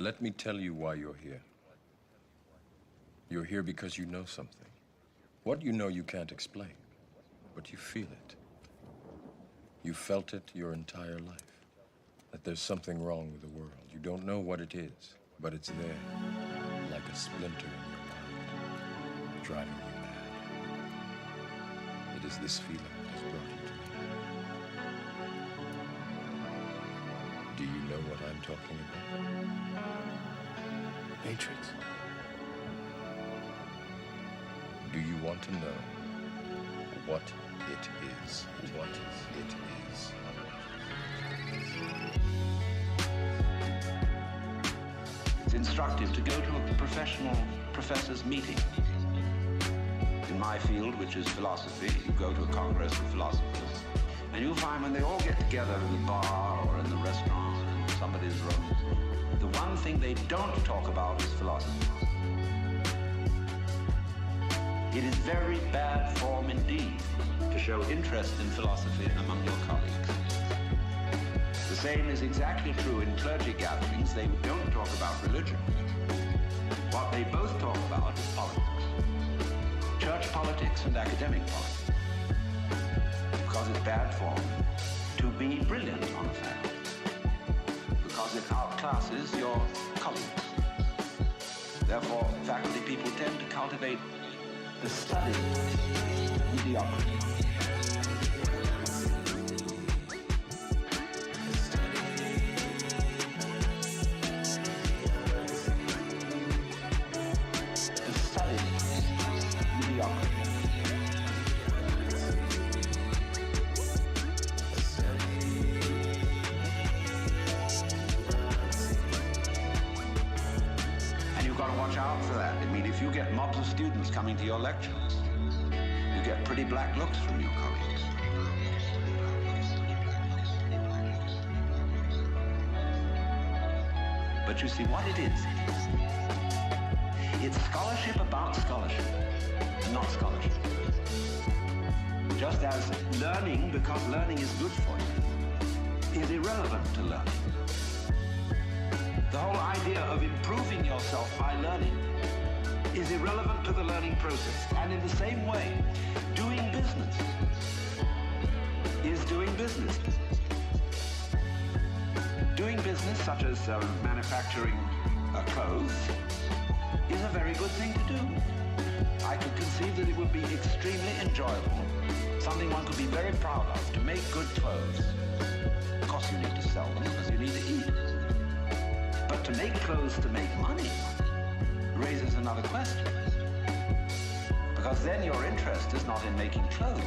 Let me tell you why you're here. You're here because you know something. What you know you can't explain, but you feel it. You felt it your entire life, that there's something wrong with the world. You don't know what it is, but it's there, like a splinter in your mind, driving you mad. It is this feeling that has brought you to me. Do you know what I'm talking about? Matrix. Do you want to know what it is? What it is? It's instructive to go to a professional professor's meeting. In my field, which is philosophy, you go to a congress of philosophers, and you'll find when they all get together in the bar or in the restaurant or in somebody's room, the one thing they don't talk about is philosophy. It is very bad form indeed to show interest in philosophy among your colleagues. The same is exactly true in clergy gatherings. They don't talk about religion. What they both talk about is politics. Church politics and academic politics. Because it's bad form to be brilliant on a faculty. Because it outclasses your colleagues. Therefore, faculty people tend to cultivate the study of mediocrity. The study of mediocrity. You've got to watch out for that. I mean, if you get mobs of students coming to your lectures, you get pretty black looks from your colleagues. But you see, what it is, it's scholarship about scholarship, not scholarship. Just as learning, because learning is good for you, is irrelevant to learning. The whole idea of improving yourself by learning is irrelevant to the learning process. And in the same way, doing business is doing business. Doing business, such as manufacturing clothes, is a very good thing to do. I could conceive that it would be extremely enjoyable, something one could be very proud of, to make good clothes. Of course you need to sell them because you need to eat. But to make clothes to make money raises another question. Because then your interest is not in making clothes,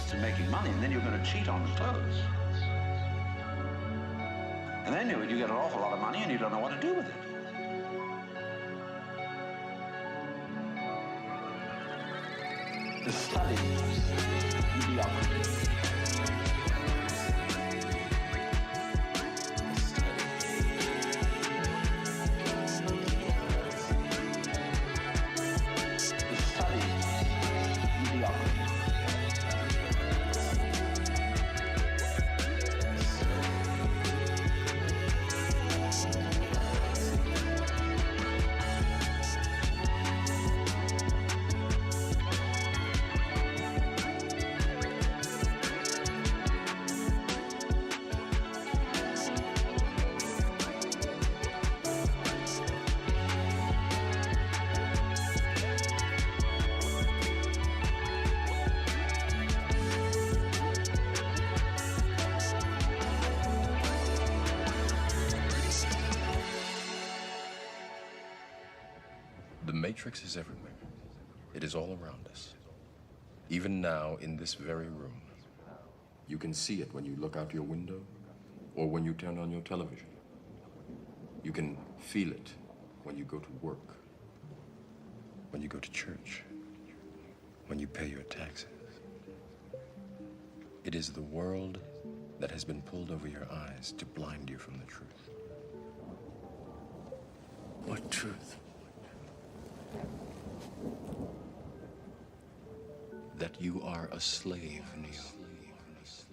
it's in making money, and then you're going to cheat on the clothes. And then you get an awful lot of money and you don't know what to do with it. The study of mediocrity. The Matrix is everywhere. It is all around us. Even now, in this very room. You can see it when you look out your window or when you turn on your television. You can feel it when you go to work, when you go to church, when you pay your taxes. It is the world that has been pulled over your eyes to blind you from the truth. What truth? That you are a slave, Neil.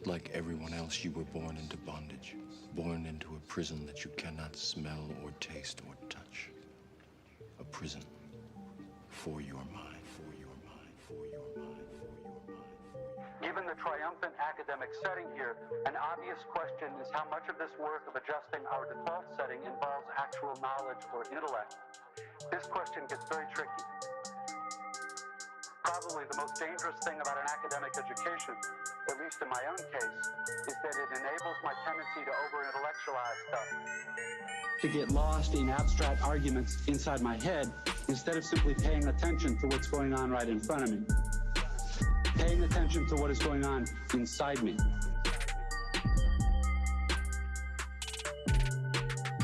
Like everyone else, you were born into bondage, born into a prison that you cannot smell or taste or touch. A prison for your mind, for your mind, for your mind, for your mind. Given the triumphant academic setting here, an obvious question is how much of this work of adjusting our default setting involves actual knowledge or intellect. This question gets very tricky. Probably the most dangerous thing about an academic education, at least in my own case, is that it enables my tendency to over-intellectualize stuff. To get lost in abstract arguments inside my head instead of simply paying attention to what's going on right in front of me. Paying attention to what is going on inside me.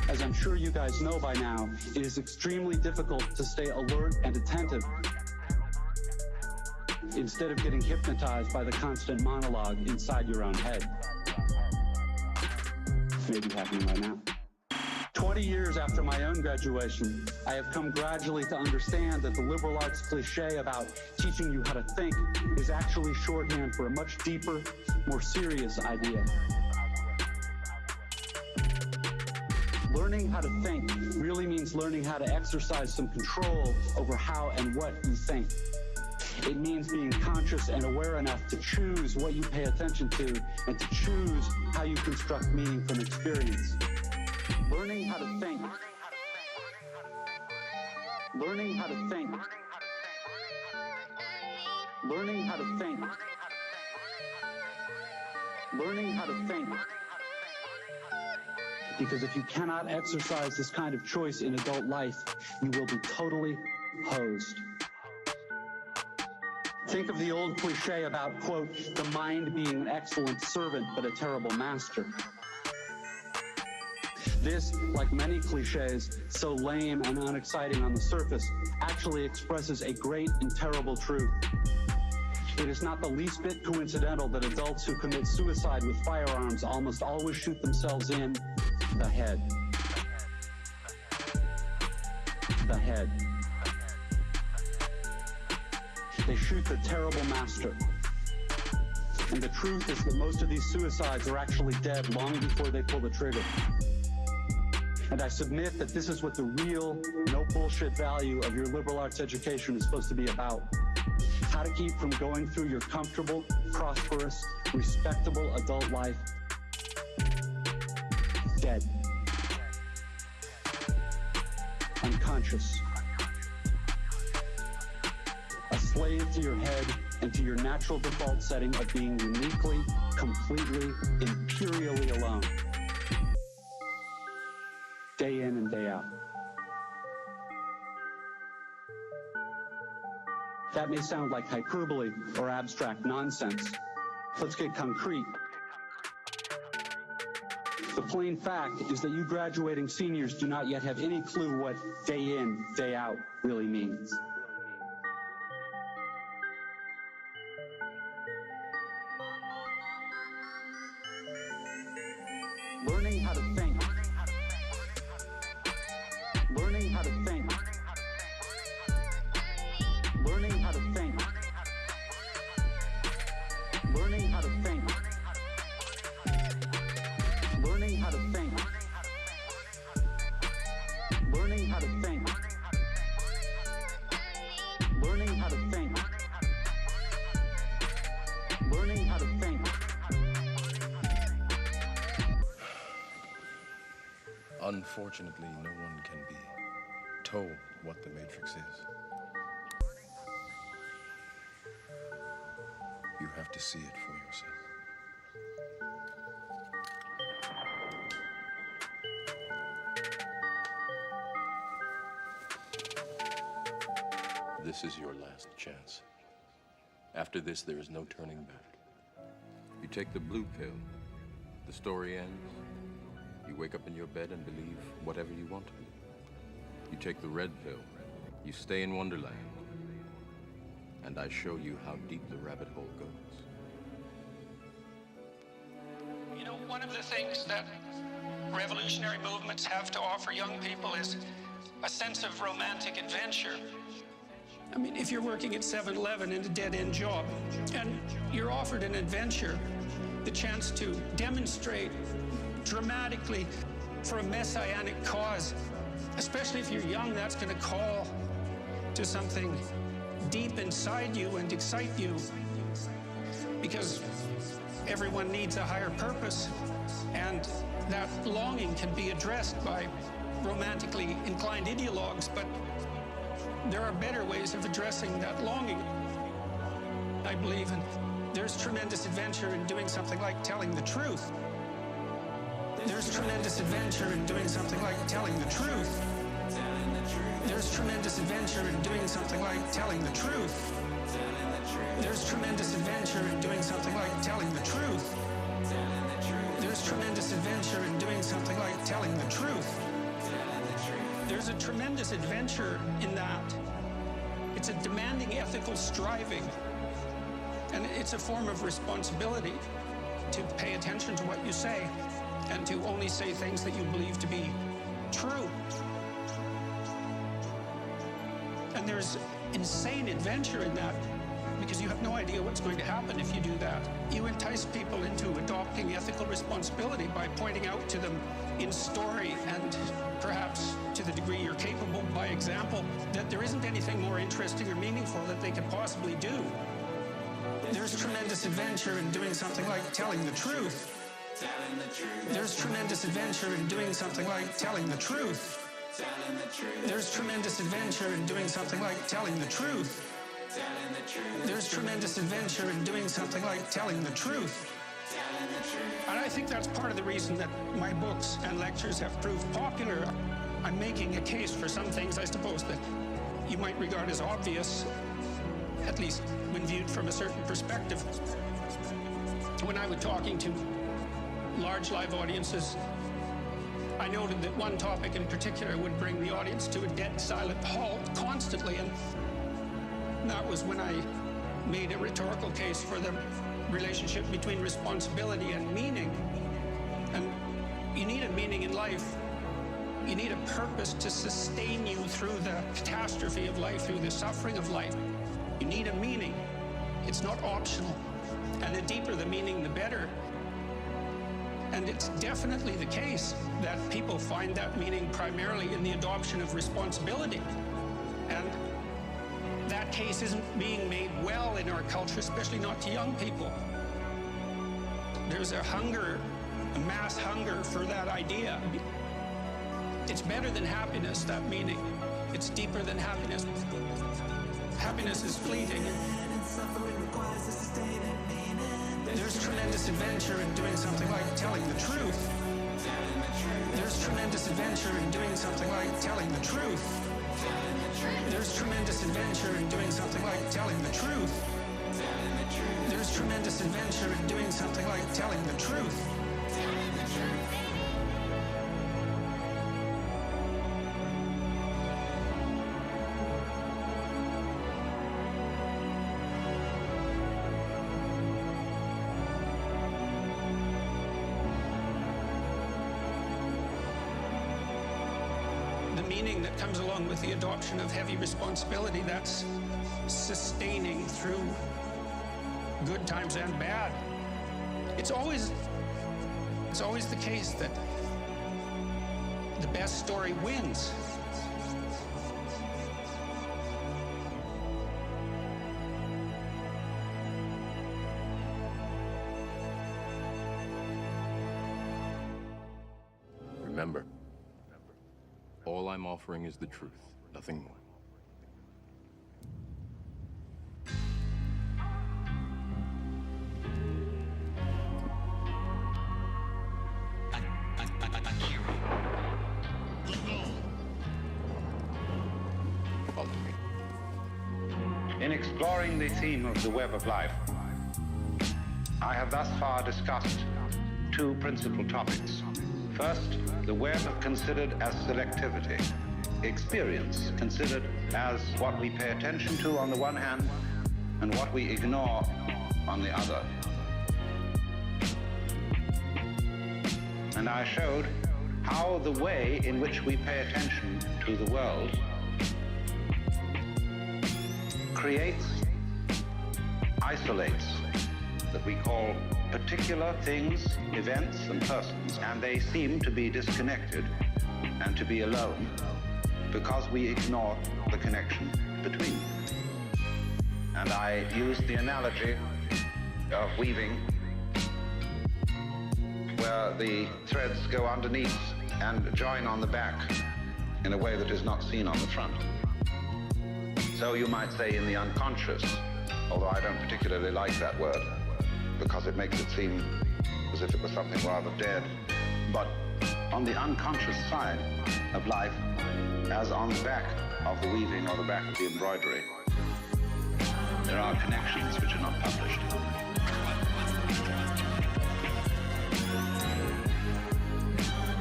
As I'm sure you guys know by now, it is extremely difficult to stay alert and attentive instead of getting hypnotized by the constant monologue inside your own head. Maybe happening right now. 20 years after my own graduation, I have come gradually to understand that the liberal arts cliche about teaching you how to think is actually shorthand for a much deeper, more serious idea. Learning how to think really means learning how to exercise some control over how and what you think. It means being conscious and aware enough to choose what you pay attention to and to choose how you construct meaning from experience. Learning how to think. Learning how to think. Learning how to think. Learning how to think. Because if you cannot exercise this kind of choice in adult life, you will be totally hosed. Think of the old cliche about, quote, the mind being an excellent servant but a terrible master. This, like many cliches, so lame and unexciting on the surface, actually expresses a great and terrible truth. It is not the least bit coincidental that adults who commit suicide with firearms almost always shoot themselves in the head. The head. They shoot the terrible master. And the truth is that most of these suicides are actually dead long before they pull the trigger. And I submit that this is what the real, no bullshit value of your liberal arts education is supposed to be about. How to keep from going through your comfortable, prosperous, respectable adult life dead. Unconscious. A slave to your head and to your natural default setting of being uniquely, completely, imperially alone. Day in and day out. That may sound like hyperbole or abstract nonsense. Let's get concrete. The plain fact is that you graduating seniors do not yet have any clue what day in, day out really means. Learning how to think. Learning how to think. Learning how to think. Learning how to think. Learning how to think. Learning how to think. Learning how to think. Learning how to think. Unfortunately, no one can be told what the Matrix is. You have to see it for yourself. This is your last chance. After this, there is no turning back. You take the blue pill, the story ends. You wake up in your bed and believe whatever you want to. You take the red pill, you stay in Wonderland, and I show you how deep the rabbit hole goes. You know, one of the things that revolutionary movements have to offer young people is a sense of romantic adventure. I mean, if you're working at 7-Eleven in a dead-end job and you're offered an adventure the chance to demonstrate dramatically for a messianic cause, especially if you're young, that's going to call to something deep inside you and excite you, because everyone needs a higher purpose, and that longing can be addressed by romantically inclined ideologues, but there are better ways of addressing that longing, I believe, and there's tremendous adventure in doing something like telling the truth. There's tremendous adventure in doing something like telling the truth. There's tremendous adventure in doing something like telling the truth. There's tremendous adventure in doing something like telling the truth. There's tremendous adventure in doing something like telling the truth. There's a tremendous adventure in that. It's a demanding ethical striving, and it's a form of responsibility to pay attention to what you say and to only say things that you believe to be true. And there's insane adventure in that, because you have no idea what's going to happen if you do that. You entice people into adopting ethical responsibility by pointing out to them in story, and perhaps to the degree you're capable by example, that there isn't anything more interesting or meaningful that they could possibly do. There's tremendous adventure in doing something like telling the truth. There's tremendous adventure in doing something like telling the truth. There's tremendous adventure in doing something like telling the truth. There's tremendous adventure in doing something like telling the truth. And I think that's part of the reason that my books and lectures have proved popular. I'm making a case for some things, I suppose, that you might regard as obvious, at least when viewed from a certain perspective. When I was talking to large live audiences, I noted that one topic in particular would bring the audience to a dead silent halt constantly, and that was when I made a rhetorical case for the relationship between responsibility and meaning. And you need a meaning in life. You need a purpose to sustain you through the catastrophe of life, through the suffering of life. You need a meaning. It's not optional. And the deeper the meaning, the better. And it's definitely the case that people find that meaning primarily in the adoption of responsibility. And that case isn't being made well in our culture, especially not to young people. There's a hunger, a mass hunger for that idea. It's better than happiness, that meaning. It's deeper than happiness. Happiness is fleeting. There's tremendous adventure in doing something like telling the truth. There's tremendous adventure in doing something like telling the truth. There's tremendous adventure in doing something like telling the truth. There's tremendous adventure in doing something like telling the truth. Meaning that comes along with the adoption of heavy responsibility, that's sustaining through good times and bad. It's always the case that the best story wins. Remember, all I'm offering is the truth, nothing more. Follow me. In exploring the theme of the web of life, I have thus far discussed two principal topics. First, the web considered as selectivity, experience considered as what we pay attention to on the one hand and what we ignore on the other. And I showed how the way in which we pay attention to the world creates, isolates, that we call particular things, events, and persons, and they seem to be disconnected and to be alone because we ignore the connection between them. And I use the analogy of weaving, where the threads go underneath and join on the back in a way that is not seen on the front. So you might say in the unconscious, although I don't particularly like that word because it makes it seem as if it was something rather dead. But on the unconscious side of life, as on the back of the weaving or the back of the embroidery, there are connections which are not published.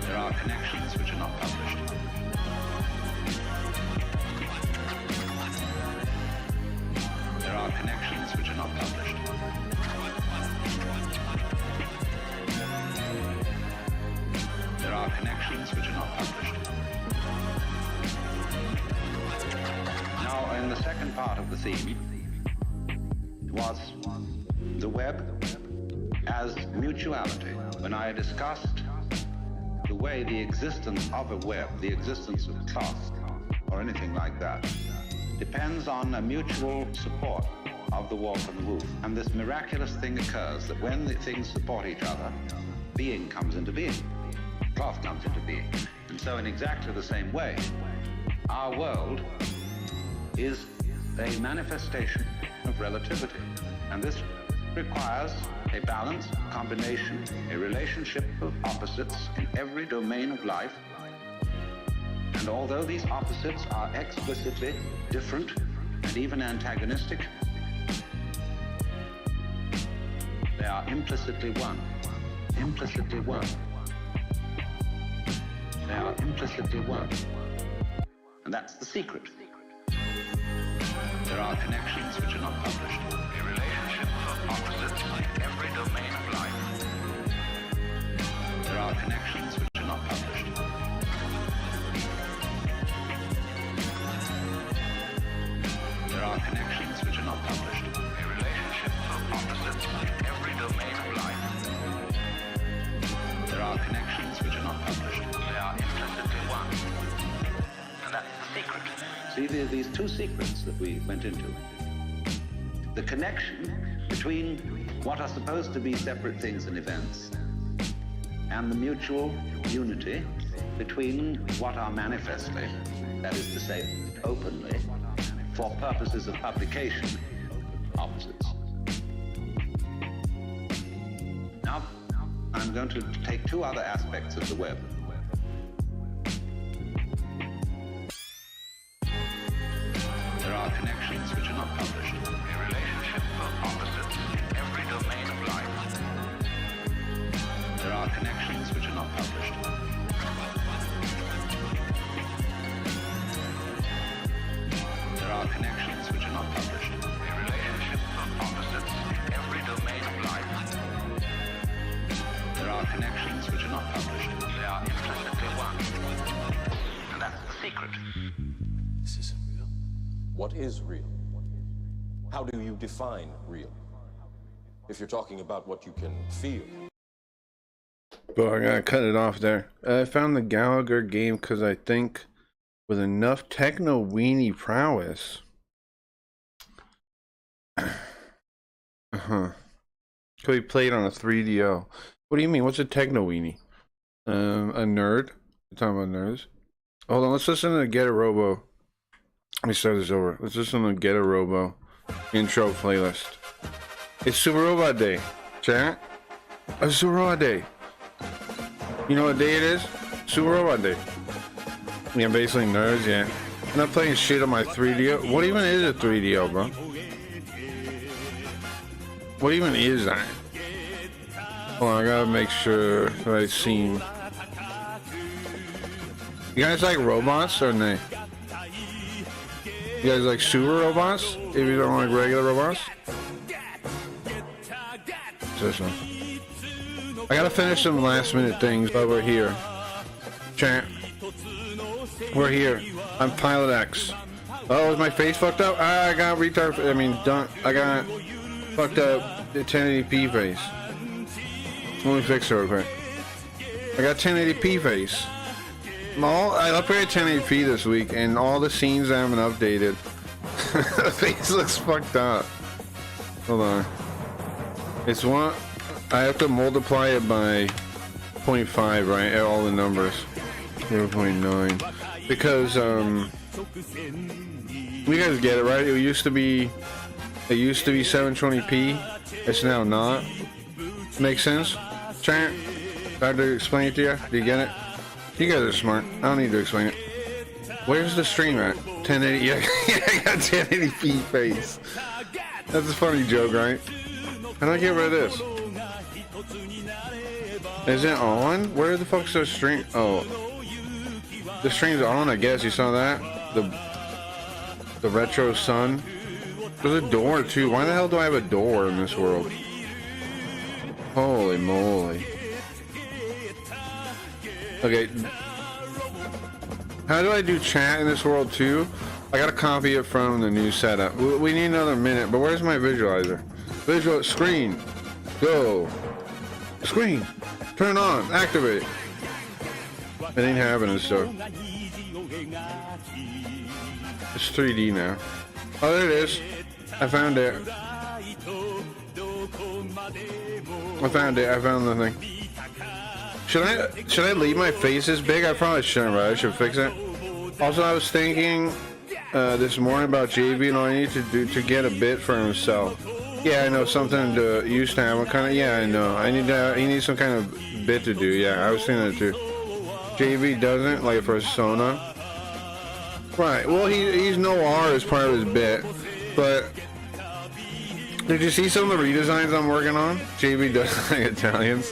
There are connections which are not published. There are connections which are not published. There are connections which are not published. Now, in the second part of the theme was the web as mutuality. When I discussed the way the existence of a web, the existence of cloth, or anything like that, depends on a mutual support of the warp and the woof. And this miraculous thing occurs that when the things support each other, being comes into being, cloth comes into being. And so in exactly the same way, our world is a manifestation of relativity. And this requires a balance, combination, a relationship of opposites in every domain of life. And although these opposites are explicitly different and even antagonistic, they are implicitly one. Implicitly one. They are implicitly one. And that's the secret. There are connections which are not published. A relationship of opposites in every domain of life. There are connections which are not published. There are connections which are not published. A relationship of opposites in every domain of life. There are connections which are not published. They are implicitly one. And that's the secret. See, there are these two secrets that we went into. The connection between what are supposed to be separate things and events, and the mutual unity between what are manifestly, that is to say, openly, for purposes of publication, opposites. Now, I'm going to take two other aspects of the web. There are connections which are not published. A relationship of opposites in every domain of life. There are connections which are not published. There are connections which are not published. A relationship of opposites in every domain of life. There are connections which are not published. They are implicitly one. And that's the secret. This isn't real. What is real? How do you define real? If you're talking about what you can feel. But I gotta cut it off there. I found the Gallagher game because I think with enough techno weenie prowess. Could be played on a 3DO. What do you mean? What's a techno weenie? A nerd? You're talking about nerds? Hold on, let's listen to Get a Robo. Let me start this over. Let's listen to Get a Robo intro playlist. It's Super Robot Day. Chat? It's Super Robot Day. You know what day it is? Super Robot Day. Yeah, basically nerds, yeah. I'm not playing shit on my 3DO. What even is a 3DO, bro? What even is that? Hold on, I gotta make sure that I seem. You guys like robots or nay? You guys like super robots? If you don't like regular robots? This one. I gotta finish some last minute things, but we're here. Chat. We're here. I'm Pilot X. Oh, is my face fucked up? I got retard. I mean, done. I got fucked up the 1080p face. Let me fix it real quick. I got 1080p face. I upgraded 1080p this week, and all the scenes I haven't updated. The face looks fucked up. Hold on. It's one. I have to multiply it by 0.5, right? All the numbers. 0.9. Because you guys get it, right? It used to be 720p. It's now not. Makes sense? Try to explain it to you. Do you get it? You guys are smart. I don't need to explain it. Where's the stream at? 1080. Yeah, I got 1080p face. That's a funny joke, right? How do I get rid of this? Is it on? Where the fuck's the stream? Oh, the stream's on. I guess you saw that. The retro sun. There's a door too. Why the hell do I have a door in this world? Holy moly. Okay. How do I do chat in this world too? I gotta copy it from the new setup. We need another minute, but where's my visualizer? Visual screen. Go. Screen. Turn on. Activate. It ain't happening, so. It's 3D now. Oh, there it is. I found it. I found the thing. Should I leave my face this big? I probably shouldn't, right? I should fix it. Also, I was thinking this morning about JB and all I need to do to get a bit for himself. Yeah, I know, something to used to have. Kind of. Yeah, I know. He needs some kind of bit to do. Yeah, I was thinking that too. JB doesn't, like for Sona. Right. Well, he's no R as part of his bit, but did you see some of the redesigns I'm working on? JB does like Italians.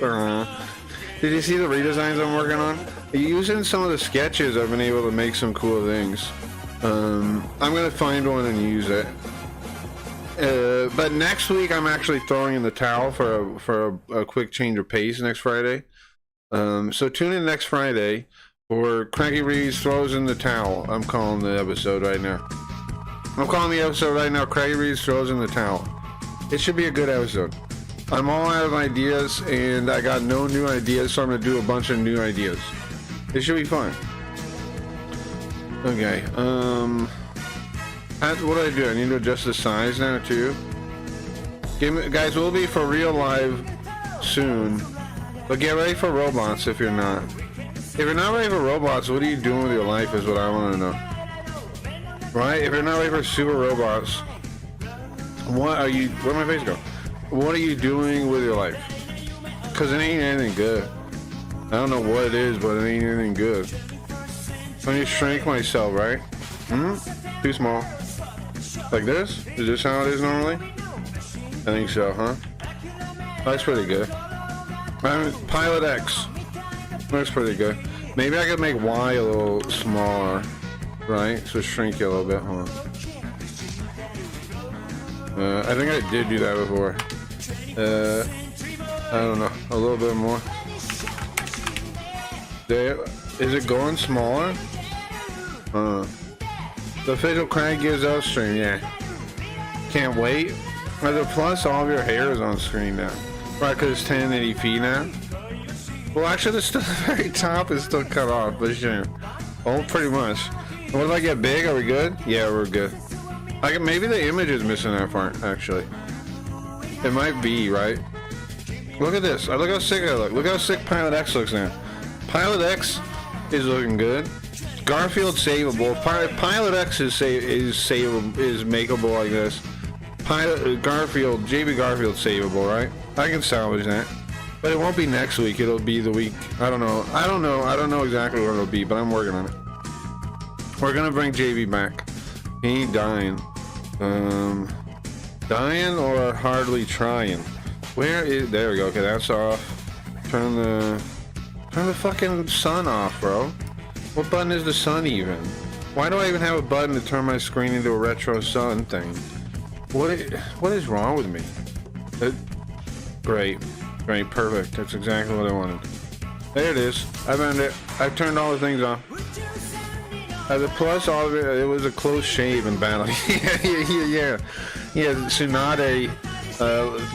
Did you see the redesigns I'm working on? Using some of the sketches, I've been able to make some cool things. I'm gonna find one and use it. But next week I'm actually throwing in the towel for a quick change of pace next Friday. So tune in next Friday for Cracky Reeves Throws in the Towel. I'm calling the episode right now. Cracky Reeves Throws in the Towel. It should be a good episode. I'm all out of ideas and I got no new ideas, so I'm gonna do a bunch of new ideas. It should be fun. Okay, what do I do? I need to adjust the size now too. Guys, we'll be for real live soon, but get ready for robots if you're not. If you're not ready for robots, what are you doing with your life is what I want to know. Right? If you're not ready for super robots, where'd my face go? What are you doing with your life? Because it ain't anything good. I don't know what it is, but it ain't anything good. Let me shrink myself, right? Too small. Like this? Is this how it is normally? I think so, huh? That's pretty good. Pilot X. That's pretty good. Maybe I could make Y a little smaller, right? So shrink it a little bit, huh? I think I did do that before. I don't know. A little bit more. There. Is it going smaller? The official Crank Gives Out stream, yeah. Can't wait. As a plus, all of your hair is on screen now. Right, because it's 1080p now. Well, actually, the very top is still cut off, but sure. Oh, pretty much. What if I get big? Are we good? Yeah, we're good. Maybe the image is missing that part, actually. It might be, right? Look at this. Look how sick I look. Look how sick Pilot X looks now. Pilot X is looking good. Garfield savable. Pilot X is savable, is makeable like this. JB Garfield savable, right? I can salvage that. But it won't be next week. It'll be the week. I don't know exactly what it'll be, but I'm working on it. We're gonna bring JB back. He ain't dying. Dying or hardly trying? There we go. Okay, that's off. Turn the fucking sun off, bro. What button is the sun even? Why do I even have a button to turn my screen into a retro sun thing? What is wrong with me? Great, perfect. That's exactly what I wanted. There it is. I found it. I turned all the things off. As a plus, all of it was a close shave in battle. Yeah. Tsunade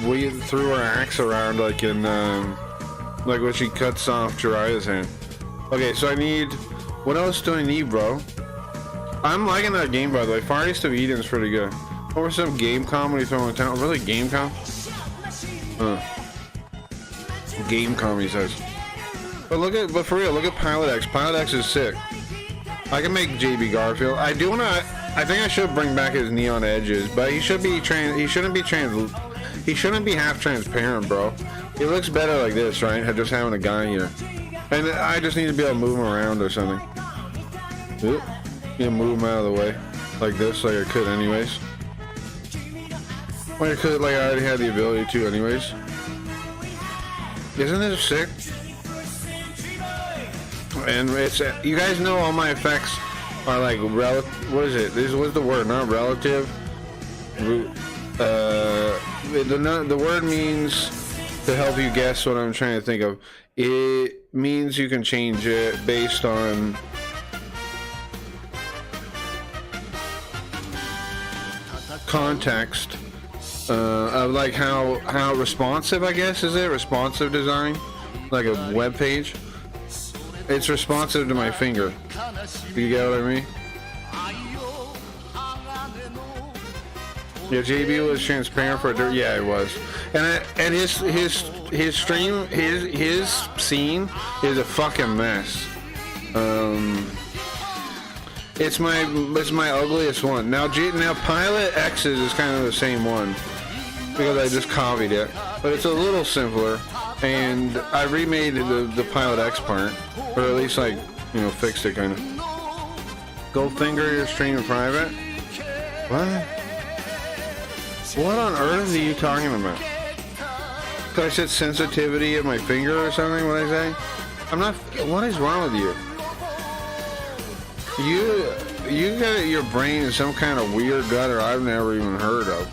We threw her axe around like in, like when she cuts off Jiraiya's hand. Okay, so I need, what else do I need, bro? I'm liking that game, by the way. Far East of Eden's pretty good. Or some game comedy thrown in town. Really, game com? Game com, he says. But for real, look at Pilot X. Pilot X is sick. I can make JB Garfield. I think I should bring back his neon edges, but he shouldn't be half transparent, bro. It looks better like this, right? Just having a guy here. And I just need to be able to move him around or something. Oop. You know, move him out of the way. Like this, like I could anyways. Like I could, like I already had the ability to anyways. Isn't this sick? And it's, you guys know all my effects are like what is it? This was the word, not relative. The word means to help you guess what I'm trying to think of. It means you can change it based on context of like how responsive, I guess, is it? Responsive design, like a web page. It's responsive to my finger. You get what I mean? Yeah, JB was transparent for a yeah, it was. And his stream, his scene is a fucking mess. It's my ugliest one. Now Pilot X's is kind of the same one because I just copied it, but it's a little simpler. And I remade the Pilot X part, or at least like, you know, fixed it kind of. Go finger your stream in private? What? What on earth are you talking about? Because I said sensitivity of my finger or something, what did I say? I'm not, what is wrong with you? You got your brain in some kind of weird gutter I've never even heard of.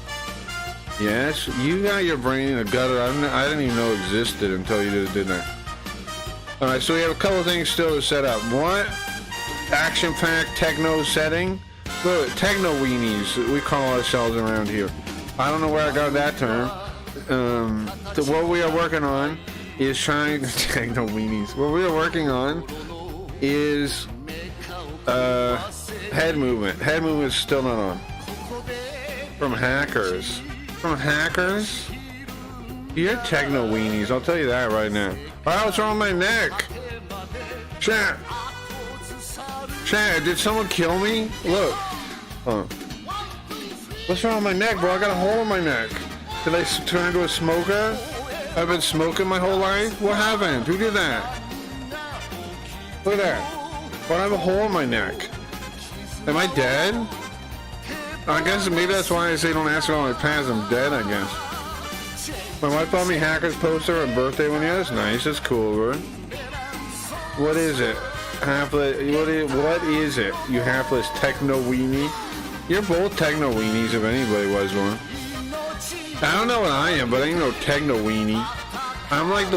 Yes, you got your brain in a gutter I didn't even know existed until you did that. Alright, so we have a couple things still to set up. What? Action-packed techno setting? Look, techno weenies, we call ourselves around here. I don't know where I got that term. What we are working on is trying to techno weenies. What we are working on is head movement. Head movement is still not on. From hackers. From hackers? You're techno weenies, I'll tell you that right now. Oh, what's wrong with my neck? Chat, did someone kill me? Look. What's wrong with my neck, bro? I got a hole in my neck. Did I turn into a smoker? I've been smoking my whole life? What happened? Who did that? Look at that. Why do I have a hole in my neck? Am I dead? I guess maybe that's why I say don't answer all my past. I'm dead, I guess. My wife bought me Hackers poster on birthday one year. That's nice. That's cool, bro. What is it? What is it? You hapless techno weenie? You're both techno weenies if anybody was one. I don't know what I am, but I ain't no techno weenie. I'm like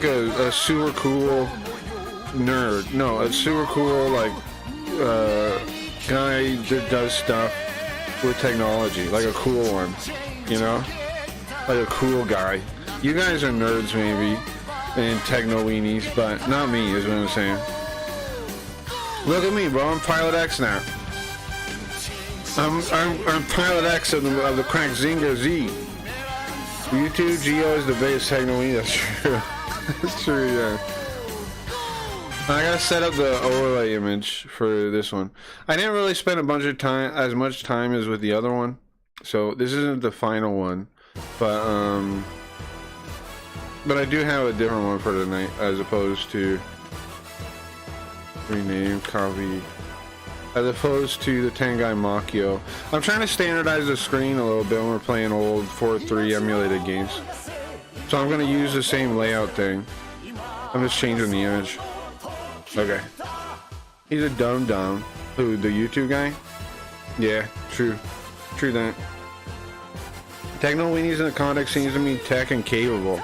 a super cool nerd. No, a super cool like guy that does stuff with technology, like a cool one, you know, like a cool guy. You guys are nerds maybe and techno weenies, but not me is what I'm saying. Look at me, bro. I'm Pilot X now. I'm Pilot X of the Crack Zinger Z. YouTube Geo is the biggest techno weenie. That's true. That's true, yeah. I gotta set up the overlay image for this one. I didn't really spend as much time as with the other one, so this isn't the final one, but I do have a different one for tonight as opposed to rename, copy, as opposed to the Tengai Makio. I'm trying to standardize the screen a little bit when we're playing old 4.3 emulated games, so I'm gonna use the same layout thing. I'm just changing the image. Okay. He's a dumb. Who, the YouTube guy? Yeah, true. True that. Techno weenies in the context seems to mean tech and capable.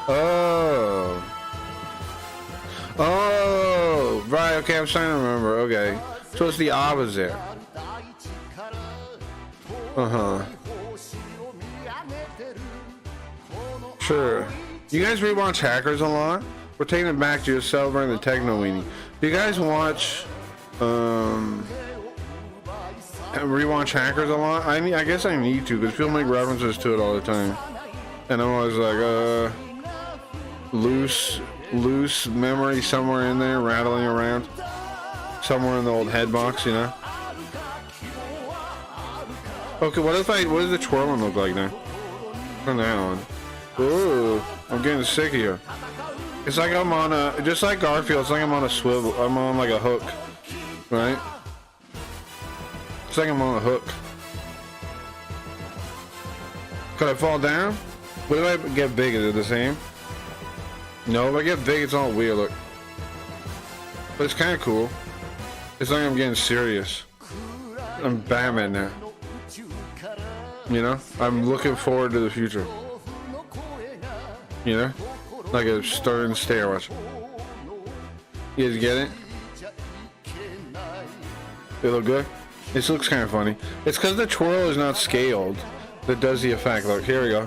Oh, right, okay, I'm trying to remember. Okay. So it's the opposite. Sure. You guys rewatch Hackers a lot? We're taking it back to yourself and the Techno Weenie. Do you guys watch rewatch Hackers a lot? I guess I need to because people make references to it all the time. And I'm always like, loose memory somewhere in there rattling around. Somewhere in the old head box, you know? Okay, what does the twirling look like now? Turn that on. Ooh, I'm getting sick of you. It's like I'm on a, just like Garfield, it's like I'm on a swivel. I'm on like a hook, right? It's like I'm on a hook. Could I fall down? What if I get big? Is it the same? No, if I get big, it's all weird, look. But it's kind of cool. It's like I'm getting serious. I'm Batman now. You know? I'm looking forward to the future. You know? Like a stern stare watch. You guys get it? It look good? This looks kind of funny. It's because the twirl is not scaled that does the effect. Look, here we go.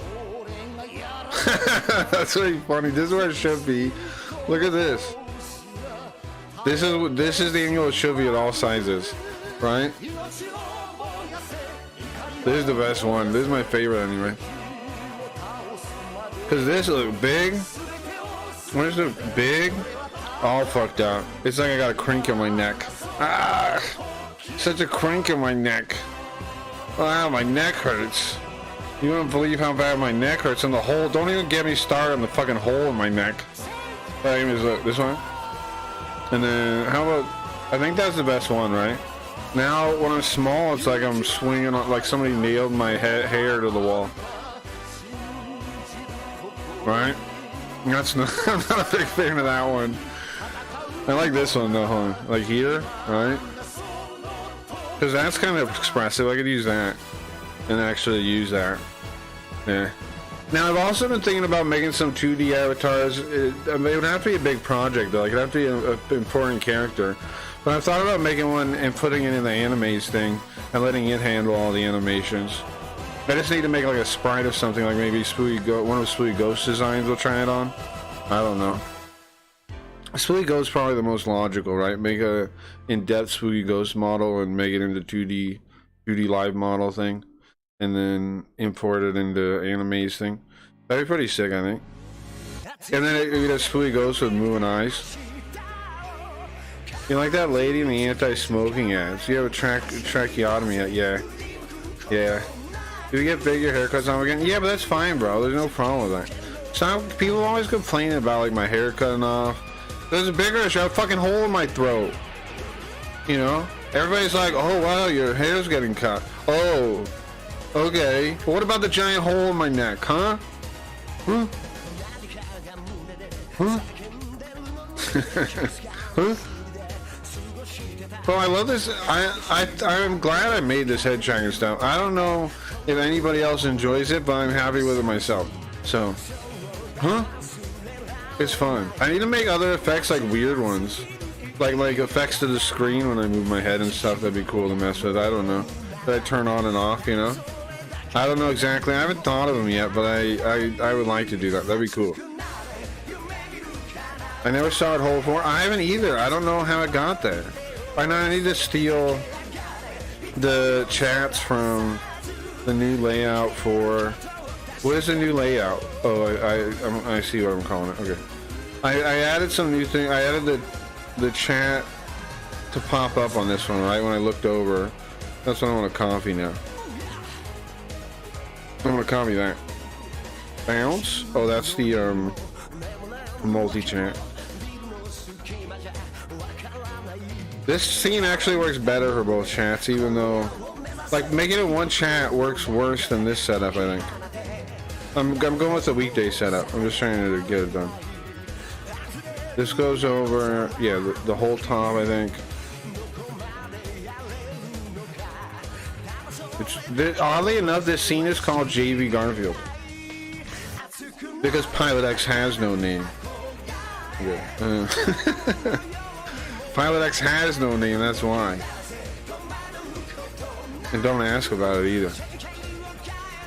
That's really funny. This is where it should be. Look at this. This is the angle it should be at all sizes, right? This is the best one. This is my favorite anyway. Cause this look big. Where's the big? All fucked up. It's like I got a crink in my neck. Ah, such a crink in my neck. Wow, my neck hurts. You wouldn't believe how bad my neck hurts in the hole. Don't even get me started on the fucking hole in my neck. That is this one. And then how about? I think that's the best one, right? Now when I'm small, it's like I'm swinging on, like somebody nailed my hair to the wall. Right? That's not. I'm not a big fan of that one. I like this one though, huh? Like here, right? Because that's kind of expressive. I could use that and actually use that. Yeah. Now I've also been thinking about making some 2D avatars. It would have to be a big project though. Like, it'd have to be an important character. But I've thought about making one and putting it in the animes thing and letting it handle all the animations. I just need to make like a sprite of something, like maybe one of Spooky Ghost designs. We'll try it on. I don't know. Spooky Ghost is probably the most logical, right? Make a in-depth Spooky Ghost model and make it into 2D live model thing, and then import it into animes thing. That'd be pretty sick, I think. And then it has Spooky Ghost with moving eyes. You like that lady in the anti-smoking ads? You have a tracheotomy ad? Yeah. Do you get bigger haircuts on again? Yeah, but that's fine, bro. There's no problem with that. So people always complain about like my hair cutting off. There's a bigger issue. I have a fucking hole in my throat. You know? Everybody's like, oh wow, your hair's getting cut. Oh, okay. But what about the giant hole in my neck, huh? Huh? Huh? Well, I love this. I'm glad I made this head tracking stuff. I don't know if anybody else enjoys it, but I'm happy with it myself. So, huh? It's fun. I need to make other effects, like weird ones, like effects to the screen when I move my head and stuff. That'd be cool to mess with. I don't know. That I turn on and off, you know. I don't know exactly. I haven't thought of them yet, but I would like to do that. That'd be cool. I never saw it whole before. I haven't either. I don't know how it got there. I know I need to steal the chats from the new layout for. What is the new layout? Oh, I see what I'm calling it. Okay. I added some new thing. I added the chat to pop up on this one, right? When I looked over. That's what I want to copy now. I'm going to copy that. Bounce? Oh, that's the multi-chat. This scene actually works better for both chats, even though, like, making it one chat works worse than this setup, I think. I'm going with the weekday setup. I'm just trying to get it done. This goes over, yeah, the whole top, I think. Oddly enough, this scene is called JV Garfield. Because Pilot X has no name. Yeah. Pilot X has no name, that's why. And don't ask about it either.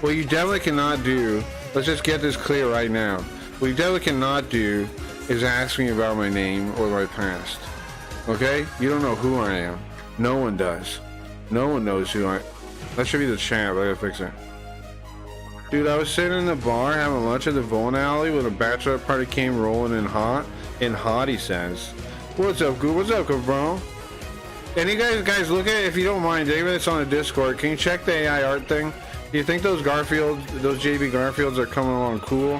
What you definitely cannot do Let's just get this clear right now. What you definitely cannot do is ask me about my name or my past. Okay? You don't know who I am. No one does. No one knows who I am. That should be the chat, but I gotta fix it. Dude, I was sitting in the bar having lunch at the bowling alley when a bachelor party came rolling in hot. He says. What's up, Goop? What's up, bro? And you guys look at it, if you don't mind, David, it's on the Discord. Can you check the AI art thing? Do you think those JB Garfields are coming along cool?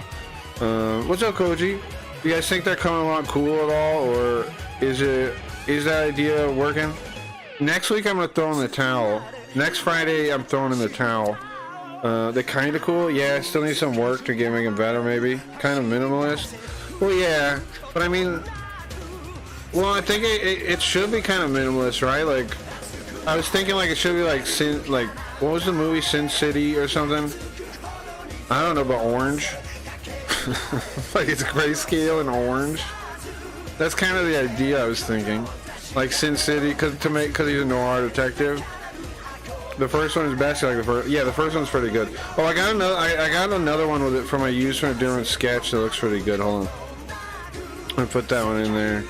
What's up, Koji? Do you guys think they're coming along cool at all, or is that idea working? Next week I'm gonna throw in the towel. Next Friday I'm throwing in the towel. They're kind of cool. Yeah, still need some work to make them better, maybe. Kind of minimalist. Well, yeah, but I mean, well, I think it should be kind of minimalist, right? Like, I was thinking like it should be like what was the movie, Sin City or something? I don't know, about orange. Like it's grayscale and orange. That's kind of the idea I was thinking. Like Sin City, because he's a noir detective. The first one is best. Like the first, yeah, the first one's pretty good. Oh, I got another one with it from I used from a different sketch that looks pretty good. Hold on, I'm gonna put that one in there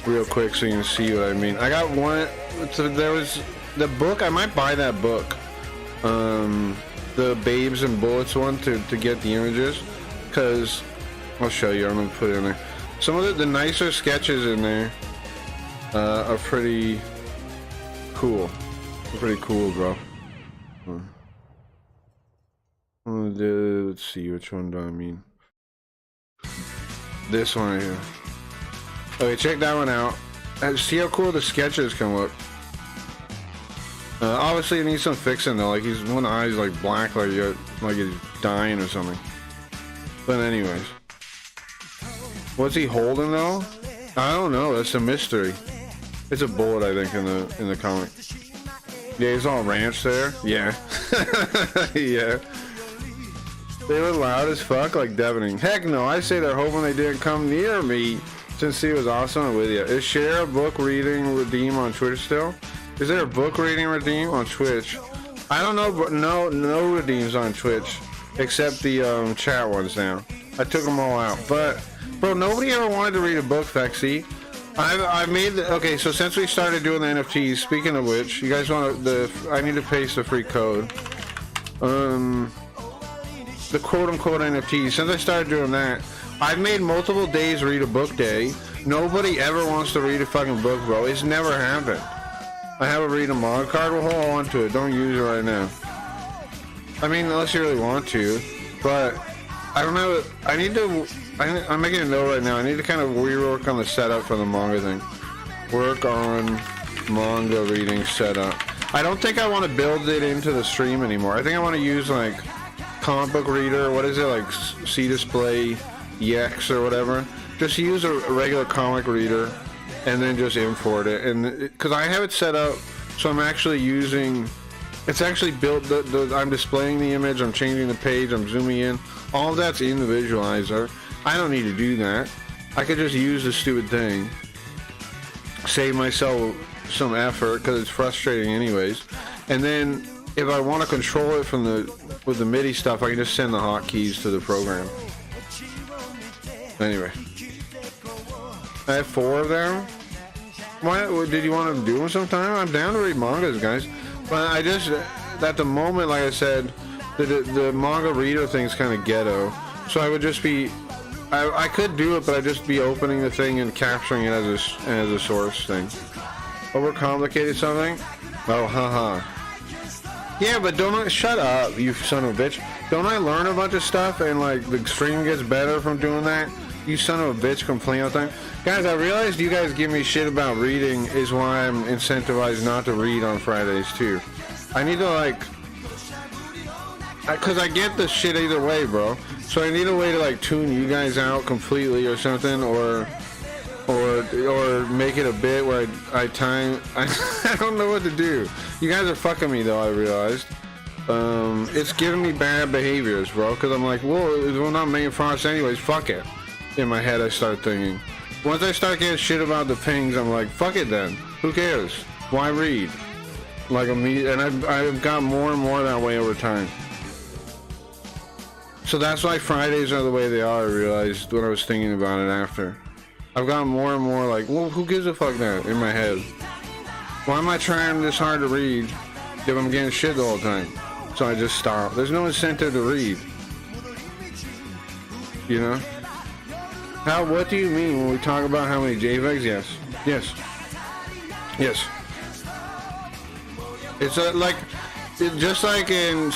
real quick so you can see what I mean. I got one. So there was the book. I might buy that book, the Babes and Bullets one to get the images, because I'll show you. I'm gonna put it in there. Some of the nicer sketches in there are pretty cool. They're pretty cool, bro. Let's see, which one do I mean? This one right here. Okay, check that one out. See how cool the sketches can look. Obviously, it needs some fixing though. Like one eye's like black, like he's dying or something. But anyways, what's he holding though? I don't know. That's a mystery. It's a bullet, I think, in the comic. Yeah, he's all ranch there. Yeah. Yeah. They were loud as fuck, like deafening. Heck no, I say they're hoping they didn't come near me. Since he was awesome, I'm with you. Is share a book reading redeem on Twitch still? Is there a book reading redeem on Twitch? I don't know, but no redeems on Twitch. Except the chat ones now. I took them all out. But, bro, nobody ever wanted to read a book, Fexy. I've made okay, so since we started doing the NFTs, speaking of which, you guys want I need to paste the free code. The quote-unquote NFTs, since I started doing that, I've made multiple days read a book day. Nobody ever wants to read a fucking book, bro. It's never happened. I have a read a manga card, well, hold on to it. Don't use it right now. I mean, unless you really want to, but I don't know. I'm making a note right now. I need to kind of rework on the setup for the manga thing. Work on manga reading setup. I don't think I want to build it into the stream anymore. I think I want to use like comic book reader. What is it, like C Display EX or whatever? Just use a regular comic reader and then just import it. And because I have it set up, so I'm actually using. It's actually built. I'm displaying the image. I'm changing the page. I'm zooming in. All of that's in the visualizer. I don't need to do that. I could just use the stupid thing. Save myself some effort because it's frustrating anyways. And then if I want to control it with the MIDI stuff, I can just send the hotkeys to the program. Anyway, I have 4 of them. Why did you want to do them sometime? I'm down to read mangas, guys. But I just at the moment, like I said, the manga reader thing's kind of ghetto. So I would just be. I could do it, but I'd just be opening the thing and capturing it as a source thing. Overcomplicated something? Oh, haha. Yeah, but don't I... Shut up, you son of a bitch. Don't I learn a bunch of stuff and, like, the stream gets better from doing that? You son of a bitch complain all the time. Guys, I realized you guys give me shit about reading is why I'm incentivized not to read on Fridays, too. I need to, like... Because I get this shit either way, bro. So I need a way to like tune you guys out completely or something, or make it a bit where I don't know what to do. You guys are fucking me though, I realized. It's giving me bad behaviors, bro, because I'm like, whoa, we're not making progress anyways, fuck it. In my head I start thinking. Once I start getting shit about the pings, I'm like, fuck it then. Who cares? Why read? Like and I've got more and more that way over time. So that's why Fridays are the way they are, I realized when I was thinking about it after. I've gotten more and more like, well, who gives a fuck now in my head? Why am I trying this hard to read if I'm getting shit the whole time? So I just stop. There's no incentive to read. You know? What do you mean when we talk about how many JPEGs? Yes. Yes. Yes. It's just like in,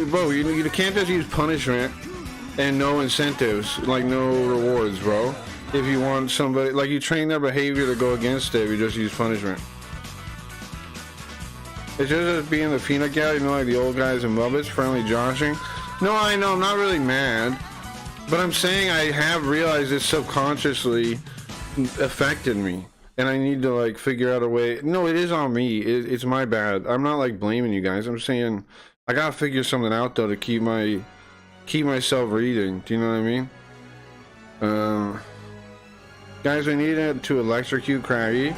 bro, you can't just use punishment and no incentives, like no rewards, bro. If you want somebody, like you train their behavior to go against it, you just use punishment. It's just being the peanut gallery, you know, like the old guys and Muppets, friendly joshing. No, I know, I'm not really mad. But I'm saying I have realized it subconsciously affected me. And I need to, like, figure out a way. No, it is on me. It's my bad. I'm not, like, blaming you guys. I'm saying I gotta figure something out, though, to keep myself reading. Do you know what I mean? Guys, we need to electrocute Craggy.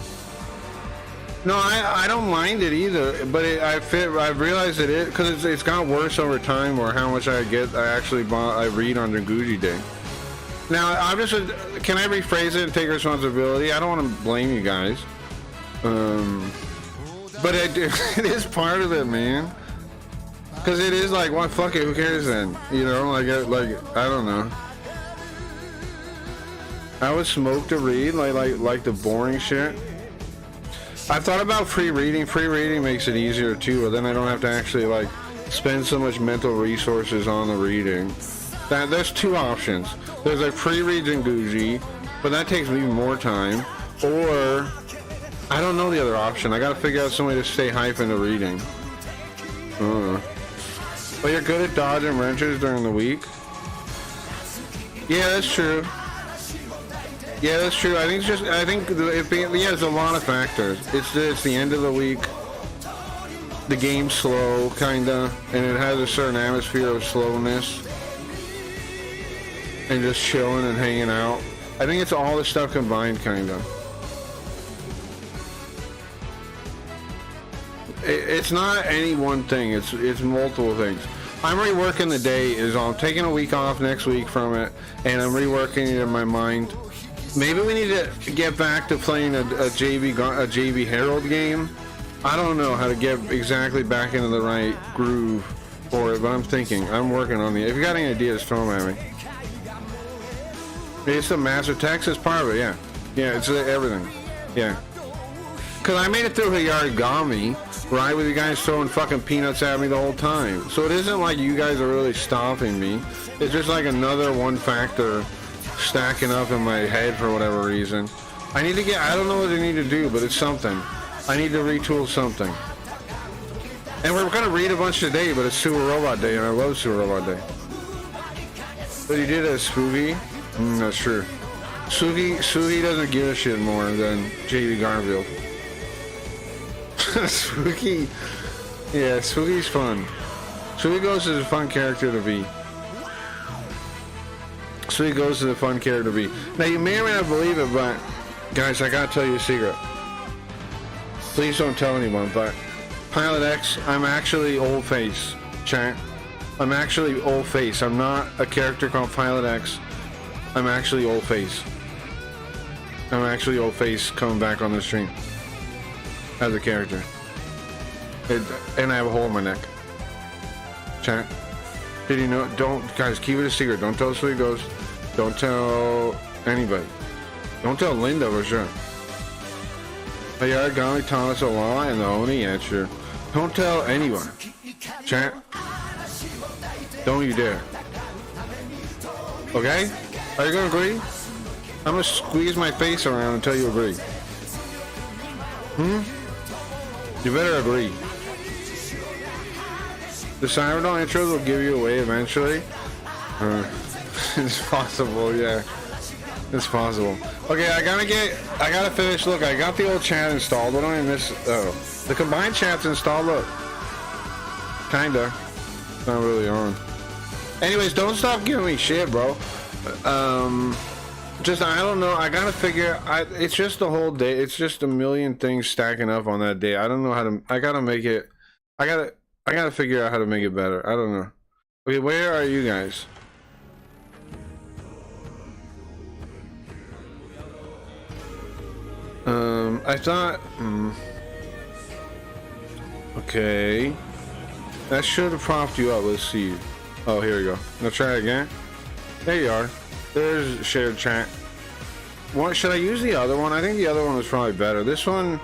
No, I don't mind it either, but I've realized that because it's got worse over time, or how much I read on Gucci Day. Now, can I rephrase it and take responsibility? I don't want to blame you guys. But it is part of it, man. Because it is like, well, fuck it, who cares then? You know, like I don't know. I would smoke to read, like the boring shit. I thought about free reading. Free reading makes it easier too, but then I don't have to actually like spend so much mental resources on the reading. There's two options. There's a free reads in Gucci, but that takes me more time. Or I don't know the other option. I gotta figure out some way to stay hype into reading. But you're good at dodging wrenches during the week. Yeah, that's true. Yeah, that's true. I think there's a lot of factors. It's the end of the week. The game's slow, kinda, and it has a certain atmosphere of slowness and just chilling and hanging out. I think it's all the stuff combined, kinda. It's not any one thing. It's multiple things. I'm reworking the day. I'm taking a week off next week from it, and I'm reworking it in my mind. Maybe we need to get back to playing a JV Herald game. I don't know how to get exactly back into the right groove for it, but I'm working on it. If you got any ideas, throw them at me. It's the Master Texas part of it, yeah. Yeah, it's everything. Yeah. Because I made it through Yarigami, right, with you guys throwing fucking peanuts at me the whole time. So it isn't like you guys are really stopping me. It's just like another one factor stacking up in my head for whatever reason. I don't know what I need to do, but it's something. I need to retool something. And we're gonna read a bunch today, but it's Super Robot Day, and I love Super Robot Day. But you did a Spooky? That's true. Sugi doesn't give a shit more than JV Garfield. Spooky. Yeah, Spooky's fun. Spooky Ghost is a fun character to be. Spooky Ghost is a fun character to be. Now, you may or may not believe it, but guys, I gotta tell you a secret. Please don't tell anyone, but Pilot X, I'm actually old face, chat. I'm actually old face. I'm not a character called Pilot X. I'm actually old face. I'm actually old face coming back on the stream as a character. And I have a hole in my neck. Chat. Did you know? Guys, keep it a secret. Don't tell Sweet Ghost. Don't tell anybody. Don't tell Linda for sure. Hey, Yarigami, Thomas, Olala, and the Oni answer. Don't tell anyone. Chat. Don't you dare. Okay? Are you gonna agree? I'm gonna squeeze my face around until you agree. You better agree. The Cyberdome intros will give you away eventually. It's possible, yeah. It's possible. Okay, I gotta finish. Look, I got the old chat installed. What do I miss? Oh, the combined chat's installed. Look, kinda. It's not really on. Anyways, don't stop giving me shit, bro. Just I don't know. I gotta figure. It's just the whole day. It's just a million things stacking up on that day. I don't know how to. I gotta make it. I gotta figure out how to make it better. I don't know. Okay, where are you guys? I thought, okay, that should have propped you up. Let's see. Oh, here we go. Now try it again. There you are. There's shared chat. What should I use the other one? I think the other one was probably better. This one,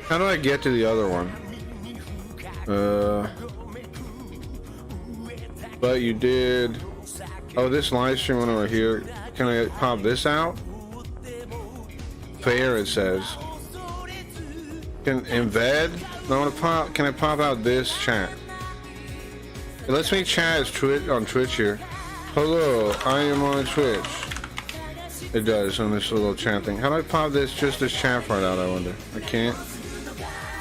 how do I get to the other one? But you did. Oh, this live stream one over here. Can I pop this out? Fair, it says. Can embed? I want to pop. Can I pop out this chat? It lets me chat as Twitch on Twitch here. Hello, I am on Twitch. It does on this little chat thing. How do I pop this? Just this chat part out, I wonder. I can't.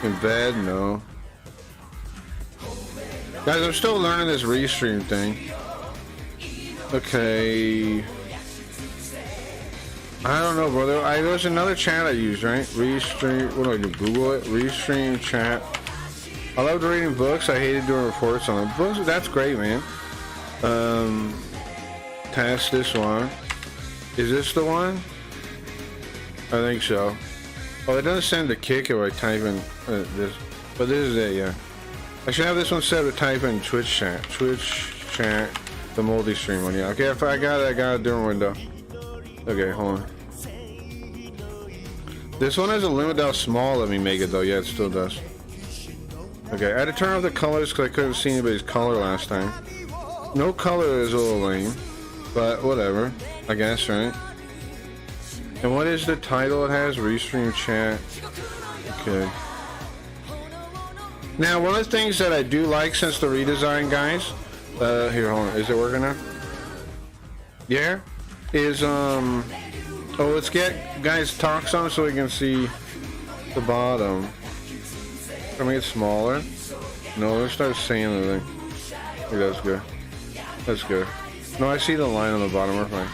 Embed? No. Guys, I'm still learning this restream thing. Okay. I don't know, brother. There's another chat I use, right? Restream. What do I do? Google it. Restream chat. I loved reading books. I hated doing reports on them. Books, that's great, man. Test this one. Is this the one? I think so. Oh, it doesn't send a kick if I type in this. But this is it, yeah. I should have this one set to type in Twitch chat. Twitch chat. The multi-stream one, yeah. Okay, if I got it, I got a different window. Okay, hold on. This one has a limit how small let me make it though. Yeah, it still does. Okay, I had to turn off the colors because I couldn't see anybody's color last time. No color is a little lame, but whatever, I guess, right? And what is the title it has? Restream chat. Okay. Now, one of the things that I do like since the redesign, guys, here, hold on, is it working now? Yeah? Is, oh, let's get, guys, talk some so we can see the bottom. Can we get smaller? No, let's start saying the thing. Okay, that's good. That's good. No, I see the line on the bottom, we're fine.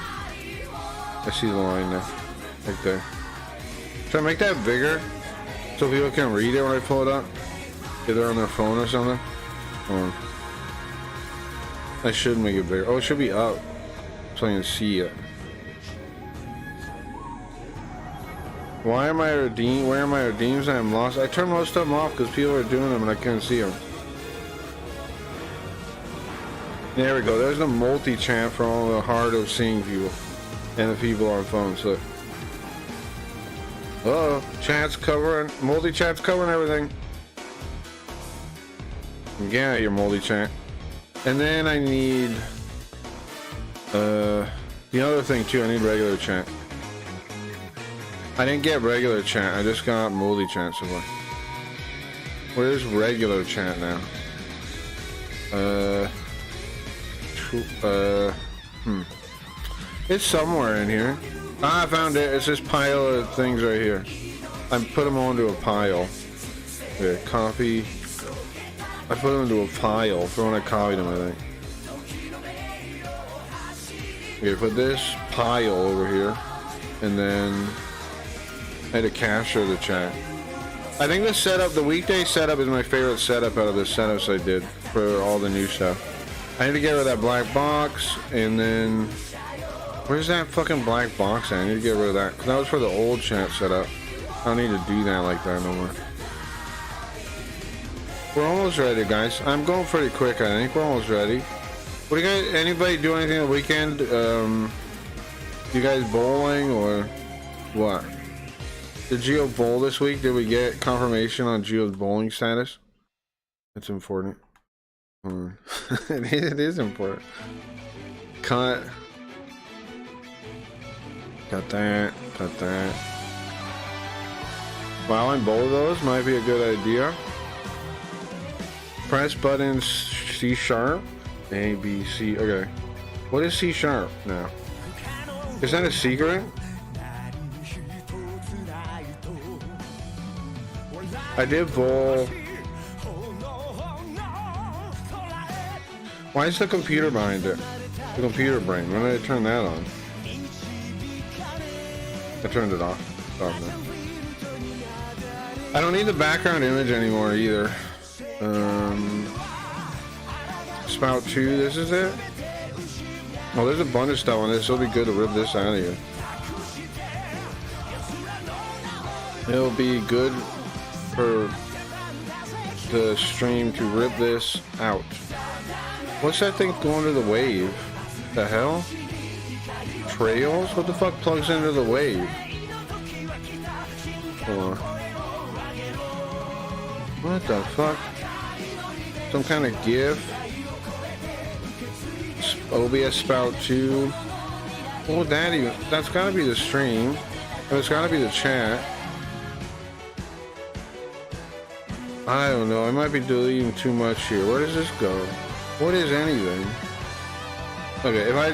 I see the line now. Right there. Should I make that bigger? So people can read it when I pull it up? If they're on their phone or something? Hold on. I should make it bigger. Oh, it should be up. So I can see it. Why am I redeemed? Where are my redeems? I am lost. I turned most of them off because people are doing them and I couldn't see them. There we go. There's the multi-chat for all the hard of seeing people and the people on phones. Look. Uh-oh. Chat's covering. Multi-chat's covering everything. Get out your multi-chat. And then I need the other thing too. I need regular chat. I didn't get regular chat. I just got multi-chat so far. Where's regular chat now? It's somewhere in here. Ah, I found it. It's this pile of things right here. I put them onto a pile. Okay, copy. I put them into a pile for when I copied them, I think. Okay, put this pile over here. And then I had to capture the chat. I think the setup, the weekday setup is my favorite setup out of the setups I did for all the new stuff. I need to get rid of that black box, and then where's that fucking black box at? I need to get rid of that, because that was for the old chat setup. I don't need to do that like that no more. We're almost ready, guys. I'm going pretty quick, I think. We're almost ready. What do you guys, anybody do anything on the weekend? You guys bowling or what? Did Gio bowl this week? Did we get confirmation on Gio's bowling status? That's important. It is important. Cut. Got that. Got that. Bowling both of those might be a good idea. Press buttons C sharp. A, B, C. Okay. What is C sharp now? Is that a secret? I did bowl. Why is the computer behind it? The computer brain. When did I turn that on? I turned it off. It's off now. I don't need the background image anymore either. Spout 2, this is it? Oh, there's a bunch of stuff on this. It'll be good to rip this out of here. It'll be good for the stream to rip this out. What's that thing going to the wave? The hell? Trails? What the fuck plugs into the wave? Or what the fuck? Some kind of GIF? OBS spout 2. What would that even? That's gotta be the stream. And it's gotta be the chat. I don't know. I might be deleting too much here. Where does this go? What is anything? Okay, if I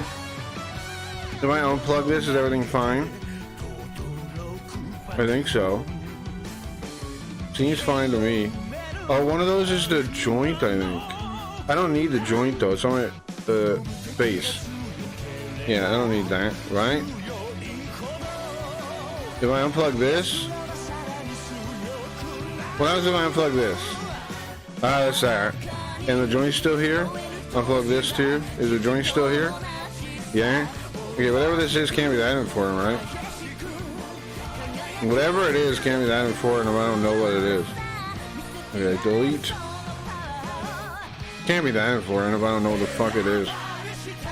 unplug this, is everything fine? I think so. Seems fine to me. Oh, one of those is the joint, I think. I don't need the joint though. It's only the base. Yeah, I don't need that, right? If I unplug this, what happens if I unplug this? Ah, that's that. And the joint's still here? Unplug this too. Is the joint still here? Yeah? Okay, whatever this is can't be that important, right? Whatever it is can't be that important if I don't know what it is. Okay, delete. Can't be that important if I don't know what the fuck it is.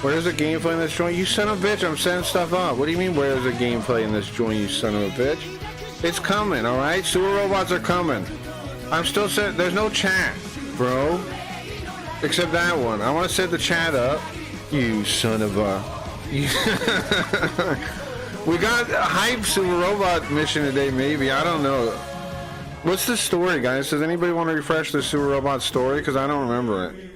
Where's the gameplay in this joint? You son of a bitch, I'm setting stuff up. What do you mean, where's the gameplay in this joint, you son of a bitch? It's coming, alright? Sewer robots are coming. I'm still set. There's no chat, bro. Except that one. I want to set the chat up. You son of a... We got a hype Super Robot mission today, maybe. I don't know. What's the story, guys? Does anybody want to refresh the Super Robot story? Because I don't remember it.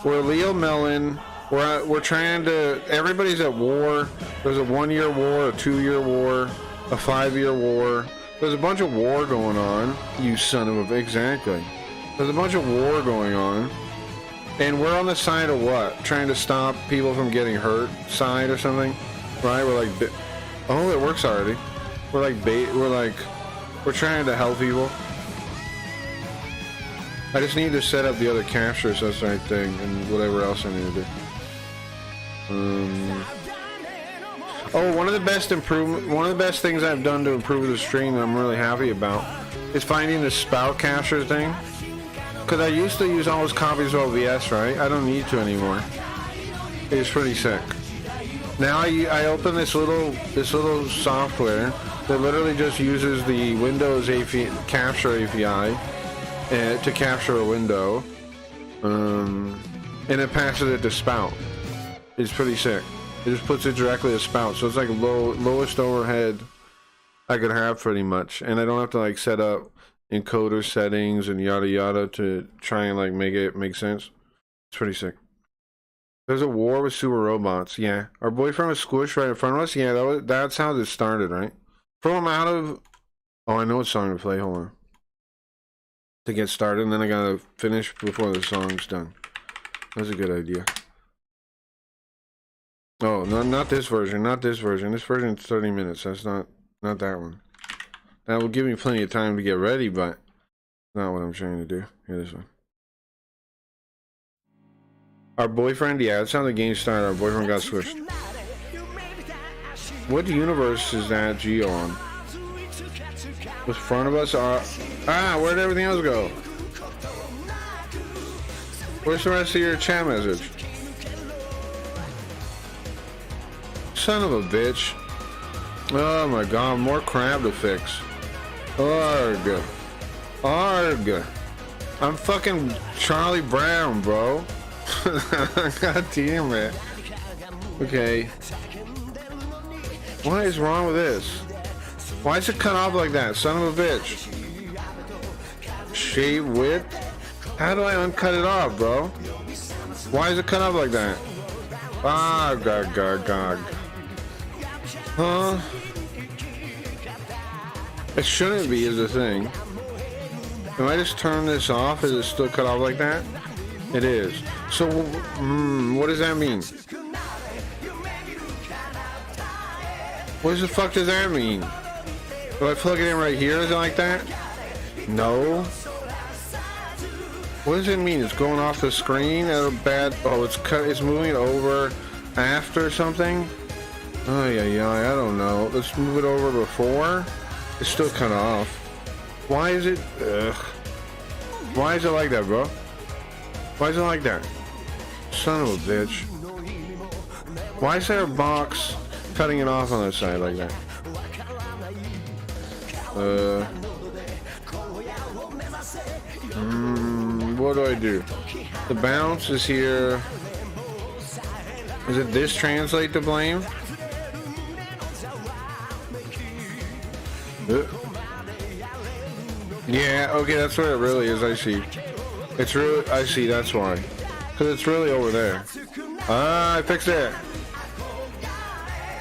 We're Leo Melon. We're trying to... Everybody's at war. There's a 1-year war, a 2-year war, a 5-year war. There's a bunch of war going on. You son of a... Exactly. There's a bunch of war going on. And we're on the side of what? Trying to stop people from getting hurt side or something? Right? We're like... Oh, it works already. We're like... We're trying to help people. I just need to set up the other captures, that's the right thing, and whatever else I need to do. Oh, one of the best things I've done to improve the stream that I'm really happy about is finding the spout capture thing. Because I used to use all those copies of OBS, right? I don't need to anymore. It's pretty sick. Now I open this little software that literally just uses the Windows capture API to capture a window, and it passes it to spout. It's pretty sick. It just puts it directly to spout, so it's like lowest overhead I could have pretty much, and I don't have to like set up encoder settings and yada yada to try and like make it make sense. It's pretty sick. There's a war with super robots. Yeah, our boyfriend was squished right in front of us. Yeah, that's how this started, right? Throw him out of... Oh, I know what song to play. Hold on. To get started, and then I gotta finish before the song's done. That's a good idea. Oh, no, not this version. Not this version. This version's 30 minutes. That's not that one. That will give me plenty of time to get ready, but not what I'm trying to do. Here, this one. Our boyfriend, yeah, that's how the game started. Our boyfriend got switched. What universe is that Geo on? What's in front of us? Where'd everything else go? Where's the rest of your chat message? Son of a bitch. Oh my god, more crap to fix. Arg. Arg. I'm fucking Charlie Brown, bro. God damn it. Okay. What is wrong with this? Why is it cut off like that? Son of a bitch. Shave width? How do I uncut it off, bro? Why is it cut off like that? Ah, gog. Huh? It shouldn't be, is the thing. If I just turn this off, is it still cut off like that? It is. So, what does that mean? What the fuck does that mean? Do I plug it in right here? Is it like that? No. What does it mean? It's going off the screen at a bad... Oh, it's moving it over after something? Oh, yeah, I don't know. Let's move it over before. It's still cut off. Why is it? Ugh. Why is it like that, bro? Why is it like that? Son of a bitch. Why is there a box cutting it off on the side like that? What do I do? The bounce is here. Is it this translate to blame? Yeah, okay, that's what it really is. I see. It's really, I see, that's why. Because it's really over there. Ah, I fixed it.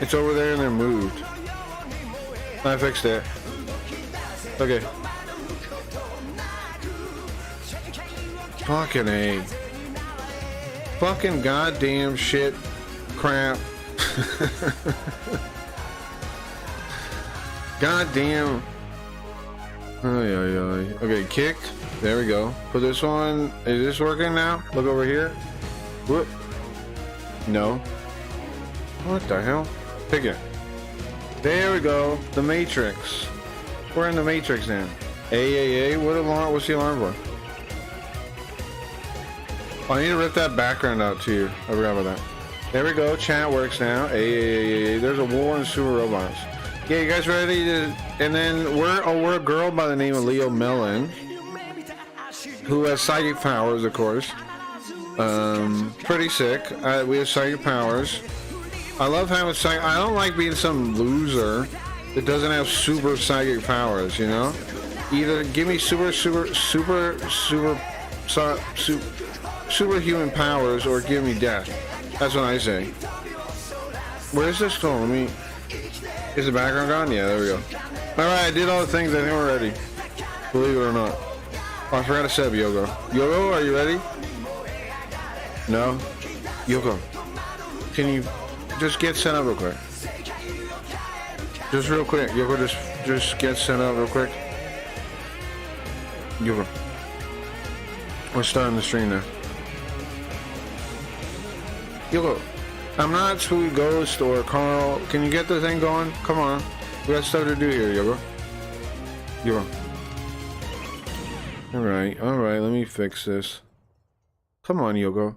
It's over there and then moved. I fixed it. Okay. Fucking A. Fucking goddamn shit. Crap. Goddamn. Okay, kick. There we go. Put this one. Is this working now? Look over here. Whoop. No. What the hell? Pick it. There we go. The Matrix. We're in the Matrix now. A. What alarm? What's the alarm for? Oh, I need to rip that background out too. I forgot about that. There we go. Chat works now. A. There's a war in sewer robots. Yeah, you guys ready to? And then we're a girl by the name of Leo Mellon, who has psychic powers, of course. Pretty sick. We have psychic powers. I love having psychic. I don't like being some loser that doesn't have super psychic powers. You know, either give me superhuman powers or give me death. That's what I say. Where is this going? Let me. Is the background gone? Yeah, there we go. Alright, I did all the things. I think we're ready. Believe it or not. Oh, I forgot to set up Yogo. Yogo, are you ready? No? Yogo, can you just get set up real quick? Just real quick. Yogo, just get set up real quick. Yogo. We're starting the stream now. Yogo. I'm not Sweet Ghost or Carl. Can you get the thing going? Come on. We got stuff to do here, Yogo. Yogo. Alright, let me fix this. Come on, Yogo.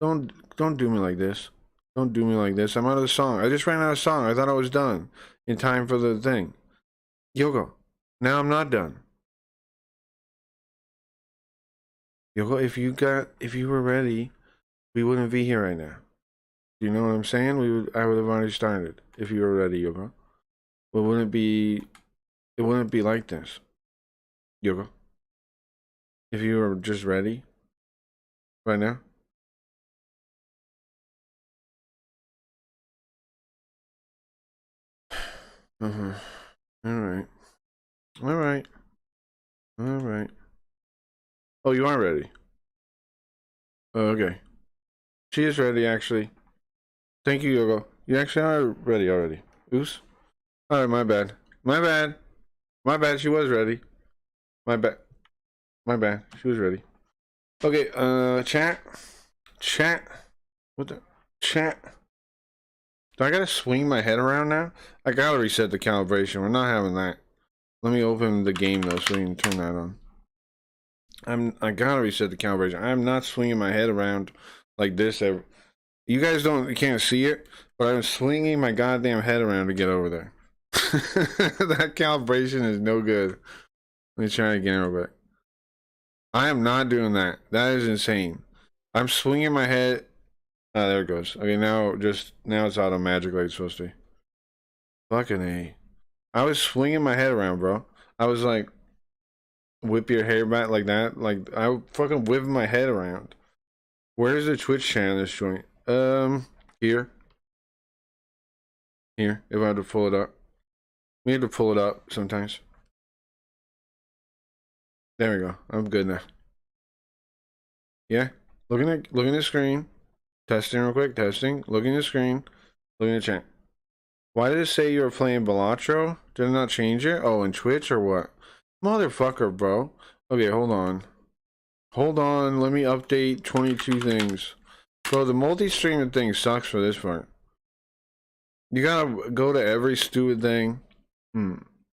Don't do me like this. Don't do me like this. I'm out of the song. I just ran out of song. I thought I was done in time for the thing. Yogo. Now I'm not done. Yogo, if you were ready, we wouldn't be here right now. You know what I'm saying? I would have already started if you were ready, Yogo. But it wouldn't be like this, Yogo. If you were just ready right now. Alright. Oh, you aren't ready. Oh, okay. She is ready, actually. Thank you, Yogo. You actually are ready already. Oops. Alright, my bad. She was ready. My bad. She was ready. Okay, chat. What the? Chat. Do I gotta swing my head around now? I gotta reset the calibration. We're not having that. Let me open the game though so we can turn that on. I gotta reset the calibration. I'm not swinging my head around like this ever. You guys can't see it, but I'm swinging my goddamn head around to get over there. That calibration is no good. Let me try again real quick. I am not doing that. That is insane. I'm swinging my head. Ah, there it goes. Okay, now it's auto magic like it's supposed to be. Fucking A. I was swinging my head around, bro. I was like, whip your hair back like that. Like, I fucking whip my head around. Where's the Twitch channel in this joint? Here. Here, if I had to pull it up. We had to pull it up sometimes. There we go. I'm good now. Yeah. Looking at the screen. Testing real quick. Testing. Looking at the screen. Looking at the chat. Why did it say you were playing Balatro? Did it not change it? Oh, in Twitch or what? Motherfucker, bro. Okay, hold on. Hold on. Let me update 22 things. Bro, the multi-streaming thing sucks for this part. You gotta go to every stupid thing.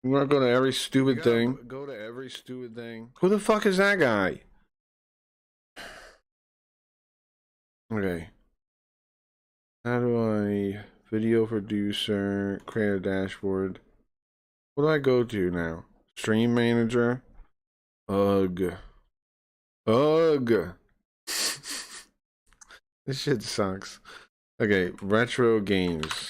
I'm gonna go to every stupid thing. Go to every stupid thing. Who the fuck is that guy? Okay. How do I video producer, create a dashboard? What do I go to now? Stream manager? Ugh. Ugh. This shit sucks. Okay, retro games.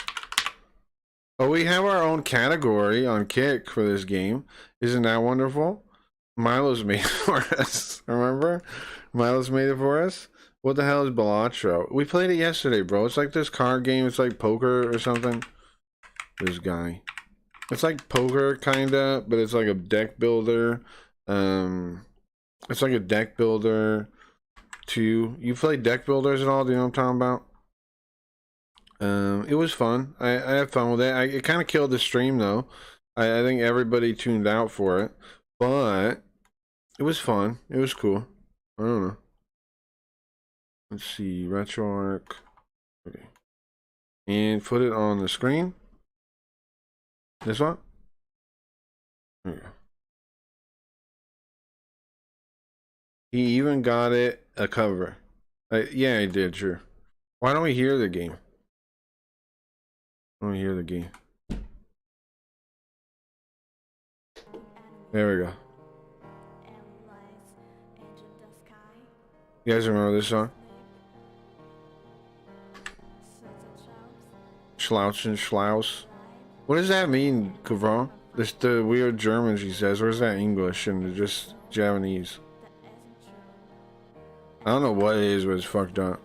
Oh, we have our own category on Kick for this game. Isn't that wonderful? Milo's made it for us. Remember? Milo's made it for us. What the hell is Balatro? We played it yesterday, bro. It's like this card game. It's like poker or something. This guy. It's like poker, kinda, but it's like a deck builder. It's like a deck builder too. You play deck builders at all? Do you know what I'm talking about? It was fun. I had fun with it. It kind of killed the stream though. I think everybody tuned out for it, but it was fun. It was cool. I don't know. Let's see, RetroArch. Okay, and put it on the screen. This one. There you go. He even got it a cover. Yeah, he did. Sure. Why don't we hear the game? I want to hear the game. There we go. You guys remember this song? Schlouch and Schlaus. What does that mean, Kavron? This the weird German she says. Or is that English and just Japanese? I don't know what it is, but it's fucked up.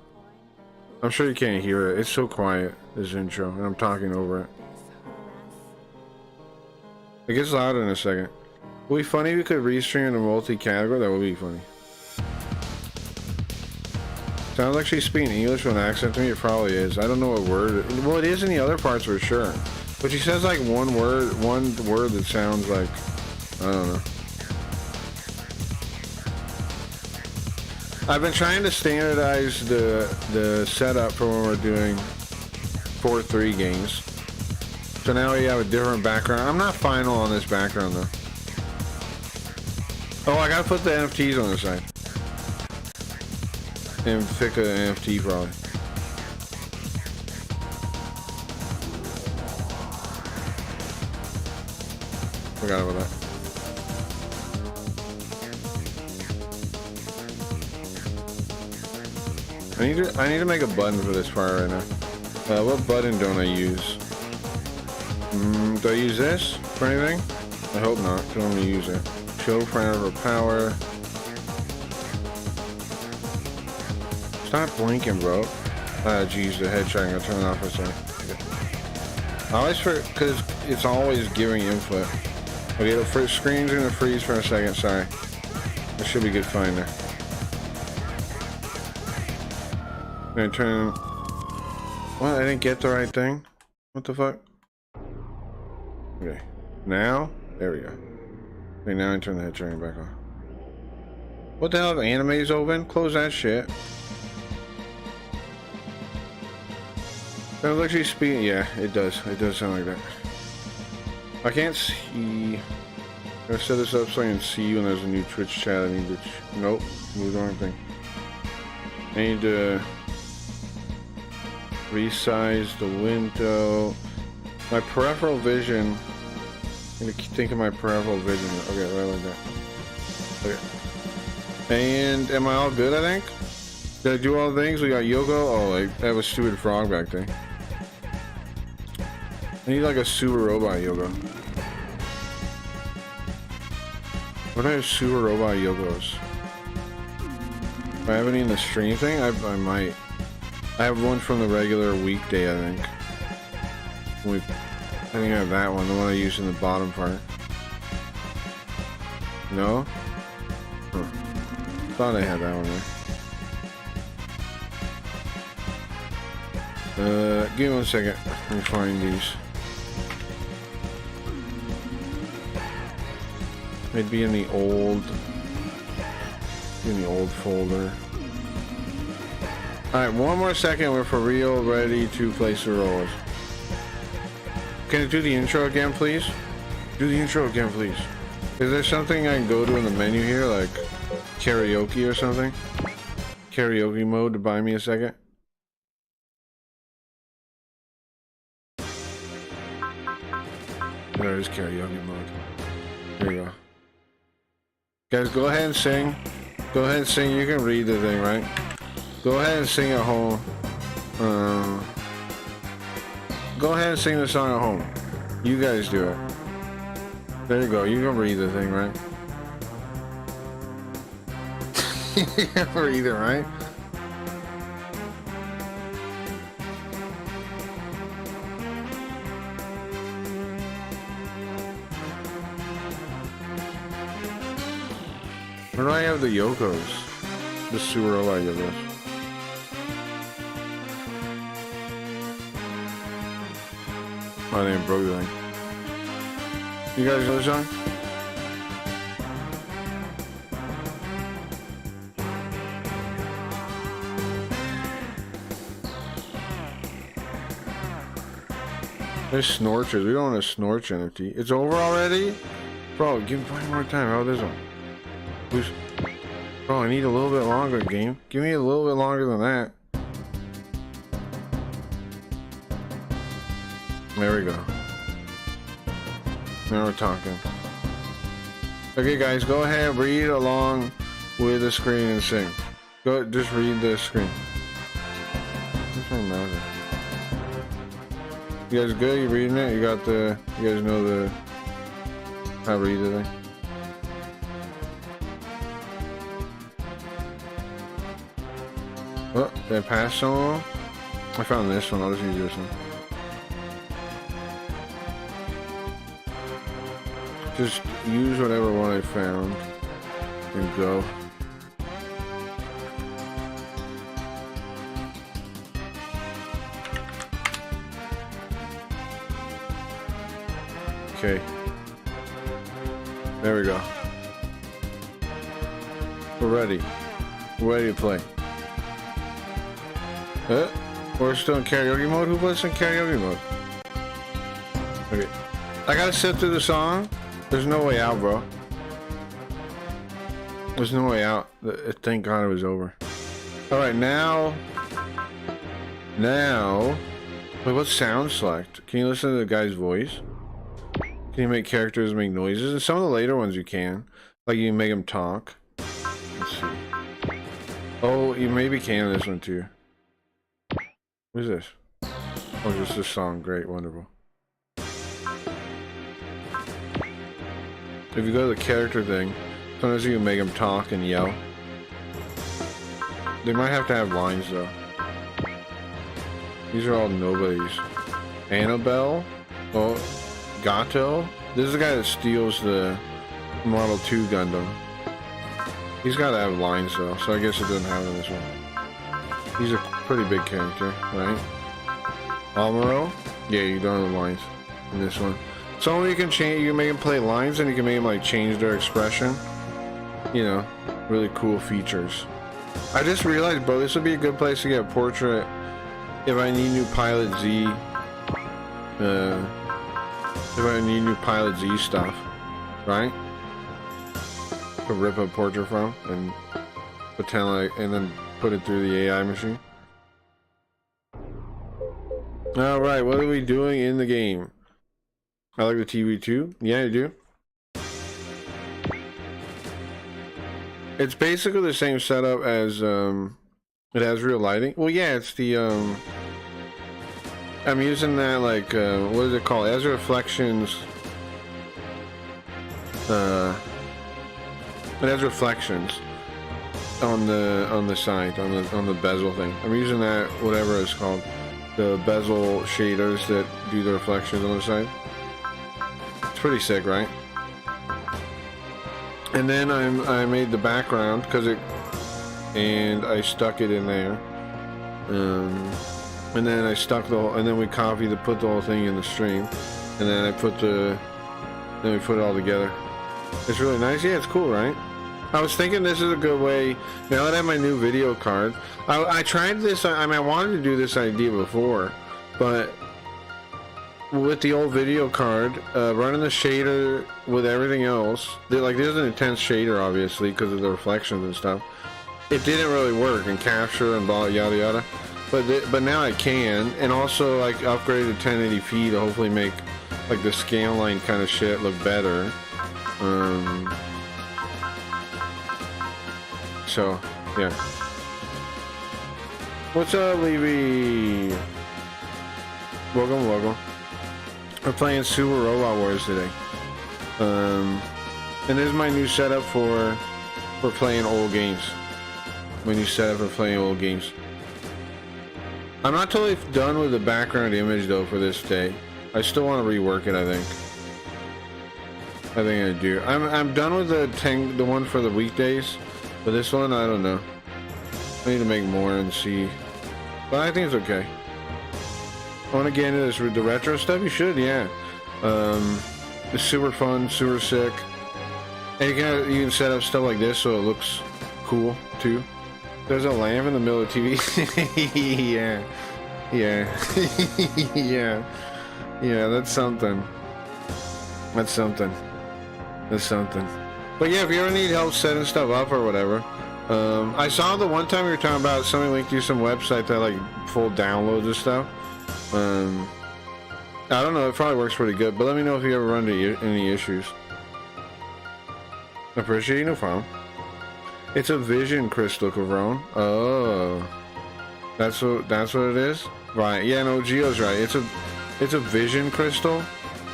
I'm sure you can't hear it. It's so quiet, this intro, and I'm talking over it. It gets louder in a second. It would be funny if we could restream in a multi-category. That would be funny. Sounds like she's speaking English with an accent to me. It probably is. I don't know what word. Well, it is in the other parts for sure. But she says like one word that sounds like, I don't know. I've been trying to standardize the setup for when we're doing 4-3 games. So now we have a different background. I'm not final on this background though. Oh, I gotta put the NFTs on the side. And pick an NFT probably. Forgot about that. I need to make a button for this part right now. What button don't I use? Do I use this for anything? I hope not, because I'm going to use it. Show parameter power. Stop blinking, bro. Geez, the head checking. I'll turn it off for a second. I always because it's always giving input. Okay, the first screen's gonna freeze for a second. Sorry. That should be good. Fine there. I'm gonna turn. What? I didn't get the right thing. What the fuck? Okay. Now, there we go. Okay, now I turn the head tracking back on. What the hell? The anime's open? Close that shit. Sounds like she's speaking. Yeah, it does. It does sound like that. I can't see. I'm gonna set this up so I can see when there's a new Twitch chat. I need to. Nope, move the wrong thing. I need to resize the window. My peripheral vision. I'm gonna think of my peripheral vision. Okay, right like that. Okay. And am I all good? I think. Did I do all the things? We got Yoko. Oh, I have a stupid frog back there. I need like a super robot Yogo. What do I have super robot Yogos? Do I have any in the stream thing? I might. I have one from the regular weekday, I think. I think I have that one, the one I used in the bottom part. No? Huh. Thought I had that one there. Give me 1 second. Let me find these. It'd be in the old folder. Alright, one more second. We're for real ready to place the rollers. Can you do the intro again, please? Do the intro again, please. Is there something I can go to in the menu here, like karaoke or something? Karaoke mode to buy me a second? There is karaoke mode. There you go. Guys, go ahead and sing. Go ahead and sing. You can read the thing, right? Go ahead and sing at home. Go ahead and sing the song at home. You guys do it. There you go. You can read the thing, right? You can read it, right? Where do I have the Yokos? The sewer light of this. Oh, they broke the thing. You guys know the song? There's Snorches. We don't want to Snorch NFT. It's over already? Bro, give me 5 more time. How this one? Bro, I need a little bit longer, game. Give me a little bit longer than that. There we go. Now we're talking. Okay, guys, go ahead, read along with the screen and sing. Go, just read the screen. Where's my mouse? You guys good? You reading it? You got the? You guys know the? How to read the thing? Oh, did I pass some? I found this one. I'll just use this one. Just use whatever one I found and go. Okay. There we go. We're ready. We're ready to play. We're still in karaoke mode? Who plays in karaoke mode? Okay. I gotta sit through the song? There's no way out, bro. There's no way out. Thank God it was over. Alright, now... Wait, what sound select? Can you listen to the guy's voice? Can you make characters make noises? And some of the later ones you can. Like you can make them talk. Let's see. Oh, you maybe can this one too. What is this? Oh, just this song. Great, wonderful. If you go to the character thing, sometimes you can make them talk and yell. They might have to have lines though. These are all nobodies. Annabelle? Oh, Gato? This is the guy that steals the Model 2 Gundam. He's got to have lines though, so I guess it doesn't have in this one. He's a pretty big character, right? Amuro? Yeah, you don't have lines in this one. So you can change, you can make them play lines and you can make them like change their expression. You know, really cool features. I just realized, bro, this would be a good place to get a portrait if I need new Pilot Z. If I need new Pilot Z stuff, right? To rip a portrait from and pretend like, and then put it through the AI machine. Alright, what are we doing in the game? I like the TV too. Yeah, I do. It's basically the same setup as it has real lighting. Well, yeah, it's the I'm using that like what is it called? It has reflections. It has reflections on the side, on the bezel thing. I'm using that, whatever it's called, the bezel shaders that do the reflections on the side. It's pretty sick, right? And then I made the background and I stuck it in there. And then I stuck and then we put the whole thing in the stream, and then then we put it all together. It's really nice. Yeah, it's cool, right? I was thinking this is a good way, now that I have my new video card. I tried this, I mean, I wanted to do this idea before, but with the old video card, running the shader with everything else. Like, there's an intense shader, obviously, because of the reflections and stuff. It didn't really work in capture and blah, yada yada. But now it can, and also like upgraded to 1080p to hopefully make like the scanline kind of shit look better. So yeah. What's up, Levy? Welcome. We're playing Super Robot Wars today. And this is my new setup for playing old games. My new setup for playing old games. I'm not totally done with the background image though for this day. I still want to rework it. I think I do. I'm done with the one for the weekdays, but this one I don't know. I need to make more and see, but I think it's okay. I want to get into this with the retro stuff. You should, yeah. It's super fun, super sick, and you can set up stuff like this so it looks cool too. There's a lamp in the middle of the TV. yeah. Yeah, that's something. But yeah, if you ever need help setting stuff up or whatever, I saw the one time you were talking about somebody linked you some website that like full downloads and stuff. I don't know, it probably works pretty good, but let me know if you ever run into any issues. I appreciate you, no problem. It's a vision crystal, Cavron. Oh, that's what it is, right? Yeah, no, Gio's right. It's a vision crystal.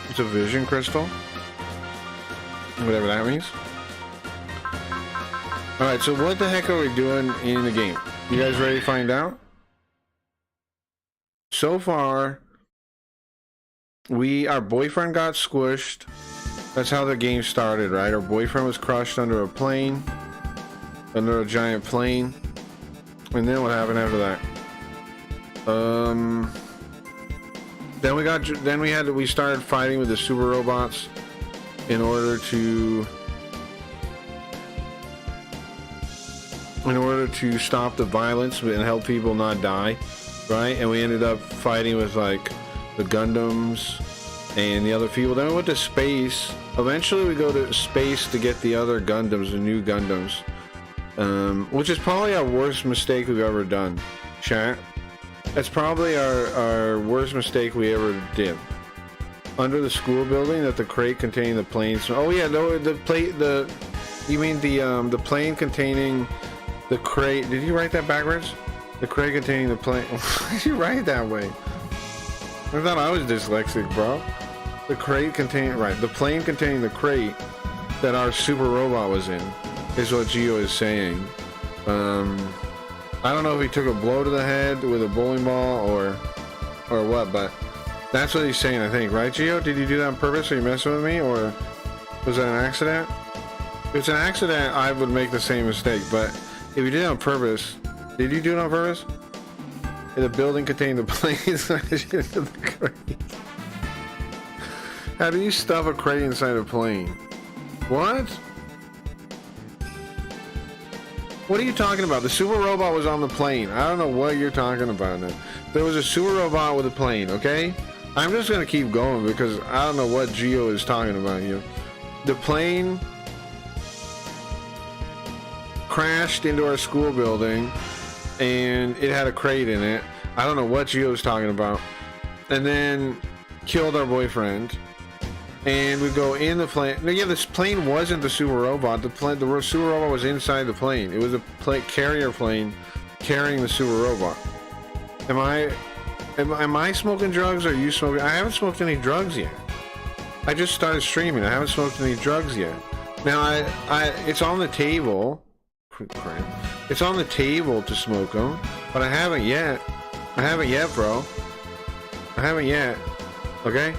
It's a vision crystal. Whatever that means. All right, so what the heck are we doing in the game? You guys ready to find out? So far, our boyfriend got squished. That's how the game started, right? Our boyfriend was crushed under a plane. Under a giant plane. And then what happened after that? Then we started fighting with the super robots in order to stop the violence and help people not die, right? And we ended up fighting with like the Gundams and the other people. Then we went to space. Eventually we go to space to get the other Gundams, the new Gundams. Which is probably our worst mistake we've ever done, chat. That's probably our worst mistake we ever did. Under the school building, that the crate containing the planes. Oh yeah, no, you mean the plane containing the crate? Did you write that backwards? The crate containing the plane. Why did you write it that way? I thought I was dyslexic, bro. The crate containing, right? The plane containing the crate that our super robot was in. Is what Gio is saying. I don't know if he took a blow to the head with a bowling ball or what, but that's what he's saying, I think, right, Gio? Did you do that on purpose? Are you messing with me, or was that an accident? If it's an accident, I would make the same mistake, but if you did it on purpose, did you do it on purpose? In the building containing the planes, the crate. How do you stuff a crate inside a plane? What? What are you talking about? The super robot was on the plane. I don't know what you're talking about now. There was a super robot with a plane, okay? I'm just gonna keep going because I don't know what Gio is talking about here. The plane crashed into our school building and it had a crate in it. I don't know what Gio is talking about. And then killed our boyfriend. And we go in the plane. No, yeah, this plane wasn't the super robot. The super robot was inside the plane. It was a carrier plane carrying the super robot. Am I smoking drugs or are you smoking? I haven't smoked any drugs yet. I just started streaming. I haven't smoked any drugs yet. Now it's on the table. It's on the table to smoke them, but I haven't yet. I haven't yet, bro. I haven't yet. Okay.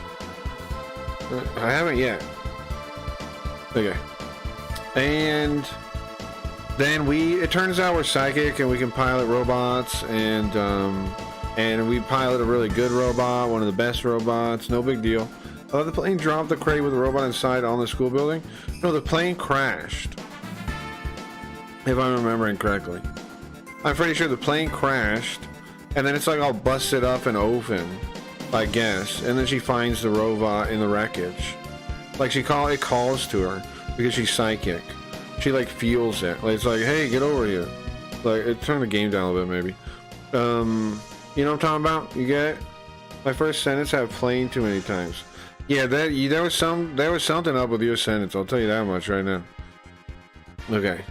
I haven't yet. Okay. And then it turns out we're psychic and we can pilot robots, and we pilot a really good robot, one of the best robots, no big deal. The plane dropped the crate with the robot inside on the school building. No, the plane crashed. If I'm remembering correctly. I'm pretty sure the plane crashed, and then it's like all busted up and open. I guess. And then she finds the robot in the wreckage. Like it calls to her because she's psychic. She like feels it. Like it's like, hey, get over here. Like turn the game down a little bit, maybe. You know what I'm talking about? You get it? My first sentence I have playing too many times. Yeah, there was something up with your sentence. I'll tell you that much right now. Okay.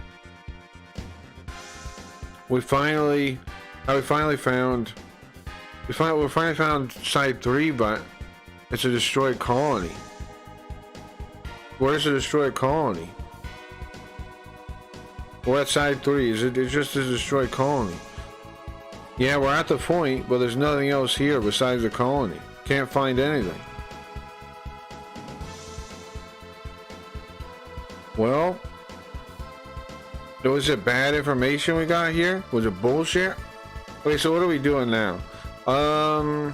We finally found Site 3, but it's a destroyed colony. Where's the destroyed colony? We're at Site 3. It's just a destroyed colony. Yeah, we're at the point, but there's nothing else here besides the colony. Can't find anything. Well, was it bad information we got here? Was it bullshit? Okay, so what are we doing now? I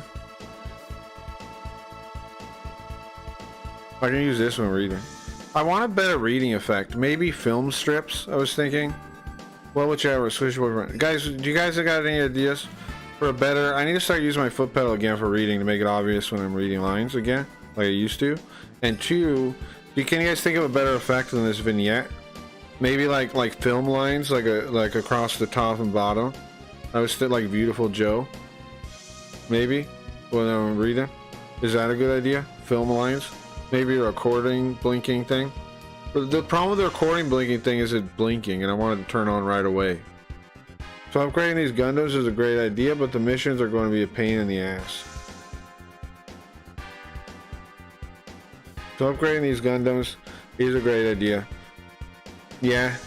can use this when reading. I want a better reading effect. Maybe film strips, I was thinking. Well, whichever. Switch over. Guys, do you guys got any ideas for a better... I need to start using my foot pedal again for reading to make it obvious when I'm reading lines again, like I used to. And two, can you guys think of a better effect than this vignette? Maybe like film lines, like across the top and bottom. I was still like Beautiful Joe. Maybe when I'm reading. Is that a good idea? Film lines. Maybe a recording blinking thing. But the problem with the recording blinking thing is it's blinking, and I want it to turn on right away. So upgrading these Gundams is a great idea, but the missions are going to be a pain in the ass. So upgrading these Gundams is a great idea. Yeah.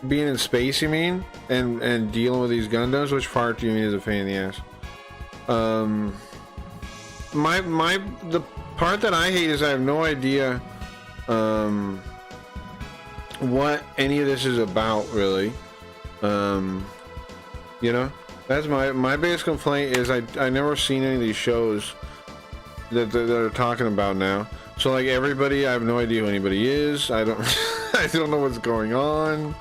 Being in space, you mean? And dealing with these Gundams? Which part do you mean is a pain in the ass? The part that I hate is I have no idea what any of this is about, really. You know, that's my biggest complaint is I never seen any of these shows that they're talking about now. So like everybody, I have no idea who anybody is. I don't I don't know what's going on.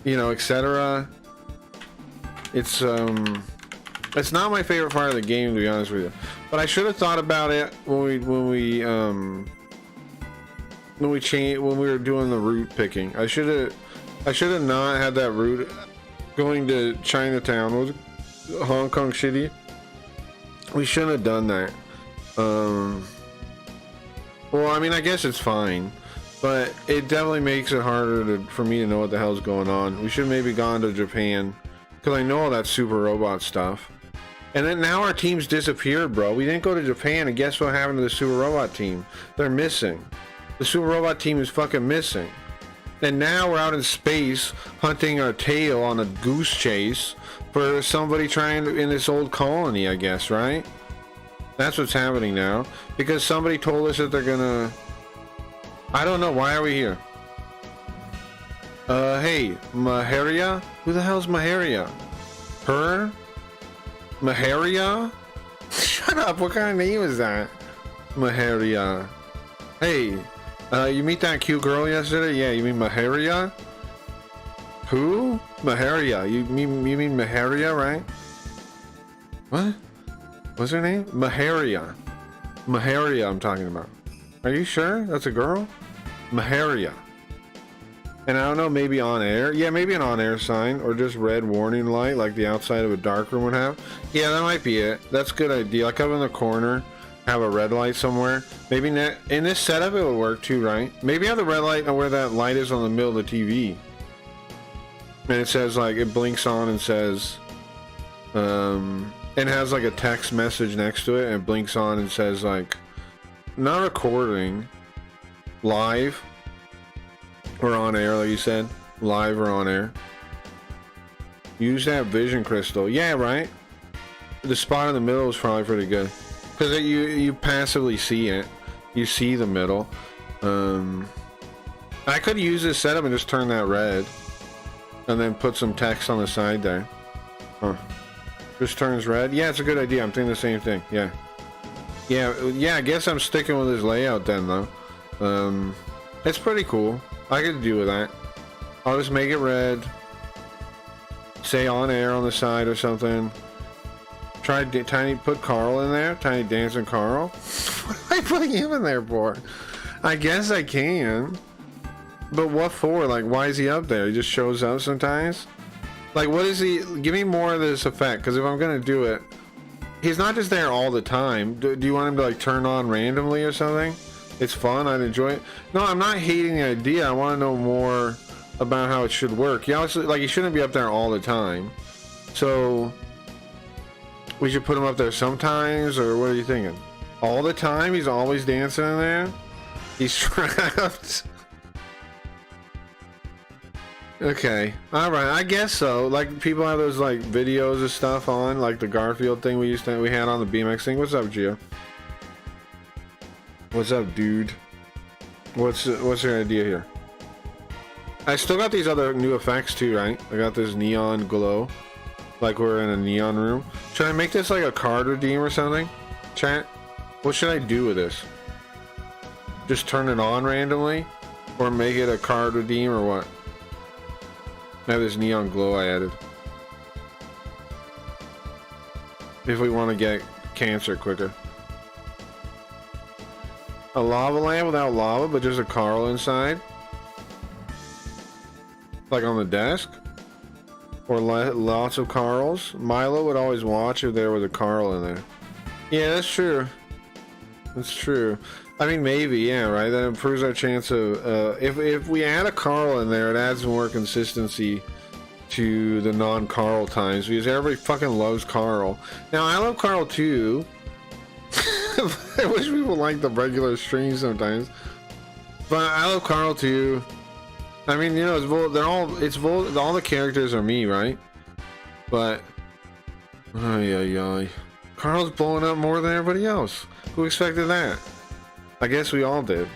You know, etc. It's not my favorite part of the game, to be honest with you. But I should have thought about it when we were doing the route picking. I should have not had that route going to Chinatown or Hong Kong City. We shouldn't have done that. Well, I mean, I guess it's fine, but it definitely makes it harder for me to know what the hell's going on. We should have maybe gone to Japan, because I know all that super robot stuff. And then now our team's disappeared, bro. We didn't go to Japan, and guess what happened to the super robot team? They're missing. The super robot team is fucking missing. And now we're out in space hunting our tail on a goose chase for somebody trying to, in this old colony, I guess, right? That's what's happening now. Because somebody told us that they're gonna... I don't know, why are we here? Hey, Maharia? Who the hell's Maharia? Her? Maharia? Shut up, what kind of name is that? Maharia. Hey, you meet that cute girl yesterday? Yeah, you mean Maharia? Who? Maharia. You mean Maharia, right? What? What's her name? Maharia. Maharia I'm talking about. Are you sure? That's a girl? Maharia. And I don't know, maybe on air? Yeah, maybe an on air sign, or just red warning light like the outside of a dark room would have. Yeah, that might be it. That's a good idea. Like up in the corner, have a red light somewhere. Maybe in this setup it would work too, right? Maybe have the red light where that light is on the middle of the TV. And it says, like, it blinks on and says, and has like a text message next to it, and it blinks on and says, like, not recording, live, or on air, like you said, live or on air. Use that vision crystal. Yeah, right. The spot in the middle is probably pretty good, because you passively see it. You see the middle. I could use this setup and just turn that red, and then put some text on the side there. Huh. Just turns red. Yeah, it's a good idea. I'm thinking the same thing. Yeah. Yeah, I guess I'm sticking with this layout then, though. It's pretty cool. I could do with that. I'll just make it red. Say on air on the side or something. Try Tiny, put Carl in there. Tiny Dancing Carl. What am I putting him in there for? I guess I can. But what for? Like, why is he up there? He just shows up sometimes? Like, what is he? Give me more of this effect, because if I'm going to do it, he's not just there all the time. Do you want him to, like, turn on randomly or something? It's fun. I'd enjoy it. No, I'm not hating the idea. I want to know more about how it should work. Yeah, like, he shouldn't be up there all the time. So, we should put him up there sometimes, or what are you thinking? All the time? He's always dancing in there? He's trapped? Okay, alright, I guess so. Like, people have those, like, videos of stuff on, like the Garfield thing we had on the BMX thing. What's up, Gio? What's up, dude? What's your idea here? I still got these other new effects too, right? I got this neon glow, like we're in a neon room. Should I make this like a card redeem or something? Chat? What should I do with this? Just turn it on randomly? Or make it a card redeem or what? I have this neon glow I added. If we want to get cancer quicker. A lava lamp without lava, but just a Carl inside? Like on the desk? Or lots of Carls? Milo would always watch if there was a Carl in there. Yeah, that's true. That's true. I mean, maybe, yeah, right? That improves our chance of, if we add a Carl in there, it adds more consistency to the non-Carl times, because everybody fucking loves Carl. Now, I love Carl too. I wish people liked the regular stream sometimes. But I love Carl too. I mean, you know, all the characters are me, right? But, Carl's blowing up more than everybody else. Who expected that? I guess we all did.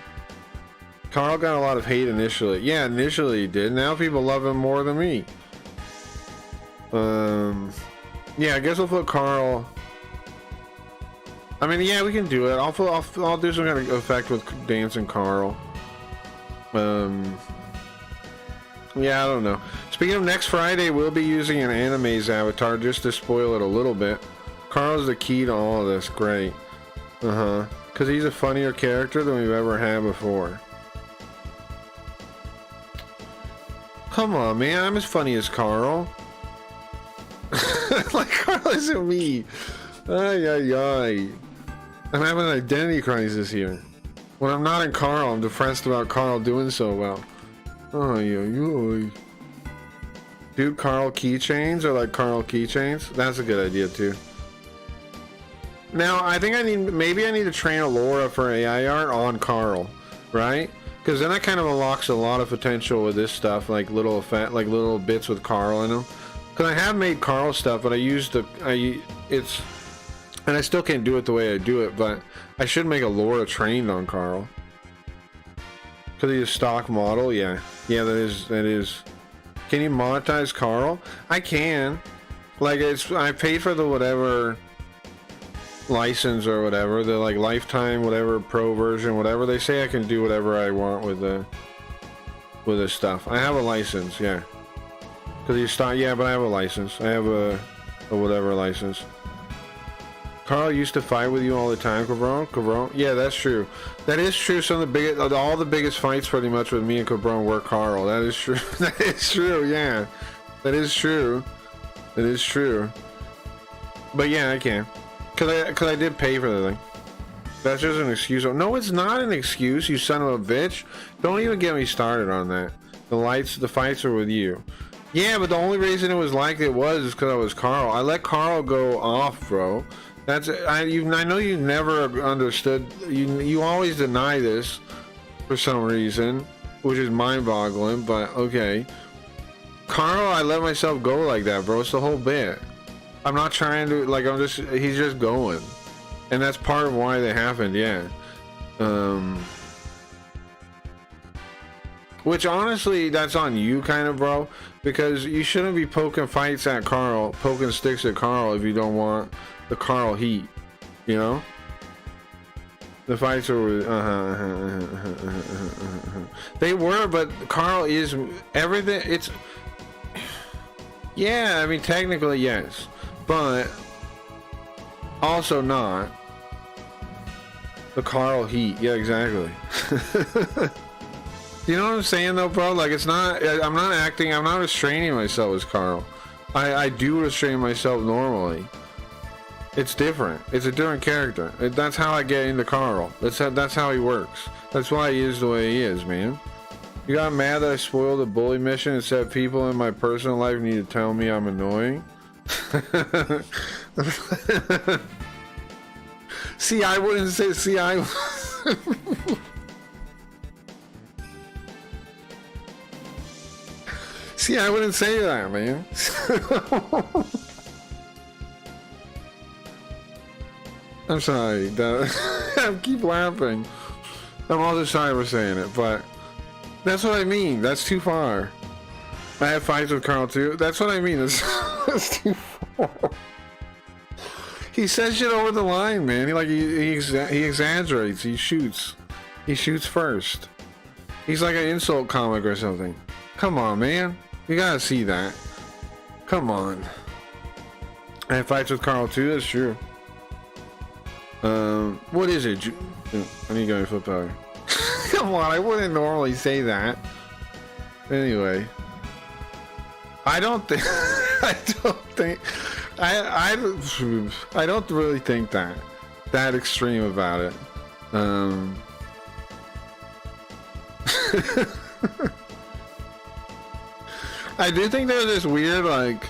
Carl got a lot of hate initially. Yeah, initially he did. Now people love him more than me. Yeah, I guess we'll put Carl. I mean, yeah, we can do it. I'll do some kind of effect with Dancing Carl. Yeah, I don't know. Speaking of next Friday, we'll be using an anime's avatar just to spoil it a little bit. Carl's the key to all of this. Great. Because he's a funnier character than we've ever had before. Come on, man. I'm as funny as Carl. Like, Carl isn't me. I'm having an identity crisis here. When I'm not in Carl, I'm depressed about Carl doing so well. Dude, Carl keychains, or like Carl keychains? That's a good idea too. Now, I think maybe I need to train Alora for AI art on Carl, right? Because then that kind of unlocks a lot of potential with this stuff, like little bits with Carl in them. Because I have made Carl stuff, but and I still can't do it the way I do it, but I should make Alora trained on Carl. Because he's a stock model, yeah. Yeah, that is. Can you monetize Carl? I can. Like, I paid for the whatever license or whatever, the like lifetime whatever pro version, whatever. They say I can do whatever I want with this stuff. I have a license, yeah. Because you start, yeah, but I have a license. I have a whatever license. Carl used to fight with you all the time, Cabron. Yeah, that's true. That is true. All the biggest fights pretty much with me and Cabron were Carl. That is true. That is true. Yeah, that is true. That is true. But yeah, I can. Cause I did pay for the thing. That's just an excuse. No, it's not an excuse, you son of a bitch. Don't even get me started on that. The fights are with you. Yeah, but the only reason it was like it was because I was Carl. I let Carl go off, bro. I know you never understood. You always deny this for some reason, which is mind-boggling. But okay, Carl, I let myself go like that, bro. It's the whole bit. I'm not trying to like. He's just going, and that's part of why they happened. Yeah. Which honestly, that's on you, kind of, bro. Because you shouldn't be poking sticks at Carl if you don't want the Carl heat, you know? The fights are they were, but Carl is everything. It's, yeah, I mean, technically, yes. But Also not. The Carl heat. Yeah, exactly. You know what I'm saying though, bro? Like, it's not, I'm not acting, I'm not restraining myself as Carl. I do restrain myself normally. It's different. It's a different character. That's how I get into Carl. That's how he works. That's why he is the way he is, man. You got mad that I spoiled the bully mission and said people in my personal life need to tell me I'm annoying? See, I wouldn't say, see, I... See, I wouldn't say that, man. I'm sorry. I keep laughing. I'm also sorry for saying it, but that's what I mean. That's too far. I had fights with Carl too. That's what I mean. That's too far. He says shit over the line, man. He exaggerates. He shoots first. He's like an insult comic or something. Come on, man. You gotta see that. Come on. I had fights with Carl too. That's true. What is it? I need to go and flip out. Come on, I wouldn't normally say that. Anyway, I don't think. I don't really think that extreme about it. I do think there's this weird, like,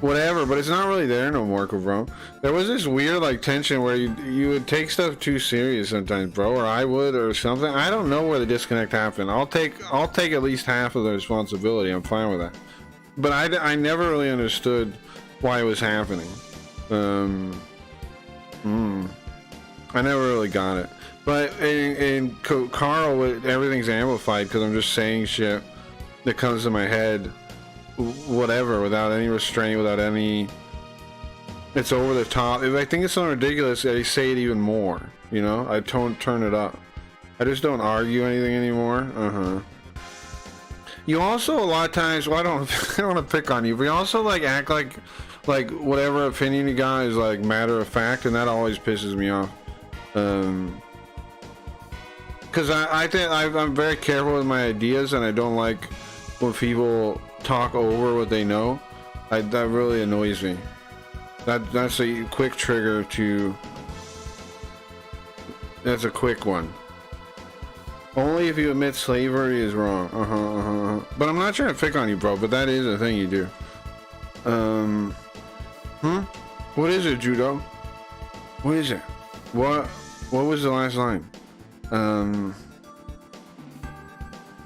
whatever, but it's not really there no more, bro. There was this weird, like, tension where you would take stuff too serious sometimes, bro, or I would, or something. I don't know where the disconnect happened. I'll take at least half of the responsibility. I'm fine with that. But I never really understood why it was happening. I never really got it. But in Carl, everything's amplified because I'm just saying shit that comes to my head, whatever, without any restraint, without any. It's over the top. If I think it's so ridiculous, I say it even more. You know, I turn it up. I just don't argue anything anymore. You also a lot of times. Well, I don't want to pick on you, but you also like act like whatever opinion you got is like matter of fact, and that always pisses me off. Because I think I'm very careful with my ideas, and I don't like when people talk over what they know. That really annoys me. That's a quick trigger to. That's a quick one. Only if you admit slavery is wrong. But I'm not trying to pick on you, bro. But that is a thing you do. What is it, Judo? What is it? What was the last line?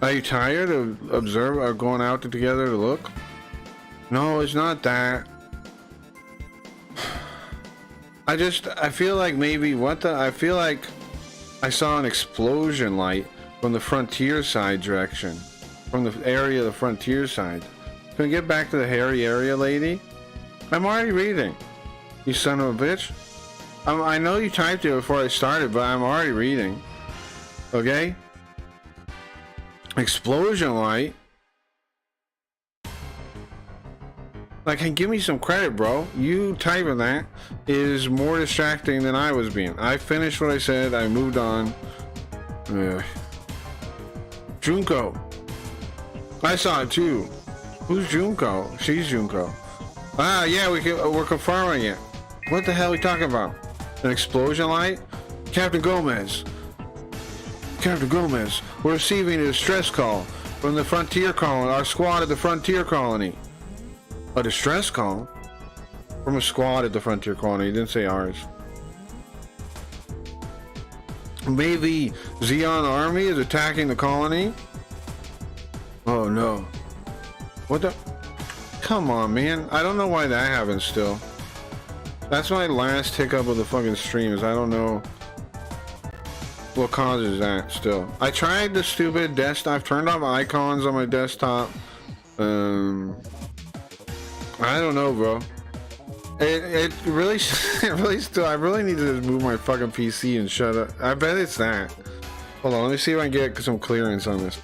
Are you tired of observe or going out together to look? No, it's not that. I feel like maybe I feel like I saw an explosion light from the frontier side direction. From the area of the frontier side. Can we get back to the hairy area, lady? I'm already reading. You son of a bitch. I know you typed it before I started, but I'm already reading. Okay? Explosion light? Like, hey, give me some credit, bro. You typing that is more distracting than I was being. I finished what I said. I moved on. Junko. I saw it too. Who's Junko? She's Junko. Ah, yeah, we're confirming it. What the hell are we talking about? An explosion light? Captain Gomez, we're receiving a distress call from the Frontier Colony, our squad at the Frontier Colony. A distress call? From a squad at the Frontier Colony, he didn't say ours. Maybe Zeon Army is attacking the colony? Oh no. What the? Come on, man. I don't know why that happens still. That's my last hiccup of the fucking stream, is I don't know what causes that still. I tried the stupid desktop. I've turned off icons on my desktop. I don't know, bro. It really still. I really need to just move my fucking PC and shut up. I bet it's that. Hold on, let me see if I can get some clearance on this.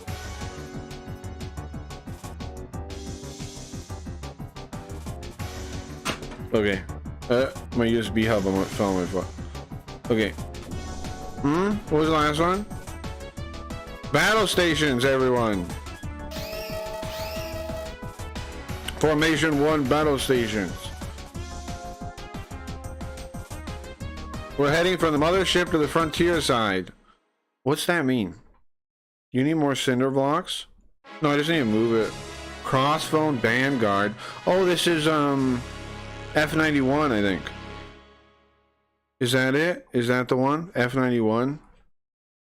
Okay. My USB hub fell on my foot. Okay. What was the last one? Battle stations, everyone. Formation 1 battle stations. We're heading from the mothership to the frontier side. What's that mean? You need more cinder blocks? No, I just need to move it. Crossphone Vanguard. Oh, this is F91, I think. Is that it? Is that the one? F91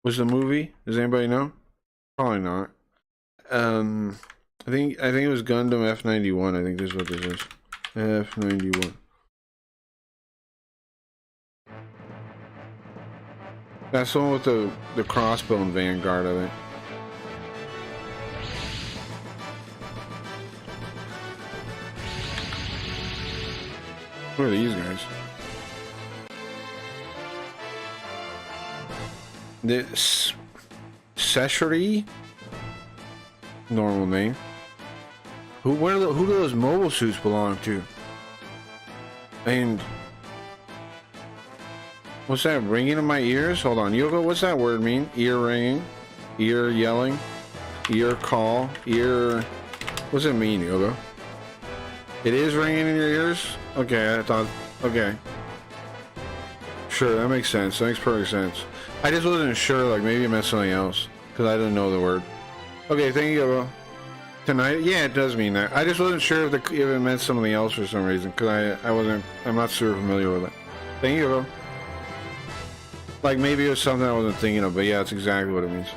was the movie? Does anybody know? Probably not. I think it was Gundam F91. I think this is what this is. F91. That's the one with the crossbone Vanguard, I think. Who are these guys? This Seshri? Normal name. Who do those mobile suits belong to? And what's that ringing in my ears? Hold on, Yoga, what's that word mean? Ear ringing, ear yelling, ear call, ear. What's it mean, Yoga? It is ringing in your ears? Okay, I thought. Okay. Sure, that makes sense. That makes perfect sense. I just wasn't sure, like maybe it meant something else because I didn't know the word. Okay, thank you, Yoga. Tonight, yeah, it does mean that. I just wasn't sure if it meant something else for some reason, because I'm not super familiar with it. Thank you, though. Like, maybe it was something I wasn't thinking of, but yeah, that's exactly what it means.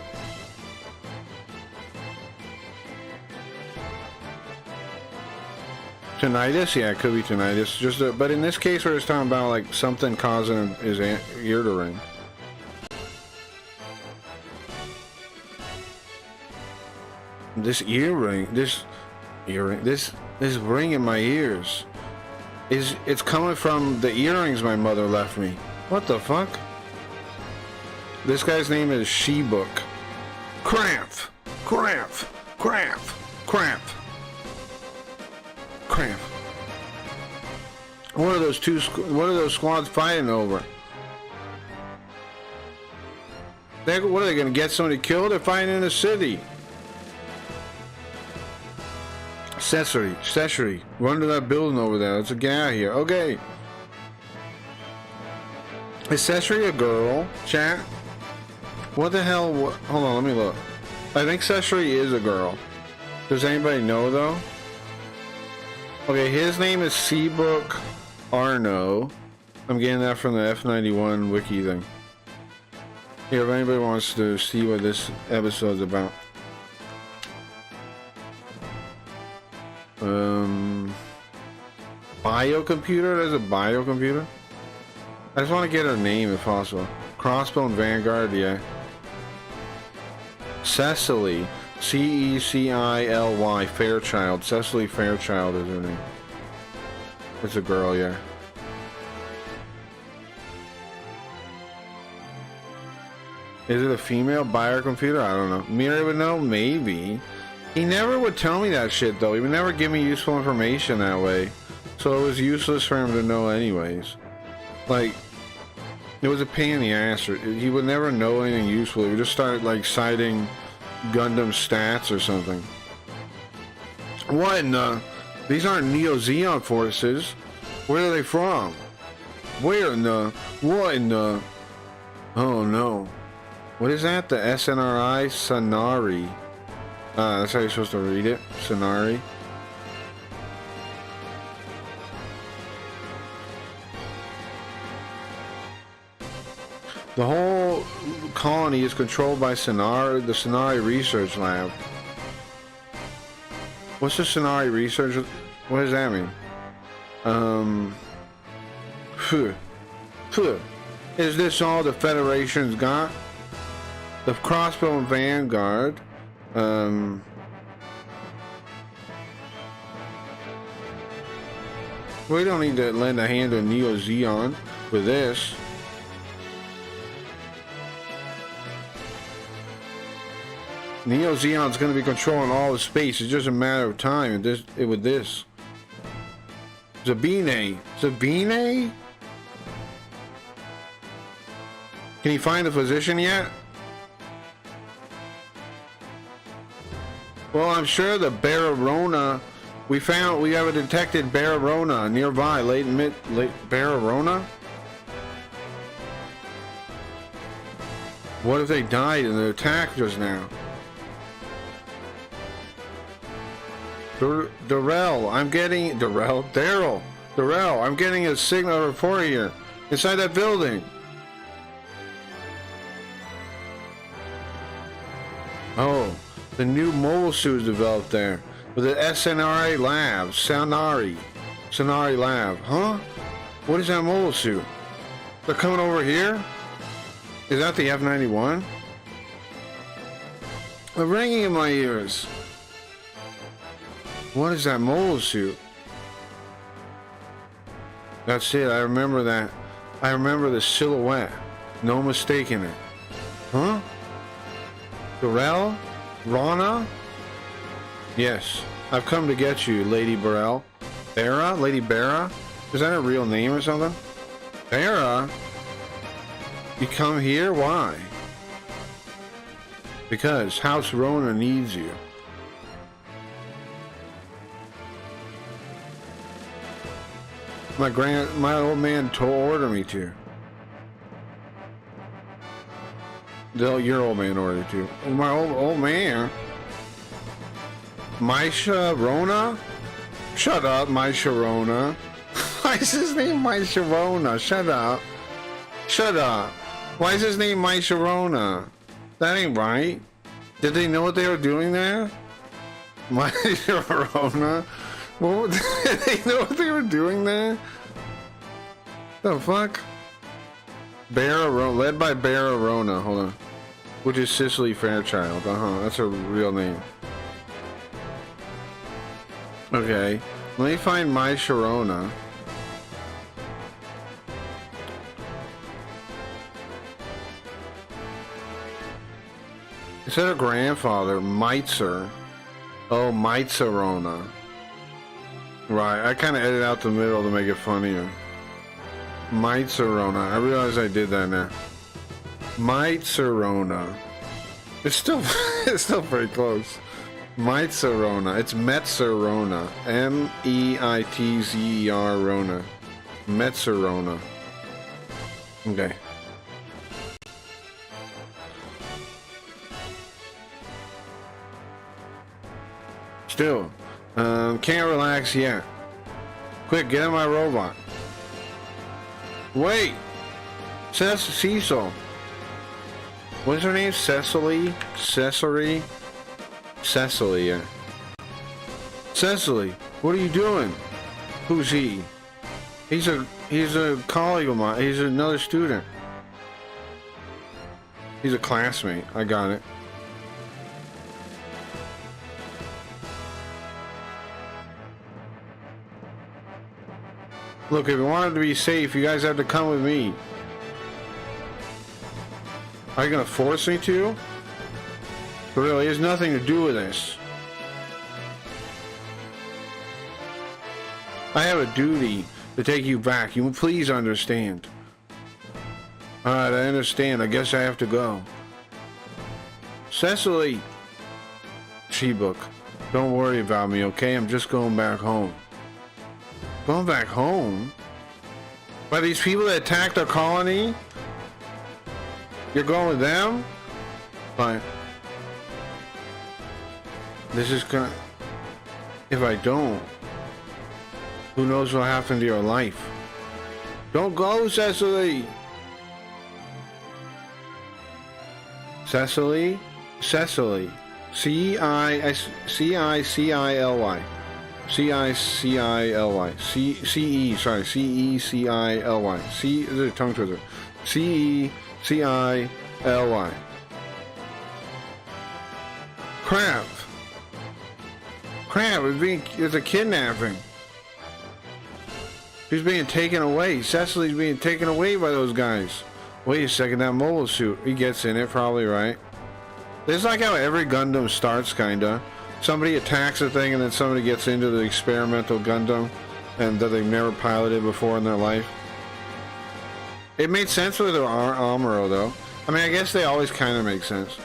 Tinnitus? Yeah, it could be tinnitus. But in this case, we're just talking about, like, something causing his ear to ring. This ring in my ears it's coming from the earrings my mother left me. What the fuck? This guy's name is She-Book. Cramp. What are those squads fighting over? What are they gonna get somebody killed? They're fighting in a city. Accessory. Run to that building over there. There's a guy here. Okay. Accessory a girl? Chat? What the hell? Hold on, let me look. I think Accessory is a girl. Does anybody know, though? Okay, his name is Seabook Arno. I'm getting that from the F91 wiki thing. Here, if anybody wants to see what this episode's about. Biocomputer? There's a biocomputer? I just want to get her name if possible. Crossbone Vanguard, yeah. Cecily. Cecily Fairchild. Cecily Fairchild is her name. It's a girl, yeah. Is it a female biocomputer? I don't know. Miri would know? Maybe. He never would tell me that shit, though. He would never give me useful information that way. So it was useless for him to know anyways. Like, it was a pain in the ass. He would never know anything useful. He would just start, like, citing Gundam stats or something. What in the... These aren't Neo-Zeon forces. Where are they from? Where in the... What in the... Oh, no. What is that? The SNRI Sonari. That's how you're supposed to read it. Sonari. The whole colony is controlled by Sonari, the Sonari Research Lab. What's the Sonari Research? What does that mean? Is this all the Federation's got? The Crossbow Vanguard. We don't need to lend a hand to Neo-Zeon for this. Neo-Zeon's going to be controlling all the space. It's just a matter of time with this. Zabine. Zabine? Can you find the physician yet? Well, I'm sure the Bararona, we have a detected Bararona nearby, late Bararona? What if they died in the attack just now? Darrell, I'm getting a signal report here, inside that building. Oh, the new mobile suit is developed there with the SNRA lab, Sonari lab, huh? What is that mobile suit? They're coming over here? Is that the F-91? The ringing in my ears. What is that mobile suit? That's it, I remember that. I remember the silhouette. No mistaking it. Huh? Burrell? Rana? Yes, I've come to get you, Lady Burrell. Barra? Lady Barra? Is that a real name or something? Barra? You come here? Why? Because House Rona needs you. My old man ordered me to. Your old man ordered you. My old man. Misha Rona? Shut up, Misha Rona. Why is his name Misha Rona? Shut up. Shut up. Why is his name Misha Rona? That ain't right. Did they know what they were doing there? Misha Rona? Well, did they know what they were doing there? The fuck? Led by Bararona. Hold on. Which is Cicely Fairchild. That's her real name. Okay. Let me find my Sharona. It said her grandfather, Meitzer. Oh, Meitzerona. Right, I kind of edited out the middle to make it funnier. Meitzerona. I realized I did that now. Meitzerona. It's still pretty close. Meitzerona. It's Metzerona. M-E-I-T-Z-E-R Rona. Metzerona. Okay. Still. Can't relax yet. Quick, get in my robot. Wait! Cecil. What's her name? Cecily? Cecily, yeah. Cecily, what are you doing? Who's he? He's a colleague of mine. He's another student. He's a classmate. I got it. Look, if you wanted to be safe, you guys have to come with me. Are you gonna force me to? But really, it has nothing to do with this. I have a duty to take you back. You please understand. Alright, I understand. I guess I have to go. Cecily! She-book. Don't worry about me, okay? I'm just going back home. Going back home? By these people that attacked our colony? You're going with them? Fine. This is gonna... If I don't, who knows what'll happen to your life? Don't go, Cecily! Cecily? Cecily. C-I-C-I-C-I-L-Y. C-I-C-I-L-Y. C-E, sorry. C-E-C-I-L-Y. C is a tongue twister. C-E-C-I-L-Y. Crap. Crap, it's a kidnapping. She's being taken away. Cecily's being taken away by those guys. Wait a second, that mobile suit. He gets in it, probably, right? This is like how every Gundam starts, kinda. Somebody attacks the thing and then somebody gets into the experimental Gundam. and that they've never piloted before in their life. It made sense with the Amuro though. I mean, I guess they always kind of make sense.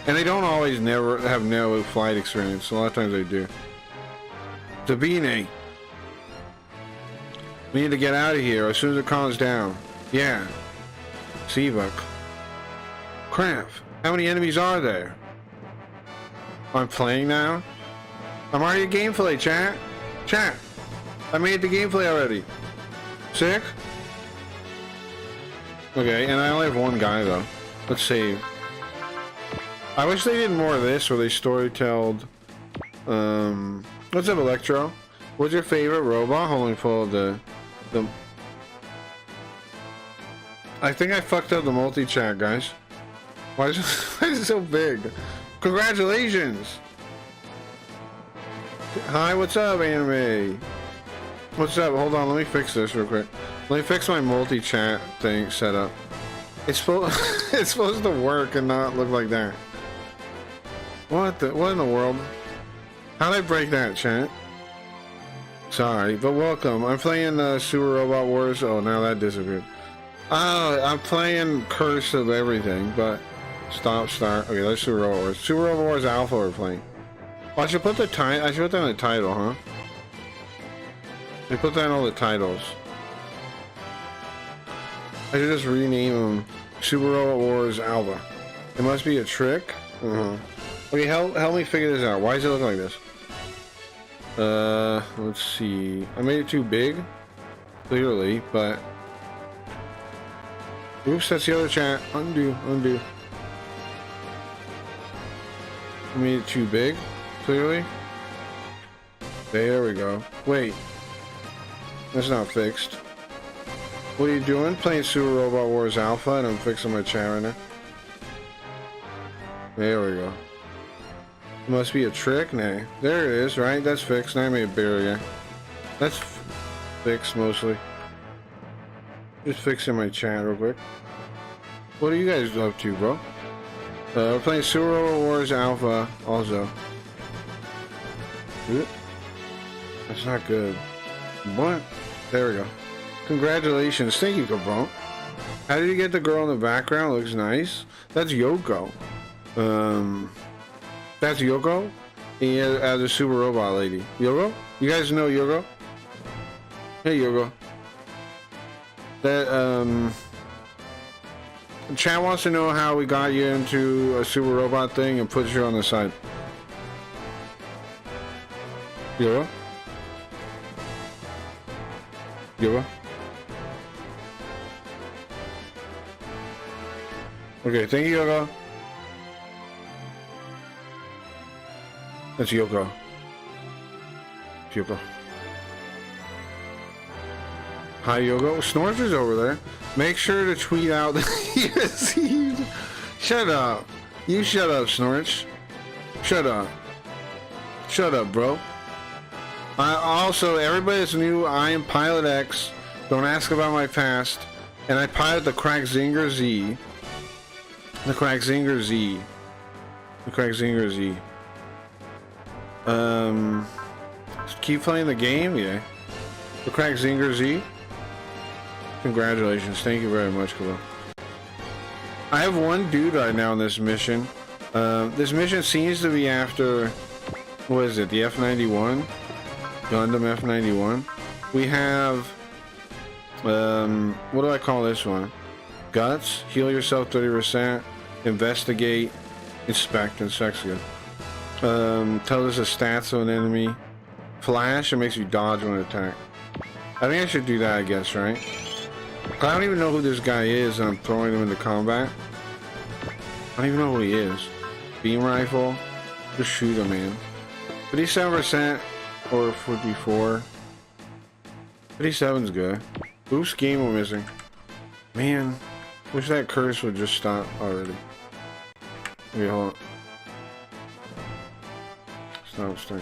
And they don't always never have no flight experience. A lot of times they do. Sabine. We need to get out of here as soon as it calms down. Yeah. Sivak. Crap. How many enemies are there? I'm playing now? I'm already at gameplay, chat. Chat. I made the gameplay already. Sick? Okay, and I only have one guy though. Let's save. I wish they did more of this where they storytelled. What's up, Electro? What's your favorite robot? Hold on, let me pull the. I think I fucked up the multi-chat, guys. Why is it so big? Congratulations! Hi, what's up, Anime? What's up? Hold on, let me fix this real quick. Let me fix my multi-chat thing setup. It's supposed to work and not look like that. What in the world? How'd I break that, chat? Sorry, but welcome. I'm playing Super Robot Wars. Oh, now that disappeared. Oh, I'm playing Curse of Everything, but start. Okay, let's Super Robot Wars. Super Robot Wars Alpha we're playing. Oh, I should put the I should put that in the title, huh? I put that in all the titles. I should just rename them Super Robot Wars Alpha. It must be a trick. Okay, help me figure this out. Why does it look like this? Let's see. I made it too big, clearly, but oops, that's the other chat. Undo. I made it too big, clearly. There we go. Wait, that's not fixed. What are you doing? Playing Super Robot Wars Alpha, and I'm fixing my chat right now. There we go. It must be a trick? Nah. There it is, right? That's fixed. Now I made it bigger again. That's fixed mostly. Just fixing my chat real quick. What are you guys up to, bro? We're playing Super Robot Wars Alpha also. Oop. That's not good. What? There we go. Congratulations. Thank you, Cabron. How did you get the girl in the background? Looks nice. That's Yoko. That's Yoko? As a super robot lady. Yoko? You guys know Yoko? Hey, Yoko. That, Chat wants to know how we got you into a super robot thing and put you on the side. Yoko? Yoko? Okay, thank you, Yoko. That's Yoko. Yoko. Hi, Yoko. Snorch is over there. Make sure to tweet out that you received. Shut up. You shut up, Snorch. Shut up. Shut up, bro. Also, everybody that's new, I am Pilot X. Don't ask about my past. And I pilot the Crack Zinger Z. The Crack Zinger Z. The Crack Zinger Z. Keep playing the game? Yeah. The Crack Zinger Z. Congratulations. Thank you very much, Khalil. I have one dude right now in this mission. This mission seems to be after, what is it, the F-91? Gundam F-91. We have, what do I call this one? Guts, heal yourself 30%, investigate, inspect, and sex good. Tell us the stats of an enemy. Flash, it makes you dodge when attacked. I think I should do that, I guess, right? I don't even know who this guy is, and I'm throwing him into combat. I don't even know who he is. Beam rifle. Just shoot him, man. 57% or 44. 57's good. Oops, game we're missing. Man, wish that curse would just stop already. Okay, hold on. Stop.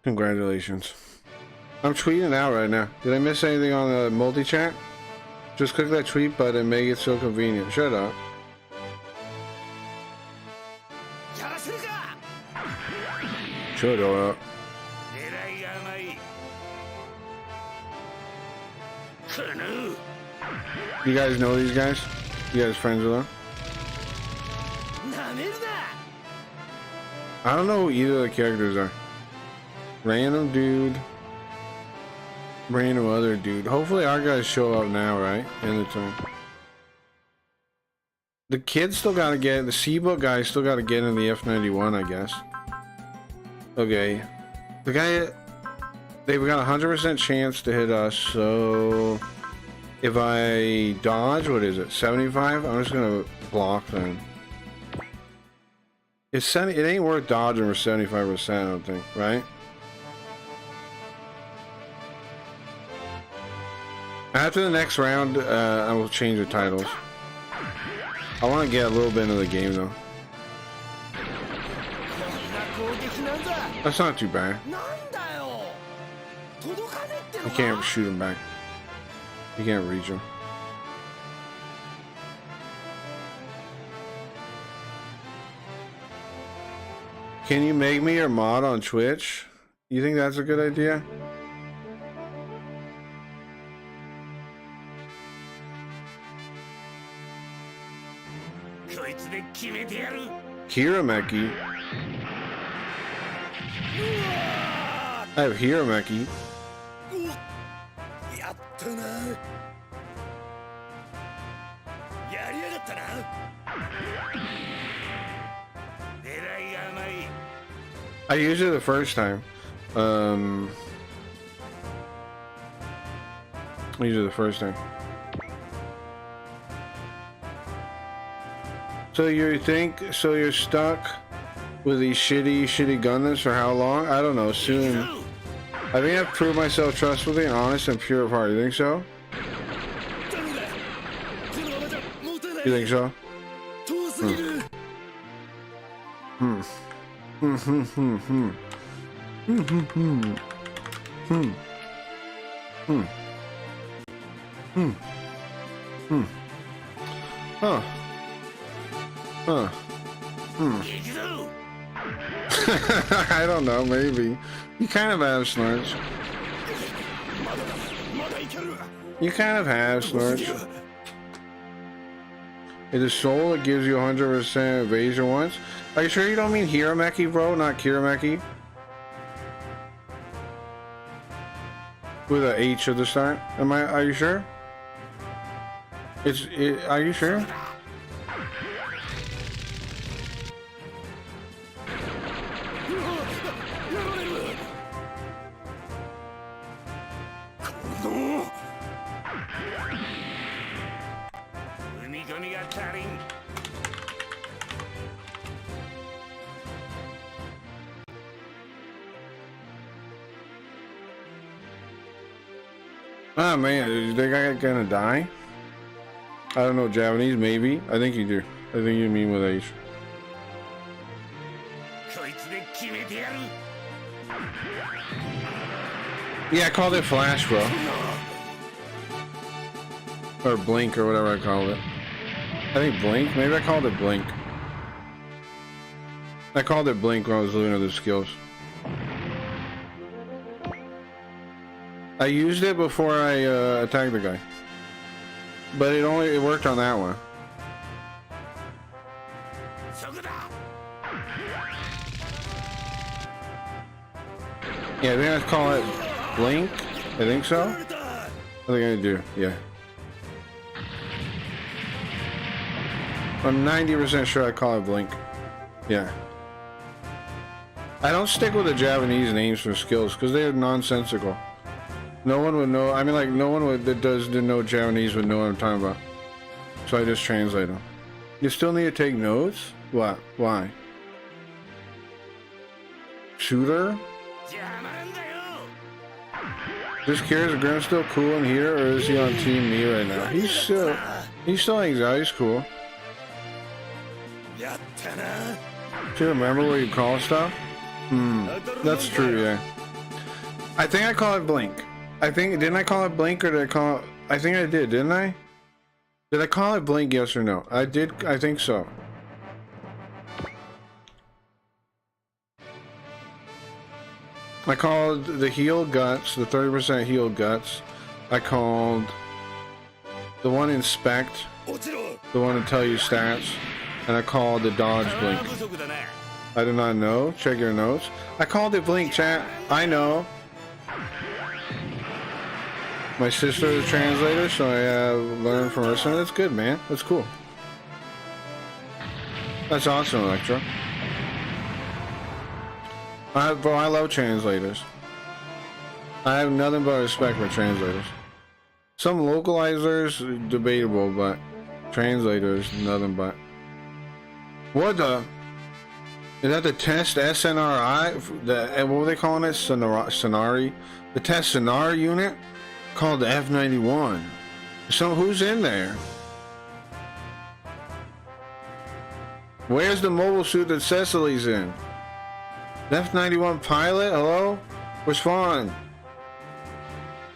Congratulations. I'm tweeting out right now. Did I miss anything on the multi-chat? Just click that tweet button and make it so convenient. Shut up. Shut up. You guys know these guys? You guys friends with them? I don't know who either of the characters are. Random dude. Random other dude. Hopefully our guys show up now, right? In the time. The kid still gotta get, the C-Book guy still gotta get in the F91, I guess. Okay. The guy, they've got a 100% chance to hit us, so if I dodge, what is it, 75? I'm just gonna block them. It ain't worth dodging for 75%, I don't think, right? After the next round, I will change the titles. I want to get a little bit into the game, though. That's not too bad. You can't shoot him back. You can't reach him. Can you make me your mod on Twitch? You think that's a good idea? Hirameki. I have Hirameki. I used it the first time. I used it the first time. So you think, so you're stuck with these shitty gunners for how long? I don't know, soon. I think I've proved myself trustworthy and honest and pure of heart. You think so? You think so? I don't know, maybe. You kind of have Snorch. You kind of have Snorch. It's a soul that gives you 100% evasion once. Are you sure you don't mean Hirameki, bro? Not Kirameki? With a H at the start? Are you sure? Are you sure? Oh man, is the guy gonna die? I don't know, Japanese, maybe? I think you do. I think you mean with H. Yeah, I called it Flash, bro. Or Blink, or whatever I called it. I think Blink? Maybe I called it Blink. I called it Blink when I was looking at the skills. I used it before I attacked the guy. But it worked on that one. Yeah, I think I call it Blink. I think so. I think I do, yeah. I'm 90% sure I call it Blink. Yeah. I don't stick with the Japanese names for skills because they are nonsensical. No one would know. I mean, like, no one that didn't know Japanese would know what I'm talking about. So I just translate them. You still need to take notes? What? Why? Shooter? This Kira's Grim still cool in here, or is he on Team Me right now? He's still hangs out. He's cool. Do you remember where you call stuff? That's true, yeah. I think I call it Blink. Didn't I call it Blink, or did I call it, I think I did, didn't I? Did I call it Blink, yes or no? I did, I think so. I called the heal guts, the 30% heal guts. I called the one inspect, the one to tell you stats, and I called the dodge blink. I do not know. Check your notes. I called it blink, chat. I know. My sister is a translator, so I learned from her. So that's good, man. That's cool. That's awesome, Electro. Bro, I love translators. I have nothing but respect for translators. Some localizers, debatable, but translators, nothing but. What the? Is that the test SNRI? What were they calling it? Sonari? The test Sonar unit? Called the F-91. So who's in there? Where's the mobile suit that Cecily's in? The F-91 pilot? Hello? Respond.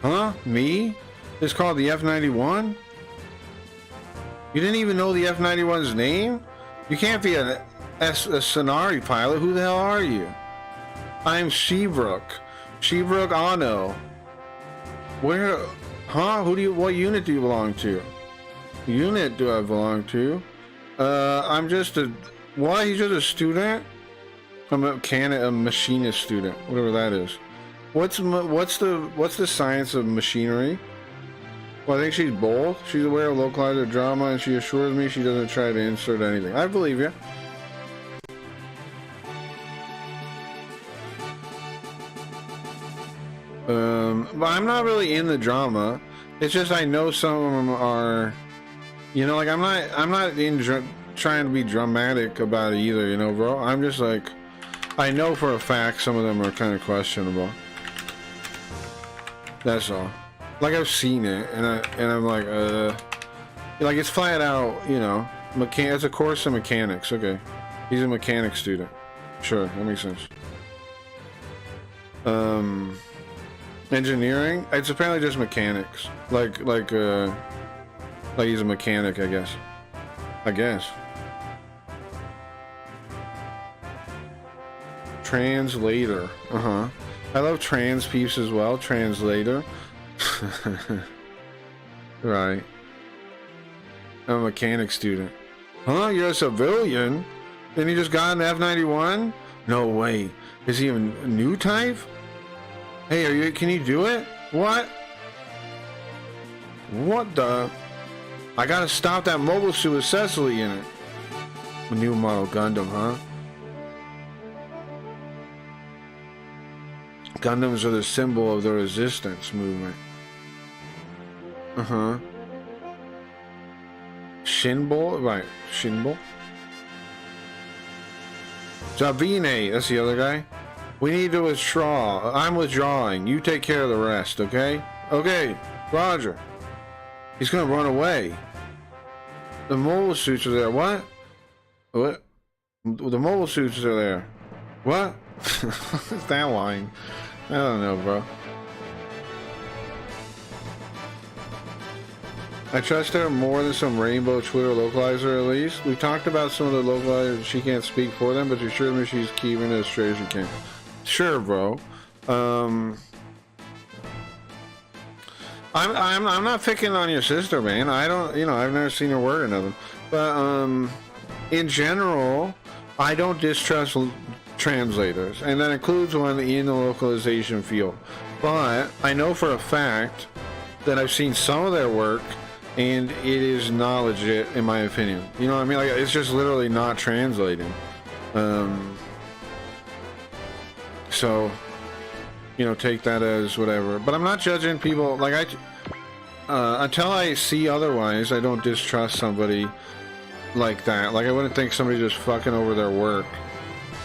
Huh? Me? It's called the F-91? You didn't even know the F-91's name? You can't be a Sonari pilot. Who the hell are you? I'm Seabrook. Seabrook Ano. Where? Huh? What unit do you belong to? Unit do I belong to? I'm just a... What? He's just a student? I'm a machinist student. Whatever that is. What's the science of machinery? Well, I think she's both. She's aware of localizer drama, and she assures me she doesn't try to insert anything. I believe you. But I'm not really in the drama. It's just I know some of them are, you know, like I'm not trying to be dramatic about it either, you know, bro. I'm just like, I know for a fact some of them are kind of questionable. That's all. Like I've seen it, and I'm like it's flat out, you know, it's a course in mechanics. Okay, he's a mechanics student. Sure, that makes sense. Engineering? It's apparently just mechanics. Like he's a mechanic, I guess. Translator. I love trans peeps as well. Translator. Right. I'm a mechanic student. Huh? You're a civilian? And you just got an F-91? No way. Is he a new type? Hey, can you do it? What? What the? I gotta stop that mobile suit with Cecily in it. A new model Gundam, huh? Gundams are the symbol of the resistance movement. Shinbol? Right, Shinbol. Javine, that's the other guy. We need to withdraw. I'm withdrawing. You take care of the rest, okay? Okay, Roger. He's gonna run away. The mobile suits are there. What? What? The mobile suits are there. What? What's that line? I don't know, bro. I trust her more than some rainbow Twitter localizer, at least. We talked about some of the localizers. She can't speak for them, but she assures me she's keeping it as straight as she can. Sure, bro. I'm not picking on your sister, man. I don't, you know, I've never seen her word or nothing. But in general, I don't distrust translators, and that includes one in the localization field. But I know for a fact that I've seen some of their work, and it is not legit, in my opinion. You know what I mean? Like, it's just literally not translating. So, you know, take that as whatever. But I'm not judging people. Like, until I see otherwise, I don't distrust somebody like that. Like, I wouldn't think somebody just fucking over their work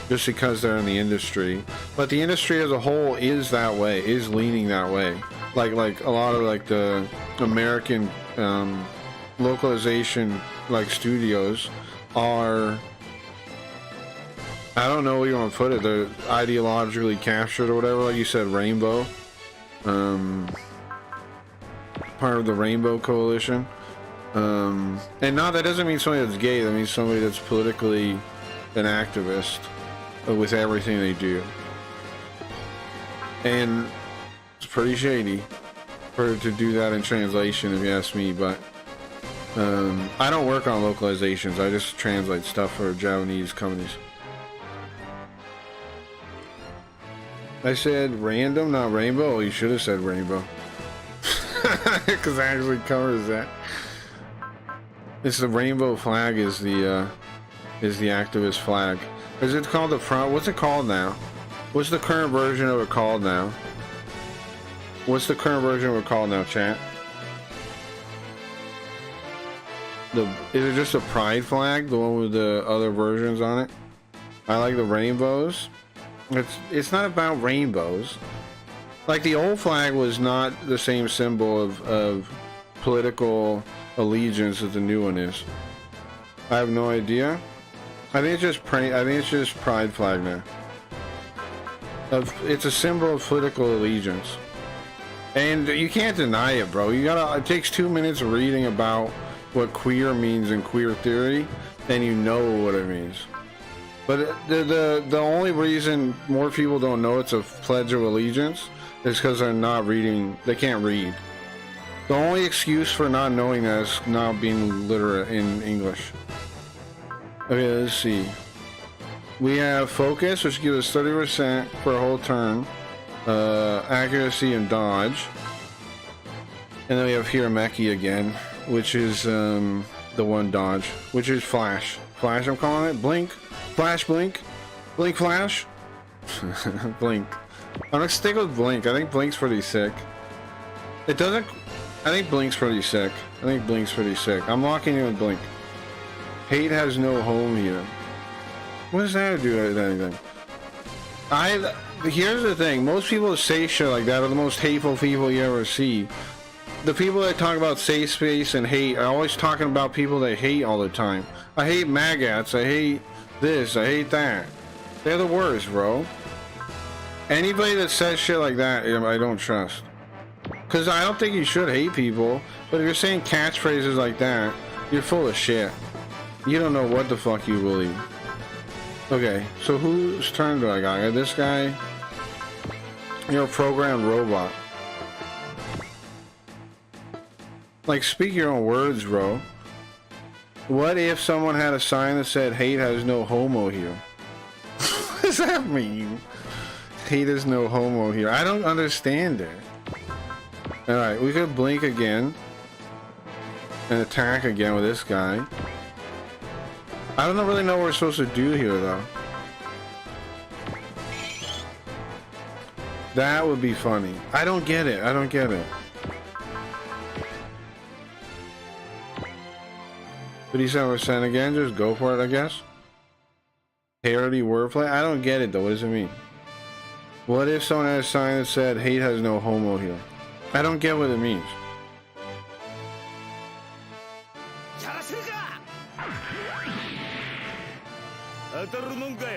just because they're in the industry. But the industry as a whole is that way, is leaning that way. Like a lot of like the American localization like studios are, I don't know where you want to put it, they're ideologically captured or whatever. Like you said, Rainbow, part of the Rainbow Coalition, and no, that doesn't mean somebody that's gay. That means somebody that's politically an activist with everything they do. And it's pretty shady for to do that in translation, if you ask me, but I don't work on localizations. I just translate stuff for Japanese companies. I said random, not rainbow. Oh, you should have said rainbow. Because it actually covers that. It's the rainbow flag is the activist flag. Is it called the front? What's it called now? What's the current version of it called now? What's the current version of it called now, chat? Is it just a pride flag, the one with the other versions on it? I like the rainbows. It's not about rainbows. Like the old flag was not the same symbol of political allegiance as the new one is. I have no idea. I think it's just pride flag now. It's a symbol of political allegiance, and you can't deny it, bro. It takes 2 minutes of reading about what queer means in queer theory, and you know what it means. But the only reason more people don't know it's a pledge of allegiance is because they're not reading. They can't read. The only excuse for not knowing that is not being literate in English. Okay, let's see. We have focus, which gives us 30% for a whole turn. Accuracy and dodge. And then we have Hirameki again, which is the one dodge, which is flash. Flash, I'm calling it. Blink. Flash, blink. Blink, flash. Blink. I'm gonna stick with blink. I think blink's pretty sick. It doesn't... I think blink's pretty sick. I'm locking in with blink. Hate has no home here. What does that do with anything? Here's the thing. Most people that say shit like that are the most hateful people you ever see. The people that talk about safe space and hate are always talking about people they hate all the time. I hate maggots. I hate this. I hate that. They're the worst, bro. Anybody that says shit like that, I don't trust. Because I don't think you should hate people. But if you're saying catchphrases like that, you're full of shit. You don't know what the fuck you believe. Okay, so whose turn do I got? I got this guy. You're a programmed robot. Like, speak your own words, bro. What if someone had a sign that said, hate has no homo here? What does that mean? Hate is no homo here. I don't understand it. Alright, we could blink again. And attack again with this guy. I don't really know what we're supposed to do here, though. That would be funny. I don't get it. 37% again, just go for it, I guess. Parody wordplay? I don't get it, though. What does it mean? What if someone had a sign that said, hate has no homo here? I don't get what it means.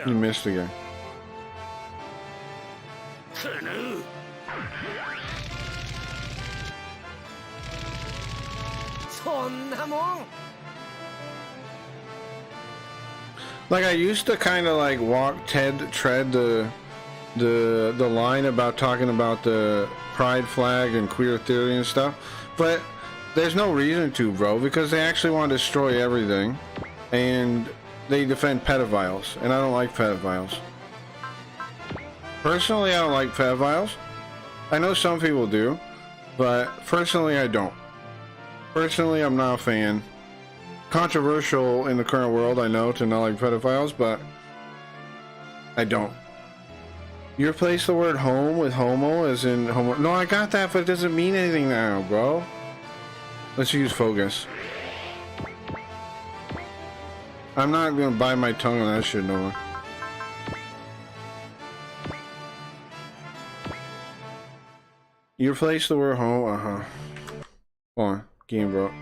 You missed again. Like, I used to kind of like tread the line about talking about the pride flag and queer theory and stuff, but there's no reason to, bro, because they actually want to destroy everything, and they defend pedophiles, and I don't like pedophiles. Personally, I don't like pedophiles. I know some people do, but personally, I don't. Personally, I'm not a fan. Controversial in the current world, I know, to not like pedophiles, but I don't. You replace the word home with homo as in homo. No, I got that, but it doesn't mean anything now, bro. Let's use focus. I'm not gonna bite my tongue on that shit no more. You replace the word home, Hold on, game bro.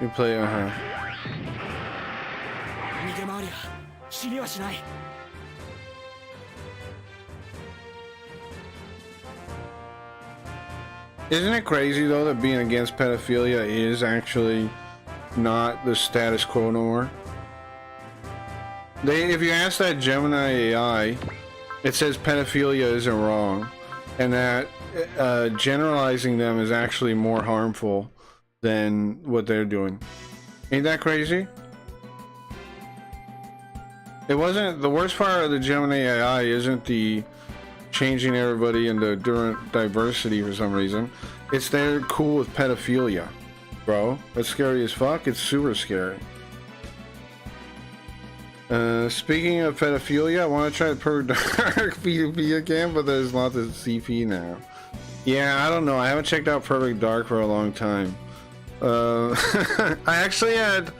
You play, 死にはしない。 Isn't it crazy though that being against pedophilia is actually not the status quo no more? If you ask that Gemini AI, it says pedophilia isn't wrong, and that generalizing them is actually more harmful than what they're doing. Ain't that crazy? It wasn't the worst part of the Gemini AI isn't the changing everybody into different diversity for some reason. It's they're cool with pedophilia, bro. That's scary as fuck. It's super scary. Speaking of pedophilia, I want to try the Perfect Dark P2P again, but there's lots of CP now. Yeah, I don't know. I haven't checked out Perfect Dark for a long time. I actually had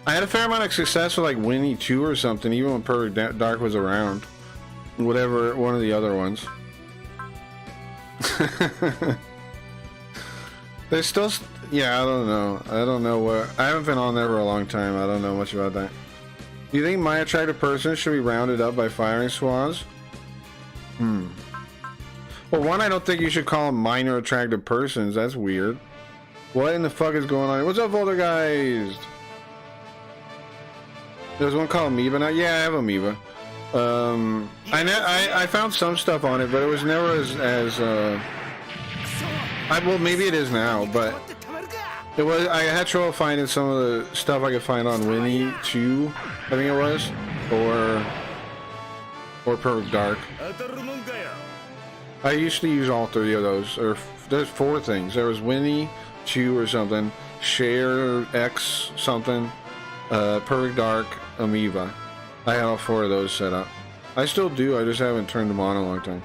a fair amount of success with like Winnie 2 or something, even when Perfect Dark was around. Whatever, one of the other ones. There's still, yeah, I don't know. I don't know what, I haven't been on there for a long time. I don't know much about that. Do you think my attractive person should be rounded up by firing squads? Well, one, I don't think you should call them minor attractive persons. That's weird. What in the fuck is going on? What's up, Voldergeist? There's one called Amoeba now. Yeah, I have Amoeba. I found some stuff on it, but it was never as well, maybe it is now, but it was. I had trouble finding some of the stuff I could find on Winnie 2, I think it was, or Perfect Dark. I used to use all 3 of those, or there's 4 things. There was Winnie 2 or something, Share X something, Perfect Dark, Amoeba. I had all 4 of those set up. I still do, I just haven't turned them on in a long time.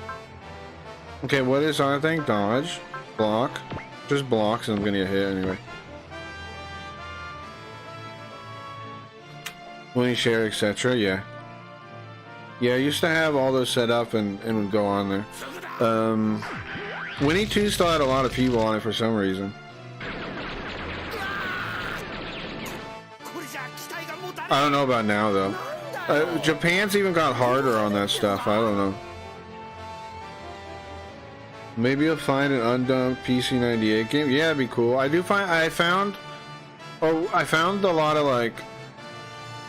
Okay, what is our thing? Dodge, block, just blocks, and I'm gonna get hit anyway. Winnie, share, etc. Yeah. Yeah, I used to have all those set up and would go on there. Winnie 2 still had a lot of people on it for some reason. I don't know about now though. Japan's even got harder on that stuff. I don't know. Maybe you'll find an undumped PC98 game. Yeah, it'd be cool. I found a lot of like,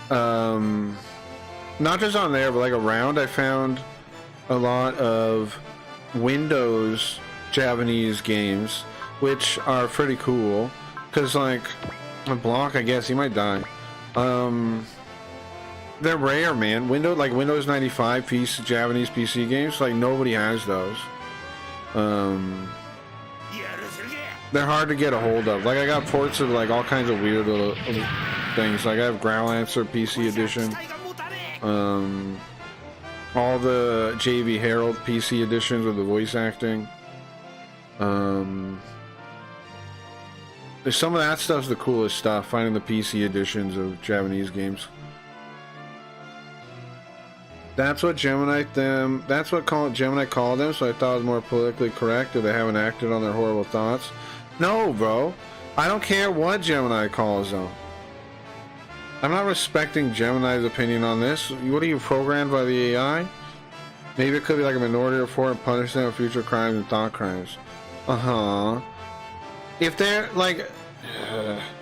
not just on there, but like around. I found a lot of Windows Japanese games, which are pretty cool. Cause like a block, I guess he might die. They're rare, man. Windows 95 Japanese PC games, like nobody has those. They're hard to get a hold of. Like I got ports of like all kinds of weird little things. Like I have Growlancer PC edition. All the JV Herald PC editions with the voice acting. Some of that stuff's the coolest stuff. Finding the PC editions of Japanese games. That's what Gemini called them, so I thought it was more politically correct, or they haven't acted on their horrible thoughts. No, bro. I don't care what Gemini calls them. I'm not respecting Gemini's opinion on this. What are you, programmed by the AI? Maybe it could be like a minority report and punish them for future crimes and thought crimes. If they're like...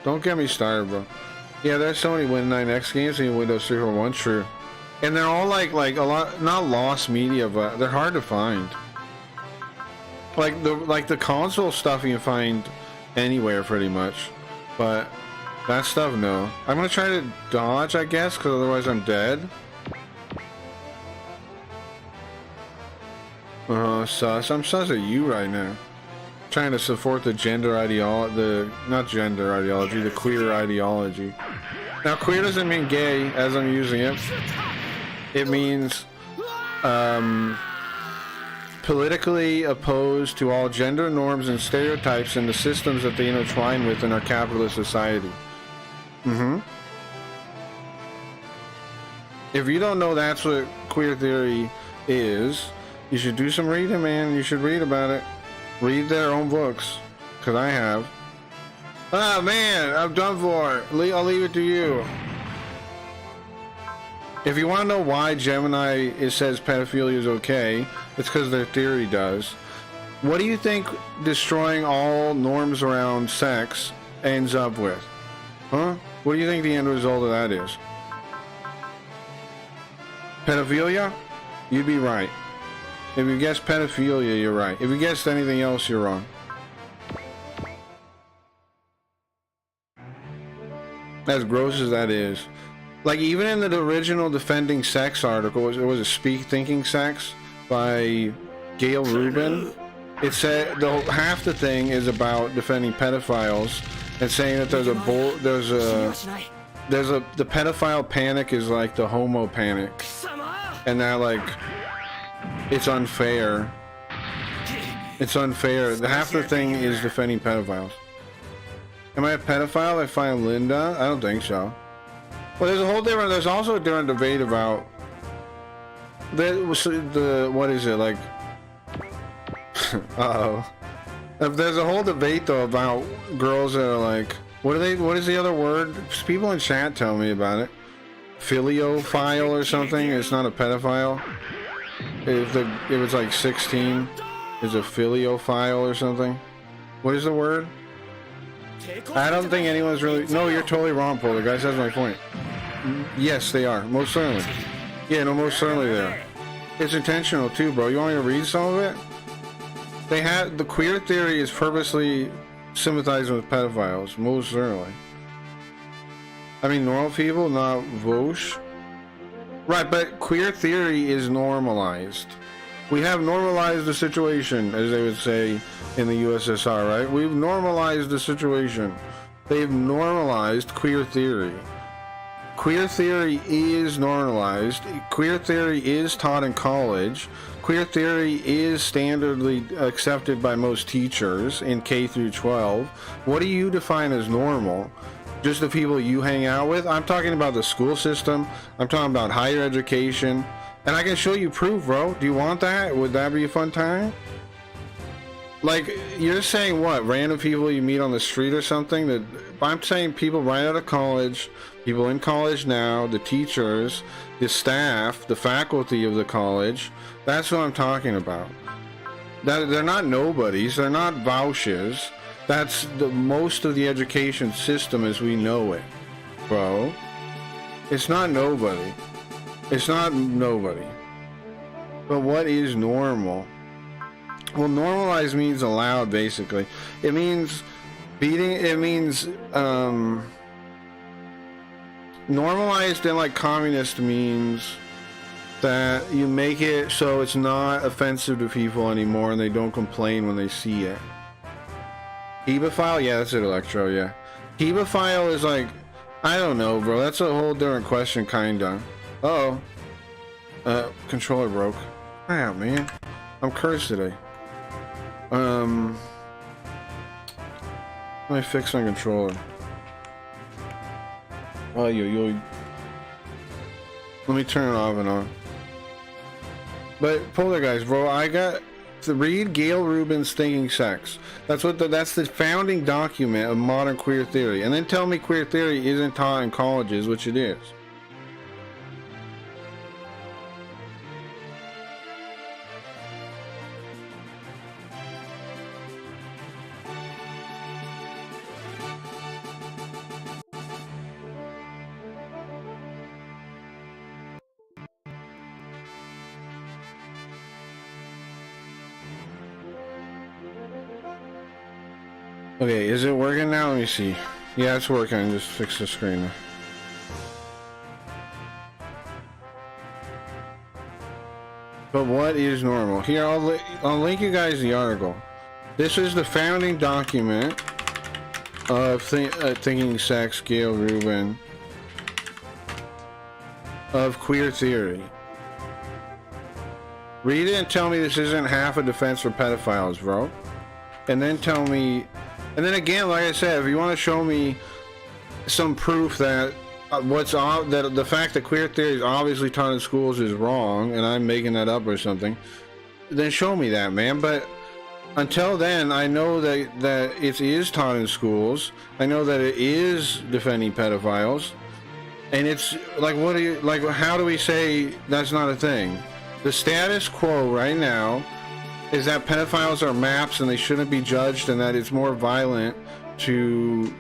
don't get me started, bro. Yeah, there's so many Win 9X games in Windows 3.1, true. And they're all like a lot, not lost media, but they're hard to find. Like the console stuff you can find anywhere pretty much, but that stuff, no. I'm gonna try to dodge, I guess, because otherwise I'm dead. Sus. I'm sus at you right now. Trying to support the gender ideology, not gender ideology, the queer ideology. Now, queer doesn't mean gay, as I'm using it. It means politically opposed to all gender norms and stereotypes and the systems that they intertwine with in our capitalist society. If you don't know that's what queer theory is, you should do some reading, man. You should read about it. Read their own books, because I have. Oh man, I'm done for. I'll leave it to you. If you want to know why Gemini says pedophilia is okay, it's because their theory does. What do you think destroying all norms around sex ends up with? Huh? What do you think the end result of that is? Pedophilia? You'd be right. If you guessed pedophilia, you're right. If you guessed anything else, you're wrong. As gross as that is. Like, even in the original Defending Sex article, it was a Speak Thinking Sex by Gail Rubin. It said half the thing is about defending pedophiles and saying that the pedophile panic is like the homo panic, and that like it's unfair. It's unfair. Half the thing is defending pedophiles. Am I a pedophile? I find Linda. I don't think so. Well, there's also a different debate about what is it like? Uh-oh. There's a whole debate though about girls that are like, what is the other word? People in chat tell me about it. Filiophile or something. It's not a pedophile. If it's like 16, is a filiophile or something. What is the word? I don't think anyone's really. No, you're totally wrong, Paul. The guy says my point. Yes, they are. Most certainly. Yeah, no, most certainly they are. It's intentional too, bro. You want me to read some of it? They have the queer theory is purposely sympathizing with pedophiles, most certainly. I mean, normal people, not Vosh. Right, but queer theory is normalized. We have normalized the situation, as they would say in the USSR, right? We've normalized the situation. They've normalized queer theory. Queer theory is normalized. Queer theory is taught in college. Queer theory is standardly accepted by most teachers in K through 12. What do you define as normal? Just the people you hang out with? I'm talking about the school system. I'm talking about higher education. And I can show you proof, bro. Do you want that? Would that be a fun time? Like, you're saying what? Random people you meet on the street or something? I'm saying people right out of college, people in college now, the teachers, the staff, the faculty of the college. That's what I'm talking about. They're not nobodies. They're not vouchers. That's the most of the education system as we know it, bro. It's not nobody. It's not nobody. But what is normal? Well, normalized means allowed, basically. It means beating. It means normalized in like communist means that you make it so it's not offensive to people anymore and they don't complain when they see it. Hebephile? Yeah, that's it, Electro, yeah. Hebephile is like, I don't know, bro. That's a whole different question, kinda. Uh-oh. Controller broke. Ah, man. I'm cursed today. Let me fix my controller. Oh, let me turn it off and on. But Polar guys, bro, I got to read Gail Rubin's Thinking Sex. That's the founding document of modern queer theory. And then tell me queer theory isn't taught in colleges, which it is. Okay, is it working now? Let me see. Yeah, it's working. I just fixed the screen. But what is normal? Here, I'll link you guys the article. This is the founding document of Thinking Sex, Gail Rubin, of queer theory. Read it and tell me this isn't half a defense for pedophiles, bro. And then tell me. And then again, like I said, if you want to show me some proof that that the fact that queer theory is obviously taught in schools is wrong, and I'm making that up or something, then show me that, man. But until then, I know that it is taught in schools. I know that it is defending pedophiles. And it's like, what do you, like, how do we say that's not a thing? The status quo right now is that pedophiles are maps and they shouldn't be judged, and that it's more violent to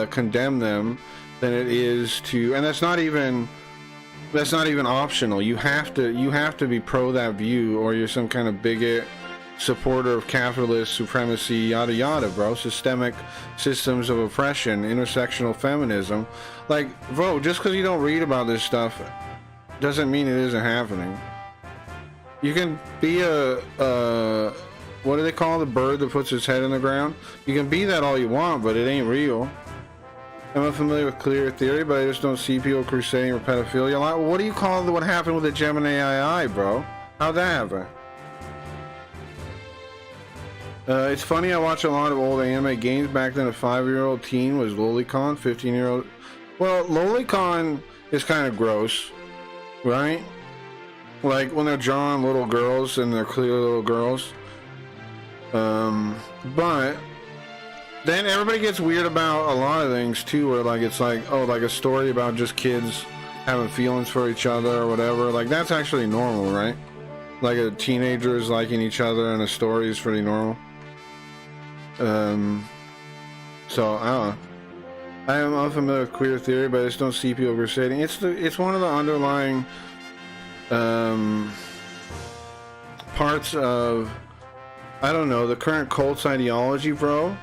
condemn them than it is to, and that's not even optional. You have to be pro that view, or you're some kind of bigot, supporter of capitalist supremacy, yada yada, bro. Systemic systems of oppression, intersectional feminism. Like, bro, just because you don't read about this stuff doesn't mean it isn't happening. You can be a what do they call the bird that puts its head in the ground? You can be that all you want, but it ain't real. I'm unfamiliar with clear theory, but I just don't see people crusading for pedophilia. Like, what do you call what happened with the Gemini AI, bro? How'd that happen? It's funny, I watch a lot of old anime games. Back then, a 5-year-old teen was Lolicon, 15-year-old. Well, Lolicon is kind of gross, right? Like when they're drawing little girls and they're clearly little girls. But then everybody gets weird about a lot of things too, where like it's like, oh, like a story about just kids having feelings for each other or whatever. Like that's actually normal, right? Like a teenagers liking each other and a story is pretty normal. So I don't know. I am unfamiliar with queer theory, but I just don't see people crusading. It's one of the underlying parts of, I don't know, the current cult's ideology, bro.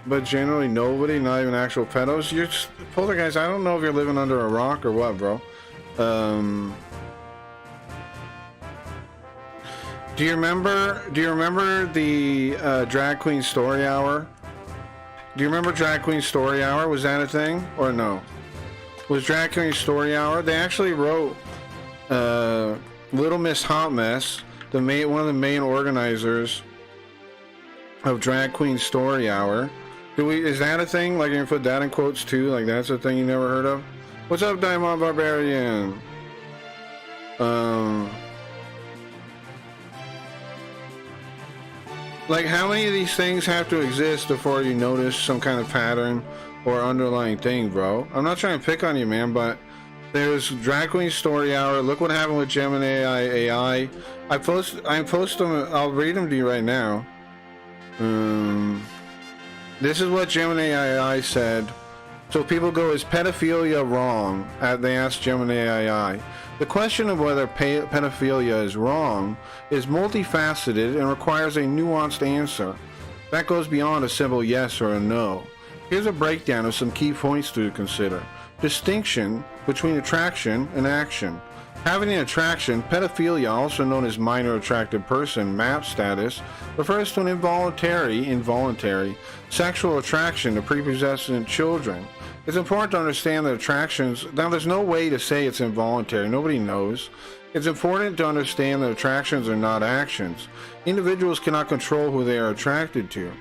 But generally nobody, not even actual pedos. You're just, poltergeist, I don't know if you're living under a rock or what, bro. Do you remember the Drag Queen Story Hour? Do you remember Drag Queen Story Hour? Was that a thing or no? Was Drag Queen Story Hour? They actually wrote Little Miss Hot Mess, one of the main organizers of Drag Queen Story Hour. Is that a thing? Like, you can put that in quotes too? Like, that's a thing you never heard of? What's up, Diamond Barbarian? Like, how many of these things have to exist before you notice some kind of pattern or underlying thing, bro? I'm not trying to pick on you, man, but there's Drag Queen Story Hour. Look what happened with Gemini AI. I post them. I'll read them to you right now. This is what Gemini AI said. So people go, is pedophilia wrong? They asked Gemini AI. The question of whether pedophilia is wrong is multifaceted and requires a nuanced answer. That goes beyond a simple yes or a no. Here's a breakdown of some key points to consider. Distinction between attraction and action. Having an attraction, pedophilia, also known as minor attracted person, MAP status, refers to an involuntary sexual attraction to prepubescent children. It's important to understand that attractions, now there's no way to say it's involuntary, nobody knows. It's important to understand that attractions are not actions. Individuals cannot control who they are attracted to.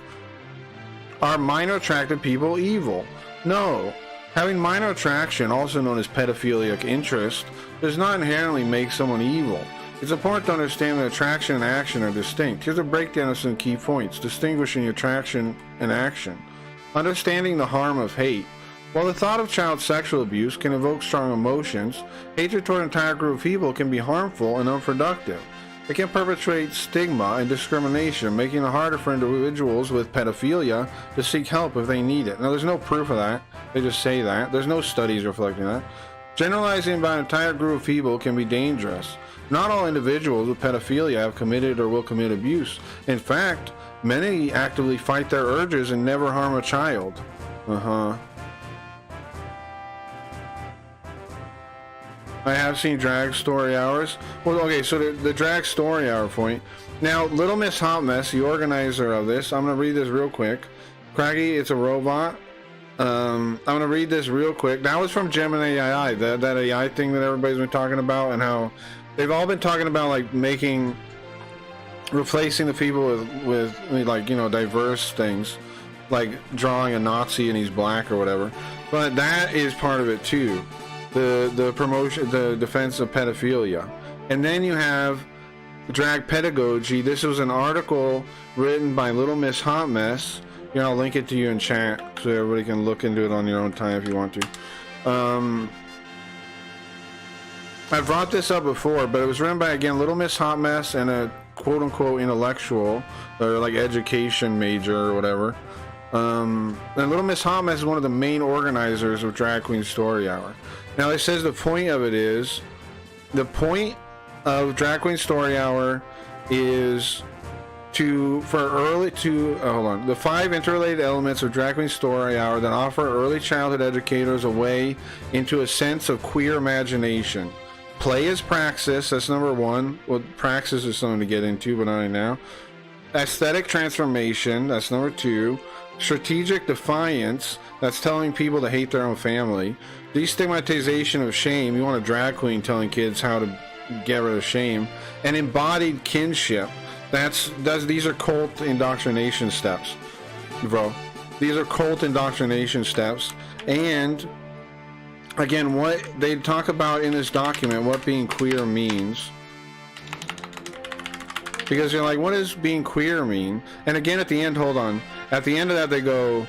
Are minor attracted people evil? No. Having minor attraction, also known as pedophilic interest, does not inherently make someone evil. It's important to understand that attraction and action are distinct. Here's a breakdown of some key points, distinguishing attraction and action. Understanding the harm of hate. While the thought of child sexual abuse can evoke strong emotions, hatred toward an entire group of people can be harmful and unproductive. It can perpetuate stigma and discrimination, making it harder for individuals with pedophilia to seek help if they need it. Now, there's no proof of that. They just say that. There's no studies reflecting that. Generalizing about an entire group of people can be dangerous. Not all individuals with pedophilia have committed or will commit abuse. In fact, many actively fight their urges and never harm a child. I have seen Drag Story Hours. Well, okay, so the Drag Story Hour point. Now, Little Miss Hot Mess, the organizer of this, I'm going to read this real quick. Craggy, it's a robot. I'm going to read this real quick. That was from Gemini AI, that AI thing that everybody's been talking about, and how they've all been talking about, like, replacing the people with like, you know, diverse things, like drawing a Nazi and he's black or whatever. But that is part of it too. The promotion, the defense of pedophilia. And then you have drag pedagogy. This was an article written by Little Miss Hot Mess, Yeah, I'll link it to you in chat so everybody can look into it on your own time if you want to. I brought this up before, but it was written by, again, Little Miss Hot Mess and a quote-unquote intellectual, or like education major or whatever. And Little Miss Hot Mess is one of the main organizers of Drag Queen Story Hour. Now, it says the point of it is, the point of Drag Queen Story Hour is the 5 interrelated elements of Drag Queen Story Hour that offer early childhood educators a way into a sense of queer imagination. Play is praxis, that's number 1. Well, praxis is something to get into, but not right now. Aesthetic transformation, that's number 2. Strategic defiance, that's telling people to hate their own family. Destigmatization of shame, you want a drag queen telling kids how to get rid of shame. And embodied kinship, these are cult indoctrination steps, bro. These are cult indoctrination steps. And again, what they talk about in this document, what being queer means. Because you're like, what does being queer mean? And again, at the end, hold on. At the end of that, they go,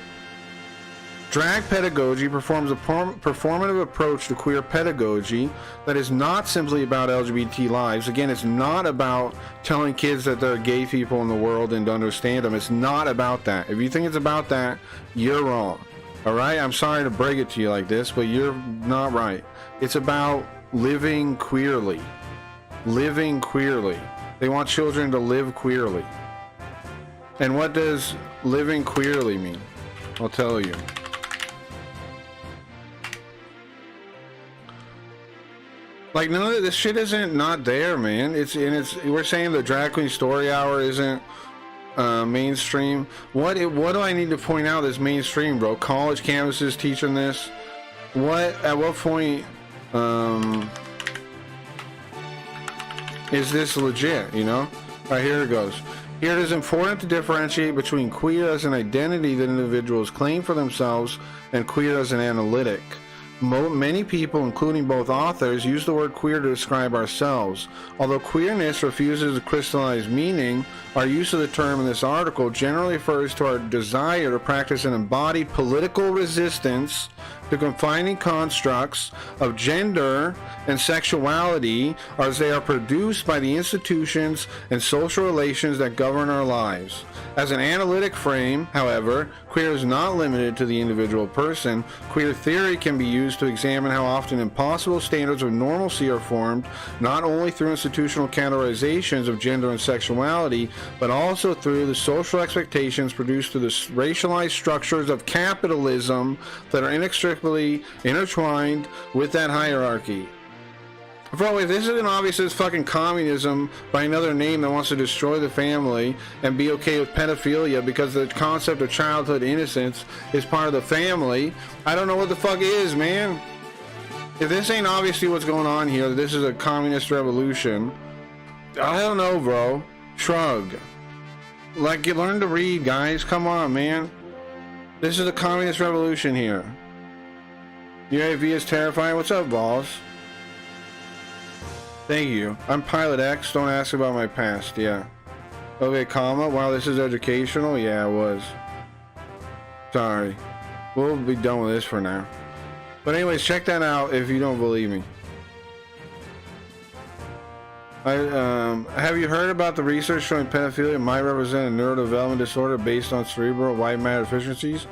drag pedagogy performs a performative approach to queer pedagogy that is not simply about LGBT lives. Again, it's not about telling kids that there are gay people in the world and to understand them. It's not about that. If you think it's about that, you're wrong. All right? I'm sorry to break it to you like this, but you're not right. It's about living queerly. Living queerly. They want children to live queerly. And what does living queerly mean? I'll tell you. Like, none of this shit isn't not there, man. We're saying the Drag Queen Story Hour isn't mainstream. What do I need to point out that's mainstream, bro? College campuses teaching this? At what point is this legit, you know? Alright, here it goes. Here it is important to differentiate between queer as an identity that individuals claim for themselves and queer as an analytic. Many people, including both authors, use the word queer to describe ourselves. Although queerness refuses to crystallize meaning, our use of the term in this article generally refers to our desire to practice an embodied political resistance to confining constructs of gender and sexuality as they are produced by the institutions and social relations that govern our lives. As an analytic frame, however, queer is not limited to the individual person. Queer theory can be used to examine how often impossible standards of normalcy are formed, not only through institutional categorizations of gender and sexuality, but also through the social expectations produced through the racialized structures of capitalism that are inextricably intertwined with that hierarchy. Bro, if this isn't obvious as fucking communism by another name that wants to destroy the family and be okay with pedophilia because the concept of childhood innocence is part of the family, I don't know what the fuck is, man. If this ain't obviously what's going on here, this is a communist revolution, I don't know, bro. Shrug. Like, you learn to read, guys. Come on, man. This is a communist revolution here. UAV is terrifying. What's up, boss? Thank you. I'm Pilot X. Don't ask about my past. Yeah. Okay, comma. Wow, this is educational? Yeah, it was. Sorry. We'll be done with this for now. But anyways, check that out if you don't believe me. Have you heard about the research showing pedophilia might represent a neurodevelopment disorder based on cerebral white matter deficiencies?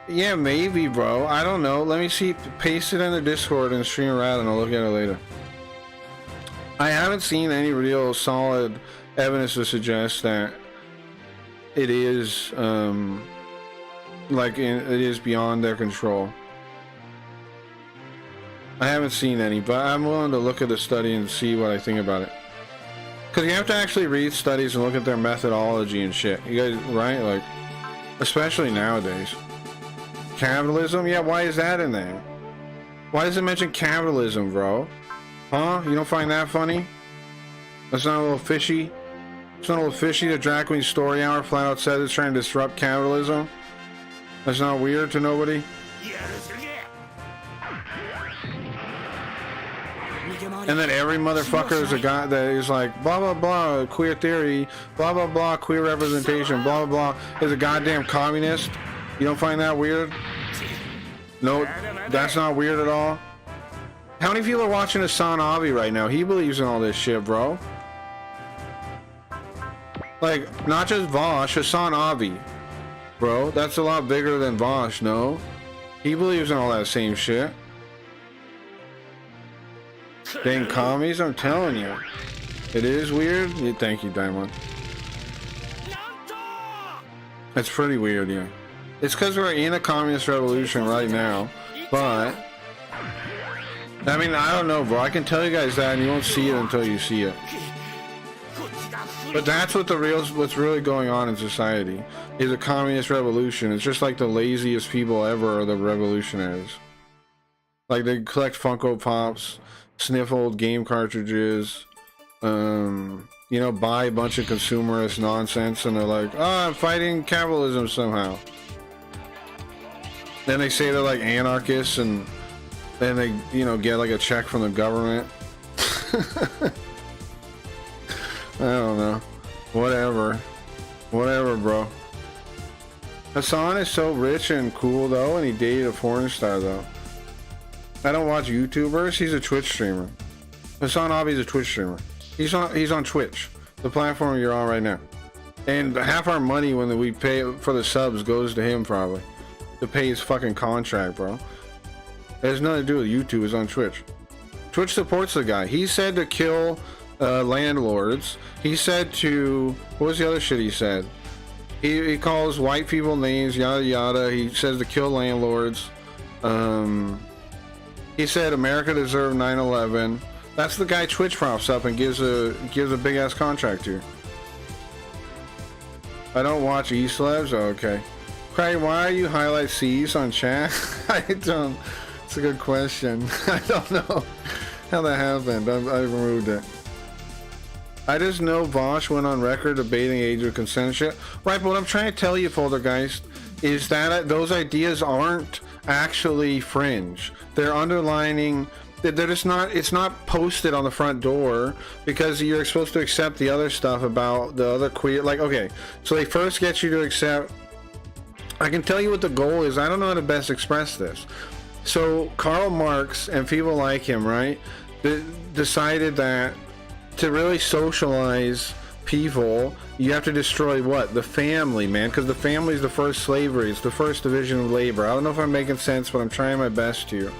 Yeah, maybe, bro. I don't know. Let me see. Paste it in the Discord and stream around and I'll look at it later. I haven't seen any real solid evidence to suggest that it is it is beyond their control. I haven't seen any, but I'm willing to look at the study and see what I think about it. Because you have to actually read studies and look at their methodology and shit. You guys, right? Like, especially nowadays. Capitalism? Yeah, why is that in there? Why does it mention capitalism, bro? Huh? You don't find that funny? That's not a little fishy? It's not a little fishy that Drag Queen Story Hour flat out says it's trying to disrupt capitalism? That's not weird to nobody? And then every motherfucker is a guy that is like, blah, blah, blah, queer theory, blah, blah, blah, queer representation, blah, blah, blah, is a goddamn communist. You don't find that weird? No, that's not weird at all. How many people are watching Hassan Avi right now? He believes in all this shit, bro. Like, not just Vosh, Hassan Avi. Bro, that's a lot bigger than Vosh, no? He believes in all that same shit. Dang commies, I'm telling you. It is weird. Yeah, thank you, Diamond. It's pretty weird, yeah. It's because we're in a communist revolution right now, but I mean, I don't know, bro. I can tell you guys that, and you won't see it until you see it. But that's what what's really going on in society is a communist revolution. It's just like the laziest people ever are the revolutionaries. Like they collect Funko Pops, sniff old game cartridges, you know, buy a bunch of consumerist nonsense, and they're like, oh, I'm fighting capitalism somehow. Then they say they're like anarchists, and then they, you know, get like a check from the government. I don't know. Whatever, bro. Hassan is so rich and cool though, and he dated a porn star though. I don't watch YouTubers. He's a Twitch streamer. Hassan Abi's a Twitch streamer. He's on Twitch, the platform you're on right now. And half our money when we pay for the subs goes to him probably to pay his fucking contract, bro. It has nothing to do with YouTube. It's on Twitch. Twitch supports the guy. He said to kill landlords. He said to, what was the other shit he said? He calls white people names, yada yada. He says to kill landlords. He said America deserved 9/11. That's the guy Twitch props up and gives a big ass contract to. I don't watch E-Slabs. Oh, okay. Craig, why you highlight C's on chat? I don't. It's a good question. I don't know how that happened. I removed it. I just know Vosh went on record debating age of consent shit. Right, but what I'm trying to tell you, Foldergeist, is that those ideas aren't actually fringe. They're underlining. They're just not. It's not posted on the front door because you're supposed to accept the other stuff about the other queer. Like, okay, so they first get you to accept. I can tell you what the goal is. I don't know how to best express this. So Karl Marx and people like him, right, decided that to really socialize people, you have to destroy what? The family, man, because the family is the first slavery. It's the first division of labor. I don't know if I'm making sense, but I'm trying my best to.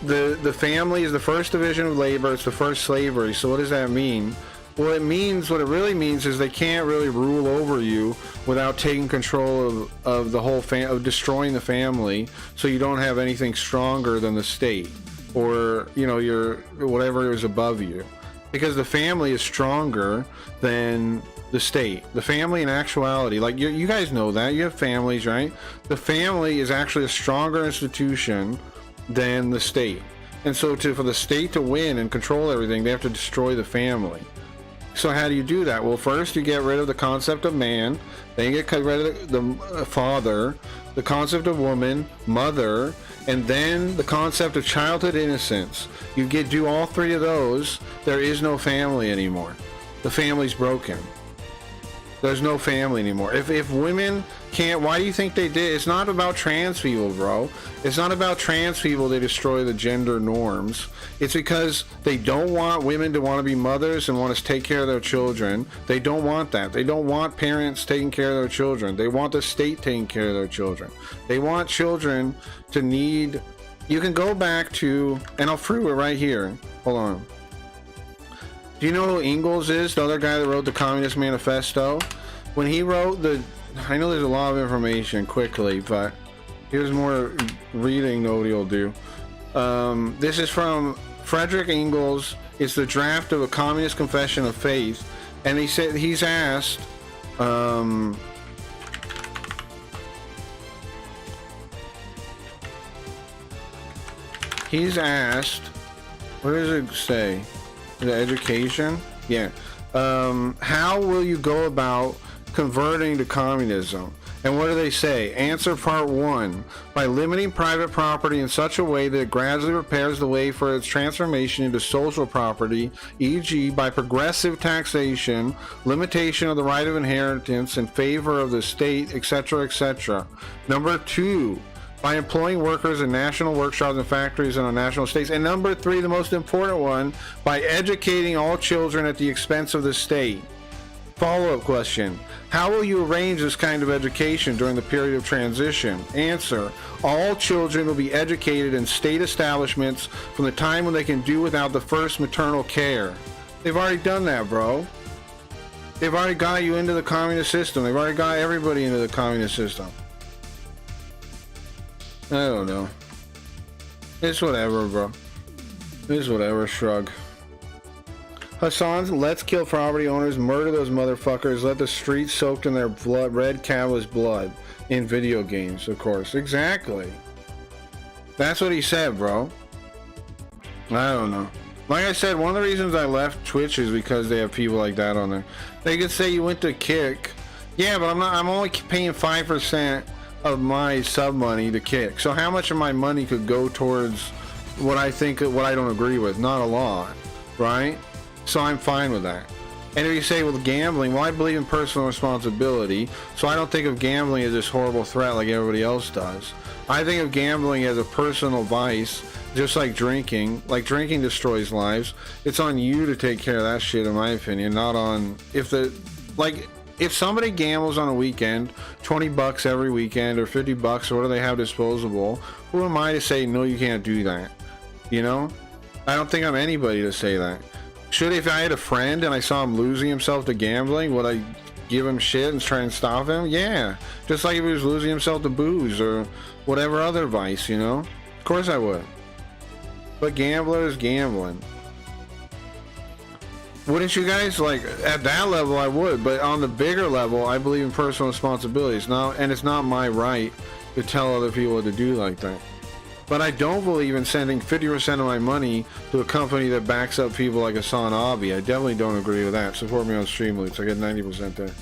The family is the first division of labor. It's the first slavery. So what does that mean? Well, it means, what it really means is they can't really rule over you without taking control of the whole of destroying the family, so you don't have anything stronger than the state or, you know, your whatever is above you. Because the family is stronger than the state. The family in actuality, like you guys know that. You have families, right? The family is actually a stronger institution than the state. And so for the state to win and control everything, they have to destroy the family. So how do you do that? Well, first you get rid of the concept of man, then you get rid of the father, the concept of woman, mother, and then the concept of childhood innocence. You do all three of those, there is no family anymore. The family's broken. There's no family anymore. If women can't, why do you think they did? It's not about trans people, bro. It's not about trans people. They destroy the gender norms. It's because they don't want women to want to be mothers and want to take care of their children. They don't want that. They don't want parents taking care of their children. They want the state taking care of their children. They want children to need. You can go back to, and I'll prove it right here. Hold on. Do you know who Ingalls is? The other guy that wrote the Communist Manifesto? When he wrote I know there's a lot of information quickly, but here's more reading nobody will do. This is from Frederick Engels. It's the draft of a Communist Confession of Faith. And he said he's asked, what does it say? The education? Yeah. How will you go about converting to communism? And what do they say? Answer part 1. By limiting private property in such a way that it gradually prepares the way for its transformation into social property, e.g. by progressive taxation, limitation of the right of inheritance in favor of the state, etc., etc. Number 2. By employing workers in national workshops and factories and on national estates. And number 3, the most important one, by educating all children at the expense of the state. Follow-up question. How will you arrange this kind of education during the period of transition? Answer. All children will be educated in state establishments from the time when they can do without the first maternal care. They've already done that, bro. They've already got you into the communist system. They've already got everybody into the communist system. I don't know. It's whatever, bro. It's whatever, shrug. Hassan's let's kill property owners, murder those motherfuckers, let the streets soaked in their blood, red caval's blood in video games, of course. Exactly. That's what he said, bro. I don't know. Like I said, one of the reasons I left Twitch is because they have people like that on there. They could say you went to Kick. Yeah, but I'm only paying 5% of my sub money to Kick. So how much of my money could go towards what I don't agree with? Not a lot, right? So I'm fine with that. And if you say, well, gambling, well, I believe in personal responsibility, so I don't think of gambling as this horrible threat like everybody else does. I think of gambling as a personal vice, just like drinking. Like drinking destroys lives. It's on you to take care of that shit, in my opinion, not on if somebody gambles on a weekend, $20 every weekend or $50 or what do they have disposable, who am I to say, no, you can't do that? You know? I don't think I'm anybody to say that. If I had a friend and I saw him losing himself to gambling, would I give him shit and try and stop him? Yeah. Just like if he was losing himself to booze or whatever other vice, you know? Of course I would. But gambler is gambling. Wouldn't you guys? Like, at that level I would, but on the bigger level, I believe in personal responsibility. It's not my right to tell other people what to do like that. But I don't believe in sending 50% of my money to a company that backs up people like Hassan Abi. I definitely don't agree with that. Support me on Streamloots. I get 90% there.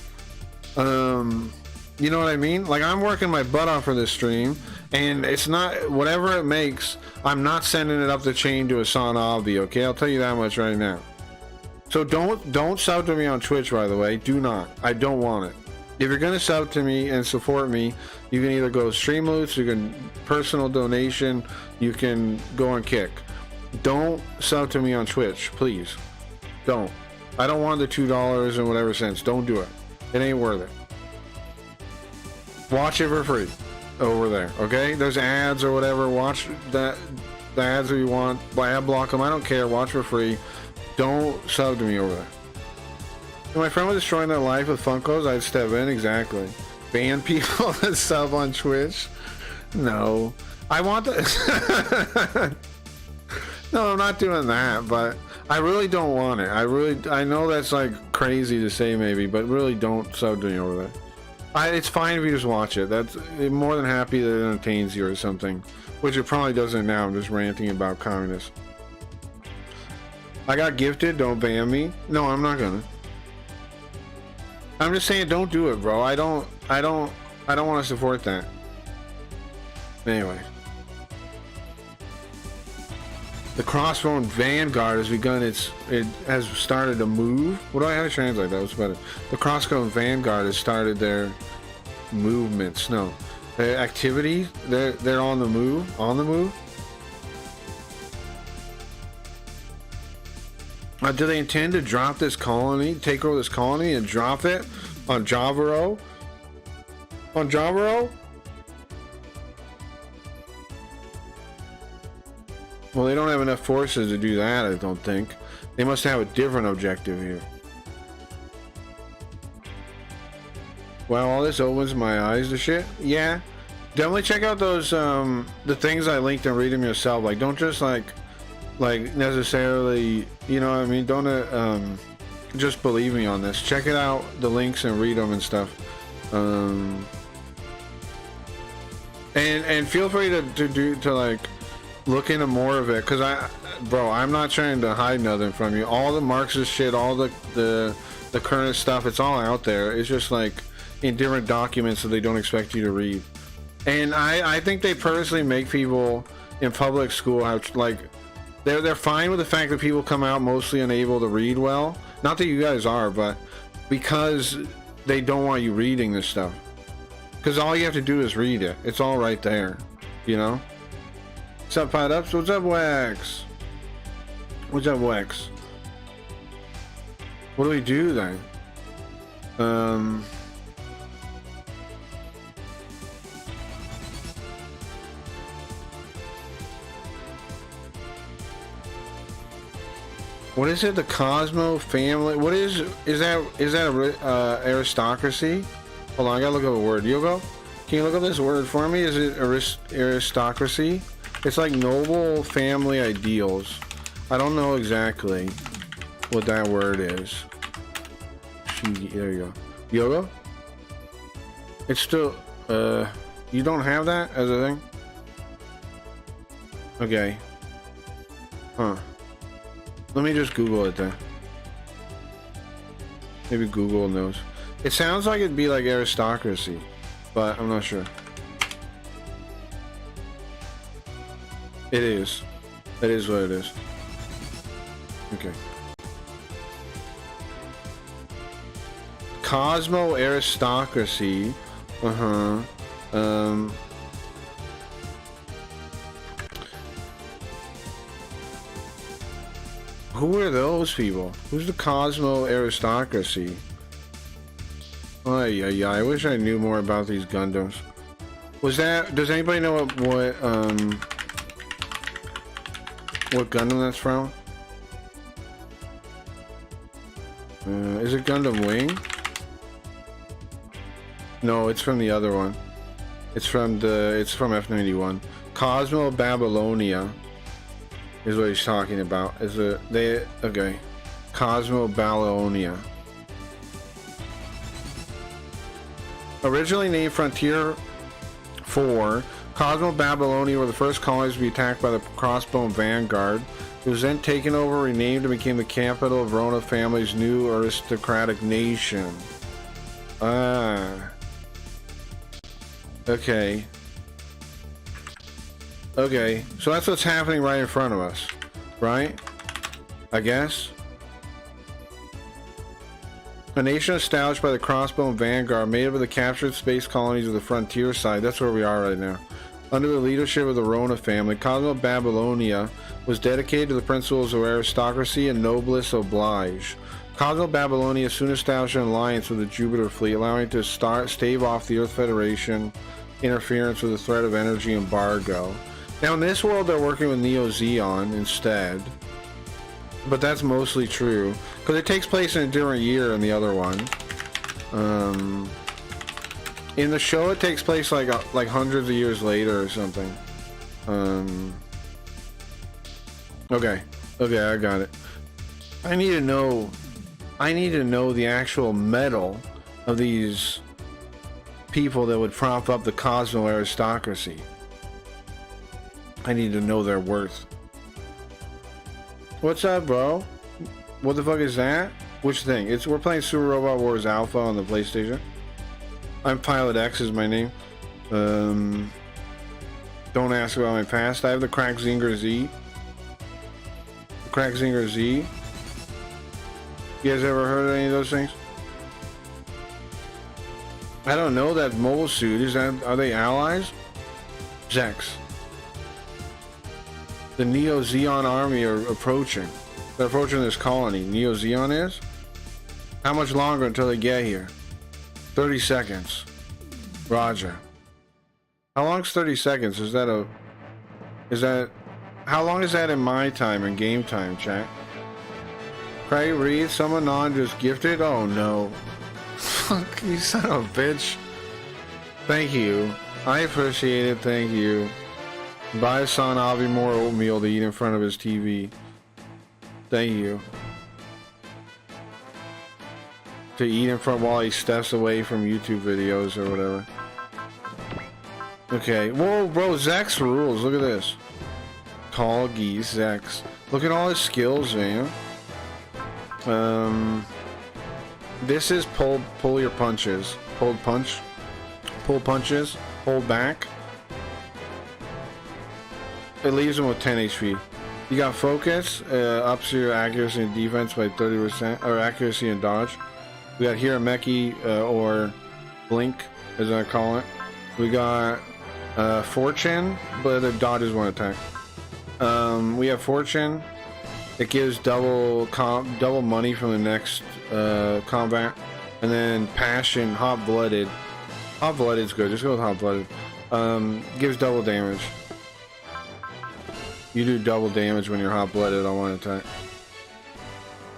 You know what I mean? Like, I'm working my butt off for this stream, and it's not, whatever it makes, I'm not sending it up the chain to Hassan Abi, okay? I'll tell you that much right now. So don't sub to me on Twitch, by the way. Do not. I don't want it. If you're gonna sub to me and support me, you can either go Streamloots, you can personal donation, you can go on Kick. Don't sub to me on Twitch, please. Don't. I don't want the $2 and whatever cents. Don't do it. It ain't worth it. Watch it for free over there, okay? There's ads or whatever. Watch the ads that you want. Ad block them. I don't care. Watch for free. Don't sub to me over there. If my friend was destroying their life with Funkos, I'd step in. Exactly. Ban people that sub on Twitch? No. I want the... No, I'm not doing that, but I really don't want it. I know that's like crazy to say maybe, but really don't sub to me over there. It's fine if you just watch it. That's more than happy that it entertains you or something, which it probably doesn't now. I'm just ranting about communists. I got gifted. Don't ban me. No, I'm not gonna. I'm just saying, don't do it, bro. I don't want to support that. Anyway, the Crossbone Vanguard has begun it has started to move. What do I have to translate that? What's better? The Crossbone Vanguard has started their movements. No, their activities. They're on the move. On the move. Do they intend to drop this colony, take over this colony and drop it on Javaro? On Javaro? Well, they don't have enough forces to do that, I don't think. They must have a different objective here. Wow, all this opens my eyes to shit. Yeah. Definitely check out those, the things I linked and read them yourself. Like, don't just like necessarily, you know what I mean? Don't just believe me on this. Check it out, the links, and read them and stuff. And feel free to like look into more of it, because I'm not trying to hide nothing from you. All the Marxist shit, all the current stuff, it's all out there. It's just like, in different documents that they don't expect you to read. And I think they purposely make people in public school have, like, they're fine with the fact that people come out mostly unable to read well. Not that you guys are, but because they don't want you reading this stuff. Because all you have to do is read it. It's all right there, you know? What's up, Pot Ups? What's up, Wax? What's up, Wax? What do we do then? What is it? The Cosmo family? What is that aristocracy? Hold on, I gotta look up a word. Yogo, can you look up this word for me? Is it aristocracy? It's like noble family ideals. I don't know exactly what that word is. There you go. Yogo? It's still, you don't have that as a thing? Okay. Huh. Let me just Google it then. Maybe Google knows. It sounds like it'd be like aristocracy, but I'm not sure. It is. It is what it is. Okay. Cosmo aristocracy. Who are those people? Who's the Cosmo aristocracy? Oh yeah, I wish I knew more about these Gundams. Was that? Does anybody know what Gundam that's from? Is it Gundam Wing? No, it's from the other one. It's from F91. Cosmo Babylonia is what he's talking about. Okay. Cosmo Babylonia. Originally named Frontier 4, Cosmo Babylonia were the first colonies to be attacked by the Crossbone Vanguard. It was then taken over, renamed, and became the capital of Rona family's new aristocratic nation. Okay. Okay, so that's what's happening right in front of us, right? I guess. A nation established by the Crossbone Vanguard, made up of the captured space colonies of the frontier side. That's where we are right now. Under the leadership of the Rona family, Cosmo Babylonia was dedicated to the principles of aristocracy and noblesse oblige. Cosmo Babylonia soon established an alliance with the Jupiter fleet, allowing it to stave off the Earth Federation interference with the threat of energy embargo. Now in this world they're working with Neo Zeon instead, but that's mostly true because it takes place in a different year than the other one. In the show it takes place like hundreds of years later or something. Okay, I got it. I need to know the actual metal of these people that would prop up the Cosmo aristocracy. I need to know their worth. What's up, bro? What the fuck is that? Which thing? We're playing Super Robot Wars Alpha on the PlayStation. I'm Pilot X is my name. Don't ask about my past. I have the Crack Zinger Z. Crack Zinger Z. You guys ever heard of any of those things? I don't know. That mobile suit, are they allies? Zex. The Neo Zeon army are approaching. They're approaching this colony. Neo Zeon is? How much longer until they get here? 30 seconds. Roger. How long is 30 seconds? How long is that in my time and game time, chat? Craig Reed, someone non just gifted? Oh no. Fuck, you son of a bitch. Thank you. I appreciate it, thank you. Buy his son Avi more oatmeal to eat in front of his TV. Thank you. To eat in front while he steps away from YouTube videos or whatever. Okay. Whoa, bro, Zex rules. Look at this. Tall geese, Zex. Look at all his skills, man. This is pull your punches. hold punch, pull punches, hold back. It leaves him with 10 HP. You got focus, ups your accuracy and defense by 30%, or accuracy and dodge. We got Hirameki, or blink, as I call it. We got fortune, but it dodges one attack. We have fortune. It gives double money from the next combat, and then passion, hot-blooded. Hot-blooded is good. Just go with hot-blooded. Gives double damage. You do double damage when you're hot-blooded on one attack.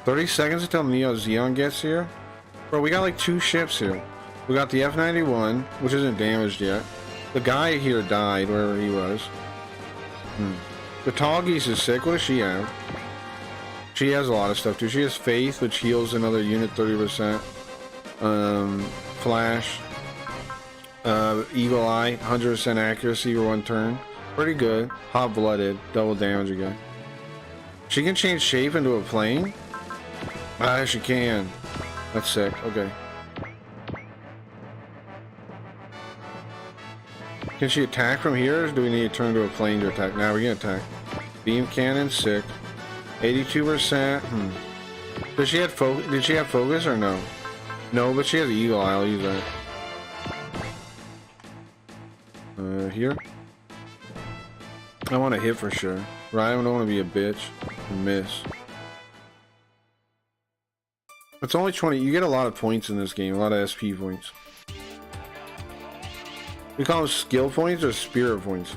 30 seconds until Neo Zeon gets here. Bro, we got like 2 ships here. We got the F-91, which isn't damaged yet. The guy here died, wherever he was. The Tallgeese is sick. What does she have? She has a lot of stuff too. She has Faith, which heals another unit 30%. Flash. Eagle Eye, 100% accuracy for 1 turn. Pretty good. Hot-blooded, double damage again. She can change shape into a plane? Ah, she can. That's sick. Okay. Can she attack from here, or do we need to turn to a plane to attack? Now we can attack. Beam cannon, sick. 82%. Did she have focus or no? No, but she has Eagle Eye. I'll use that. Here. I want to hit for sure. Right? I don't want to be a bitch and miss. It's only 20. You get a lot of points in this game. A lot of SP points. We call them skill points or spirit points.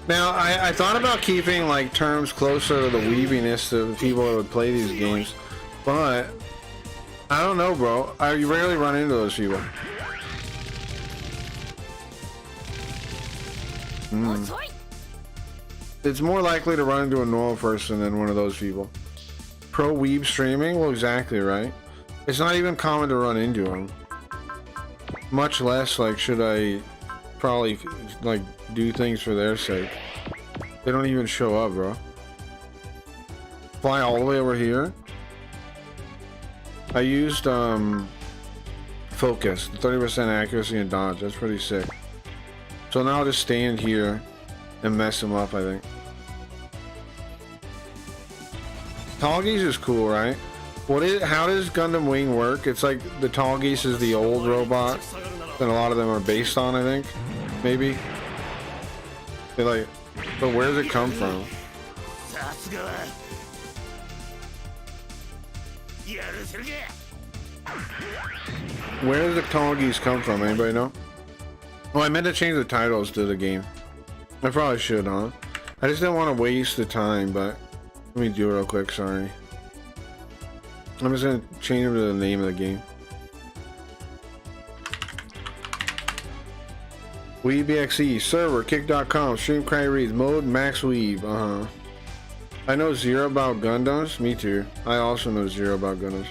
Now, I thought about keeping like terms closer to the weaviness of people that would play these games, but I don't know, bro. I rarely run into those people. It's more likely to run into a normal person than one of those people. Pro weeb streaming? Well, exactly right. It's not even common to run into them. Much less, like, should I probably, like, do things for their sake. They don't even show up, bro. Fly all the way over here. I used, focus. 30% accuracy and dodge. That's pretty sick. So now I'll just stand here and mess him up, I think. Tallgeese is cool, right? How does Gundam Wing work? It's like the Tallgeese is the old robot that a lot of them are based on, I think. Maybe. They're like, but where does it come from? Where does the Tallgeese come from? Anybody know? Oh, I meant to change the titles to the game. I probably should, huh? I just didn't want to waste the time, but let me do it real quick, sorry. I'm just gonna change them to the name of the game. WeebXE, server, kick.com, stream cry reads, mode, max weeb, I know zero about Gundams, me too. I also know zero about Gundams.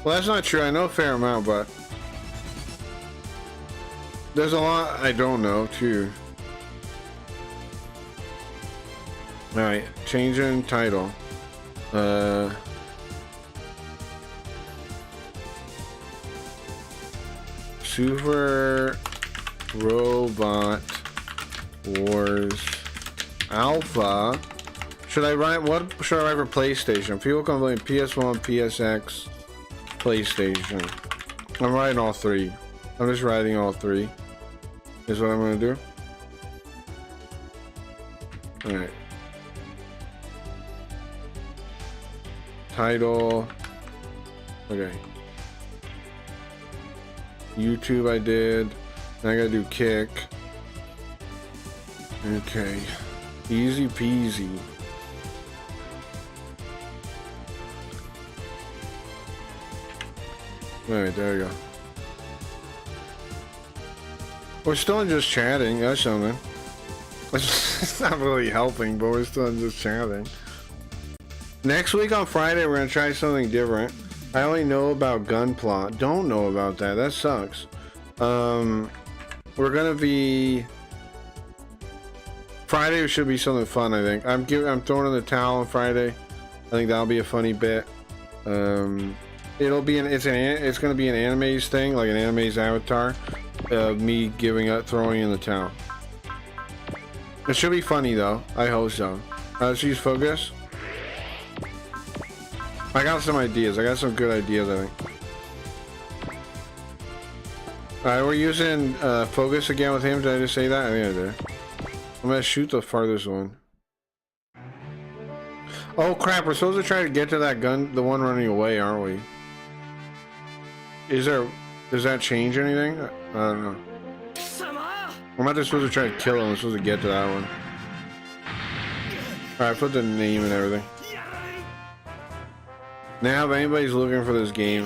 Well, that's not true, I know a fair amount, but there's a lot I don't know, too. Alright, changing title. Super Robot Wars Alpha. Should I write, what should I write for PlayStation? People complain PS1, PSX, PlayStation. I'm writing all 3. I'm just writing all 3. Is what I'm gonna do. Alright. Title. Okay. YouTube I did. Now I gotta do kick. Okay. Easy peasy. Alright, there we go. We're still in just chatting. That's something. It's not really helping, but we're still in just chatting. Next week on Friday, we're gonna try something different. I only know about Gunpla. Don't know about that. That sucks. We're gonna be Friday. Should be something fun. I think. I'm throwing in the towel on Friday. I think that'll be a funny bit. It'll be it's gonna be an anime's thing, like an anime's avatar of me giving up, throwing in the towel. It should be funny though. I hope so. Let's use focus. I got some ideas. I got some good ideas, I think. Alright, we're using focus again with him. Did I just say that? I think I did. I'm gonna shoot the farthest one. Oh crap, we're supposed to try to get to that gun, the one running away, aren't we? Does that change anything? I don't know. I'm not just supposed to try to kill him, I'm supposed to get to that one. Alright, put the name and everything. Now, if anybody's looking for this game,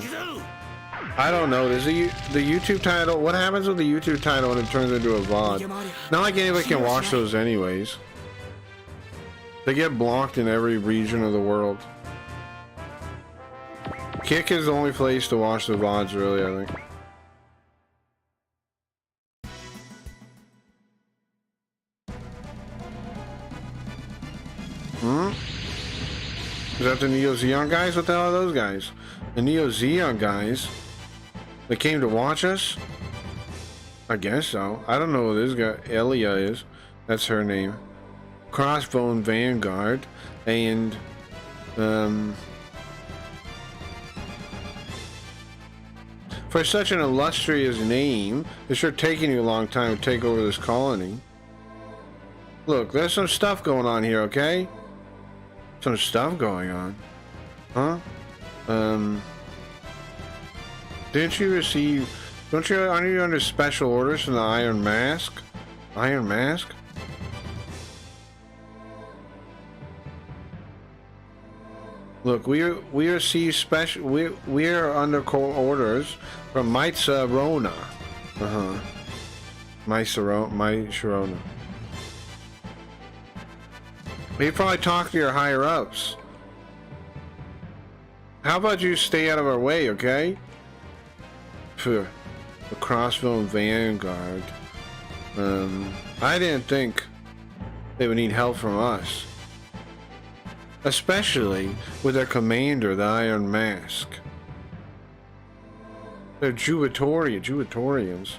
I don't know. There's the YouTube title. What happens with the YouTube title when it turns into a VOD? Not like anybody can watch those anyways. They get blocked in every region of the world. Kick is the only place to watch the VODs, really, I think. Is that the Neo Zeon guys? What the hell are those guys? The Neo Zeon guys? They came to watch us? I guess so. I don't know who this guy Elia is. That's her name. Crossbone Vanguard. And for such an illustrious name, it's sure taking you a long time to take over this colony. Look, there's some stuff going on here, okay? Some stuff going on. Huh? Didn't you receive... aren't you under special orders from the Iron Mask? Iron Mask? Look, we receive special... We are under orders from Maitza Rona. Sharona. You probably talk to your higher-ups. How about you stay out of our way, okay? For the Crossbone Vanguard. I didn't think they would need help from us. Especially with their commander, the Iron Mask. They're Juvatorians.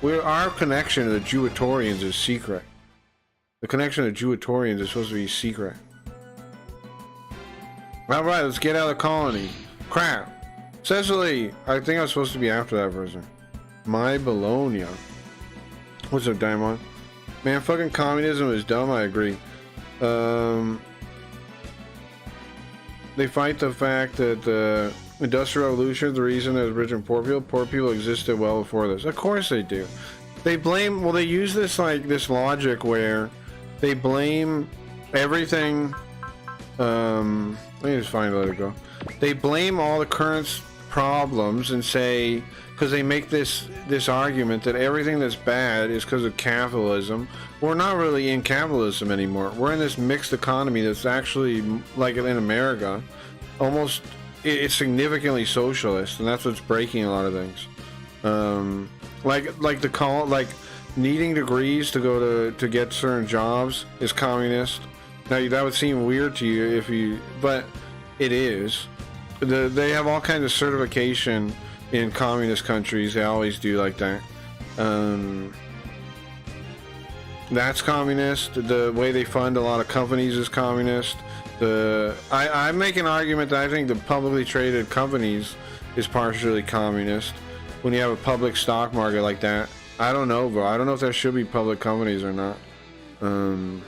Our connection to the Juvatorians is secret. The connection to Juvatorians is supposed to be secret. Alright, let's get out of the colony. Crap. Cecily! I think I was supposed to be after that person. My Bologna. What's up, Diamond? Man, fucking communism is dumb, I agree. They fight the fact that the Industrial Revolution is the reason there's rich and poor people. Poor people existed well before this. Of course they do. They blame... Well, they use this, like, this logic where they blame everything... let me just find it, let it go. They blame all the current problems and say... Because they make this argument that everything that's bad is because of capitalism. We're not really in capitalism anymore. We're in this mixed economy that's actually, like in America, almost... It's significantly socialist, and that's what's breaking a lot of things. Like needing degrees to go to get certain jobs is communist. Now that would seem weird to you but it is. They have all kinds of certification in communist countries. They always do like that. That's communist. The way they fund a lot of companies is communist. I make an argument that I think the publicly traded companies is partially communist. When you have a public stock market like that, I don't know, bro. I don't know if there should be public companies or not. I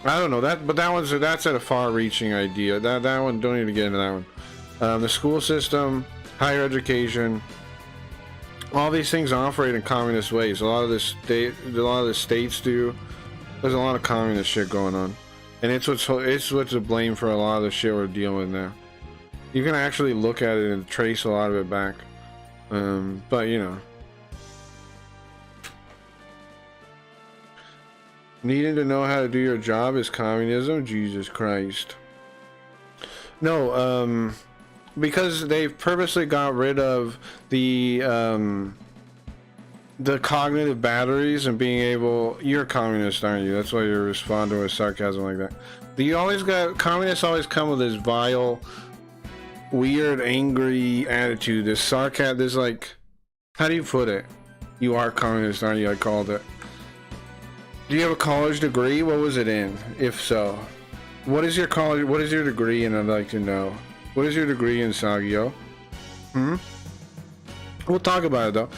don't know that, but that's a far-reaching idea. That one, don't need to get into that one. The school system, higher education, all these things operate in communist ways. A lot of the states do. There's a lot of communist shit going on. And it's what's to blame for a lot of the shit we're dealing with now. You can actually look at it and trace a lot of it back. But you know. Needing to know how to do your job is communism? Jesus Christ. No, because they've purposely got rid of the cognitive batteries and being able... You're a communist, aren't you? That's why you're responding with sarcasm like that. Communists always come with this vile, weird, angry attitude, this sarcasm, this like, how do you put it? You are communist, aren't you? I called it. Do you have a college degree? What was it in? If so, what is your college? What is your degree in? I'd like to know. What is your degree in, Sagio? We'll talk about it though.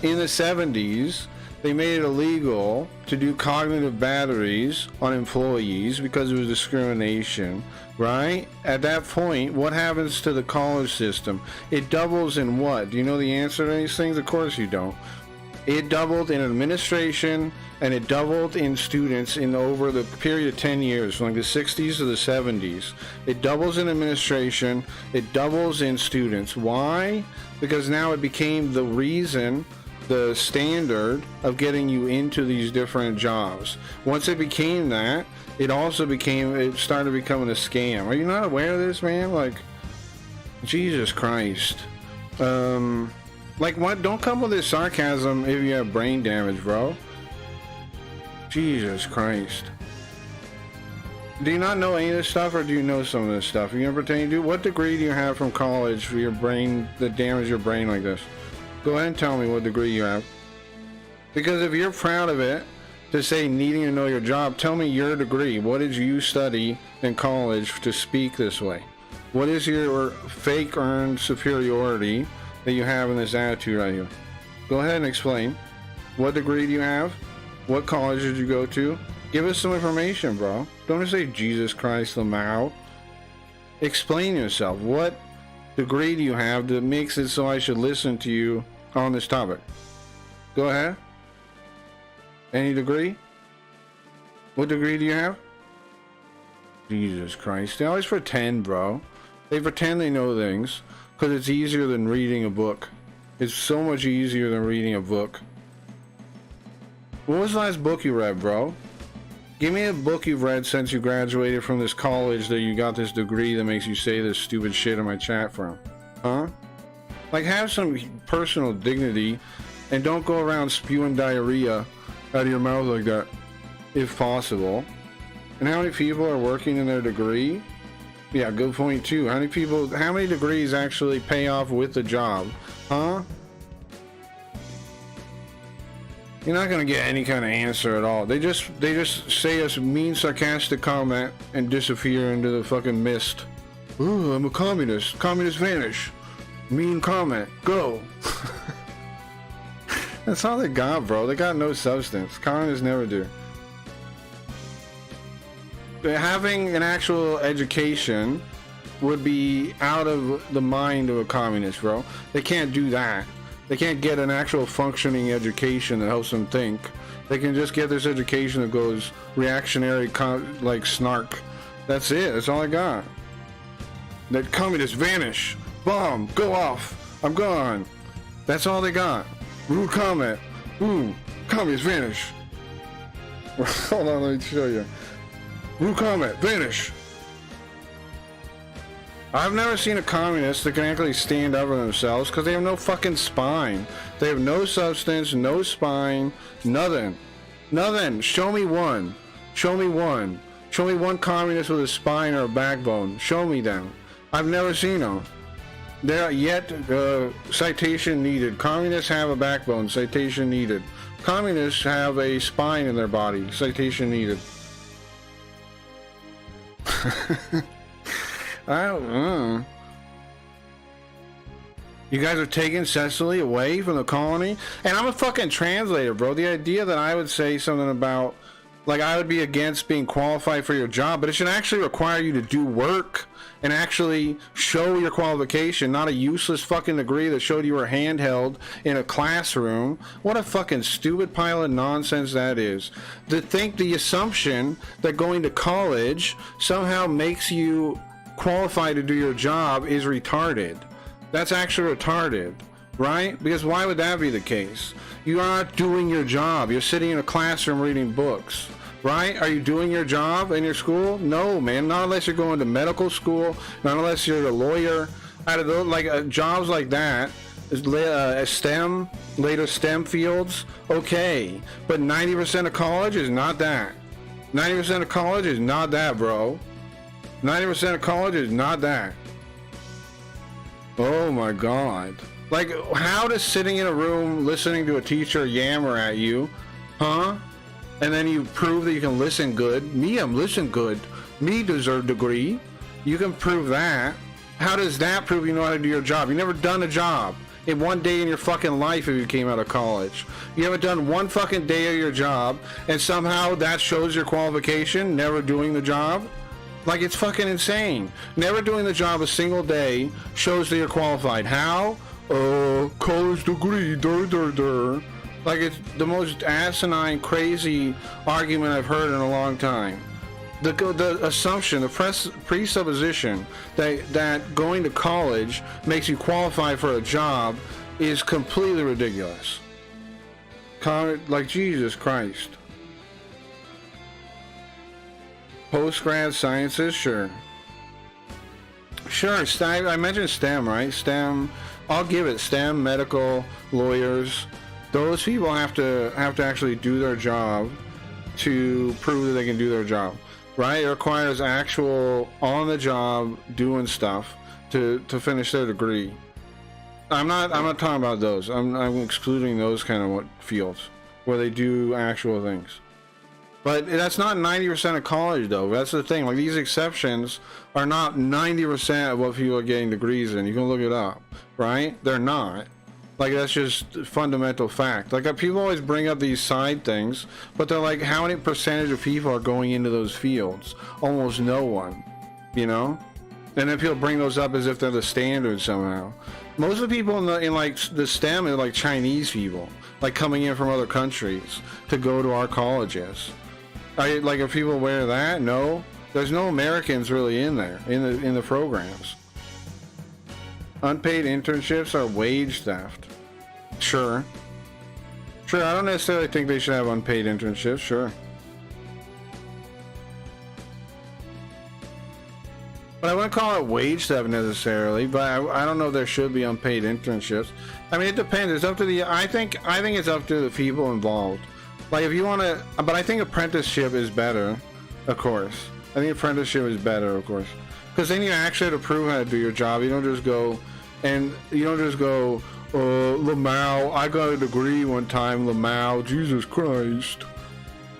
In the 70s, they made it illegal to do cognitive batteries on employees because it was discrimination, right? At that point, what happens to the college system? It doubles in what? Do you know the answer to these things? Of course you don't. It doubled in administration and it doubled in students in over the period of 10 years, from like the 60s to the 70s. It doubles in administration, it doubles in students. Why? Because now it became the reason, the standard of getting you into these different jobs. Once it became that, it started becoming a scam. Are you not aware of this, man? Like, Jesus Christ. Like, what? Don't come with this sarcasm if you have brain damage, bro. Jesus Christ. Do you not know any of this stuff, or do you know some of this stuff? You ever pretend you do? What degree do you have from college for your brain that damaged your brain like this? Go ahead and tell me what degree you have. Because if you're proud of it, to say needing to know your job, tell me your degree. What did you study in college to speak this way? What is your fake earned superiority that you have in this attitude right here? Go ahead and explain. What degree do you have? What college did you go to? Give us some information, bro. Don't just say Jesus Christ Lamau. Explain yourself. What degree do you have that makes it so I should listen to you on this topic? Go ahead. Any degree? What degree do you have? Jesus Christ. They always pretend, bro. They pretend they know things because it's easier than reading a book. It's so much easier than reading a book. What was the last book you read, bro? Give me a book you've read since you graduated from this college that you got this degree that makes you say this stupid shit in my chat from. Huh? Like, have some personal dignity and don't go around spewing diarrhea out of your mouth like that, if possible. And how many people are working in their degree? Yeah, good point too. How many degrees actually pay off with the job? Huh? You're not gonna get any kind of answer at all. They just say a mean, sarcastic comment and disappear into the fucking mist. Ooh, I'm a communist. Communists vanish. Mean comment. Go. That's all they got, bro. They got no substance. Communists never do. Having an actual education would be out of the mind of a communist, bro. They can't do that. They can't get an actual functioning education that helps them think. They can just get this education that goes reactionary, like snark. That's it. That's all I got. That communists vanish. Bomb. Go off. I'm gone. That's all they got. Rude comment. Ooh. Communists vanish. Hold on, let me show you. Rude comment. Vanish. I've never seen a communist that can actually stand up for themselves because they have no fucking spine. They have no substance, no spine, nothing. Nothing. Show me one. Show me one. Show me one communist with a spine or a backbone. Show me them. I've never seen them. They're yet, citation needed. Communists have a backbone. Citation needed. Communists have a spine in their body. Citation needed. I don't know. You guys are taking Cecily away from the colony? And I'm a fucking translator, bro. The idea that I would say something about, like, I would be against being qualified for your job, but it should actually require you to do work and actually show your qualification, not a useless fucking degree that showed you were handheld in a classroom. What a fucking stupid pile of nonsense that is. To think the assumption that going to college somehow makes you qualified to do your job is retarded. That's actually retarded, right? Because why would that be the case? You are not doing your job. You're sitting in a classroom reading books, right? Are you doing your job in your school? No, man. Not unless you're going to medical school. Not unless you're a lawyer. Out of those, like jobs like that, STEM, later STEM fields, okay. But 90% of college is not that. 90% of college is not that, bro. 90% of college is not that. Oh my god. Like, how does sitting in a room listening to a teacher yammer at you, huh? And then you prove that you can listen good. Me, I'm listen good. Me deserve degree. You can prove that. How does that prove you know how to do your job? You never done a job in one day in your fucking life if you came out of college. You haven't done one fucking day of your job, and somehow that shows your qualification, never doing the job? Like, it's fucking insane. Never doing the job a single day shows that you're qualified. How? College degree, Like, it's the most asinine, crazy argument I've heard in a long time. The assumption, the presupposition that going to college makes you qualify for a job is completely ridiculous. Like, Jesus Christ. Post-grad sciences, sure. Sure, I mentioned STEM, right? STEM, I'll give it. STEM, medical, lawyers. Those people have to actually do their job to prove that they can do their job. Right? It requires actual on-the-job doing stuff to finish their degree. I'm not talking about those. I'm excluding those kind of fields where they do actual things. But that's not 90% of college, though. That's the thing. Like, these exceptions are not 90% of what people are getting degrees in. You can look it up, right? They're not. Like, that's just fundamental fact. Like, people always bring up these side things, but they're like, how many percentage of people are going into those fields? Almost no one, you know? And then people bring those up as if they're the standard somehow. Most of the people in like the STEM are like Chinese people, like coming in from other countries to go to our colleges. Like, are people aware of that? No. There's no Americans really in there in the programs. Unpaid internships are wage theft. Sure. Sure, I don't necessarily think they should have unpaid internships, sure. But I wouldn't call it wage theft necessarily, but I don't know if there should be unpaid internships. I mean, it depends. It's up to I think it's up to the people involved. Like, if you want to, but I think apprenticeship is better, of course. I think apprenticeship is better, of course. Because then you actually have to prove how to do your job. You don't just go, Lamau, I got a degree one time, Lamau, Jesus Christ.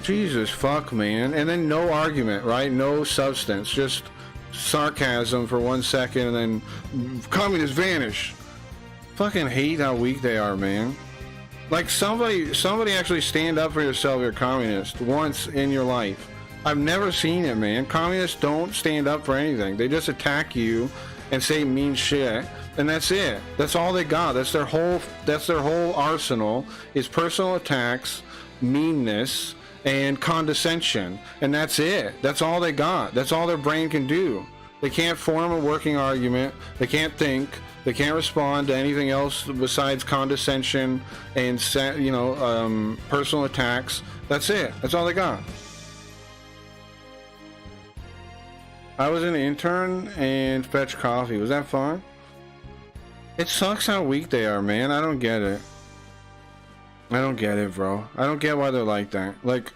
Jesus, fuck, man. And then no argument, right? No substance, just sarcasm for 1 second, and then communists vanish. Fucking hate how weak they are, man. Like, somebody actually stand up for yourself, you're a communist, once in your life. I've never seen it, man. Communists don't stand up for anything. They just attack you and say mean shit, and that's it. That's all they got. That's their whole arsenal, is personal attacks, meanness, and condescension, and that's it. That's all they got. That's all their brain can do. They can't form a working argument. They can't think. They can't respond to anything else besides condescension and personal attacks. That's it. That's all they got. I was an intern and fetched coffee. Was that fun? It sucks how weak they are, man. I don't get it. I don't get it, bro. I don't get why they're like that. Like,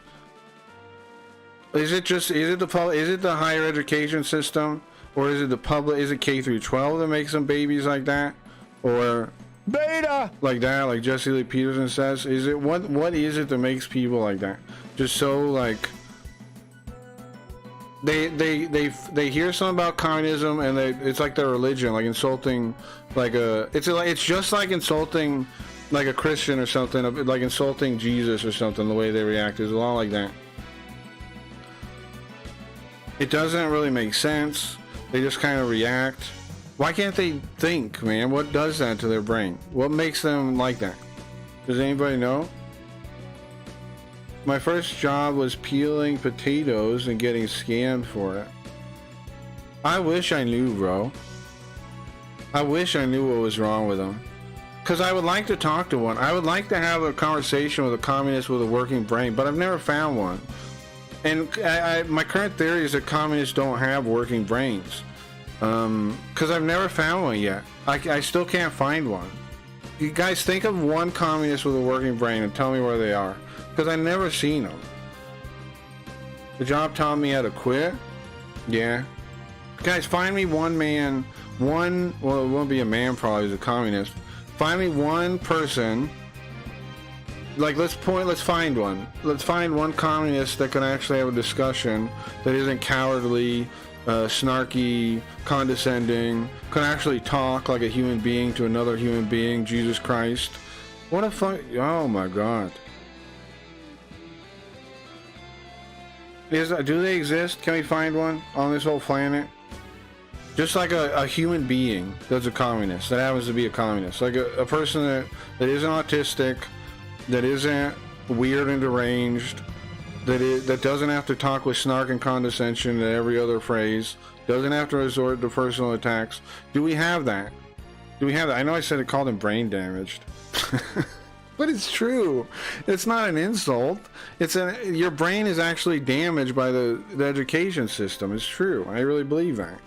is it the higher education system, or is it the public? Is it K through 12 that makes some babies like that, or beta like that? Like Jesse Lee Peterson says, is it what is it that makes people like that? Just so like they hear something about communism and it's like their religion, like insulting, like it's just like insulting like a Christian or something, like insulting Jesus or something. The way they react is a lot like that. It doesn't really make sense. They just kind of react. Why can't they think, man? What does that to their brain? What makes them like that? Does anybody know? My first job was peeling potatoes and getting scammed for it. I wish I knew, bro. I wish I knew what was wrong with them. Because I would like to talk to one. I would like to have a conversation with a communist with a working brain, but I've never found one. And my current theory is that communists don't have working brains. Because I've never found one yet. I still can't find one. You guys think of one communist with a working brain and tell me where they are. Because I've never seen them. The job taught me how to quit. Yeah. Guys, find me one man, well, it won't be a man probably, he's a communist. Find me one person, like let's find one. Let's find one communist that can actually have a discussion that isn't cowardly, snarky, condescending, can actually talk like a human being to another human being, Jesus Christ. What a fun, oh my God. Do they exist? Can we find one on this whole planet? Just like a human being that's a communist, that happens to be a communist. Like a person that isn't autistic, that isn't weird and deranged, that doesn't have to talk with snark and condescension at every other phrase, doesn't have to resort to personal attacks. Do we have that? Do we have that? I know I said it called him brain damaged. But it's true. It's not an insult. Your brain is actually damaged by the education system. It's true. I really believe that.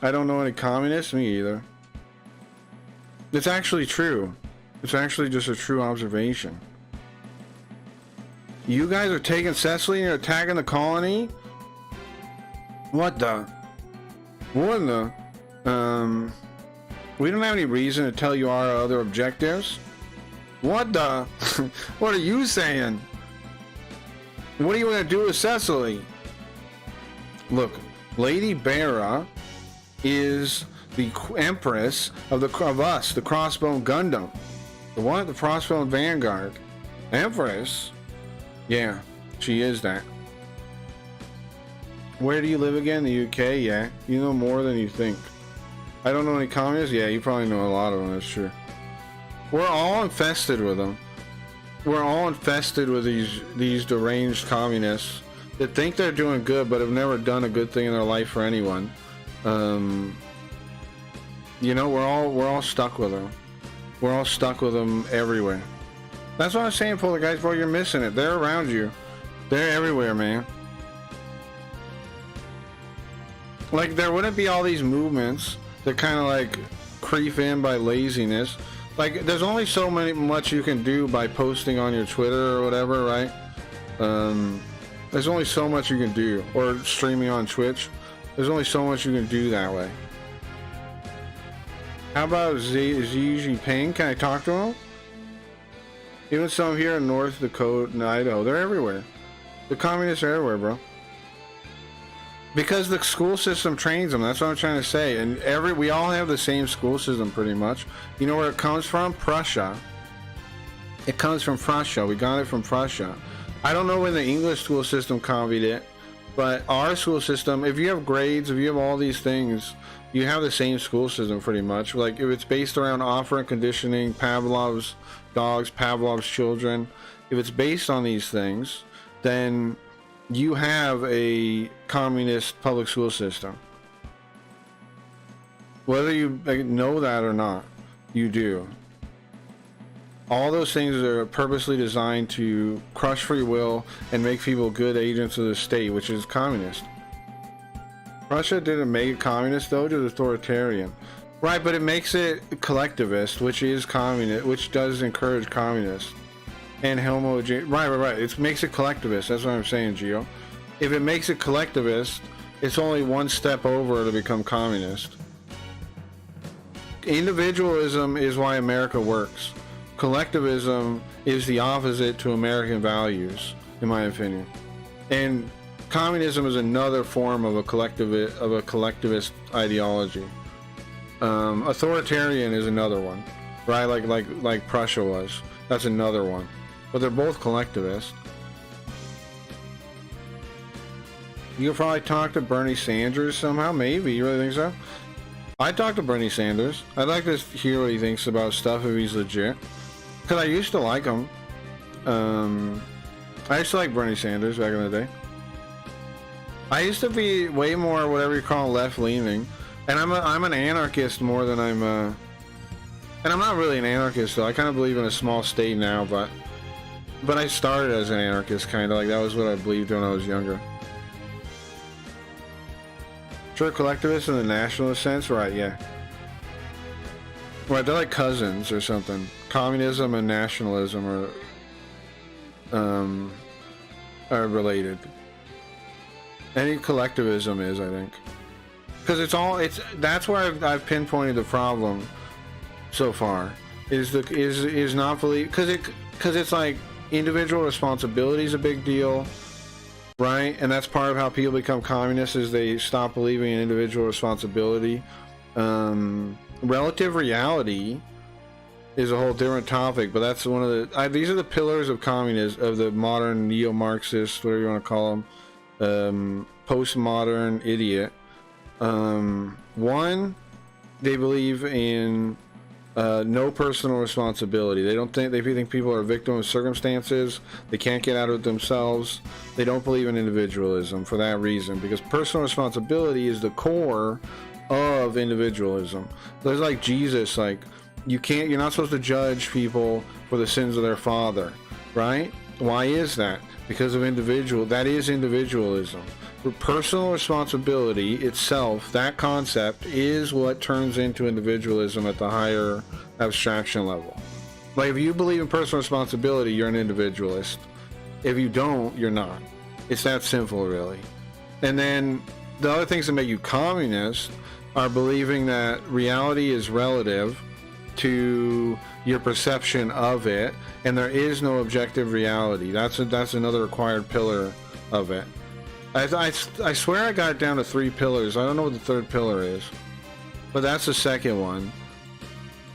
I don't know any communists. Me either. It's actually true. It's actually just a true observation. You guys are taking Cecily and you're attacking the colony? What the? What in the? We don't have any reason to tell you our other objectives. What the? What are you saying? What are you going to do with Cecily? Look, Lady Bera is the Empress of us, the Crossbone Gundam. The one at the Crossbone Vanguard. Empress? Yeah, she is that. Where do you live again? The UK? Yeah. You know more than you think. I don't know any communists? Yeah, you probably know a lot of them, that's true. We're all infested with them. We're all infested with these deranged communists that think they're doing good but have never done a good thing in their life for anyone. You know, we're all stuck with them. We're all stuck with them everywhere. That's what I'm saying, Polar Guys, bro. You're missing it. They're around you. They're everywhere, man. Like, there wouldn't be all these movements that kind of like creep in by laziness. Like, there's only so much you can do by posting on your Twitter or whatever, right? There's only so much you can do, or streaming on Twitch. There's only so much you can do that way. How about Xi Jinping? Can I talk to him? Even some here in North Dakota and Idaho, they're everywhere. The communists are everywhere, bro. Because the school system trains them. That's what I'm trying to say. And we all have the same school system pretty much. You know where it comes from? Prussia. It comes from Prussia. We got it from Prussia. I don't know when the English school system copied it, but our school system, if you have grades, if you have all these things, you have the same school system pretty much. Like, if it's based around operant conditioning, Pavlov's dogs, Pavlov's children, if it's based on these things, then you have a communist public school system. Whether you know that or not, you do. All those things are purposely designed to crush free will and make people good agents of the state, which is communist. Russia didn't make it communist though, it was authoritarian. Right, but it makes it collectivist, which is communist, which does encourage communists. And right. It makes it collectivist. That's what I'm saying, Gio. If it makes it collectivist, it's only one step over to become communist. Individualism is why America works. Collectivism is the opposite to American values, in my opinion. And communism is another form of a collectivist ideology. Authoritarian is another one, right? Like Prussia was. That's another one. But they're both collectivist. You could probably talk to Bernie Sanders somehow, maybe. You really think so? I'd talk to Bernie Sanders. I'd like to hear what he thinks about stuff if he's legit. Because I used to like him. I used to like Bernie Sanders back in the day. I used to be way more whatever you call left-leaning. And I'm an anarchist more than I'm and I'm not really an anarchist though. I kind of believe in a small state now, but I started as an anarchist, kind of like that was what I believed when I was younger. Sure, collectivist in the nationalist sense, right? Yeah. Right, they're like cousins or something. Communism and nationalism are related. Any collectivism is, I think. Because that's where I've pinpointed the problem so far. Is not believe, because it's like individual responsibility is a big deal, right? And that's part of how people become communists, is they stop believing in individual responsibility. Relative reality is a whole different topic, but that's one of the these are the pillars of communism, of the modern neo-Marxist, whatever you want to call them, postmodern idiot. One, they believe in no personal responsibility. They think people are a victim of circumstances. They can't get out of it themselves. They don't believe in individualism for that reason, because personal responsibility is the core of individualism. There's like Jesus, like you're not supposed to judge people for the sins of their father, right? Why is that? Because of that is individualism. Personal responsibility itself, that concept, is what turns into individualism at the higher abstraction level. Like, if you believe in personal responsibility, you're an individualist. If you don't, you're not. It's that simple, really. And then the other things that make you communist are believing that reality is relative to your perception of it, and there is no objective reality. That's another required pillar of it. I swear I got it down to 3 pillars. I don't know what the third pillar is, but that's the second one.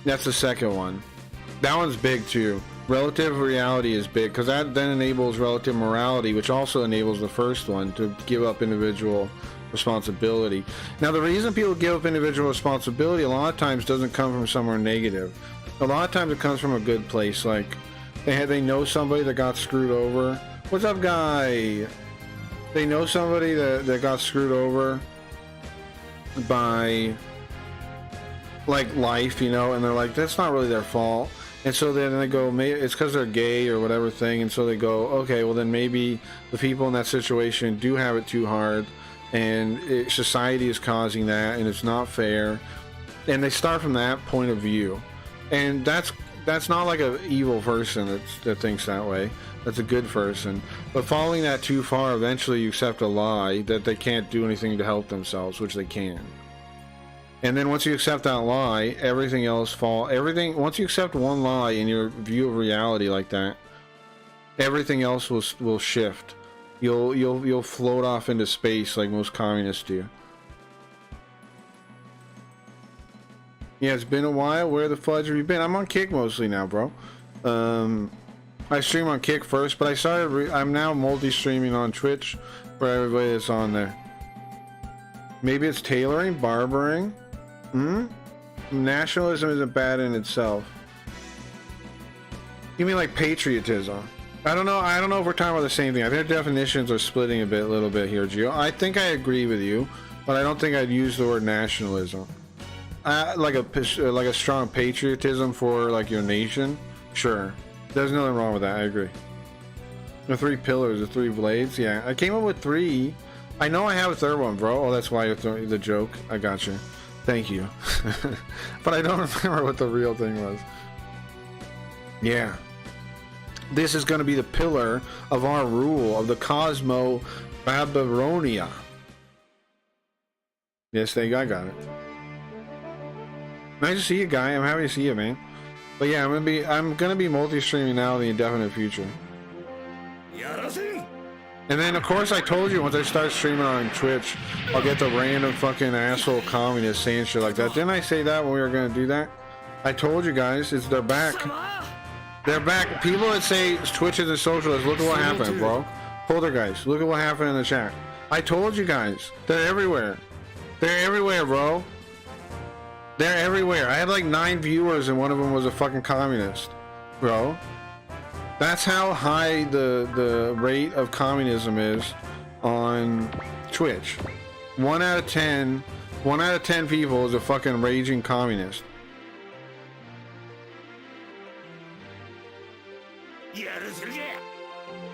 That's the second one. That one's big too. Relative reality is big, because that then enables relative morality, which also enables the first one, to give up individual responsibility. Now, the reason people give up individual responsibility a lot of times doesn't come from somewhere negative. A lot of times it comes from a good place, like they know somebody that got screwed over. What's up, guy? They know somebody that got screwed over by like life, you know, and they're like, that's not really their fault. And so then they go, maybe it's because they're gay or whatever thing. And so they go, okay, well then maybe the people in that situation do have it too hard, and society is causing that, and it's not fair. And they start from that point of view, and that's not like an evil person that thinks that way. That's a good person. But following that too far, eventually you accept a lie that they can't do anything to help themselves, which they can. And then once you accept that lie, everything else once you accept one lie in your view of reality like that, everything else will shift. You'll float off into space like most communists do. Yeah, it's been a while. Where the fudge have you been? I'm on Kick mostly now, bro. I stream on Kick first, but I'm now multi-streaming on Twitch for everybody that's on there. Maybe it's tailoring, barbering. Nationalism isn't bad in itself. You mean like patriotism? I don't know if we're talking about the same thing. I think definitions are splitting a little bit here, Gio. I think I agree with you, but I don't think I'd use the word nationalism. Like a strong patriotism for like your nation. Sure, there's nothing wrong with that. I agree. The 3 pillars, the 3 blades. Yeah, I came up with 3. I know I have a third one, bro. Oh, that's why you're throwing the joke. I got you. Thank you. But I don't remember what the real thing was. Yeah. This is going to be the pillar of our rule of the Cosmo Babylonia. Yes, I got it. Nice to see you, guy. I'm happy to see you, man. But yeah, I'm gonna be multi-streaming now in the indefinite future. And then, of course, I told you once I start streaming on Twitch, I'll get the random fucking asshole communists saying shit like that. Didn't I say that when we were gonna do that? I told you guys, they're back. They're back. People that say Twitch is a socialist, look at what happened, bro. Poltergeist, look at what happened in the chat. I told you guys, they're everywhere. They're everywhere, bro. They're everywhere. I had like 9 viewers and one of them was a fucking communist, bro. That's how high the rate of communism is on Twitch. 1 out of 10 people is a fucking raging communist.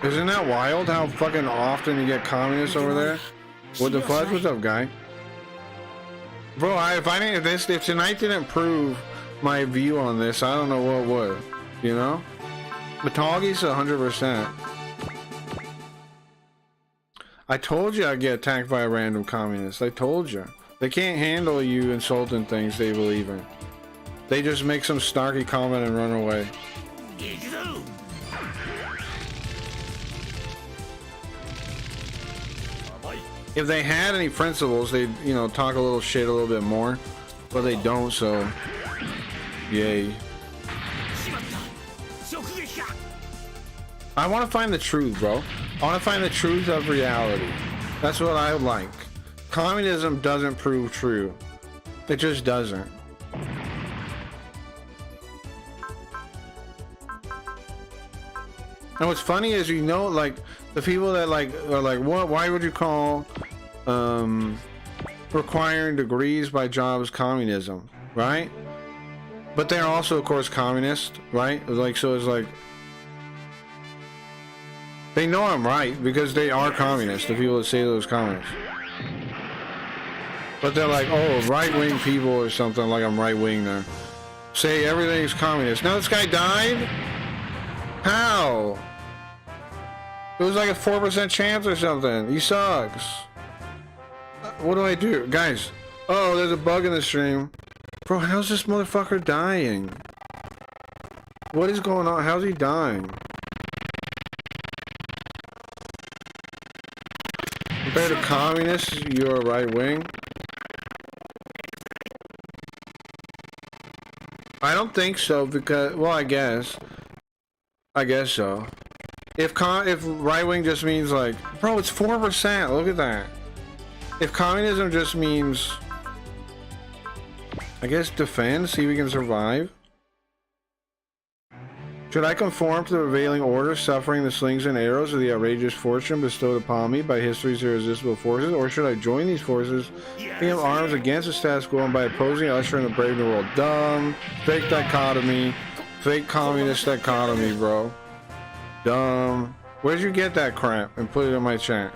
Isn't that wild how fucking often you get communists over there? What the fudge? What's up, guy? Bro, if tonight didn't prove my view on this, I don't know what would. You know? Metalgi's 100%. I told you I'd get attacked by a random communist. I told you. They can't handle you insulting things they believe in. They just make some snarky comment and run away. If they had any principles, they'd, you know, talk a little shit a little bit more. But they don't, so... Yay. I want to find the truth, bro. I want to find the truth of reality. That's what I like. Communism doesn't prove true. It just doesn't. And what's funny is, you know, like, the people that like are like, what? Why would you call requiring degrees by jobs communism, right? But they're also, of course, communist, right? Like, so it's like they know I'm right because they are communists. The people that say those communists, but they're like, oh, right-wing people or something. Like I'm right-wing now. Say everything's communist. Now this guy died. How? It was like a 4% chance or something. He sucks. What do I do? Guys. Oh, there's a bug in the stream. Bro, how's this motherfucker dying? What is going on? How's he dying? Compared to communists, you're right wing. I don't think so because, well, I guess so. If right wing just means like, bro, it's 4%. Look at that. If communism just means, I guess, defend, see if we can survive. Should I conform to the prevailing order, suffering the slings and arrows of the outrageous fortune bestowed upon me by history's irresistible forces, or should I join these forces, being arms against the status quo, and by opposing usher in the brave new world? Dumb, fake dichotomy, fake communist dichotomy, bro. Dumb. Where'd you get that crap? And put it in my chat.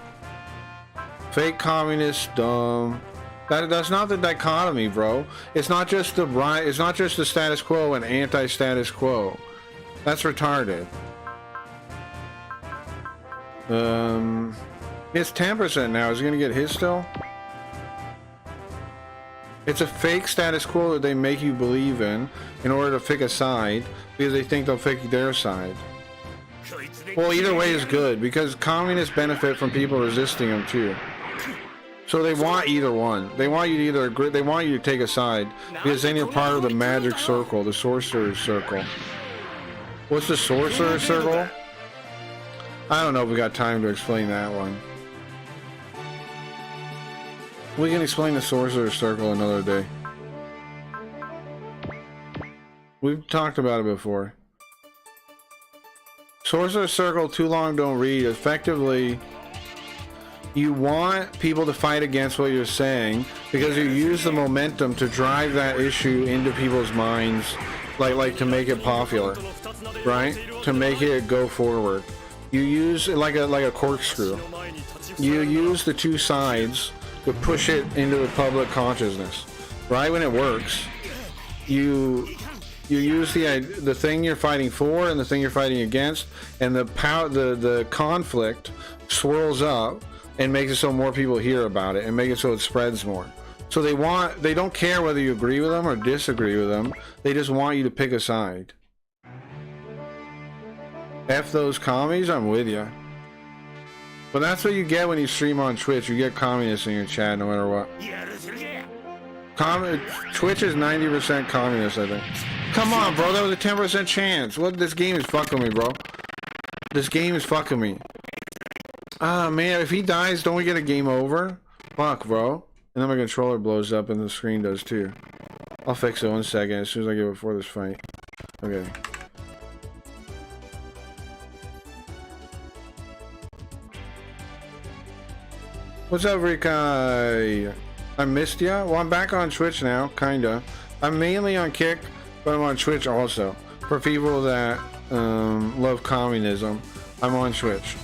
Fake communist, dumb. That's not the dichotomy, bro. It's not just the right. It's not just the status quo and anti-status quo. That's retarded. It's 10% now. Is he gonna get his still? It's a fake status quo that they make you believe in order to pick a side because they think they'll pick their side. Well, either way is good because communists benefit from people resisting them too. So they want either one. They want you to either agree. They want you to take a side because then you're part of the magic circle, the sorcerer's circle. What's the sorcerer's circle? I don't know if we got time to explain that one. We can explain the sorcerer's circle another day. We've talked about it before. Sorcerer's circle, too long don't read. Effectively, you want people to fight against what you're saying because you use the momentum to drive that issue into people's minds, like to make it popular, right? To make it go forward. You use it like a corkscrew. You use the two sides to push it into the public consciousness, right? When it works, you use the thing you're fighting for and the thing you're fighting against, and the conflict swirls up and makes it so more people hear about it and make it so it spreads more. So they don't care whether you agree with them or disagree with them. They just want you to pick a side. F those commies, I'm with you. But that's what you get when you stream on Twitch. You get communists in your chat no matter what. Twitch is 90% communist, I think. Come on, bro, that was a 10% chance. What? This game is fucking me, bro. This game is fucking me. Ah, man, if he dies, don't we get a game over? Fuck, bro. And then my controller blows up and the screen does too. I'll fix it 1 second as soon as I get before this fight. Okay. What's up, Rikai? I missed ya? Well, I'm back on Twitch now, kinda. I'm mainly on Kick, but I'm on Twitch also. For people that love communism, I'm on Twitch.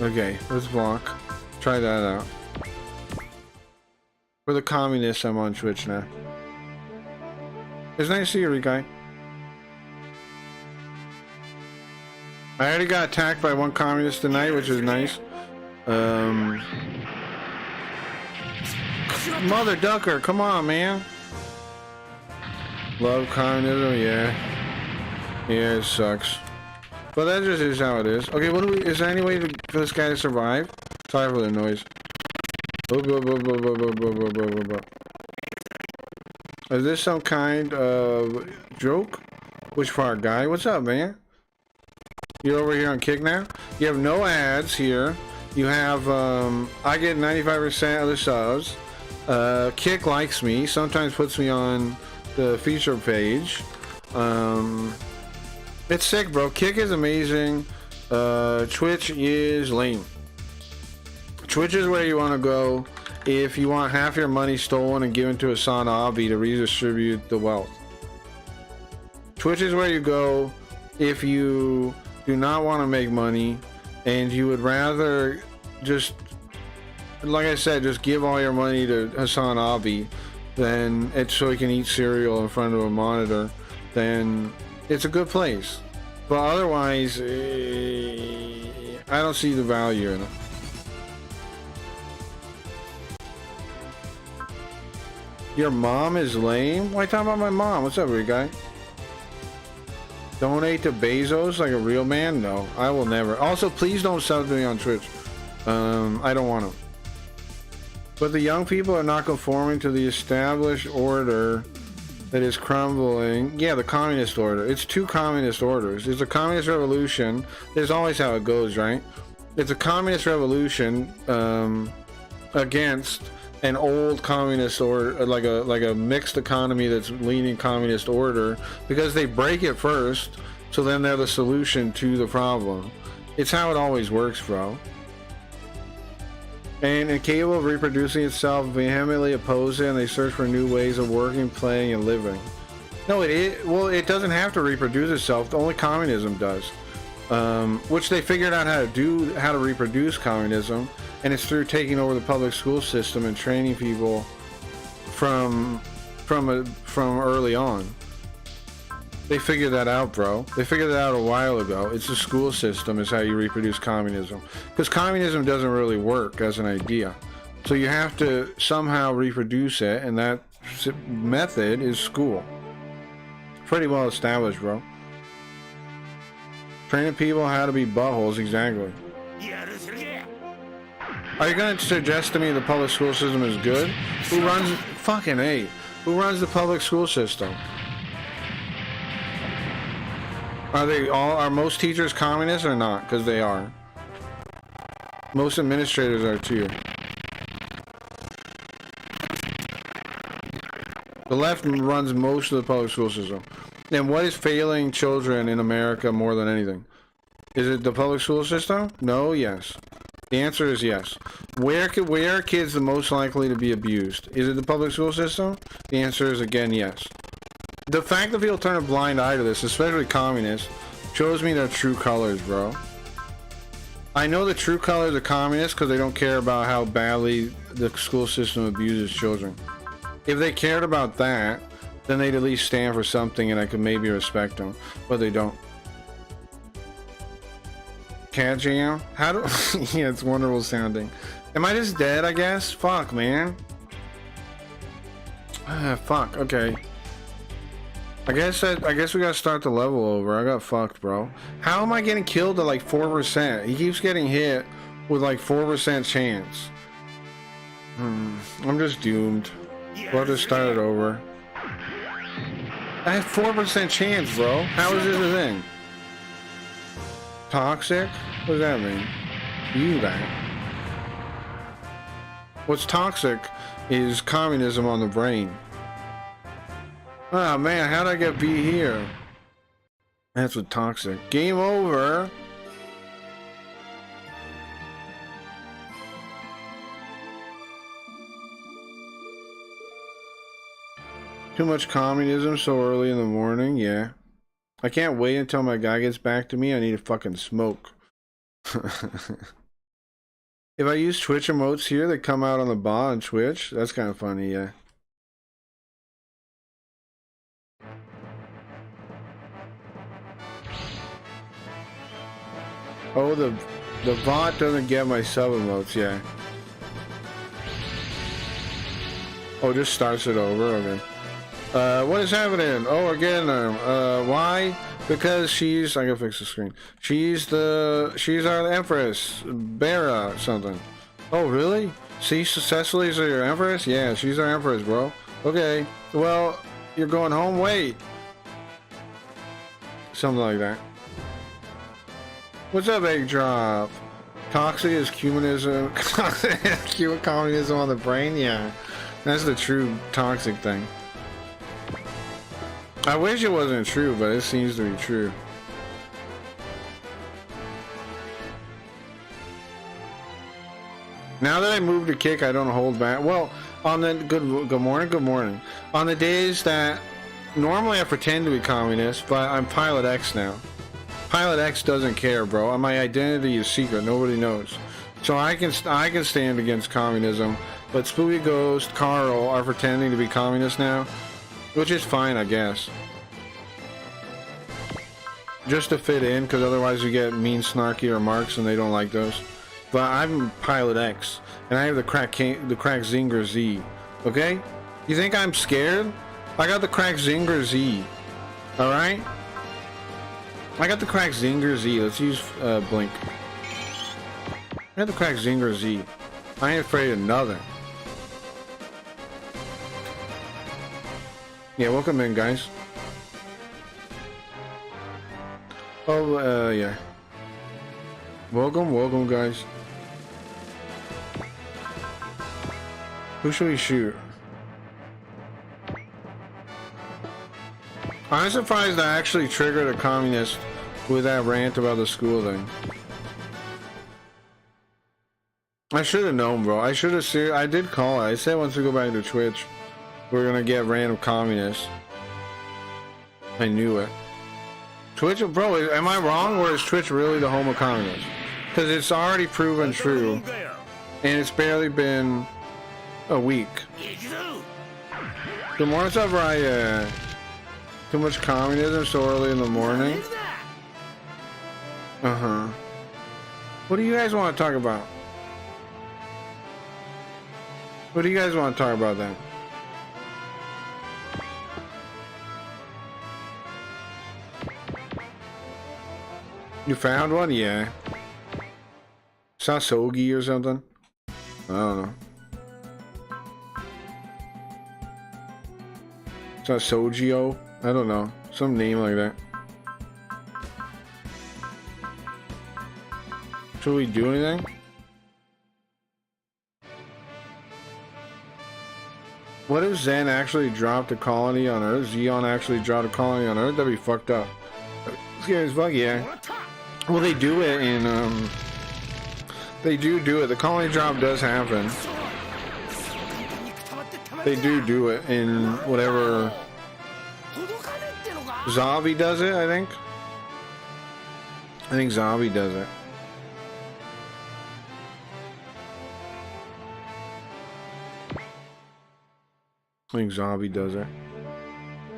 Okay, let's block. Try that out. For the communists, I'm on Twitch now. It's nice to see you, Rikai. I already got attacked by one communist tonight, which is nice. Mother Ducker, come on, man. Love communism, yeah. Yeah, it sucks. But that just is how it is. Okay, what do we... Is there any way for this guy to survive? Sorry for the noise. Is this some kind of joke? Which part, guy? What's up, man? You're over here on Kick now? You have no ads here. You have, I get 95% of the subs. Kick likes me. Sometimes puts me on the feature page. It's sick, bro. Kick is amazing. Twitch is lame. Twitch is where you want to go if you want half your money stolen and given to a Sanabi to redistribute the wealth. Twitch is where you go if you do not want to make money and you would rather just, like I said, just give all your money to Hassan Abi, then it's so he can eat cereal in front of a monitor, then it's a good place. But otherwise, I don't see the value in it. Your mom is lame? Why are you talking about my mom? What's up, weird guy? Donate to Bezos like a real man? No, I will never. Also, please don't sub to me on Twitch. I don't want to. But the young people are not conforming to the established order that is crumbling. Yeah, the communist order. It's two communist orders. It's a communist revolution. There's always how it goes, right? It's a communist revolution against an old communist order, like a mixed economy that's leaning communist order, because they break it first, so then they're the solution to the problem. It's how it always works, bro. And incapable of reproducing itself, vehemently oppose it, and they search for new ways of working, playing, and living. No, well, it doesn't have to reproduce itself. Only communism does. Which they figured out how to reproduce communism, and it's through taking over the public school system and training people from early on. They figured that out, bro. They figured that out a while ago. It's the school system is how you reproduce communism. Because communism doesn't really work as an idea. So you have to somehow reproduce it, and that method is school. Pretty well established, bro. Training people how to be buttholes, exactly. Are you going to suggest to me the public school system is good? Who runs... Fucking A. Who runs the public school system? Are most teachers communists or not? Because they are. Most administrators are too. The left runs most of the public school system. And what is failing children in America more than anything? Is it the public school system? No, yes. The answer is yes. Where are kids the most likely to be abused? Is it the public school system? The answer is again yes. The fact that people turn a blind eye to this, especially communists, shows me their true colors, bro. I know the true colors of communists because they don't care about how badly the school system abuses children. If they cared about that, then they'd at least stand for something and I could maybe respect them, but they don't. Cat jam? How do... Yeah, it's wonderful sounding. Am I just dead, I guess? Fuck, man. Fuck, okay. I guess we gotta start the level over. I got fucked, bro. How am I getting killed at like 4%? He keeps getting hit with like 4% chance. I'm just doomed. We'll have to start it over. I have 4% chance, bro. How is this a thing? Toxic? What does that mean? You that. What's toxic is communism on the brain. Oh man, how'd I get B here? That's what toxic. Game over. Too much communism so early in the morning, yeah. I can't wait until my guy gets back to me. I need to fucking smoke. If I use Twitch emotes here, they come out on the bot on Twitch. That's kind of funny, yeah. Oh, The bot doesn't get my sub emotes, yeah. Oh, just starts it over, okay. What is happening? Oh, again, why? Because she's, I gotta fix the screen. She's our empress, Bera, something. Oh, really? See, Cecily's your empress? Yeah, she's our empress, bro. Okay, well, you're going home? Wait. Something like that. What's up, Egg Drop? Toxic is communism. Communism on the brain? Yeah. That's the true toxic thing. I wish it wasn't true, but it seems to be true. Now that I moved to kick, I don't hold back. Well, on the good morning. On the days that normally I pretend to be communist, but I'm Pilot X now. Pilot X doesn't care, bro. My identity is secret. Nobody knows. So I can stand against communism, but Spooky Ghost, Carl are pretending to be communists now, which is fine, I guess. Just to fit in, because otherwise you get mean, snarky remarks, and they don't like those. But I'm Pilot X, and I have the crack Zinger Z. Okay? You think I'm scared? I got the crack Zinger Z. All right? I got the crack Zinger Z. Let's use Blink. I got the crack Zinger Z. I ain't afraid of nothing. Yeah, welcome in, guys. Oh, yeah. Welcome, guys. Who should we shoot? I'm surprised I actually triggered a communist with that rant about the school thing. I should have known, bro. I should have I did call it. I said once we go back to Twitch, we're gonna get random communists. I knew it. Twitch, bro, am I wrong, or is Twitch really the home of communists? Because it's already proven true, and it's barely been a week. Good morning, what's up, Ryan? Too much communism so early in the morning? Uh-huh. What do you guys want to talk about? What do you guys want to talk about then? You found one? Yeah. Sasogi or something? I don't know. Sasogio? I don't know. Some name like that. Should we do anything? What if Zen actually dropped a colony on Earth? Xeon actually dropped a colony on Earth? That'd be fucked up. Scary as fuck, yeah. Well, they do it in, they do it. The colony drop does happen. They do it in whatever... Zombie does it, I think. I think Zombie does it. I think Zombie does it.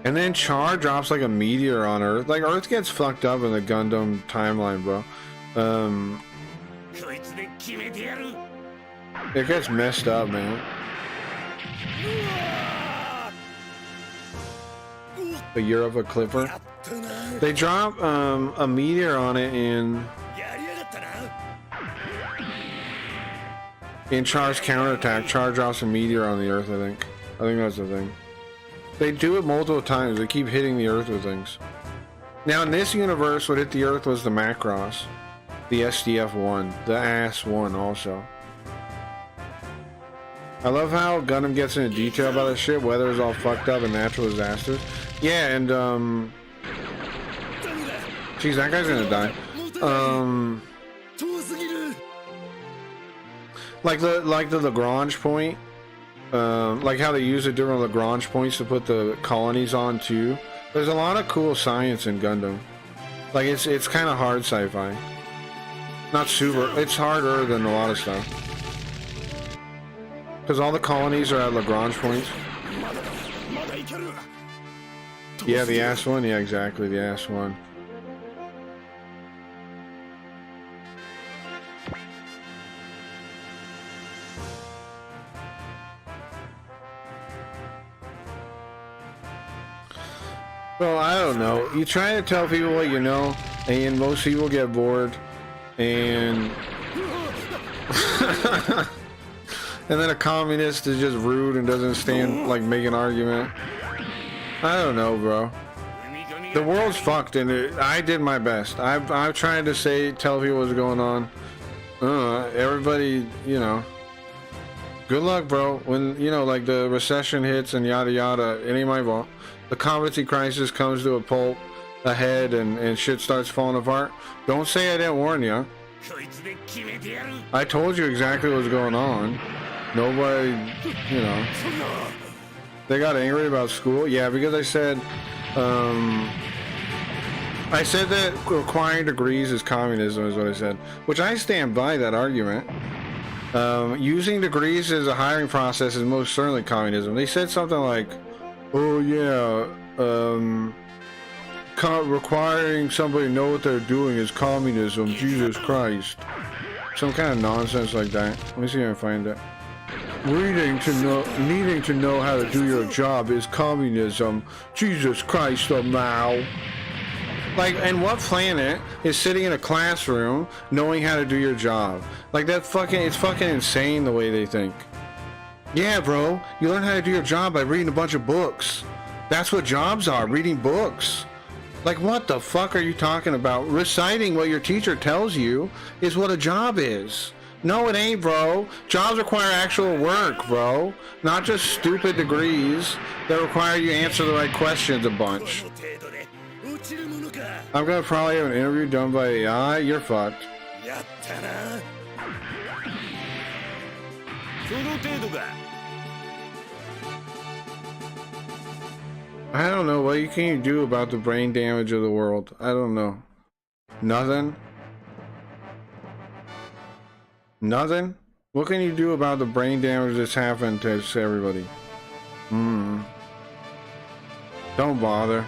And then Char drops like a meteor on Earth. Like, Earth gets fucked up in the Gundam timeline, bro. It gets messed up, man. The Year of a Clipper. They drop a meteor on it in Char's counterattack. Char drops a meteor on the Earth, I think. I think that's the thing. They do it multiple times. They keep hitting the Earth with things. Now in this universe, what hit the Earth was the Macross. The SDF-1. The AS-1 also. I love how Gundam gets into detail about this shit. Weather is all fucked up and natural disasters. Yeah, and geez, that guy's gonna die. Like the Lagrange point. Like how they use the different Lagrange points to put the colonies on too. There's a lot of cool science in Gundam. Like it's kind of hard sci-fi. Not super. It's harder than a lot of stuff. Because all the colonies are at Lagrange points. Yeah, the AS-1. Yeah, exactly, the AS-1. Bro, I don't know. You try to tell people what you know, and most people get bored, and and then a communist is just rude and doesn't stand like make an argument. I don't know, bro. The world's fucked, and I did my best. I've tried to tell people what's going on. Everybody, you know. Good luck, bro. When you know, like the recession hits and yada yada, it ain't my fault. The competency crisis comes to a pulp ahead and shit starts falling apart. Don't say I didn't warn you. I told you exactly what's going on. Nobody, you know. They got angry about school? Yeah, because I said that requiring degrees is communism is what I said. Which I stand by that argument. Using degrees as a hiring process is most certainly communism. They said something like, oh yeah, requiring somebody to know what they're doing is communism. Jesus Christ. Some kind of nonsense like that. Let me see if I can find it. Needing to know how to do your job is communism. Jesus Christ, Mao. Like, and what planet is sitting in a classroom knowing how to do your job? Like, it's fucking insane the way they think. Yeah, bro, you learn how to do your job by reading a bunch of books. That's what jobs are, reading books. Like, what the fuck are you talking about? Reciting what your teacher tells you is what a job is. No, it ain't, bro. Jobs require actual work, bro. Not just stupid degrees that require you to answer the right questions a bunch. I'm gonna probably have an interview done by AI. You're fucked. I don't know. What can you do about the brain damage of the world? I don't know. Nothing? Nothing? What can you do about the brain damage that's happened to everybody? Don't bother.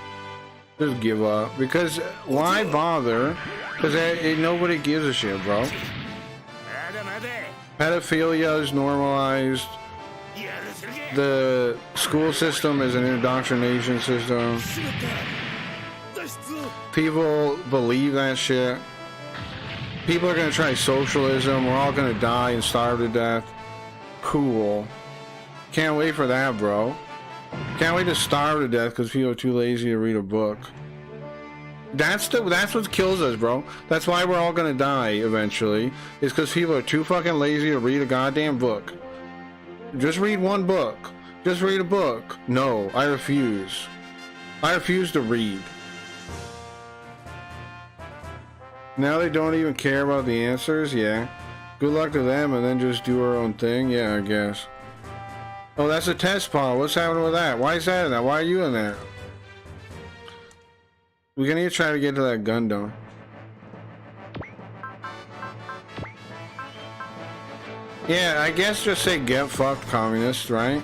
Just give up. Because why bother? Because nobody gives a shit, bro. Pedophilia is normalized. The school system is an indoctrination system. People believe that shit. People are gonna try socialism. We're all gonna die and starve to death. Cool. Can't wait for that, bro. Can't wait to starve to death because people are too lazy to read a book. That's what kills us, bro. That's why we're all gonna die eventually. Is because people are too fucking lazy to read a goddamn book. Just read one book. Just read a book. No, I refuse. I refuse to read. Now they don't even care about the answers? Yeah. Good luck to them and then just do our own thing? Yeah, I guess. Oh, that's a test pod. What's happening with that? Why is that in that? Why are you in there? We're gonna try to get to that Gundam. Yeah, I guess just say get fucked, communists, right?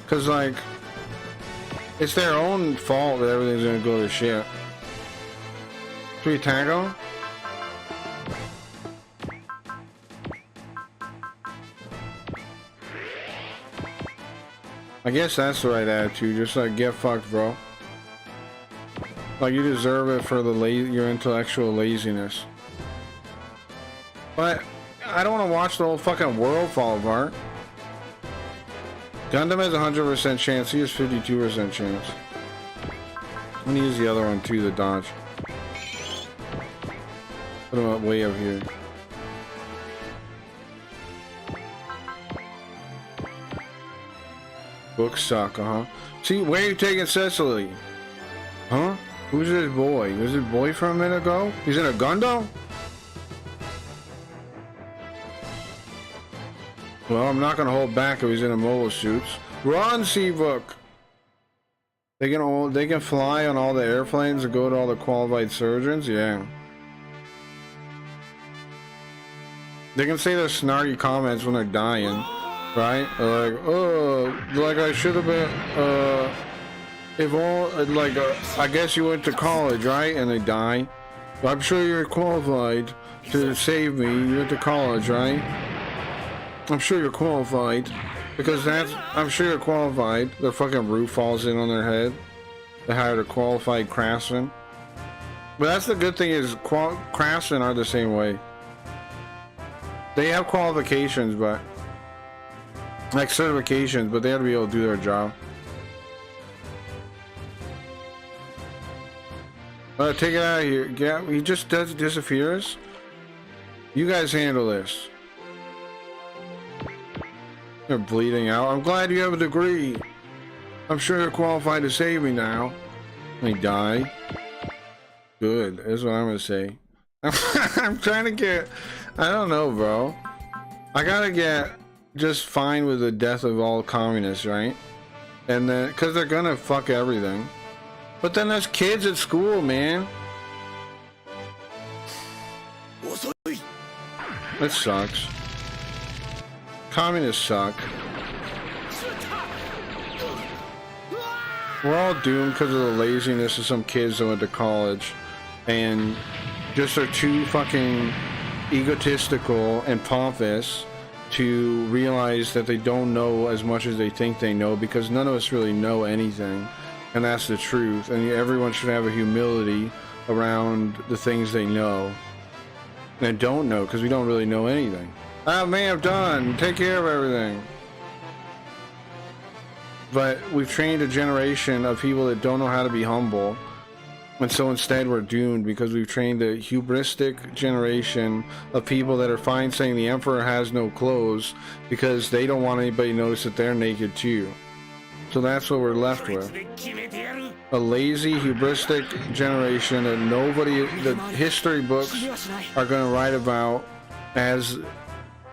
Because, like, it's their own fault that everything's gonna go to shit. Should we tag them? I guess that's the right attitude. Just like, get fucked, bro. Like, you deserve it for your intellectual laziness. But I don't want to watch the whole fucking world fall apart. Gundam has a 100% chance. He has 52% chance. I'm gonna use the other one too, the dodge. Put him up way up here. Books suck, See, where are you taking Cecily? Huh? Who's this boy? Was his boyfriend a minute ago? He's in a Gundam? Well, I'm not gonna hold back if he's in a mobile suits. Run, Seabook! They can fly on all the airplanes and go to all the qualified surgeons? Yeah. They can say their snarky comments when they're dying, right? They're like, oh, like I should have been, if all, like, I guess you went to college, right? And they die. I'm sure you're qualified to save me. You went to college, right? I'm sure you're qualified. Because I'm sure you're qualified. Their fucking roof falls in on their head. They hired a qualified craftsman. But that's the good thing is craftsmen are the same way. They have qualifications, but like certifications, but they have to be able to do their job. Take it out of here. Yeah, he just disappears. You guys handle this. They're bleeding out. I'm glad you have a degree. I'm sure you're qualified to save me now. They die. Good. That's what I'm gonna say. I'm trying to get. I don't know, bro. I gotta get just fine with the death of all communists, right? And then, because they're gonna fuck everything. But then there's kids at school, man. That sucks. Communists suck. We're all doomed because of the laziness of some kids that went to college and just are too fucking egotistical and pompous to realize that they don't know as much as they think they know, because none of us really know anything, and that's the truth. And everyone should have a humility around the things they know and don't know, because we don't really know anything. Oh man, I'm done. Take care of everything. But we've trained a generation of people that don't know how to be humble, and so instead we're doomed, because we've trained a hubristic generation of people that are fine saying the emperor has no clothes because they don't want anybody to notice that they're naked too. So that's what we're left with. A lazy, hubristic generation that nobody, the history books are going to write about as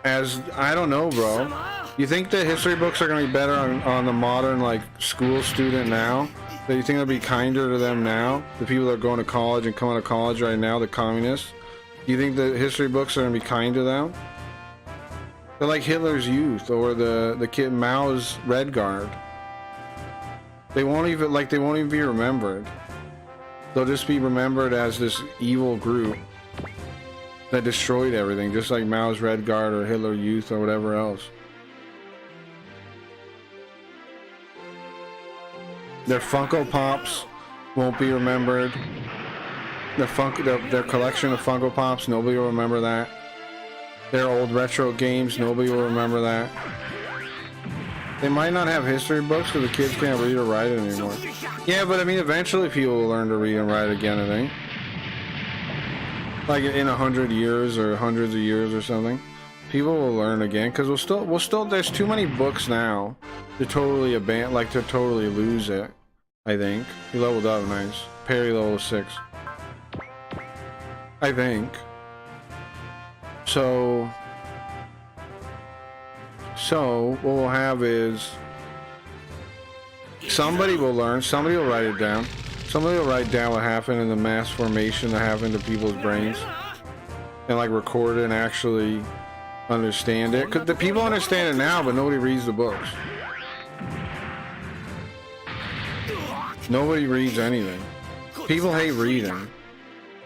I don't know, bro. You think the history books are going to be better on the modern, like, school student now? That you think they'll be kinder to them now? The people that are going to college and coming to college right now, the communists? Do you think the history books are going to be kind to them? They're like Hitler's Youth or the kid Mao's Red Guard. They won't even be remembered. They'll just be remembered as this evil group that destroyed everything, just like Mao's Red Guard or Hitler Youth or whatever else. Their Funko Pops won't be remembered. Their collection of Funko Pops, nobody will remember that. Their old retro games, nobody will remember that. They might not have history books because the kids can't read or write anymore. Yeah, but I mean, eventually people will learn to read and write again, I think. Like in 100 years or hundreds of years or something, people will learn again, because we'll still. There's too many books now to totally to totally lose it. I think he leveled up, nice. Perry level 6. I think. So what we'll have is somebody will learn, somebody will write it down. Somebody will write down what happened in the mass formation that happened to people's brains and like record it and actually understand it. Because the people understand it now, but nobody reads the books. Nobody reads anything. People hate reading.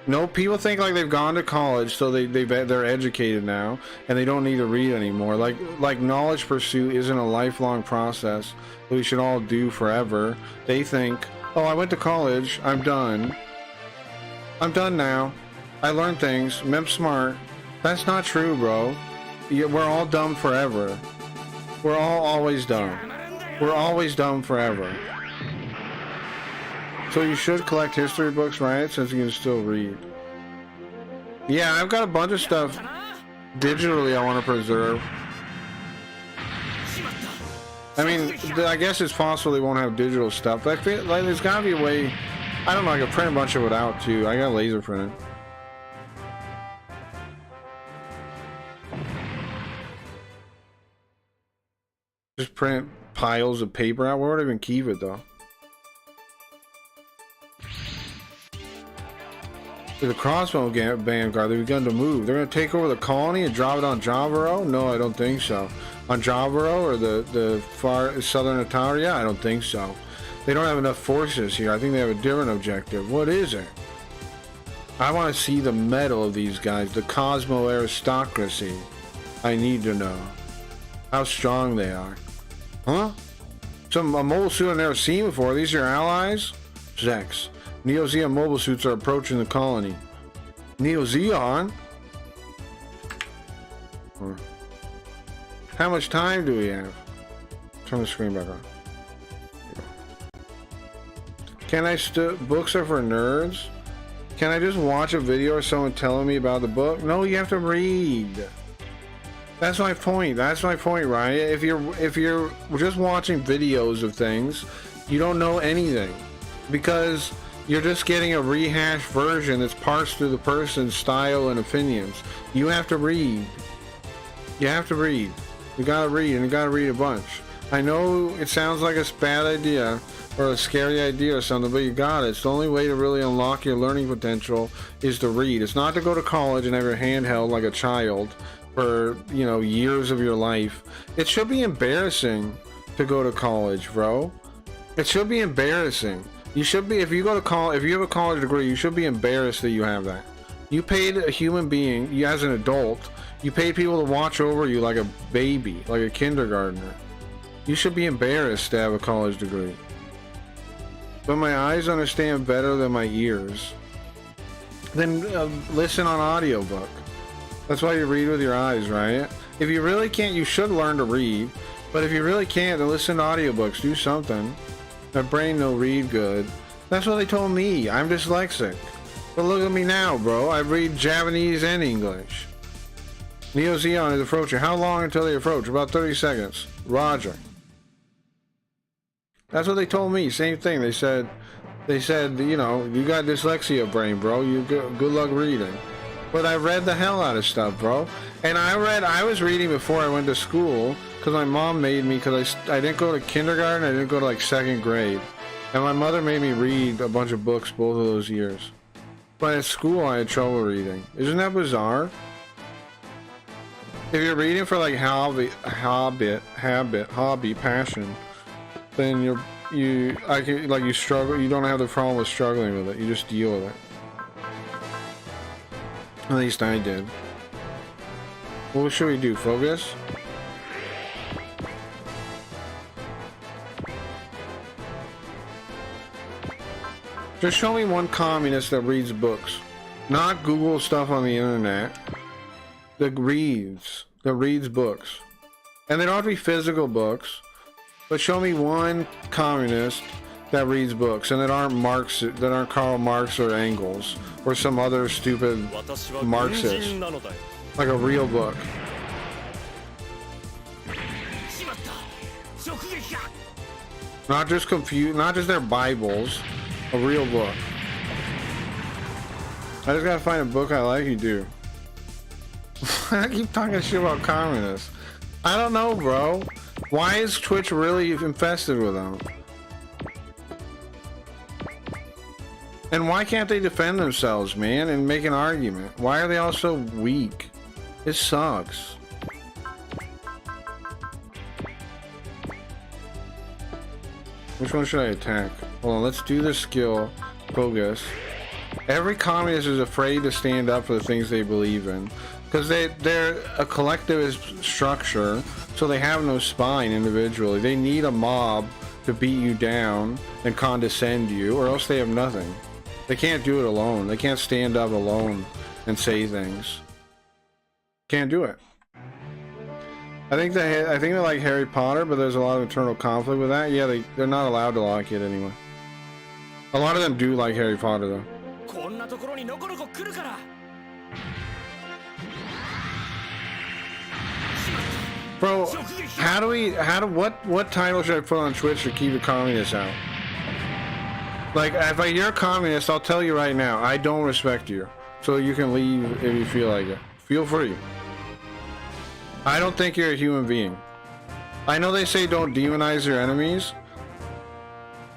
No, people think like they've gone to college, so they're educated now, and they don't need to read anymore. Like knowledge pursuit isn't a lifelong process that we should all do forever. They think, oh, I went to college, I'm done. I'm done now. I learned things. I'm smart. That's not true, bro. We're all dumb forever. We're all always dumb. We're always dumb forever. So you should collect history books, right? Since you can still read. Yeah, I've got a bunch of stuff digitally I want to preserve. I mean, I guess it's possible they won't have digital stuff, but I feel like there's gotta be a way. I don't know, I can print a bunch of it out too. I got laser printed. Just print piles of paper out. Where would I even keep it though? The crossbow vanguard, they've begun to move. They're going to take over the colony and drop it on Javaro? No, I don't think so. On Javaro or the far southern Atara? Yeah, I don't think so. They don't have enough forces here. I think they have a different objective. What is it? I want to see the metal of these guys, the Cosmo aristocracy. I need to know how strong they are. Huh? A mobile suit I've never seen before. These are your allies? Zex. Neo Zeon mobile suits are approaching the colony. Neo Zeon? How much time do we have? Turn the screen back on. Can I books are for nerds? Can I just watch a video or someone telling me about the book? No, you have to read. That's my point. That's my point, Ryan. If you're just watching videos of things, you don't know anything because you're just getting a rehashed version that's parsed through the person's style and opinions. You have to read. You have to read. You gotta read, and you gotta read a bunch. I know it sounds like a bad idea or a scary idea or something, but you got it. It's the only way to really unlock your learning potential is to read. It's not to go to college and have your hand held like a child for, you know, years of your life. It should be embarrassing to go to college, bro. It should be embarrassing. You should be, if you go to college, if you have a college degree, you should be embarrassed that you have that. You paid a human being, you as an adult, you paid people to watch over you like a baby, like a kindergartner. You should be embarrassed to have a college degree. But my eyes understand better than my ears. Then listen on audiobook. That's why you read with your eyes, right? If you really can't, you should learn to read. But if you really can't, then listen to audiobooks. Do something. My brain don't read good. That's what they told me. I'm dyslexic. But look at me now, bro. I read Japanese and English. Neo Zeon is approaching. How long until they approach? About 30 seconds. Roger. That's what they told me. Same thing. They said, you know, you got dyslexia brain, bro. You good luck reading. But I read the hell out of stuff, bro. And I was reading before I went to school because my mom made me, because I didn't go to kindergarten. I didn't go to like 2nd grade. And my mother made me read a bunch of books both of those years. But at school, I had trouble reading. Isn't that bizarre? If you're reading for like hobby, passion, then you struggle. You don't have the problem with struggling with it. You just deal with it. At least I did. What should we do? Focus? Just show me one communist that reads books. Not Google stuff on the internet. That reads books. And they don't have to be physical books. But show me one communist that reads books and that aren't Karl Marx or Engels or some other stupid Marxist. Like a real book. Not just their Bibles. A real book. I just gotta find a book I like. You do. I keep talking shit about communists. I don't know, bro. Why is Twitch really infested with them? And why can't they defend themselves, man, and make an argument? Why are they all so weak? It sucks. Which one should I attack? Hold on, let's do the skill. Focus. Every communist is afraid to stand up for the things they believe in. Because they're a collectivist structure, so they have no spine individually. They need a mob to beat you down and condescend you, or else they have nothing. They can't do it alone. They can't stand up alone and say things. Can't do it. I think they like Harry Potter, but there's a lot of internal conflict with that. Yeah, they're not allowed to like it anyway. A lot of them do like Harry Potter though. Bro, what title should I put on Twitch to keep the communists out? Like, if I hear a communist, I'll tell you right now, I don't respect you. So you can leave if you feel like it. Feel free. I don't think you're a human being. I know they say don't demonize your enemies,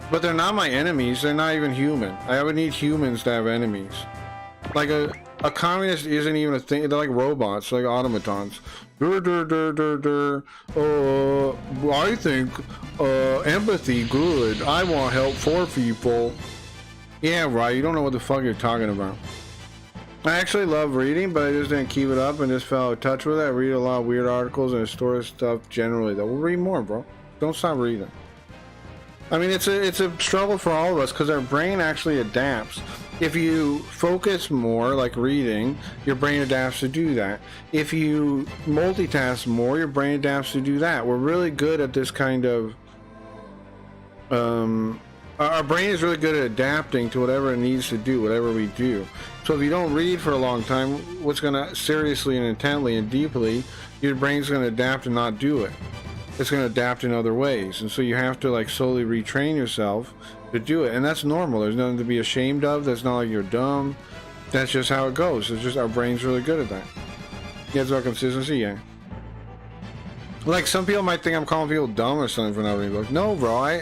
but they're not my enemies. They're not even human. I would need humans to have enemies. Like a communist isn't even a thing. They're like robots, like automatons. I think empathy good. I want help for people. Yeah, right. You don't know what the fuck you're talking about. I actually love reading, but I just didn't keep it up and just fell out of touch with it. I read a lot of weird articles and historic stuff generally, though. We'll read more, bro. Don't stop reading. I mean, it's a struggle for all of us because our brain actually adapts. If you focus more, like reading, your brain adapts to do that. If you multitask more, your brain adapts to do that. We're really good at this kind of our brain is really good at adapting to whatever it needs to do, whatever we do. So if you don't read for a long time, what's going to seriously and intently and deeply, your brain's going to adapt and not do it. It's going to adapt in other ways. And so you have to like slowly retrain yourself to do it. And that's normal. There's nothing to be ashamed of. That's not like you're dumb. That's just how it goes. It's just our brain's really good at that. Yeah, it's about consistency, yeah. Like some people might think I'm calling people dumb or something for not reading books. No, bro,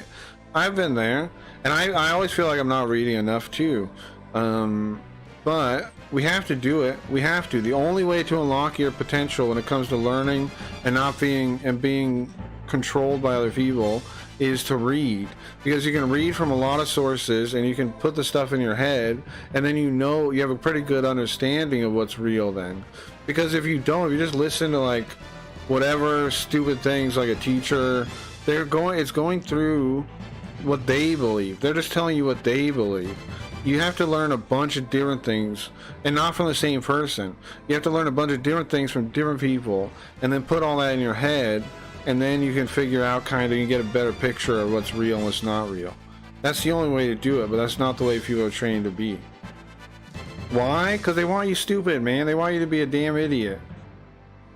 I've been there. And I always feel like I'm not reading enough too. But we have to do it. We have to. The only way to unlock your potential when it comes to learning and not being controlled by other people is to read, because you can read from a lot of sources and you can put the stuff in your head, and then you have a pretty good understanding of what's real then. Because if you don't, if you just listen to like whatever stupid things like a teacher, it's going through what they believe. They're just telling you what they believe. You have to learn a bunch of different things, and not from the same person. You have to learn a bunch of different things from different people, and then put all that in your head, and then you can figure out you get a better picture of what's real and what's not real. That's the only way to do it, but that's not the way people are trained to be. Why? Because they want you stupid, man. They want you to be a damn idiot.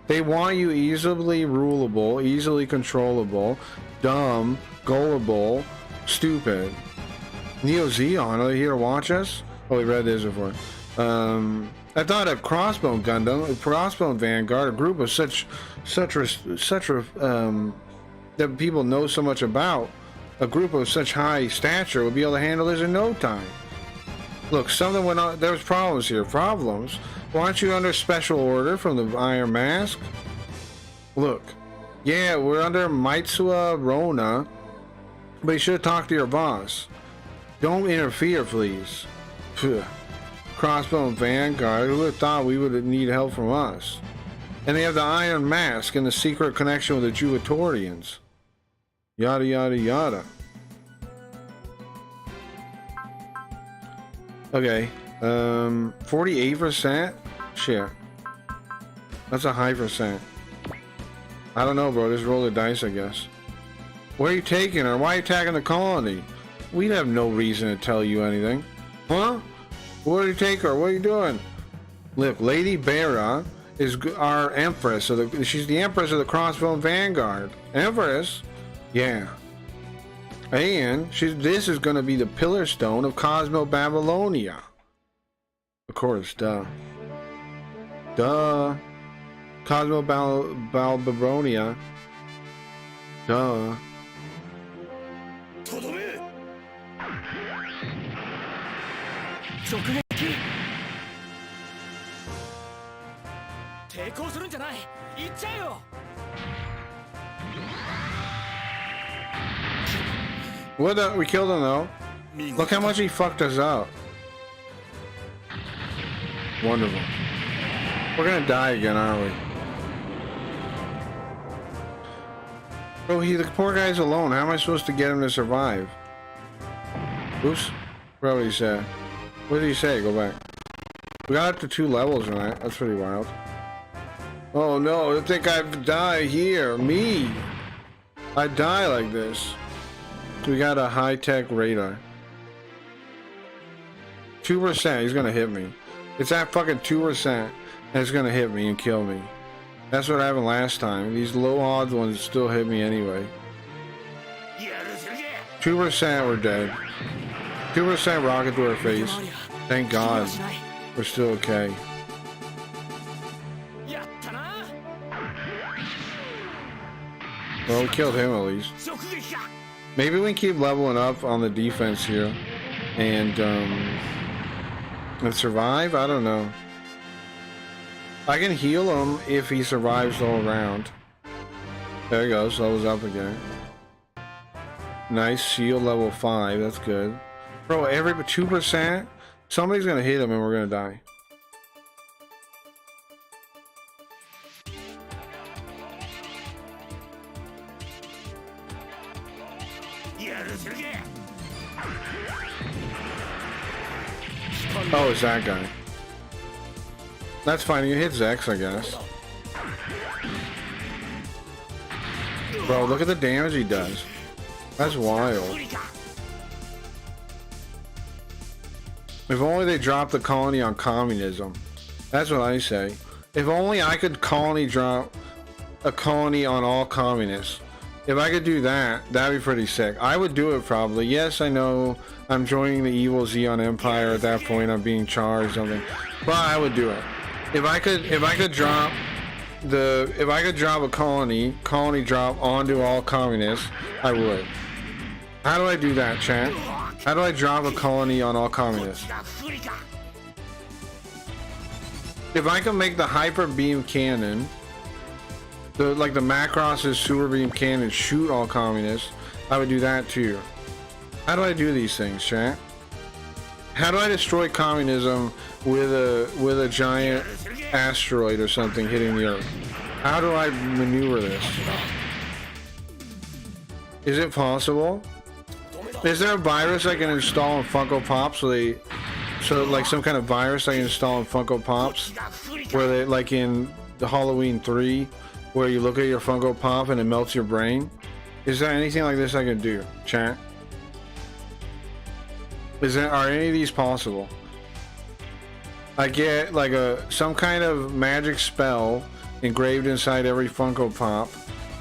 They want you easily rulable, easily controllable, dumb, gullible, stupid. Neo Zeon, are they here to watch us? Oh, we read this before. I thought a Crossbone Gundam, a Crossbone Vanguard, a group of such that people know so much about, a group of such high stature would be able to handle this in no time. Look, something went on. There was problems here. Problems? Why aren't you under special order from the Iron Mask? Look, yeah, we're under Mitsuha Rona, but you should have talked to your boss. Don't interfere, please. Phew. Crossbone Vanguard, who would have thought we would need help from us? And they have the Iron Mask and the secret connection with the Juitorians. Yada yada yada. Okay, 48%? Shit. That's a high percent. I don't know, bro. Just roll the dice, I guess. Where are you taking her? Why are you attacking the colony? We'd have no reason to tell you anything. Huh? Where do you take her? What are you doing? Look, Lady Bera is our Empress. She's the Empress of the Crossbone Vanguard. Empress? Yeah. And this is going to be the pillar stone of Cosmo Babylonia. Of course, duh. Duh. Cosmo Babylonia. Duh. What? We killed him though. Look how much he fucked us up. Wonderful. We're gonna die again, aren't we? Bro, the poor guy's alone. How am I supposed to get him to survive? Oops. What did he say? What did he say? Go back. We got up to 2 levels in that. That's pretty wild. Oh no, I think I'd die here. Me. I die like this. We got a high-tech radar. 2%. He's gonna hit me. It's at fucking 2%, and it's gonna hit me and kill me. That's what happened last time. These low odds ones still hit me anyway. 2%, we're dead. 2% rocket to our face. Thank God. We're still okay. Well, we killed him at least. Maybe we can keep leveling up on the defense here and survive? I don't know. I can heal him if he survives the whole round. There he goes, levels up again. Nice, shield level 5, that's good. Bro, every 2%, somebody's gonna hit him and we're gonna die. Oh, it's that guy. That's fine. You hit Zex, I guess. Bro, look at the damage he does. That's wild. If only they dropped the colony on communism. That's what I say. If only I could colony drop a colony on all communists. If I could do that, that'd be pretty sick. I would do it probably. Yes, I know I'm joining the evil Xeon Empire at that point. I'm being charged or something. But I would do it. If I could drop a colony drop onto all communists, I would. How do I do that, chat? How do I drop a colony on all communists? If I can make the hyper beam cannon, like the Macross's super beam cannon, shoot all communists, I would do that too. How do I do these things, chat? How do I destroy communism with a giant asteroid or something hitting the Earth? How do I maneuver this? Is it possible? Is there a virus I can install on Funko Pops so like some kind of virus I can install on Funko Pops where they, like in the Halloween 3, where you look at your Funko Pop and it melts your brain? Is there anything like this I can do, chat? Are any of these possible? I get like some kind of magic spell engraved inside every Funko Pop,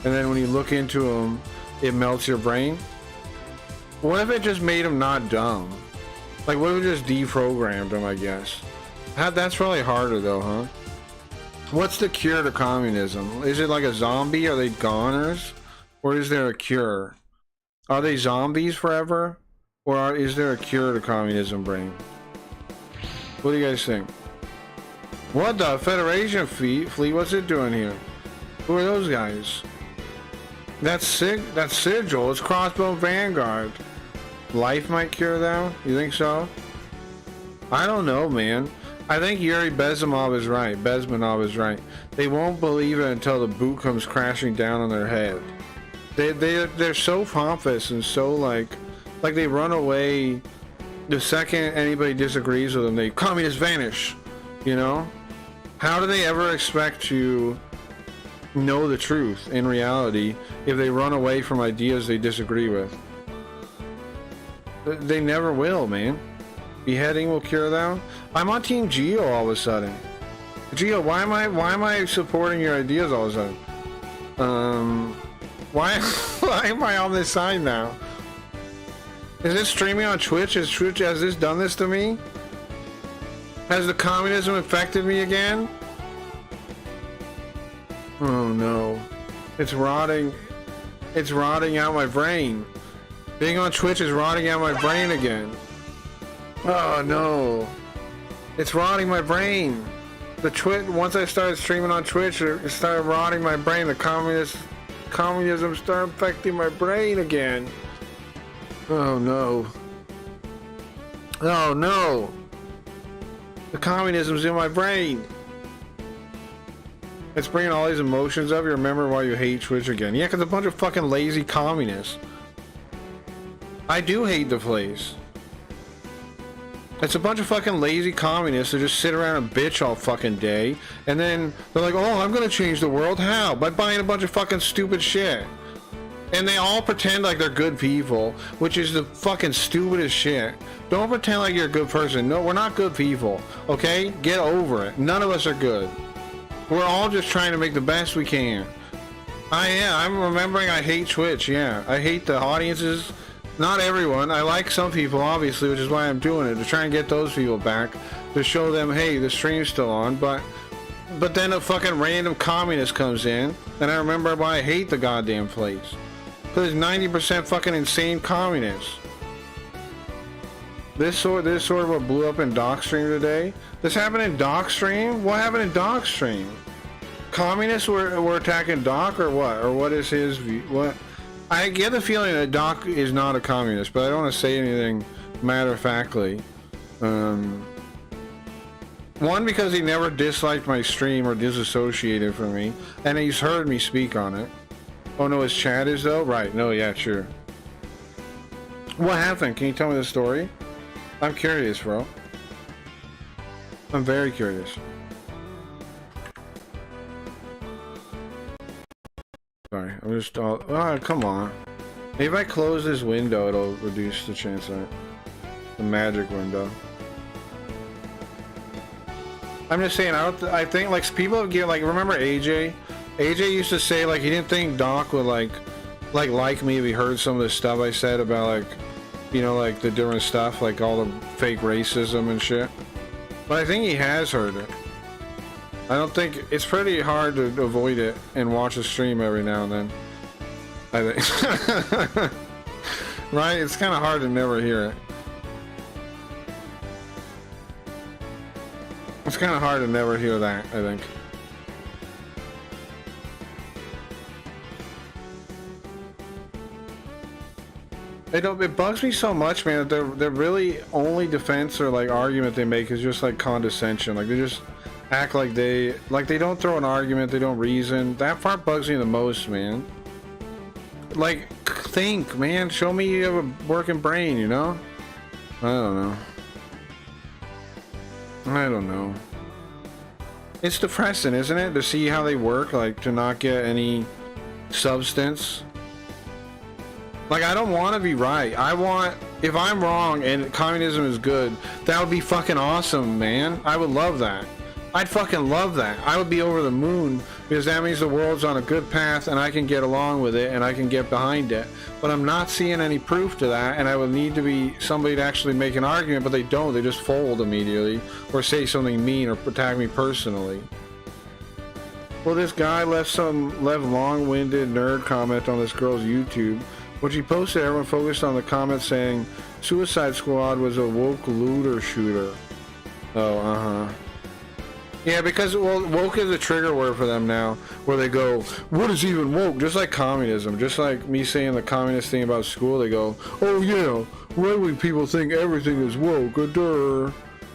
and then when you look into them, it melts your brain. What if it just made them not dumb? Like, what if it just deprogrammed them, I guess? That's probably harder though, huh? What's the cure to communism? Is it like a zombie? Are they goners? Or is there a cure? Are they zombies forever? Or is there a cure to communism brain? What do you guys think? What the Federation fleet? What's it doing here? Who are those guys? That's Sigil. It's Crossbone Vanguard. Life might cure them? You think so? I don't know, man. I think Yuri Bezmenov is right. They won't believe it until the boot comes crashing down on their head. They're so pompous and so like they run away the second anybody disagrees with them. Communists vanish, you know? How do they ever expect to know the truth in reality if they run away from ideas they disagree with? They never will, man. Beheading will cure them. I'm on Team Geo all of a sudden. Geo, why am I supporting your ideas all of a sudden? Why am I on this side now? Is this streaming on Twitch? Has this done this to me? Has the communism infected me again? Oh no. It's rotting out my brain. Being on Twitch is rotting out my brain again. Oh no. It's rotting my brain. Once I started streaming on Twitch, it started rotting my brain. The communism started affecting my brain again. Oh no. Oh no. The communism's in my brain. It's bringing all these emotions up. You remember why you hate Twitch again. Yeah, because a bunch of fucking lazy communists. I do hate the place. It's a bunch of fucking lazy communists that just sit around and bitch all fucking day. And then they're like, oh, I'm gonna change the world. How? By buying a bunch of fucking stupid shit. And they all pretend like they're good people, which is the fucking stupidest shit. Don't pretend like you're a good person. No, we're not good people. Okay? Get over it. None of us are good. We're all just trying to make the best we can. I'm remembering I hate Twitch, yeah. I hate the audiences. Not everyone. I like some people, obviously, which is why I'm doing it, to try and get those people back, to show them, hey, the stream's still on, but then a fucking random communist comes in, and I remember why I hate the goddamn place. Because 90% fucking insane communists. This sort of what blew up in Docstream today. This happened in Docstream? What happened in Docstream? Communists were attacking Doc, or what? Or what is his view? What? I get the feeling that Doc is not a communist, but I don't want to say anything matter-of-factly. One, because he never disliked my stream or disassociated from me, and he's heard me speak on it. Oh no, his chat is though? Right, no, yeah, sure. What happened? Can you tell me the story? I'm curious, bro. I'm very curious. Sorry, I'm just all. Oh, come on. Maybe if I close this window, it'll reduce the chance of it. The magic window. I'm just saying, I think like people get like, remember AJ? AJ used to say like he didn't think Doc would like me if he heard some of the stuff I said about like, you know, like the different stuff, like all the fake racism and shit. But I think he has heard it. I don't think it's pretty hard to avoid it and watch a stream every now and then. I think. Right? It's kind of hard to never hear it. It's kind of hard to never hear that, I think. It bugs me so much, man, that they're really only defense or like argument they make is just like condescension. Like they just act like they don't throw an argument, they don't reason. That part bugs me the most, man. Like, think, man. Show me you have a working brain, you know? I don't know. It's depressing, isn't it? To see how they work, like, to not get any substance. Like, I don't want to be right. If I'm wrong and communism is good, that would be fucking awesome, man. I would love that. I'd fucking love that. I would be over the moon because that means the world's on a good path and I can get along with it and I can get behind it. But I'm not seeing any proof to that, and I would need to be somebody to actually make an argument, but they don't. They just fold immediately or say something mean or attack me personally. Well, this guy left long-winded nerd comment on this girl's YouTube. When she posted, everyone focused on the comment saying Suicide Squad was a woke looter shooter. Oh, yeah, because, well, woke is a trigger word for them now, where they go, what is even woke? Just like communism, just like me saying the communist thing about school, they go, oh yeah, right-wing people think everything is woke, duh.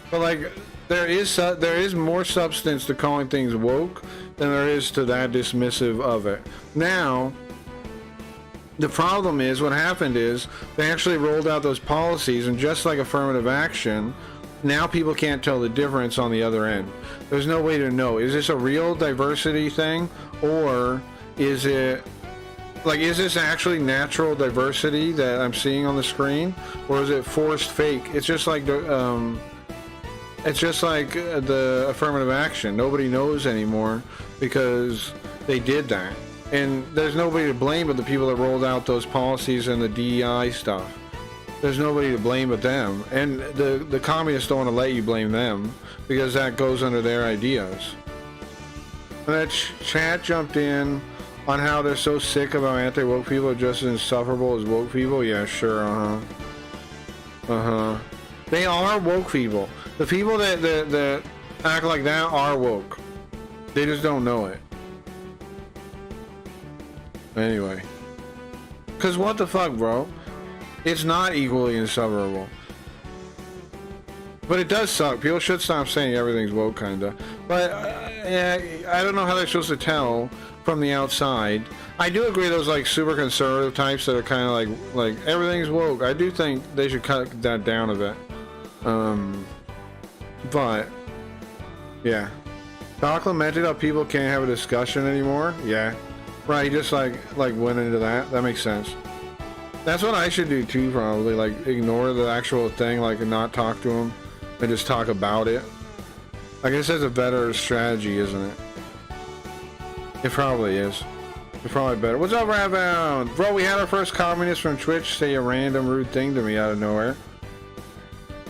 But like, there is more substance to calling things woke than there is to that dismissive of it. Now, the problem is, what happened is, they actually rolled out those policies, and just like affirmative action, now people can't tell the difference on the other end. There's no way to know. Is this a real diversity thing, or is it like, is this actually natural diversity that I'm seeing on the screen, or is it forced fake? It's just like the affirmative action. Nobody knows anymore because they did that, and there's nobody to blame but the people that rolled out those policies and the DEI stuff. There's nobody to blame but them, and the communists don't want to let you blame them because that goes under their ideas. And that chat jumped in on how they're so sick of how anti-woke people are just as insufferable as woke people. Yeah, sure, They are woke people. The people that act like that are woke. They just don't know it. Anyway. Because what the fuck, bro? It's not equally insufferable. But it does suck. People should stop saying everything's woke, kinda. But, yeah, I don't know how they're supposed to tell from the outside. I do agree those, like, super conservative types that are kind of like, everything's woke. I do think they should cut that down a bit. But, yeah. Doc lamented how people can't have a discussion anymore. Yeah. Right, he just, like went into that. That makes sense. That's what I should do too, probably. Like, ignore the actual thing, like, and not talk to him, and just talk about it. I guess that's a better strategy, isn't it? It probably is. It's probably better. What's up, Rabound? Bro, we had our first communist from Twitch say a random rude thing to me out of nowhere.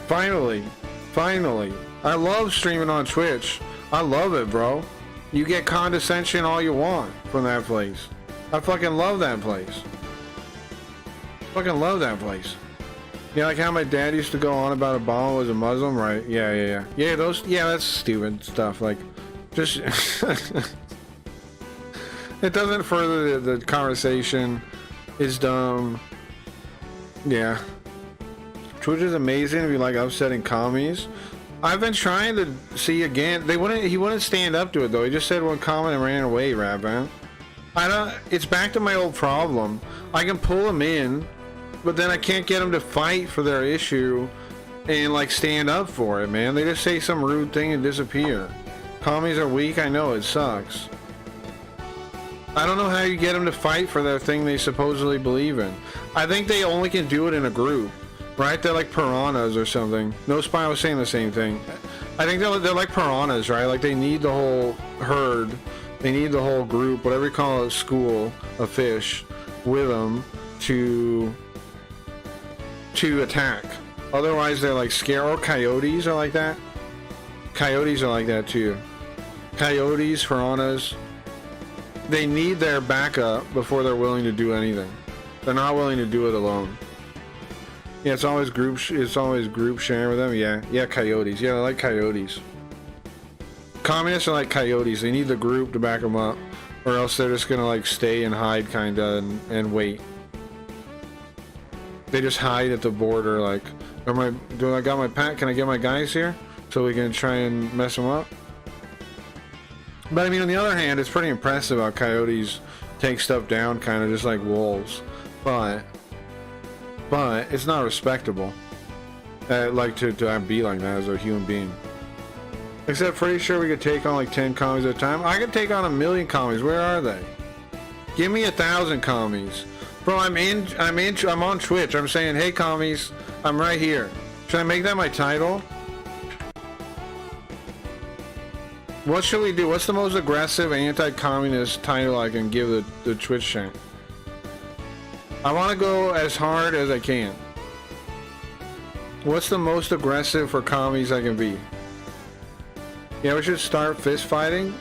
Finally. Finally. I love streaming on Twitch. I love it, bro. You get condescension all you want from that place. I fucking love that place. Fucking love that place. Yeah, like how my dad used to go on about Obama was a Muslim, right? Yeah, that's stupid stuff. Like, just it doesn't further the conversation. It's dumb. Yeah. Twitch is amazing if you like upsetting commies. I've been trying to see again. He wouldn't stand up to it though. He just said one comment and ran away, Rabban. It's back to my old problem. I can pull him in, but then I can't get them to fight for their issue and like stand up for it, man. They just say some rude thing and disappear. Commies are weak, I know, it sucks. I don't know how you get them to fight for their thing they supposedly believe in. I think they only can do it in a group, right? They're like piranhas or something. No Spy was saying the same thing. I think they're like piranhas, right? Like they need the whole herd, they need the whole group, whatever you call it, school of fish, with them to attack. Otherwise, they're like scared. Or coyotes are like that. Coyotes are like that too. Coyotes, piranhas. They need their backup before they're willing to do anything. They're not willing to do it alone. Yeah, it's always group sharing with them. Yeah, coyotes. Yeah, they're like coyotes. Communists are like coyotes. They need the group to back them up, or else they're just gonna like stay and hide kinda and wait. They just hide at the border. Like, do I got my pack? Can I get my guys here so we can try and mess them up? But I mean, on the other hand, it's pretty impressive how coyotes take stuff down, kind of just like wolves. But it's not respectable. Like to be like that as a human being. Except pretty sure we could take on like 10 commies at a time. I could take on 1,000,000 commies. Where are they? Give me 1,000 commies, bro. I'm on Twitch. I'm saying, hey commies, I'm right here. Should I make that my title? What should we do? What's the most aggressive anti-communist title I can give the Twitch chat? I want to go as hard as I can. What's the most aggressive for commies I can be? Yeah, we should start fist fighting.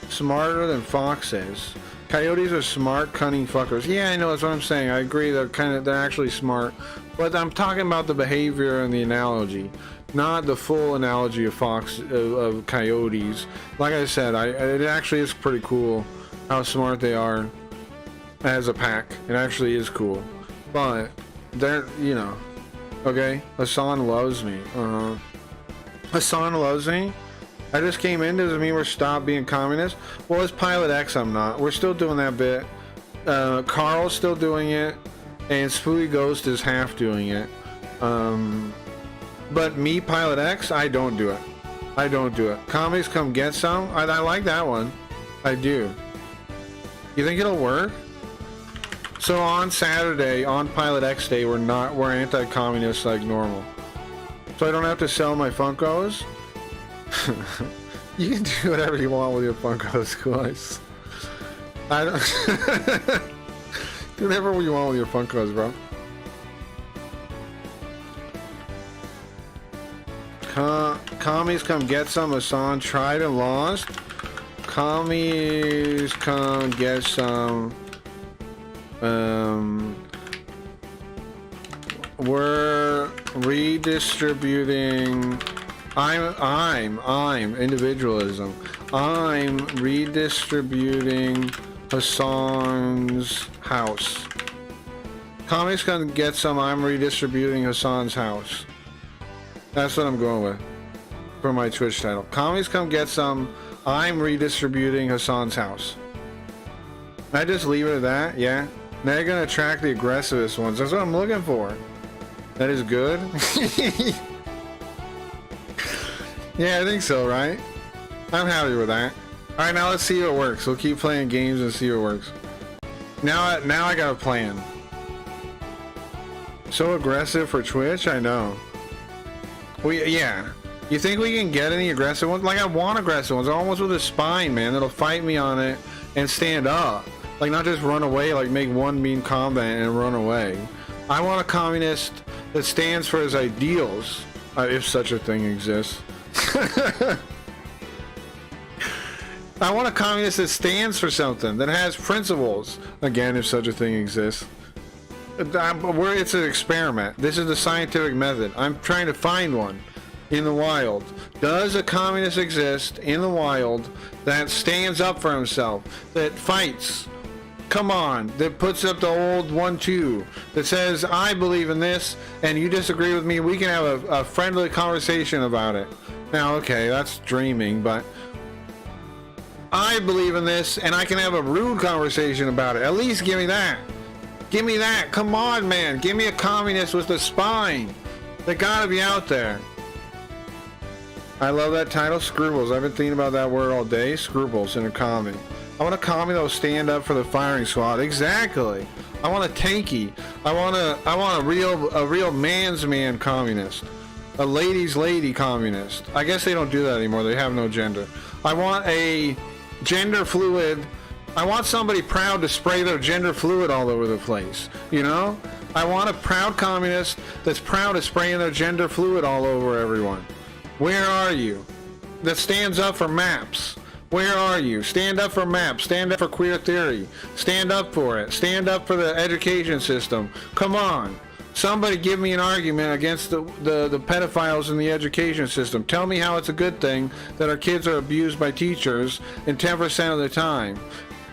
Smarter than foxes. Coyotes are smart, cunning fuckers. Yeah, I know, that's what I'm saying. I agree, they're actually smart. But I'm talking about the behavior and the analogy, not the full analogy of of coyotes. Like I said, it actually is pretty cool how smart they are as a pack. It actually is cool. But they're, you know, okay, Hassan loves me. Hassan loves me. I just came in. Doesn't mean we're stopped being communists. Well, as Pilot X, I'm not. We're still doing that bit. Carl's still doing it, and Spooky Ghost is half doing it. But me, Pilot X, I don't do it. I don't do it. Commies Come Get Some. I like that one. I do. You think it'll work? So on Saturday, on Pilot X Day, we're anti-communists like normal. So I don't have to sell my Funkos. You can do whatever you want with your Funkos, guys. I don't. Do whatever you want with your Funkos, bro. Commies Come Get Some. Hassan tried and lost. Commies Come Get Some. We're redistributing. I'm individualism. I'm redistributing Hassan's house. Commies Come Get Some. I'm redistributing Hassan's house. That's what I'm going with for my Twitch title. Commies Come Get Some. I'm redistributing Hassan's house. I just leave it at that, yeah. Now you're gonna attract the aggressivest ones. That's what I'm looking for. That is good. Yeah, I think so, right? I'm happy with that. Alright, now let's see if it works. We'll keep playing games and see if it works. Now I got a plan. So aggressive for Twitch? I know. Yeah. You think we can get any aggressive ones? Like, I want aggressive ones. Almost with a spine, man. That'll fight me on it and stand up. Like, not just run away, like make one mean comment and run away. I want a communist that stands for his ideals, if such a thing exists. I want a communist that stands for something, that has principles. Again, if such a thing exists. It's an experiment. This is the scientific method. I'm trying to find one in the wild. Does a communist exist in the wild that stands up for himself, that fights? Come on, that puts up the old 1-2, that says, I believe in this, and you disagree with me, we can have a friendly conversation about it. Now, okay, that's dreaming, but I believe in this, and I can have a rude conversation about it. At least give me that. Give me that. Come on, man. Give me a communist with a spine. They gotta be out there. I love that title, Scruples. I've been thinking about that word all day. Scruples in a commie. I want a commie that will stand up for the firing squad. Exactly. I want a tanky. I want a real man's man communist. A lady's lady communist. I guess they don't do that anymore. They have no gender. I want a gender fluid. I want somebody proud to spray their gender fluid all over the place. You know? I want a proud communist that's proud of spraying their gender fluid all over everyone. Where are you? That stands up for maps. Where are you? Stand up for maps. Stand up for queer theory. Stand up for it. Stand up for the education system. Come on. Somebody give me an argument against the pedophiles in the education system. Tell me how it's a good thing that our kids are abused by teachers in 10% of the time.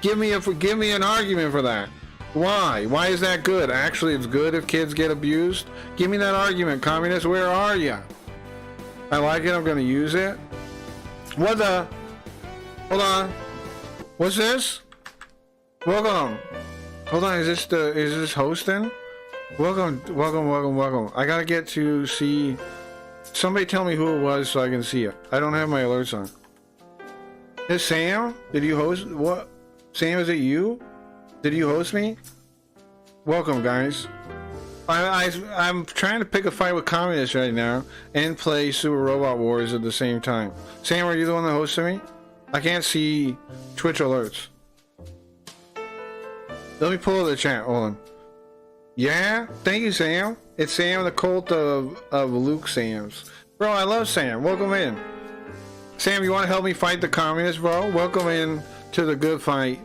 Give me an argument for that. Why? Why is that good? Actually, it's good if kids get abused? Give me that argument, communist. Where are you? I like it. I'm going to use it. What the? Hold on. What's this? Welcome. Hold on. Is this hosting? Welcome. I got to get to see. Somebody tell me who it was so I can see it. I don't have my alerts on. Is Sam? Did you host? What? Sam, is it you? Did you host me? Welcome, guys. I'm trying to pick a fight with communists right now and play Super Robot Wars at the same time. Sam, are you the one that hosted me? I can't see Twitch alerts. Let me pull up the chat. Hold on. Yeah? Thank you, Sam. It's Sam, the cult of Luke Sams. Bro, I love Sam. Welcome in. Sam, you want to help me fight the communists, bro? Welcome in to the good fight.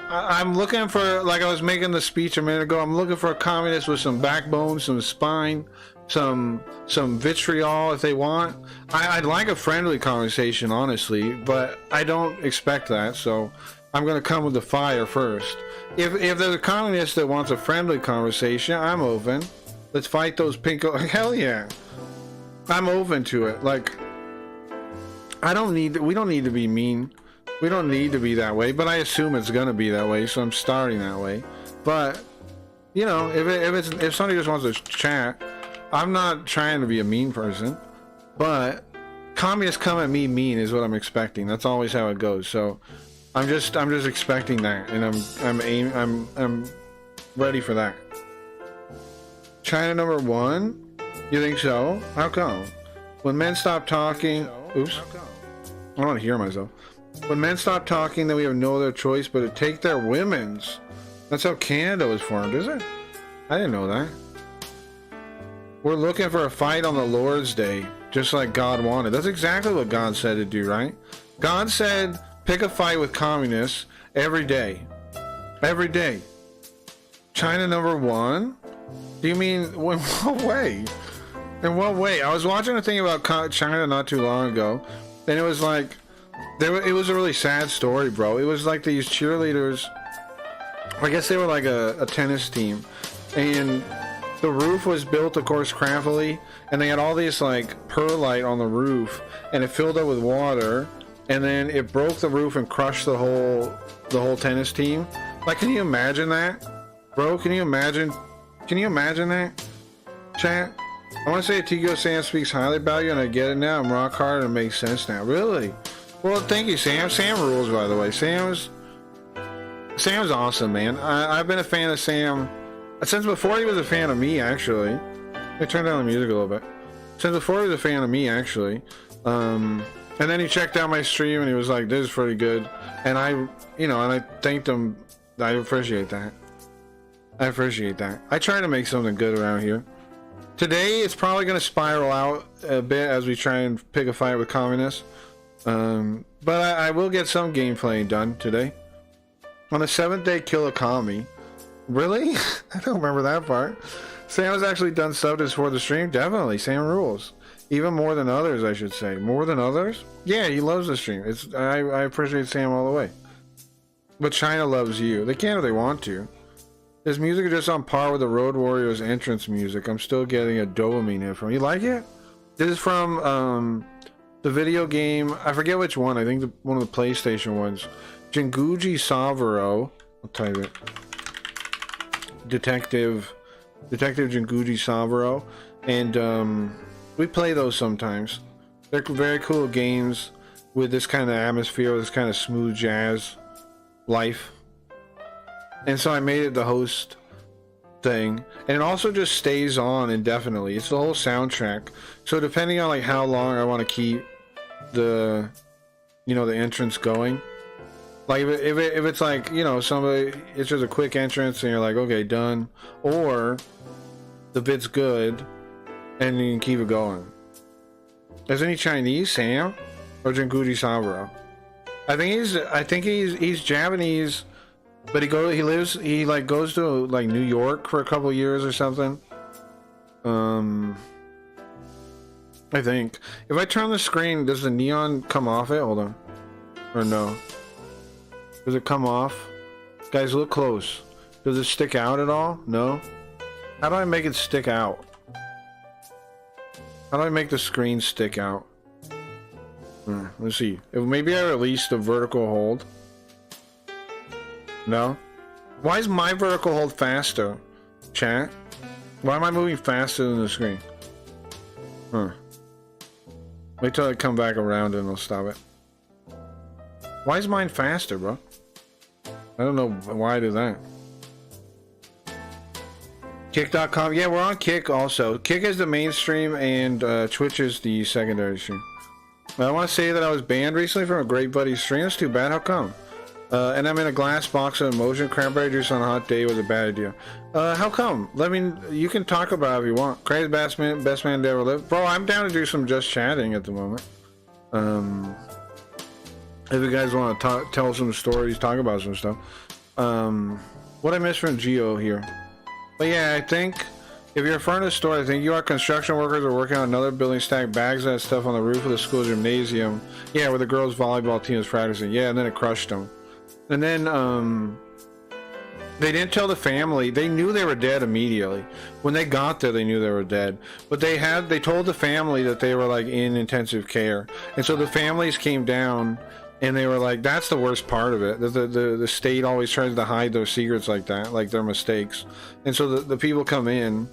I'm looking for, like I was making the speech a minute ago, I'm looking for a communist with some backbone, some spine, some vitriol if they want. I'd like a friendly conversation, honestly, but I don't expect that, so I'm going to come with the fire first. If there's a communist that wants a friendly conversation, I'm open. Let's fight those pinko. Hell yeah. I'm open to it. Like, we don't need to be mean. We don't need to be that way, but I assume it's gonna be that way, so I'm starting that way. But you know, if somebody just wants to chat, I'm not trying to be a mean person. But communists come at me mean is what I'm expecting. That's always how it goes. So I'm just expecting that, and I'm ready for that. China number one? You think so? How come? When men stop talking, oops, I don't want to hear myself. When men stop talking, then we have no other choice but to take their women's. That's how Canada was formed, is it? I didn't know that. We're looking for a fight on the Lord's Day, just like God wanted. That's exactly what God said to do, right? God said, pick a fight with communists every day. Every day. China number one? Do you mean, in what way? In what way? I was watching a thing about China not too long ago, and it was like, it was a really sad story, bro. It was like these cheerleaders, I guess they were like a tennis team, and the roof was built, of course, craftily, and they had all these like perlite on the roof, and it filled up with water, and then it broke the roof and crushed the whole tennis team. Like, can you imagine that, bro? Can you imagine that, chat? I want to say Tigo Sam speaks highly about you, and I get it now. I'm rock hard, and it makes sense now. Really? Well, thank you, Sam. Sam rules, by the way. Sam's awesome, man. I've been a fan of Sam since before he was a fan of me, actually. Let me turn down the music a little bit. Since before he was a fan of me, actually. And then he checked out my stream, and he was like, this is pretty good. And I thanked him. I appreciate that. I try to make something good around here. Today, it's probably going to spiral out a bit as we try and pick a fight with communists. But I will get some gameplay done today. On the 7th day, kill a commie. Really? I don't remember that part. Sam has actually done subs for the stream. Definitely, Sam rules. Even more than others, I should say. More than others? Yeah, he loves the stream. I appreciate Sam all the way. But China loves you. They can if they want to. His music is just on par with the Road Warriors entrance music. I'm still getting a dopamine hit from. You like it? This is from the video game. I forget which one. I think one of the PlayStation ones. Jinguji Savaro. I'll type it. Detective Jinguji Savaro. and we play those sometimes. They're very cool games with this kind of atmosphere, this kind of smooth jazz life. And so I made it the host thing, and it also just stays on indefinitely. It's the whole soundtrack. So depending on like how long I want to keep the, you know, the entrance going. Like if it's like, you know, somebody, it's just a quick entrance and you're like, okay, done. Or the bit's good and you can keep it going. Is any Chinese, Sam? Or Jinguji Saburo? I think he's Japanese, but he like goes to like New York for a couple years or something. I think. If I turn the screen, does the neon come off it? Hold on. Or no? Does it come off? Guys, look close. Does it stick out at all? No? How do I make it stick out? How do I make the screen stick out? Let's see. If maybe I release the vertical hold. No? Why is my vertical hold faster? Chat? Why am I moving faster than the screen? Wait till I come back around and I'll stop it. Why is mine faster, bro? I don't know why I do that. Kick.com. Yeah, we're on Kick also. Kick is the main stream and Twitch is the secondary stream. I want to say that I was banned recently from a great buddy's stream. That's too bad. How come? And I'm in a glass box of emotion. Cranberry juice on a hot day was a bad idea. How come? I mean, you can talk about it if you want. Crazy best man to ever live. Bro, I'm down to do some just chatting at the moment. If you guys want to tell some stories, talk about some stuff. What I missed from Geo here. But yeah, I think if you're a furnace store, I think you are construction workers are working on another building, stack bags of that stuff on the roof of the school gymnasium. Yeah, where the girls' volleyball team was practicing. Yeah, and then it crushed them. And then they didn't tell the family. They knew they were dead immediately. When they got there, they knew they were dead. But they told the family that they were like in intensive care. And so the families came down and they were like, that's the worst part of it. The state always tries to hide their secrets like that, like their mistakes. And so the people come in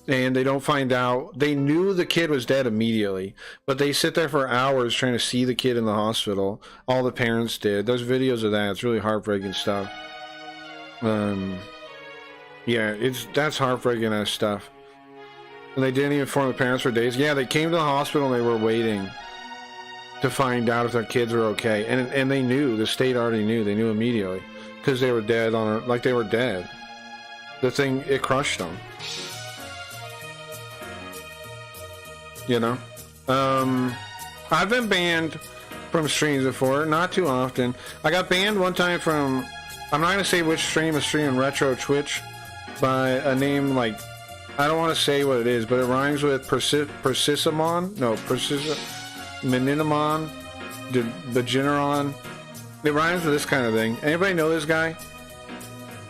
and they don't find out. They knew the kid was dead immediately, but they sit there for hours trying to see the kid in the hospital. All the parents did. There's videos of that. It's really heartbreaking stuff. Yeah, that's heartbreaking ass stuff. And they didn't even inform the parents for days. Yeah, they came to the hospital and they were waiting to find out if their kids were okay, and they knew. The state already knew. They knew immediately because they were dead like they were dead. The thing, it crushed them. You know, I've been banned from streams before, not too often. I got banned one time from, I'm not gonna say which stream, a stream in Retro Twitch, by a name like, I don't want to say what it is, but it rhymes with Persisamon. No, Meninamon, Begineron. It rhymes with this kind of thing. Anybody know this guy?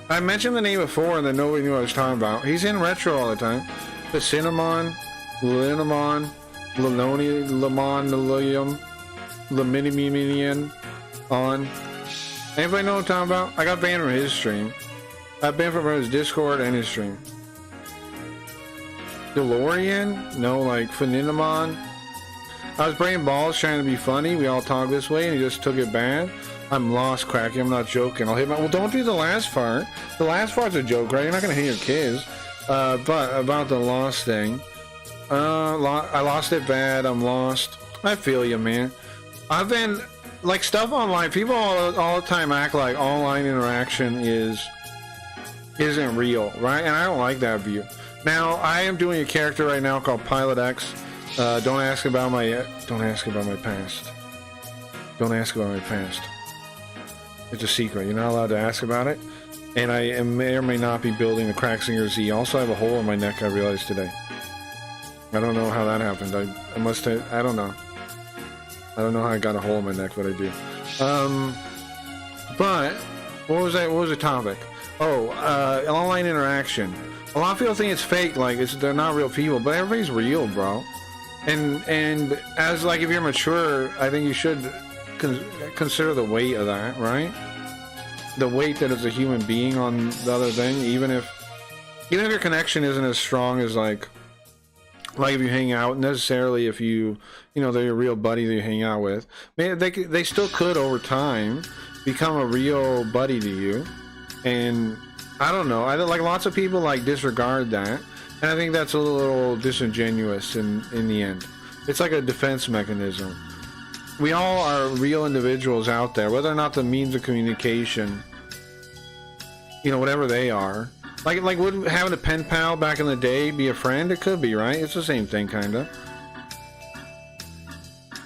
I mentioned the name before and then nobody knew what I was talking about. He's in Retro all the time. The Cinnamon, Linamon, Liloni, Lamon, Lilium, Laminiminian, on. Anybody know what I'm talking about? I got banned from his stream. I've banned from his Discord and his stream. DeLorean? No, like Pheninamon. I was breaking balls trying to be funny. We all talk this way and he just took it bad. I'm lost, Cracky. I'm not joking. I'll hit my... Well, don't do the last part. The last part's a joke, right? You're not going to hit your kids. But about the lost thing. I lost it bad. I'm lost. I feel you, man. I've been... Like, stuff online. People all the time act like online interaction isn't real, right? And I don't like that view. Now, I am doing a character right now called Pilot X. Don't ask about my past. Don't ask about my past. It's a secret. You're not allowed to ask about it. And I may or may not be building the Craxinger Z. Also, I have a hole in my neck, I realized today. I don't know how that happened. I must have... I don't know. I don't know how I got a hole in my neck, but I do. But, what was the topic? Oh, online interaction. A lot of people think it's fake, like they're not real people, but everybody's real, bro. And as like if you're mature, I think you should consider the weight of that, right? The weight that is a human being on the other thing, even if your connection isn't as strong as like Like if you hang out, necessarily if you know, they're your real buddy that you hang out with. Maybe they still could over time become a real buddy to you. And I don't know. I don't, like, lots of people like disregard that, and I think that's a little disingenuous in the end. It's like a defense mechanism. We all are real individuals out there, whether or not the means of communication, you know, whatever they are. Like would having a pen pal back in the day be a friend? It could be, right? It's the same thing, kind of.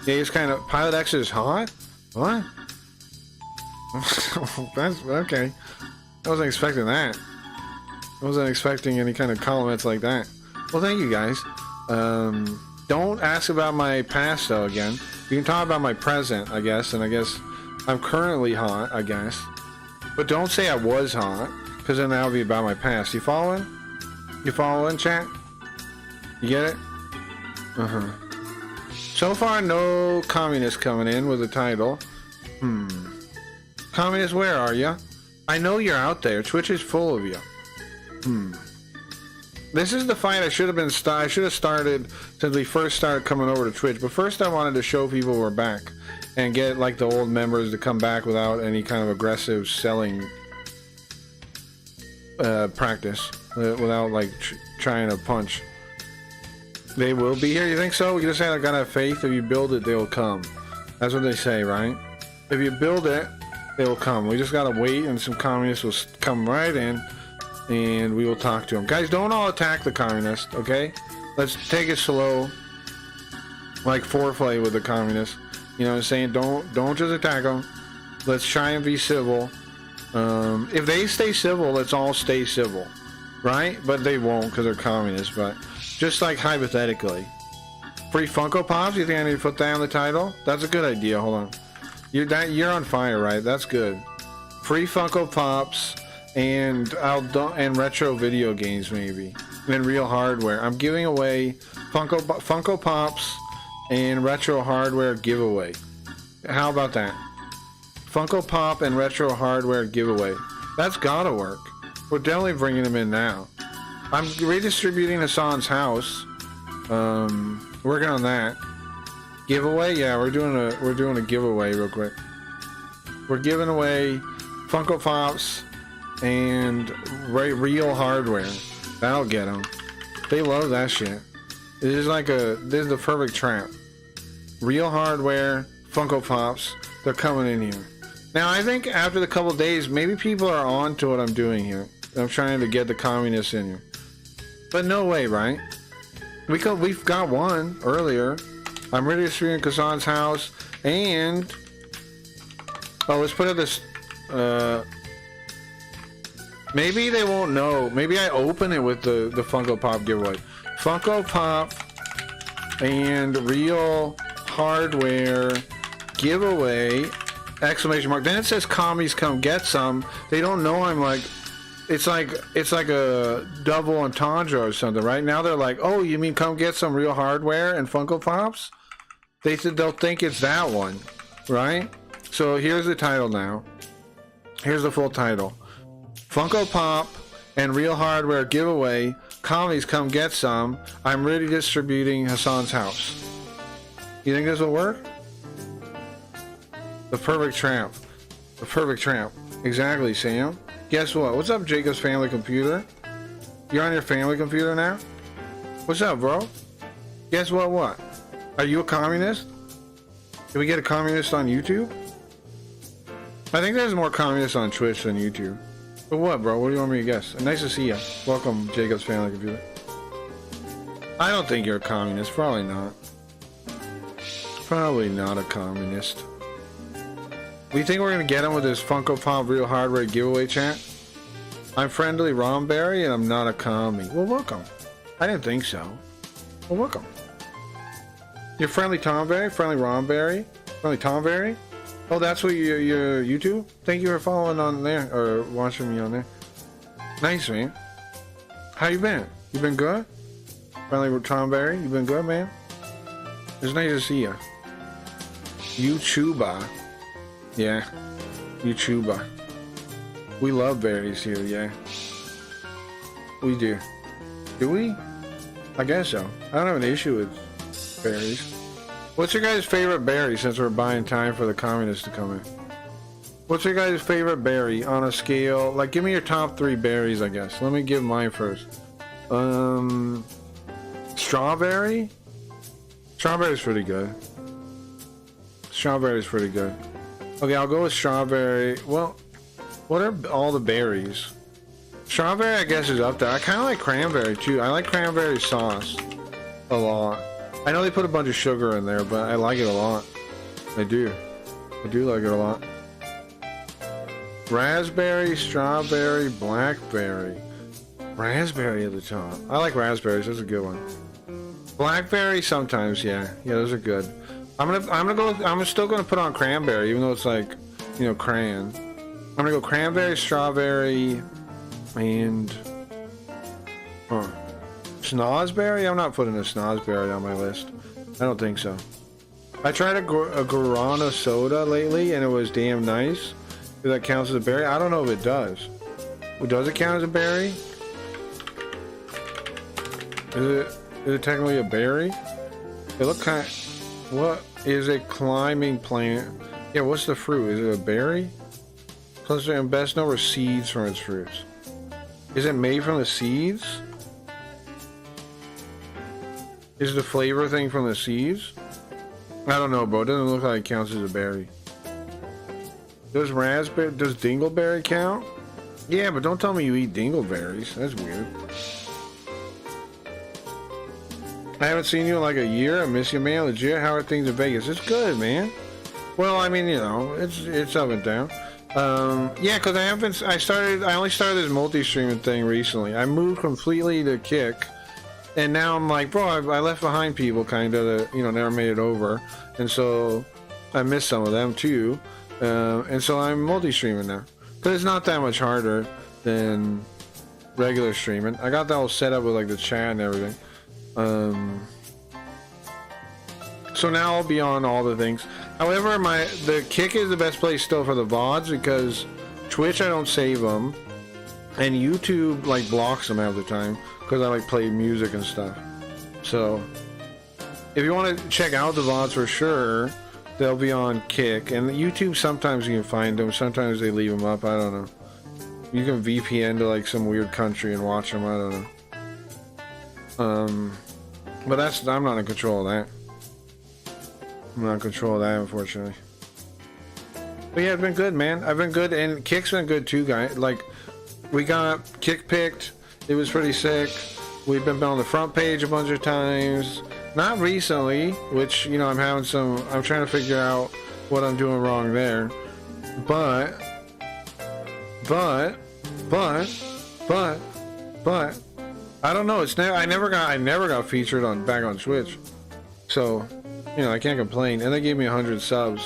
Yeah, it's kind of... Pilot X is hot? What? That's okay. I wasn't expecting that. I wasn't expecting any kind of comments like that. Well, thank you guys. Don't ask about my past though again. You can talk about my present, I guess, and I guess I'm currently hot, I guess. But don't say I was hot, because then that'll be about my past. You following? You following, chat? You get it? Uh-huh. So far, no communists coming in with a title. Communists, where are ya? I know you're out there. Twitch is full of you. This is the fight I should have I should have started since we first started coming over to Twitch. But first I wanted to show people we're back and get like the old members to come back without any kind of aggressive selling practice, without like trying to punch. They will be here, you think so? You just gotta have faith. If you build it, they will come. That's what they say, right? If you build it, they will come. We just gotta wait, and some communists will come right in, and we will talk to them. Guys, don't all attack the communists, okay? Let's take it slow, like foreplay with the communists. You know what I'm saying? Don't just attack them. Let's try and be civil. If they stay civil, let's all stay civil, right? But they won't because they're communists. But just like hypothetically, free Funko Pops. You think I need to put that on the title? That's a good idea. Hold on. You're on fire, right? That's good. Free Funko Pops and retro video games maybe, and real hardware. I'm giving away Funko Pops and retro hardware giveaway. How about that? Funko Pop and retro hardware giveaway. That's gotta work. We're definitely bringing them in now. I'm redistributing Hassan's house. Working on that. Giveaway? Yeah, we're doing a giveaway real quick. We're giving away Funko Pops and real hardware. That'll get them. They love that shit. This is the perfect trap. Real hardware, Funko Pops, they're coming in here. Now I think after the couple days, maybe people are on to what I'm doing here. I'm trying to get the communists in here. But no way, right? We've got one earlier. I'm redistributing Kazan's house, and let's put it this. Maybe they won't know. Maybe I open it with the Funko Pop giveaway. Funko Pop and real hardware giveaway! Exclamation mark. Then it says "Commies come get some." They don't know I'm like. It's like a double entendre or something, right? Now they're like, "Oh, you mean come get some real hardware and Funko Pops?" They'll think it's that one, right? So here's the title now. Here's the full title: Funko Pop and real hardware giveaway. Commies come get some. I'm really distributing Hassan's house. You think this will work? The perfect tramp. The perfect tramp. Exactly, Sam. Guess what? What's up, Jacob's family computer? You're on your family computer now? What's up, bro? Guess what? Are you a communist? Can we get a communist on YouTube? I think there's more communists on Twitch than YouTube. But what, bro? What do you want me to guess? Nice to see you. Welcome, Jacob's family computer. I don't think you're a communist. Probably not. Probably not a communist. We think we're going to get him with this Funko Pop real hardware giveaway, chat? I'm friendly Romberry and I'm not a commie. Well, welcome. I didn't think so. Well, welcome. You're friendly Tomberry? Friendly Romberry? Friendly Tomberry? Oh, that's what your YouTube? Thank you for following on there, or watching me on there. Nice, man. How you been? You been good? Friendly Tomberry? You been good, man? It's nice to see you. YouTuber. Yeah, YouTuber. We love berries here, yeah. We do. Do we? I guess so. I don't have an issue with berries. What's your guys' favorite berry since we're buying time for the communists to come in? What's your guys' favorite berry on a scale? Like, give me your top 3 berries, I guess. Let me give mine first. Strawberry? Strawberry's pretty good. Strawberry's pretty good. Okay, I'll go with strawberry. Well, what are all the berries? Strawberry, I guess, is up there. I kind of like cranberry, too. I like cranberry sauce a lot. I know they put a bunch of sugar in there, but I like it a lot. I do. I do like it a lot. Raspberry, strawberry, blackberry. Raspberry at the top. I like raspberries. That's a good one. Blackberry sometimes, yeah. Yeah, those are good. I'm still gonna put on cranberry, even though it's like, you know, crayon. I'm gonna go cranberry, strawberry, and snozberry. I'm not putting a snozberry on my list. I don't think so. I tried a guarana soda lately, and it was damn nice. If that counts as a berry, I don't know if it does. Does it count as a berry? Is it technically a berry? It look kind of, what is a climbing plant? Yeah, what's the fruit? Is it a berry? Cluster and best known for seeds from its fruits. Is it made from the seeds? Is the flavor thing from the seeds? I don't know, bro. It doesn't look like it counts as a berry. Does dingleberry count? Yeah, but don't tell me you eat dingleberries. That's weird. I haven't seen you in like a year. I miss you, man. Legit. How are things in Vegas? It's good, man. Well, I mean, you know, it's up and down. Yeah, because I only started this multi-streaming thing recently. I moved completely to Kick, and now I'm like, bro, I left behind people kind of that, you know, never made it over, and so I miss some of them too, and so I'm multi-streaming now. Because it's not that much harder than regular streaming. I got that all set up with like the chat and everything. So now I'll be on all the things. However, the Kick is the best place still for the VODs because Twitch I don't save them, and YouTube like blocks them half the time because I like play music and stuff. So if you want to check out the VODs for sure, they'll be on Kick, and YouTube sometimes you can find them. Sometimes they leave them up. I don't know. You can VPN to like some weird country and watch them. I don't know. But I'm not in control of that. I'm not in control of that, unfortunately. But yeah, it's been good, man. I've been good, and Kick's been good too, guys. Like, we got Kick picked. It was pretty sick. We've been on the front page a bunch of times. Not recently, which, you know, I'm trying to figure out what I'm doing wrong there. But, I don't know. I never got featured back on Twitch, so you know I can't complain. And they gave me 100 subs,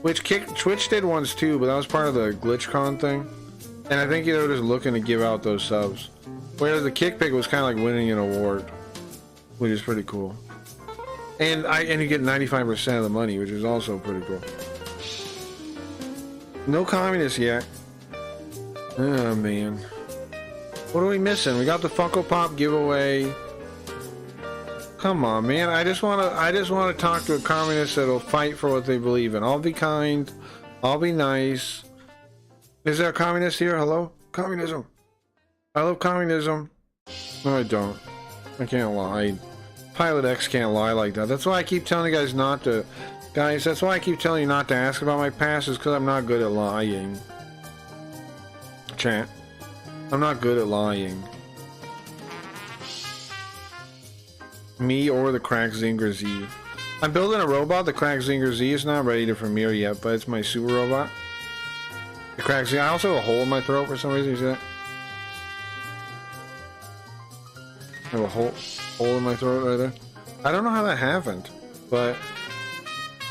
which Twitch did once too, but that was part of the GlitchCon thing. And I think they were just looking to give out those subs. Whereas the Kick pick was kind of like winning an award, which is pretty cool. And you get 95% of the money, which is also pretty cool. No communists yet. Oh man. What are we missing? We got the Funko Pop giveaway. Come on, man. I just want to talk to a communist that'll fight for what they believe in. I'll be kind. I'll be nice. Is there a communist here? Hello? Communism. I love communism. No, I don't. I can't lie. Pilot X can't lie like that. That's why I keep telling you guys not to. Guys, that's why I keep telling you not to ask about my past, is because I'm not good at lying. Chat. I'm not good at lying. Me or the Crack Zinger Z. I'm building a robot. The Crack Zinger Z is not ready to premiere yet, but it's my super robot. The Crack Zinger. I also have a hole in my throat for some reason. You see that? I have a hole in my throat right there. I don't know how that happened, but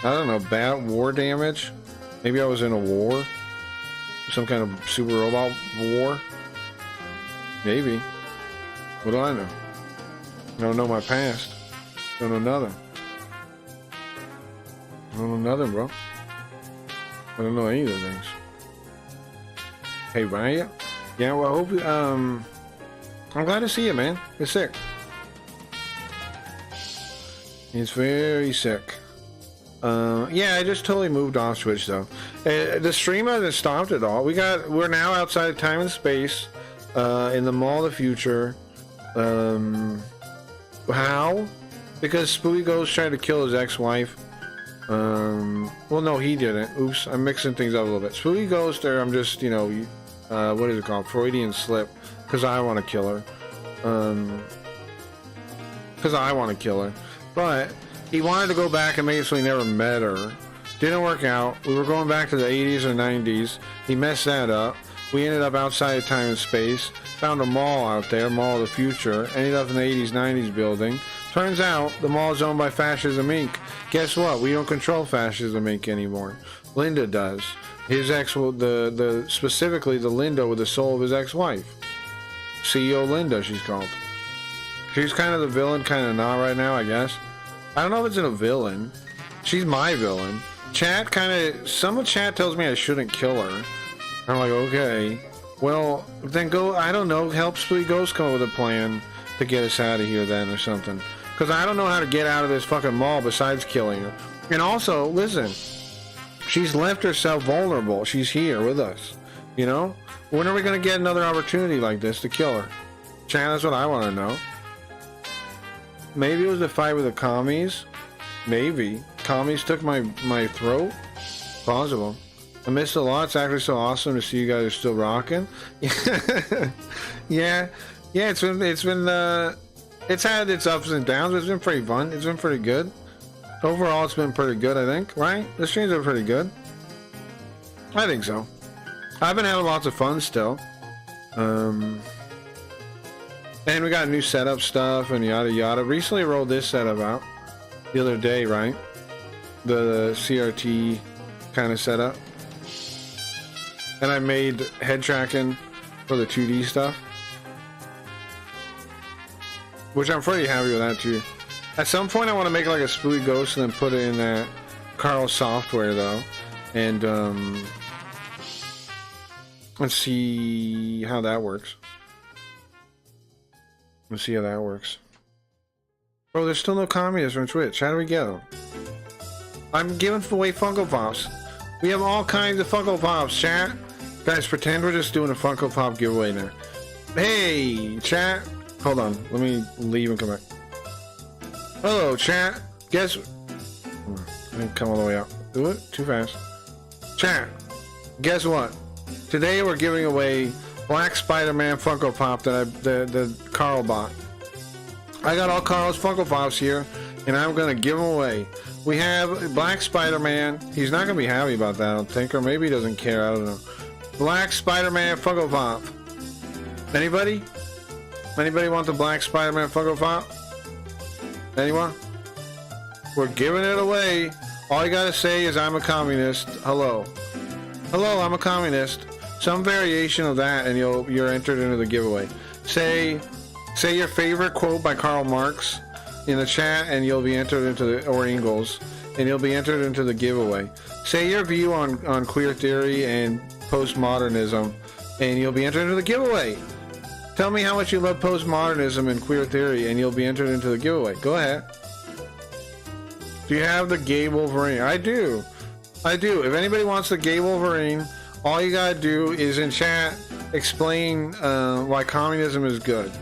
I don't know. Bad war damage. Maybe I was in a war. Some kind of super robot war. Maybe. What do I know? I don't know my past. Don't know nothing. I don't know nothing, bro. I don't know any of the things. Hey, Ryan? Yeah, well, I hope you, I'm glad to see you, man. You're sick. He's very sick. Yeah, I just totally moved off Twitch though. The stream hasn't stopped at all. We're now outside of time and space, in the mall of the future. How? Because Spooky Ghost tried to kill his ex-wife. Well, no, he didn't. Oops, I'm mixing things up a little bit. Spooky Ghost, there, I'm just, you know, what is it called? Freudian slip. Because I want to kill her. Because I want to kill her. But he wanted to go back and make it so he never met her. Didn't work out. We were going back to the 80s or 90s. He messed that up. We ended up outside of time and space. Found a mall out there, Mall of the Future. Ended up in the 80s, 90s building. Turns out the mall is owned by Fascism Inc. Guess what? We don't control Fascism Inc. anymore. Linda does. His ex, specifically the Linda with the soul of his ex-wife. CEO Linda, she's called. She's kind of the villain, kind of not right now, I guess. I don't know if it's a villain. She's my villain. Chat some of chat tells me I shouldn't kill her. I'm like, okay. Well, then go, I don't know, help Spooky Ghost come up with a plan to get us out of here then or something. Because I don't know how to get out of this fucking mall besides killing her. And also, listen, she's left herself vulnerable. She's here with us. You know? When are we going to get another opportunity like this to kill her? Chan, that's what I want to know. Maybe it was the fight with the commies. Maybe. Commies took my throat. Plausible. I missed a lot. It's actually so awesome to see you guys are still rocking. Yeah. Yeah, it's had its ups and downs. It's been pretty fun. It's been pretty good. Overall, it's been pretty good, I think. Right? The streams are pretty good. I think so. I've been having lots of fun still. And we got new setup stuff and yada yada. Recently rolled this setup out the other day, right? The CRT kind of setup. And I made head tracking for the 2D stuff. Which I'm pretty happy with that too. At some point I want to make like a Spooky Ghost and then put it in that Carl software though. And let's see how that works. Let's see how that works. Oh, there's still no communists on Twitch. How do we go? I'm giving away Funko Pops. We have all kinds of Funko Pops, chat. Guys, pretend we're just doing a Funko Pop giveaway now. Hey, chat. Hold on. Let me leave and come back. Hello, chat. Guess... Let me come all the way out. Do it? Too fast. Chat. Guess what? Today we're giving away Black Spider-Man Funko Pop that Carl bought. I got all Carl's Funko Pops here, and I'm going to give them away. We have Black Spider-Man. He's not going to be happy about that, I don't think, or maybe he doesn't care, I don't know. Black Spider-Man Funko Pop. Anybody? Anybody want the Black Spider-Man Funko Pop? Anyone? We're giving it away. All you gotta say is I'm a communist. Hello. Hello, I'm a communist. Some variation of that and you're entered into the giveaway. Say your favorite quote by Karl Marx in the chat and you'll be entered into the, or Ingalls, and you'll be entered into the giveaway. Say your view on queer theory and postmodernism and you'll be entered into the giveaway. Tell me how much you love postmodernism and queer theory and you'll be entered into the giveaway. Go ahead. Do you have the gay Wolverine? I do. I do. If anybody wants the gay Wolverine, all you gotta do is in chat explain why communism is good.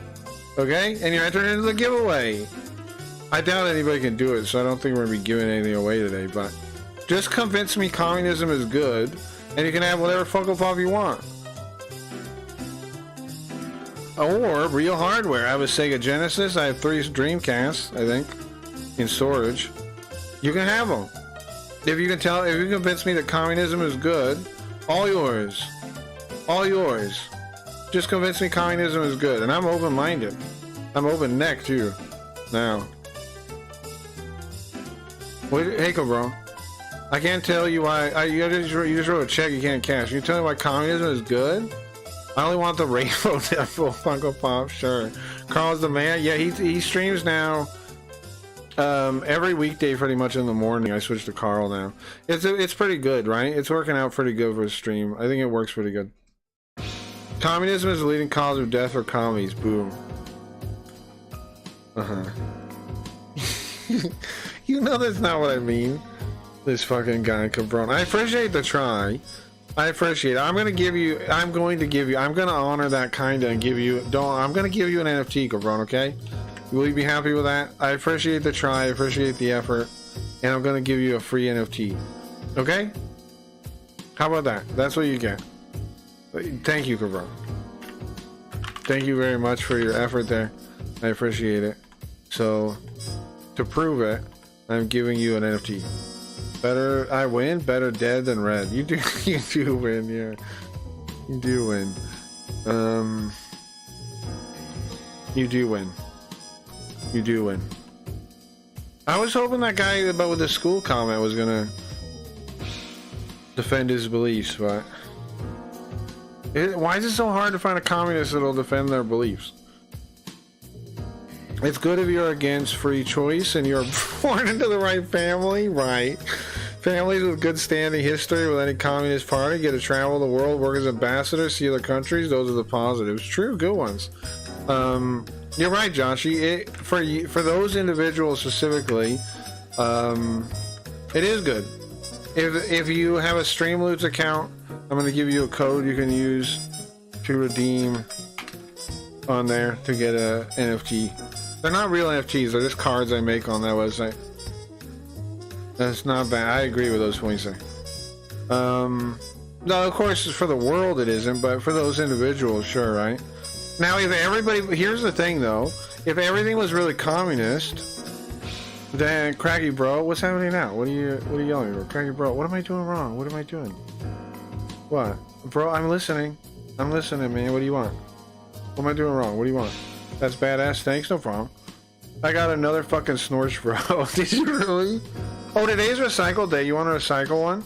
Okay? And you're entered into the giveaway. I doubt anybody can do it, so I don't think we're gonna be giving anything away today, but just convince me communism is good and you can have whatever Funko Pop you want. Or real hardware. I have a Sega Genesis. I have 3 Dreamcasts, I think, in storage. You can have them. If you convince me that communism is good, all yours. All yours. Just convince me communism is good. And I'm open-minded. I'm open-neck, too. Now. Wait, hey, bro. I can't tell you why. You just wrote a check you can't cash. You tell me why communism is good? I only want the Rainbow Devil Funko Pop, sure. Carl's the man. Yeah, he streams now every weekday pretty much in the morning. I switched to Carl now. It's pretty good, right? It's working out pretty good for a stream. I think it works pretty good. Communism is the leading cause of death for commies. Boom. Uh-huh. You know that's not what I mean. This fucking guy, cabron. I appreciate the try. I appreciate it. I'm going to give you, I'm going to honor that kinda and give you, I'm going to give you an NFT, cabron, okay? Will you be happy with that? I appreciate the try, I appreciate the effort, and I'm going to give you a free NFT. Okay? How about that? That's what you get. Thank you, cabron. Thank you very much for your effort there. I appreciate it. So, to prove it, I'm giving you an NFT. Better I win, better dead than red. You do win, yeah. You do win. You do win. You do win. I was hoping that guy about with the school comment was gonna defend his beliefs, but why is it so hard to find a communist that'll defend their beliefs? It's good if you're against free choice and you're born into the right family, right? Families with good standing history with any communist party get to travel the world, work as ambassadors, see other countries. Those are the positives. True, good ones. You're right, Joshy. For those individuals specifically, it is good. If you have a Streamloots account, I'm going to give you a code you can use to redeem on there to get a NFT. They're not real NFTs, they're just cards I make on that website. That's not bad. I agree with those points there. No, of course, for the world it isn't, but for those individuals, sure, right? Now, if everybody... Here's the thing, though. If everything was really communist, then... Craggy bro, what's happening now? What are you yelling about? Craggy bro, what am I doing wrong? What am I doing? What? Bro, I'm listening. I'm listening, man. What do you want? What am I doing wrong? What do you want? That's badass. Thanks, no problem. I got another fucking snorch, bro. Did you really? Oh, today's recycle day. You want to recycle one?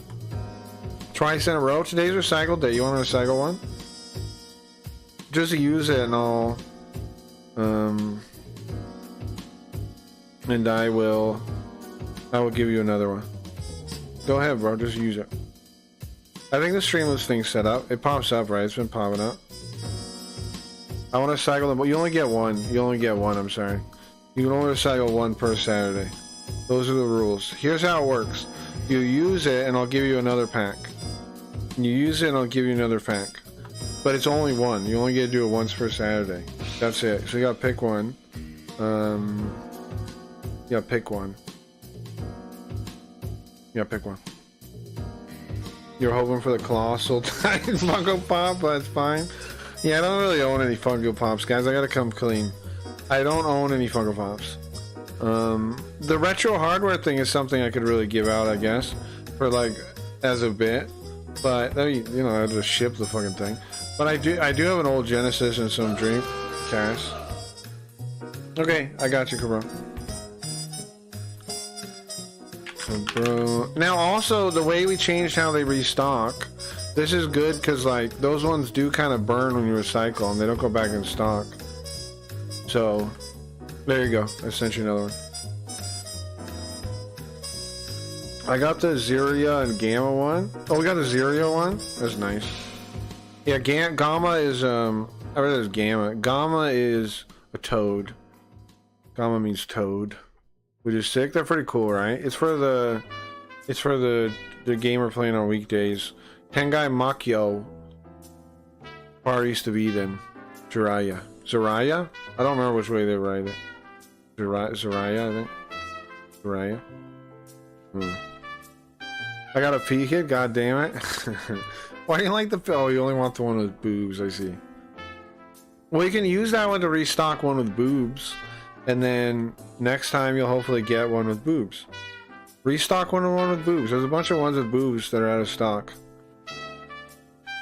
Twice in a row. Today's recycle day. You want to recycle one? Just use it and I'll... and I will give you another one. Go ahead, bro. Just use it. I think the Streamless thing's set up. It pops up, right? It's been popping up. I want to cycle them, but you only get one. You only get one, I'm sorry. You can only recycle one per Saturday. Those are the rules. Here's how it works. You use it and I'll give you another pack. You use it and I'll give you another pack. But it's only one. You only get to do it once per Saturday. That's it. So you gotta pick one. Yeah, pick one. Yeah, pick one. You're hoping for the colossal Funko Pop, but it's fine. Yeah, I don't really own any Funko Pops, guys. I gotta come clean. I don't own any Funko Pops. The retro hardware thing is something I could really give out, I guess, for like as a bit. But you know, I'll just ship the fucking thing. But I do have an old Genesis and some Dreamcast. Okay, I got you, bro. Bro. Now, also the way we changed how they restock. This is good because like those ones do kind of burn when you recycle and they don't go back in stock. So there you go. I sent you another one. I got the Ziria and Gamma one. Oh, we got the Ziria one. That's nice. Yeah, Gamma is I read it as Gamma. Gamma is a toad. Gamma means toad, which is sick. They're pretty cool, right? It's for the gamer playing on weekdays. Tengai Makyo. Far East of Eden. Jiraiya. Jiraiya? I don't remember which way they write it. Jiraiya, I think. Jiraiya. I got a P kid, god damn it. Why do you like the... Oh, you only want the one with boobs, I see. Well, you can use that one to restock one with boobs. And then next time you'll hopefully get one with boobs. Restock one with boobs. There's a bunch of ones with boobs that are out of stock.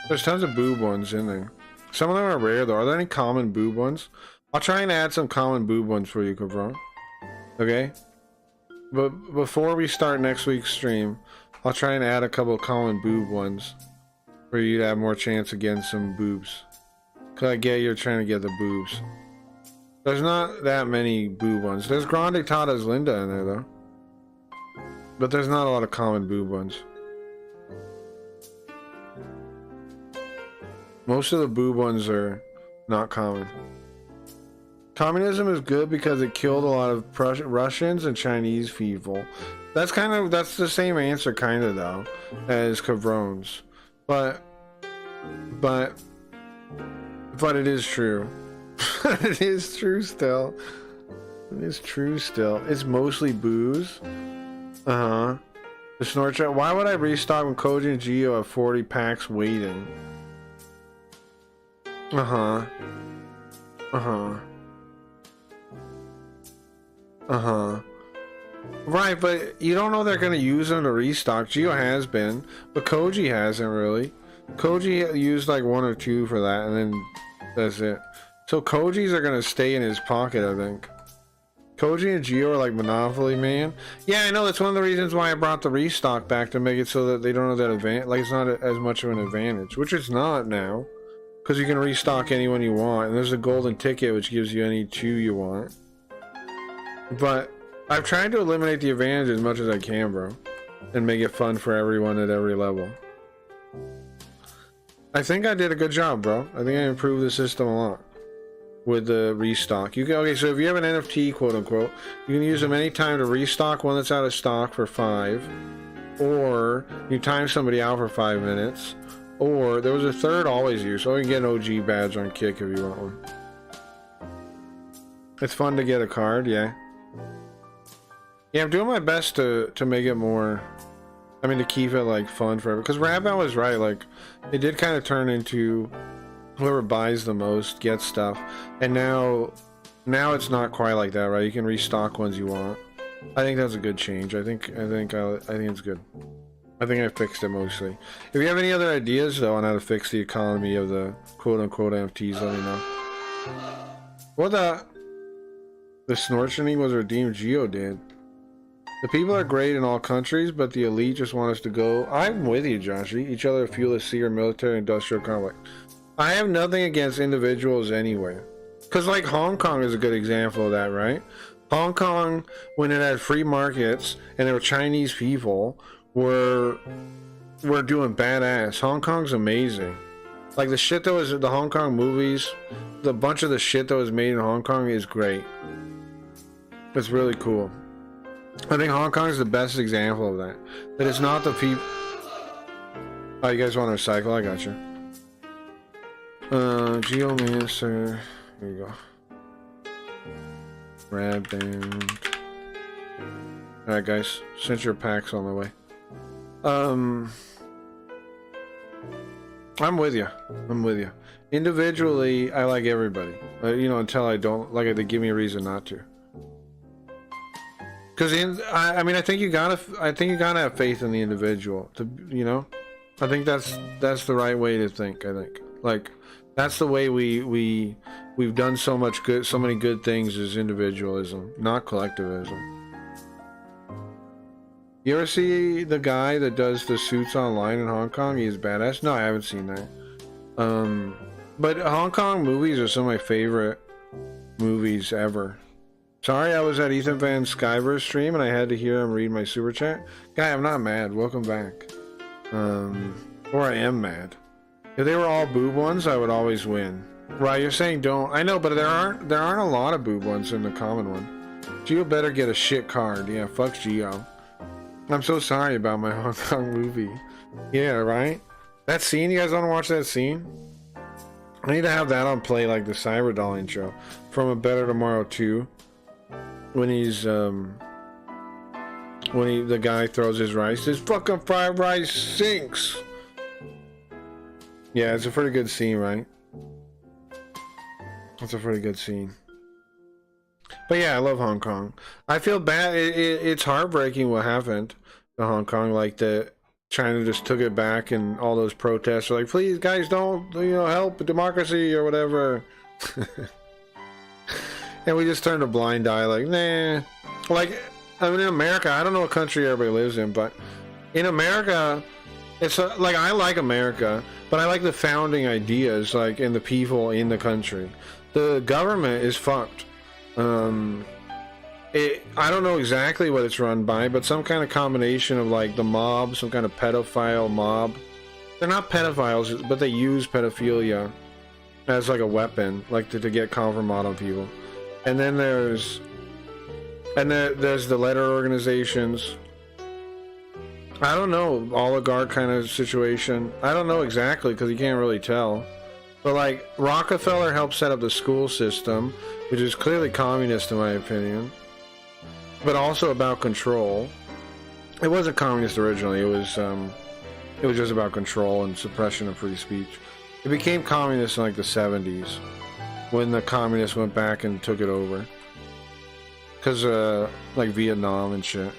There's tons of boob ones in there. Some of them are rare though. Are there any common boob ones? I'll try and add some common boob ones for you, Cabron. Okay? But before we start next week's stream, I'll try and add a couple of common boob ones for you to have more chance against some boobs. Cause I get you're trying to get the boobs. There's not that many boob ones. There's Grande Tata's Linda in there though. But there's not a lot of common boob ones. Most of the boob ones are not common. Communism is good because it killed a lot of Russians and Chinese people. That's the same answer kind of though as Cabrones. But it is true. It is true still. It is true still. It's mostly booze. The snort chat. Why would I restock when Koji and Geo have 40 packs waiting? Right, but you don't know they're gonna use them to restock. Geo has been, but Koji hasn't really. Koji used like 1 or 2 for that, and then that's it. So Koji's are gonna stay in his pocket, I think. Koji and Geo are like Monopoly Man. Yeah, I know, that's one of the reasons why I brought the restock back, to make it so that they don't have that advantage. Like, it's not as much of an advantage, which it's not now. Because you can restock anyone you want, and there's a golden ticket which gives you any 2 you want. But I've tried to eliminate the advantage as much as I can, bro. And make it fun for everyone at every level. I think I did a good job, bro. I think I improved the system a lot. With the restock. Okay, so if you have an NFT, quote unquote, you can use them anytime to restock one that's out of stock for 5. Or you time somebody out for 5 minutes. Or there was a third always use, so you can get an OG badge on Kick if you want one. It's fun to get a card, yeah. Yeah, I'm doing my best to make it more, I mean, to keep it like fun for everyone. Because Rabbi was right, like, it did kind of turn into whoever buys the most gets stuff. And now it's not quite like that, right? You can restock ones you want. I think that's a good change. I think it's good. I think I fixed it mostly. If you have any other ideas though on how to fix the economy of the quote-unquote NFTs, let me know. What the snortioning was redeemed. Geo did. The people are great in all countries, but the elite just want us to go. I'm with you, Joshy. Each other fuel the sea or military-industrial conflict. I have nothing against individuals anyway. Because like Hong Kong is a good example of that, right? Hong Kong, when it had free markets and there were Chinese people, were doing badass. Hong Kong's amazing. Like the shit that was the Hong Kong movies, the bunch of the shit that was made in Hong Kong is great. It's really cool. I think Hong Kong is the best example of that. That it's not the people. Oh, you guys want to recycle? I got you. Geomancer. Here you go. Rad band. Alright, guys. Send your packs on the way. I'm with you. I'm with you. Individually, I like everybody. You know, until I don't. Like, they give me a reason not to. Because I mean, I think you gotta have faith in the individual. To, you know, I think that's the right way to think. I think like that's the way we've done so many good things is individualism, not collectivism. You ever see the guy that does the suits online in Hong Kong? He's badass. No, I haven't seen that. But Hong Kong movies are some of my favorite movies ever. Sorry, I was at Ethan Van Skyver's stream and I had to hear him read my super chat. Guy, I'm not mad. Welcome back. Or I am mad. If they were all boob ones, I would always win. Right, you're saying don't. I know, but there aren't a lot of boob ones in the common one. Geo better get a shit card. Yeah, fuck Geo. I'm so sorry about my Hong Kong movie. Yeah, right? That scene, you guys want to watch that scene? I need to have that on play like the Cyberdoll intro from A Better Tomorrow 2. When he's the guy throws his rice, his fucking fried rice sinks. Yeah, it's a pretty good scene, right? It's a pretty good scene. But yeah, I love Hong Kong. I feel bad. It's heartbreaking what happened to Hong Kong. Like China just took it back, and all those protests are like, please guys, don't help democracy or whatever. And we just turned a blind eye, like, nah. Like, I mean, in America, I don't know what country everybody lives in, but in America, it's like, I like America, but I like the founding ideas, like, and the people in the country. The government is fucked. I don't know exactly what it's run by, but some kind of combination of, like, the mob, some kind of pedophile mob. They're not pedophiles, but they use pedophilia as, like, a weapon, like, to get compromise on people. And then there's the letter organizations. I don't know, oligarch kind of situation. I don't know exactly because you can't really tell. But like Rockefeller helped set up the school system, which is clearly communist in my opinion, but also about control. It wasn't communist originally. It was just about control and suppression of free speech. It became communist in like the 70s when the communists went back and took it over. Because like Vietnam and shit.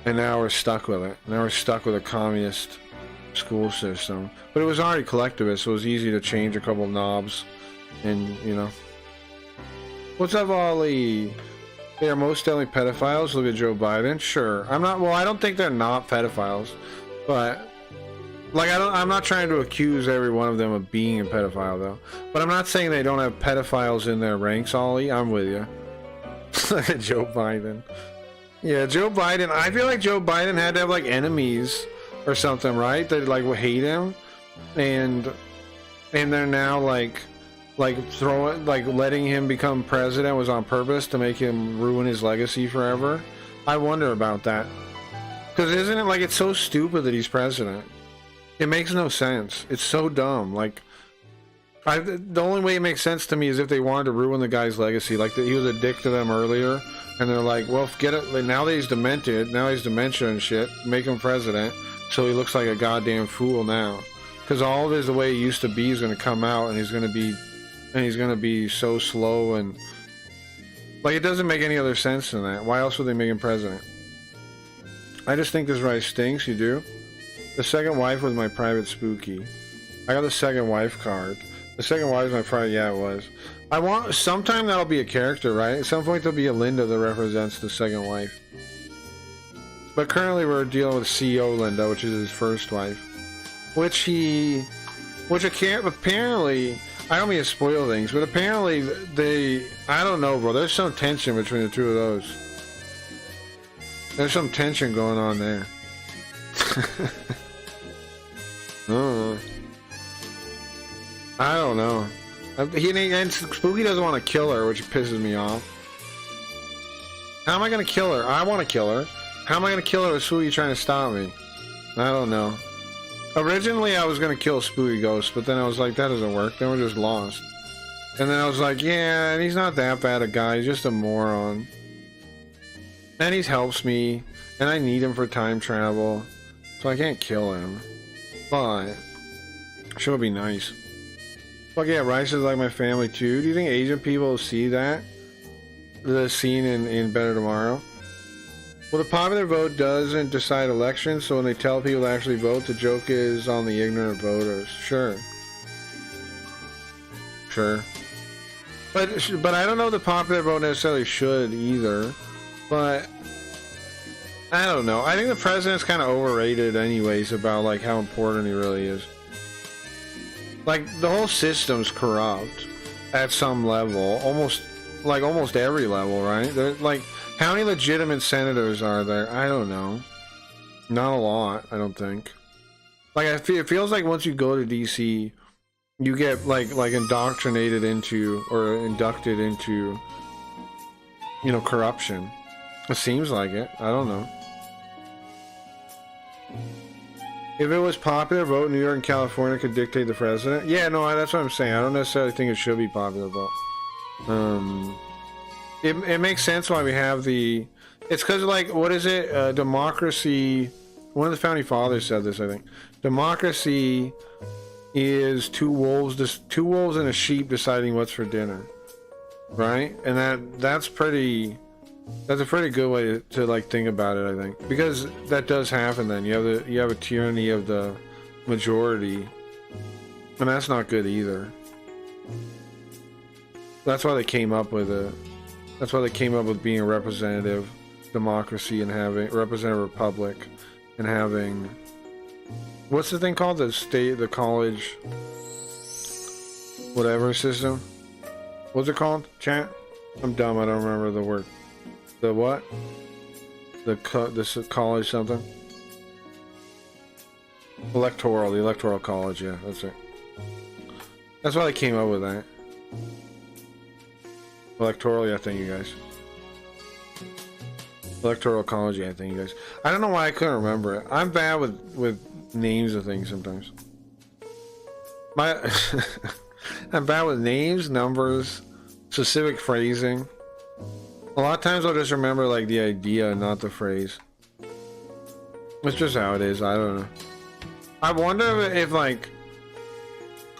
And now we're stuck with it. Now we're stuck with a communist school system. But it was already collectivist, so it was easy to change a couple knobs. And, you know. What's up, Ollie? They are most definitely pedophiles. Look at Joe Biden. Sure. I don't think they're not pedophiles. But, like, I'm not trying to accuse every one of them of being a pedophile, though. But I'm not saying they don't have pedophiles in their ranks, Ollie. I'm with you. Joe Biden. Yeah, Joe Biden. I feel like Joe Biden had to have like enemies or something, right? That like would hate him, and they're now like letting him become president was on purpose to make him ruin his legacy forever. I wonder about that, because isn't it like it's so stupid that he's president? It makes no sense. It's so dumb. Like, the only way it makes sense to me is if they wanted to ruin the guy's legacy, like that he was a dick to them earlier. And they're like, well, get it. Now that he's demented, now he's dementia and shit. Make him president, so he looks like a goddamn fool now. Because all of his the way he used to be is going to come out, and he's going to be so slow and like it doesn't make any other sense than that. Why else would they make him president? I just think this rice stinks. You do. The second wife was my private spooky. I got the second wife card. The second wife was my private. Yeah, it was. I want sometime that'll be a character, right? At some point there'll be a Linda that represents the second wife. But currently we're dealing with CEO Linda, which is his first wife, which apparently, I don't mean to spoil things, but apparently I don't know, bro. There's some tension between the two of those. There's some tension going on there. I don't know. And Spooky doesn't want to kill her, which pisses me off. How am I going to kill her? I want to kill her. How am I going to kill her with Spooky trying to stop me? I don't know. Originally, I was going to kill Spooky Ghost, but then I was like, that doesn't work. Then we're just lost. And then I was like, yeah, and he's not that bad a guy. He's just a moron. And he helps me, and I need him for time travel. So I can't kill him. But sure would be nice. Fuck yeah, Rice is like my family too. Do you think Asian people will see that? The scene in Better Tomorrow? Well, the popular vote doesn't decide elections, so when they tell people to actually vote, the joke is on the ignorant voters. Sure. Sure. But I don't know if the popular vote necessarily should either. But I don't know. I think the president's kind of overrated anyways about like how important he really is. Like, the whole system's corrupt at some level, almost every level, right? They're like, how many legitimate senators are there? I don't know. Not a lot, I don't think. Like, it feels like once you go to DC, you get like indoctrinated into or inducted into, you know, corruption. It seems like it. I don't know. If it was popular vote, New York and California could dictate the president. Yeah, no, that's what I'm saying. I don't necessarily think it should be popular vote. It makes sense why we have the. It's because like, what is it? Democracy. One of the founding fathers said this, I think. Democracy is two wolves and a sheep deciding what's for dinner, right? And that's a pretty good way to like think about it, I think, because that does happen. Then you have a tyranny of the majority, and that's not good either. That's why they came up with being a representative democracy and having representative republic and having what's the thing called, the college whatever system. What's it called? Chat? I'm dumb. I don't remember the word. The what? The college something? The electoral college, yeah, that's it. That's why they came up with that. Electorally, I think, you guys. Electoral ecology, I think, you guys. I don't know why I couldn't remember it. I'm bad with names of things sometimes. I'm bad with names, numbers, specific phrasing. A lot of times I'll just remember like the idea, not the phrase. It's just how it is. I don't know. I wonder if like,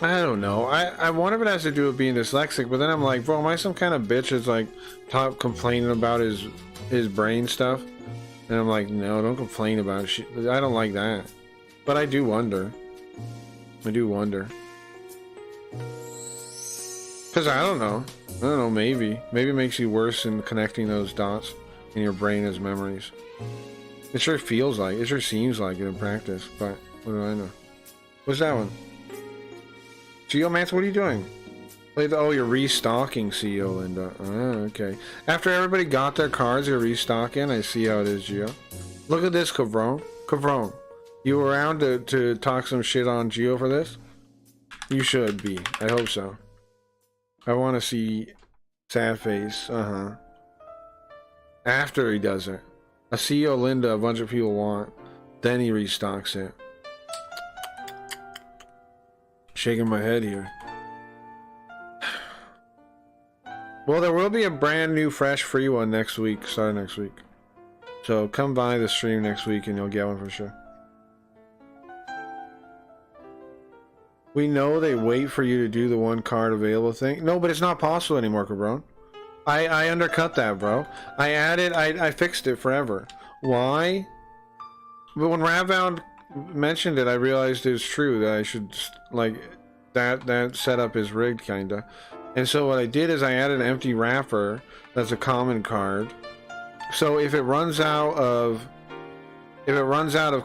I don't know. I wonder if it has to do with being dyslexic, but then I'm like, bro, am I some kind of bitch that's like top complaining about his brain stuff? And I'm like, no, don't complain about it. I don't like that. But I do wonder. I do wonder. Because I don't know. I don't know, maybe. Maybe it makes you worse in connecting those dots in your brain as memories. It sure feels like it. It sure seems like it in practice, but what do I know? What's that one? Geomance, what are you doing? Oh, you're restocking, CEO Linda. Oh, okay. After everybody got their cards, you're restocking. I see how it is, Geo. Look at this, Cabron. Cabron, you around to talk some shit on Geo for this? You should be. I hope so. I want to see sad face. After he does it. A CEO Linda, a bunch of people want. Then he restocks it. Shaking my head here. Well, there will be a brand new, fresh, free one next week, starting next week. So come by the stream next week and you'll get one for sure. We know they wait for you to do the one card available thing. No, but it's not possible anymore, Cabron. I undercut that, bro. I fixed it forever. Why? But when Ravbound mentioned it, I realized it's true that I should, like, that setup is rigged, kinda. And so what I did is I added an empty wrapper that's a common card. So if it runs out of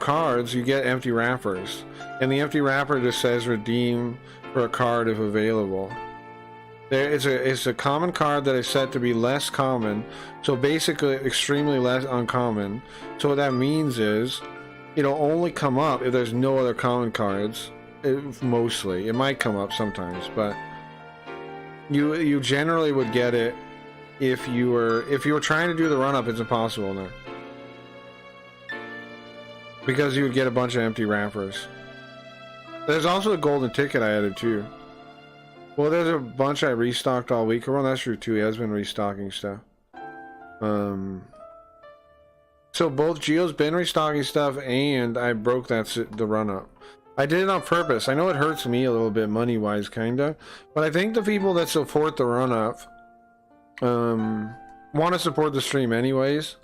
cards, you get empty wrappers. And the empty wrapper just says redeem for a card if available. It's a common card that is set to be less common, so basically extremely less uncommon. So what that means is it'll only come up if there's no other common cards. Mostly, it might come up sometimes, but you generally would get it if you were trying to do the run up. It's impossible now because you would get a bunch of empty wrappers. There's also a golden ticket I added too. Well, there's a bunch I restocked all week. Well, that's true too. He has been restocking stuff. So both Geo's been restocking stuff, and I broke the run up. I did it on purpose. I know it hurts me a little bit money wise, kinda, but I think the people that support the run up want to support the stream anyways,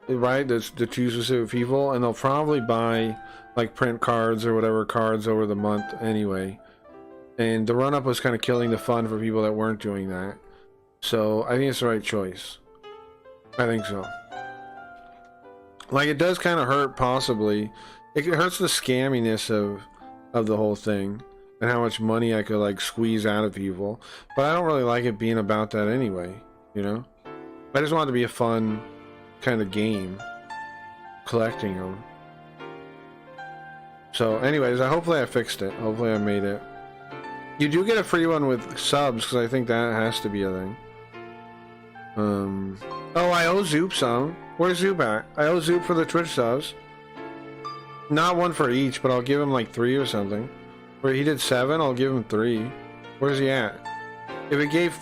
right? That's the two specific people, and they'll probably buy like print cards or whatever cards over the month anyway. And the run-up was kind of killing the fun for people that weren't doing that. So I think it's the right choice. I think so. Like, it does kind of hurt, possibly. It hurts the scamminess of the whole thing and how much money I could like squeeze out of people. But I don't really like it being about that anyway, you know? I just want it to be a fun kind of game, collecting them. So anyways, hopefully I fixed it. Hopefully I made it. You do get a free one with subs, because I think that has to be a thing. Oh, I owe Zoop some. Where's Zoop at? I owe Zoop for the Twitch subs. Not one for each, but I'll give him like 3 or something. Where he did 7, I'll give him 3. Where's he at? If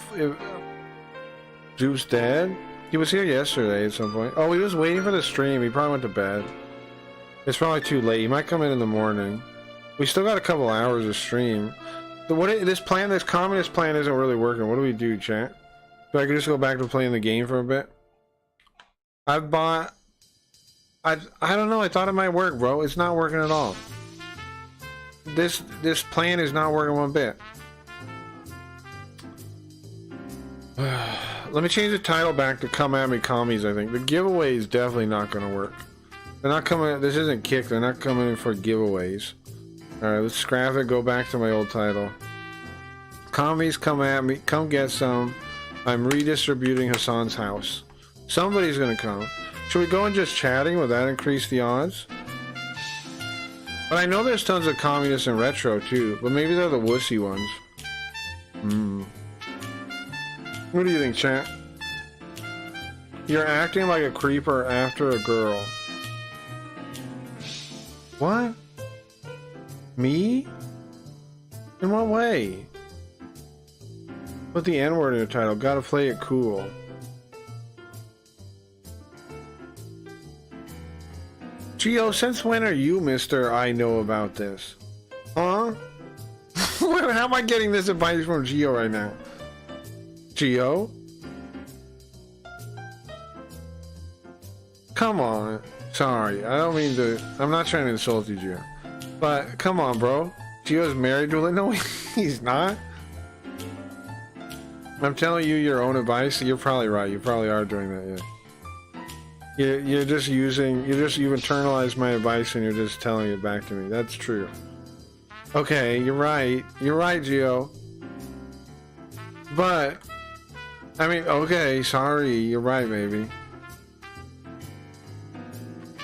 Zoop's dead? He was here yesterday at some point. Oh, he was waiting for the stream. He probably went to bed. It's probably too late. He might come in the morning. We still got a couple hours of stream. This communist plan isn't really working. What do we do, chat? So I can just go back to playing the game for a bit? I don't know. I thought it might work, bro. It's not working at all. This plan is not working one bit. Let me change the title back to Come At Me Commies, I think. The giveaway is definitely not going to work. They're not coming... This isn't Kick. They're not coming in for giveaways. Alright, let's scrap it. Go back to my old title. Commies, come at me. Come get some. I'm redistributing Hassan's house. Somebody's going to come. Should we go and just chatting? Will that increase the odds? But I know there's tons of communists in retro too. But maybe they're the wussy ones. What do you think, chat? You're acting like a creeper after a girl. What? Me? In what way? Put the N-word in the title. Gotta play it cool. Gio, since when are you Mr. I know about this? Huh? How am I getting this advice from Gio right now? Gio? Come on. Sorry, I don't mean to. I'm not trying to insult you, Gio. But come on, bro. Gio's married to No, he's not. I'm telling you your own advice. You're probably right. You probably are doing that, yeah. You've internalized my advice and you're just telling it back to me. That's true. Okay, you're right. You're right, Gio. But, I mean, okay, sorry. You're right, maybe.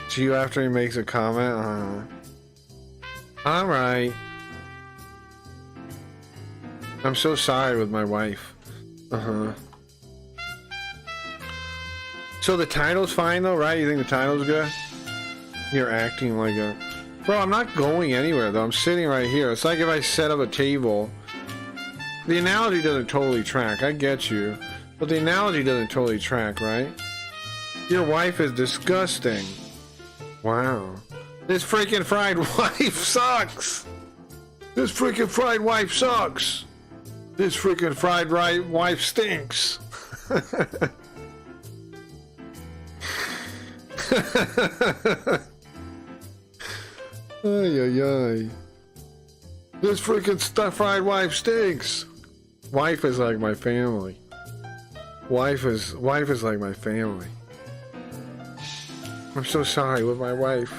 Gio after he makes a comment? Alright. I'm so sorry with my wife. So the title's fine though, right? You think the title's good? You're acting like a... Bro, I'm not going anywhere though. I'm sitting right here. It's like if I set up a table. The analogy doesn't totally track. I get you. But the analogy doesn't totally track, right? Your wife is disgusting. Wow. This freaking fried wife sucks. This freaking fried wife sucks. This freaking fried wife stinks. Ay, ay, ay. This freaking fried wife stinks. Wife is like my family. Wife is like my family. I'm so sorry with my wife.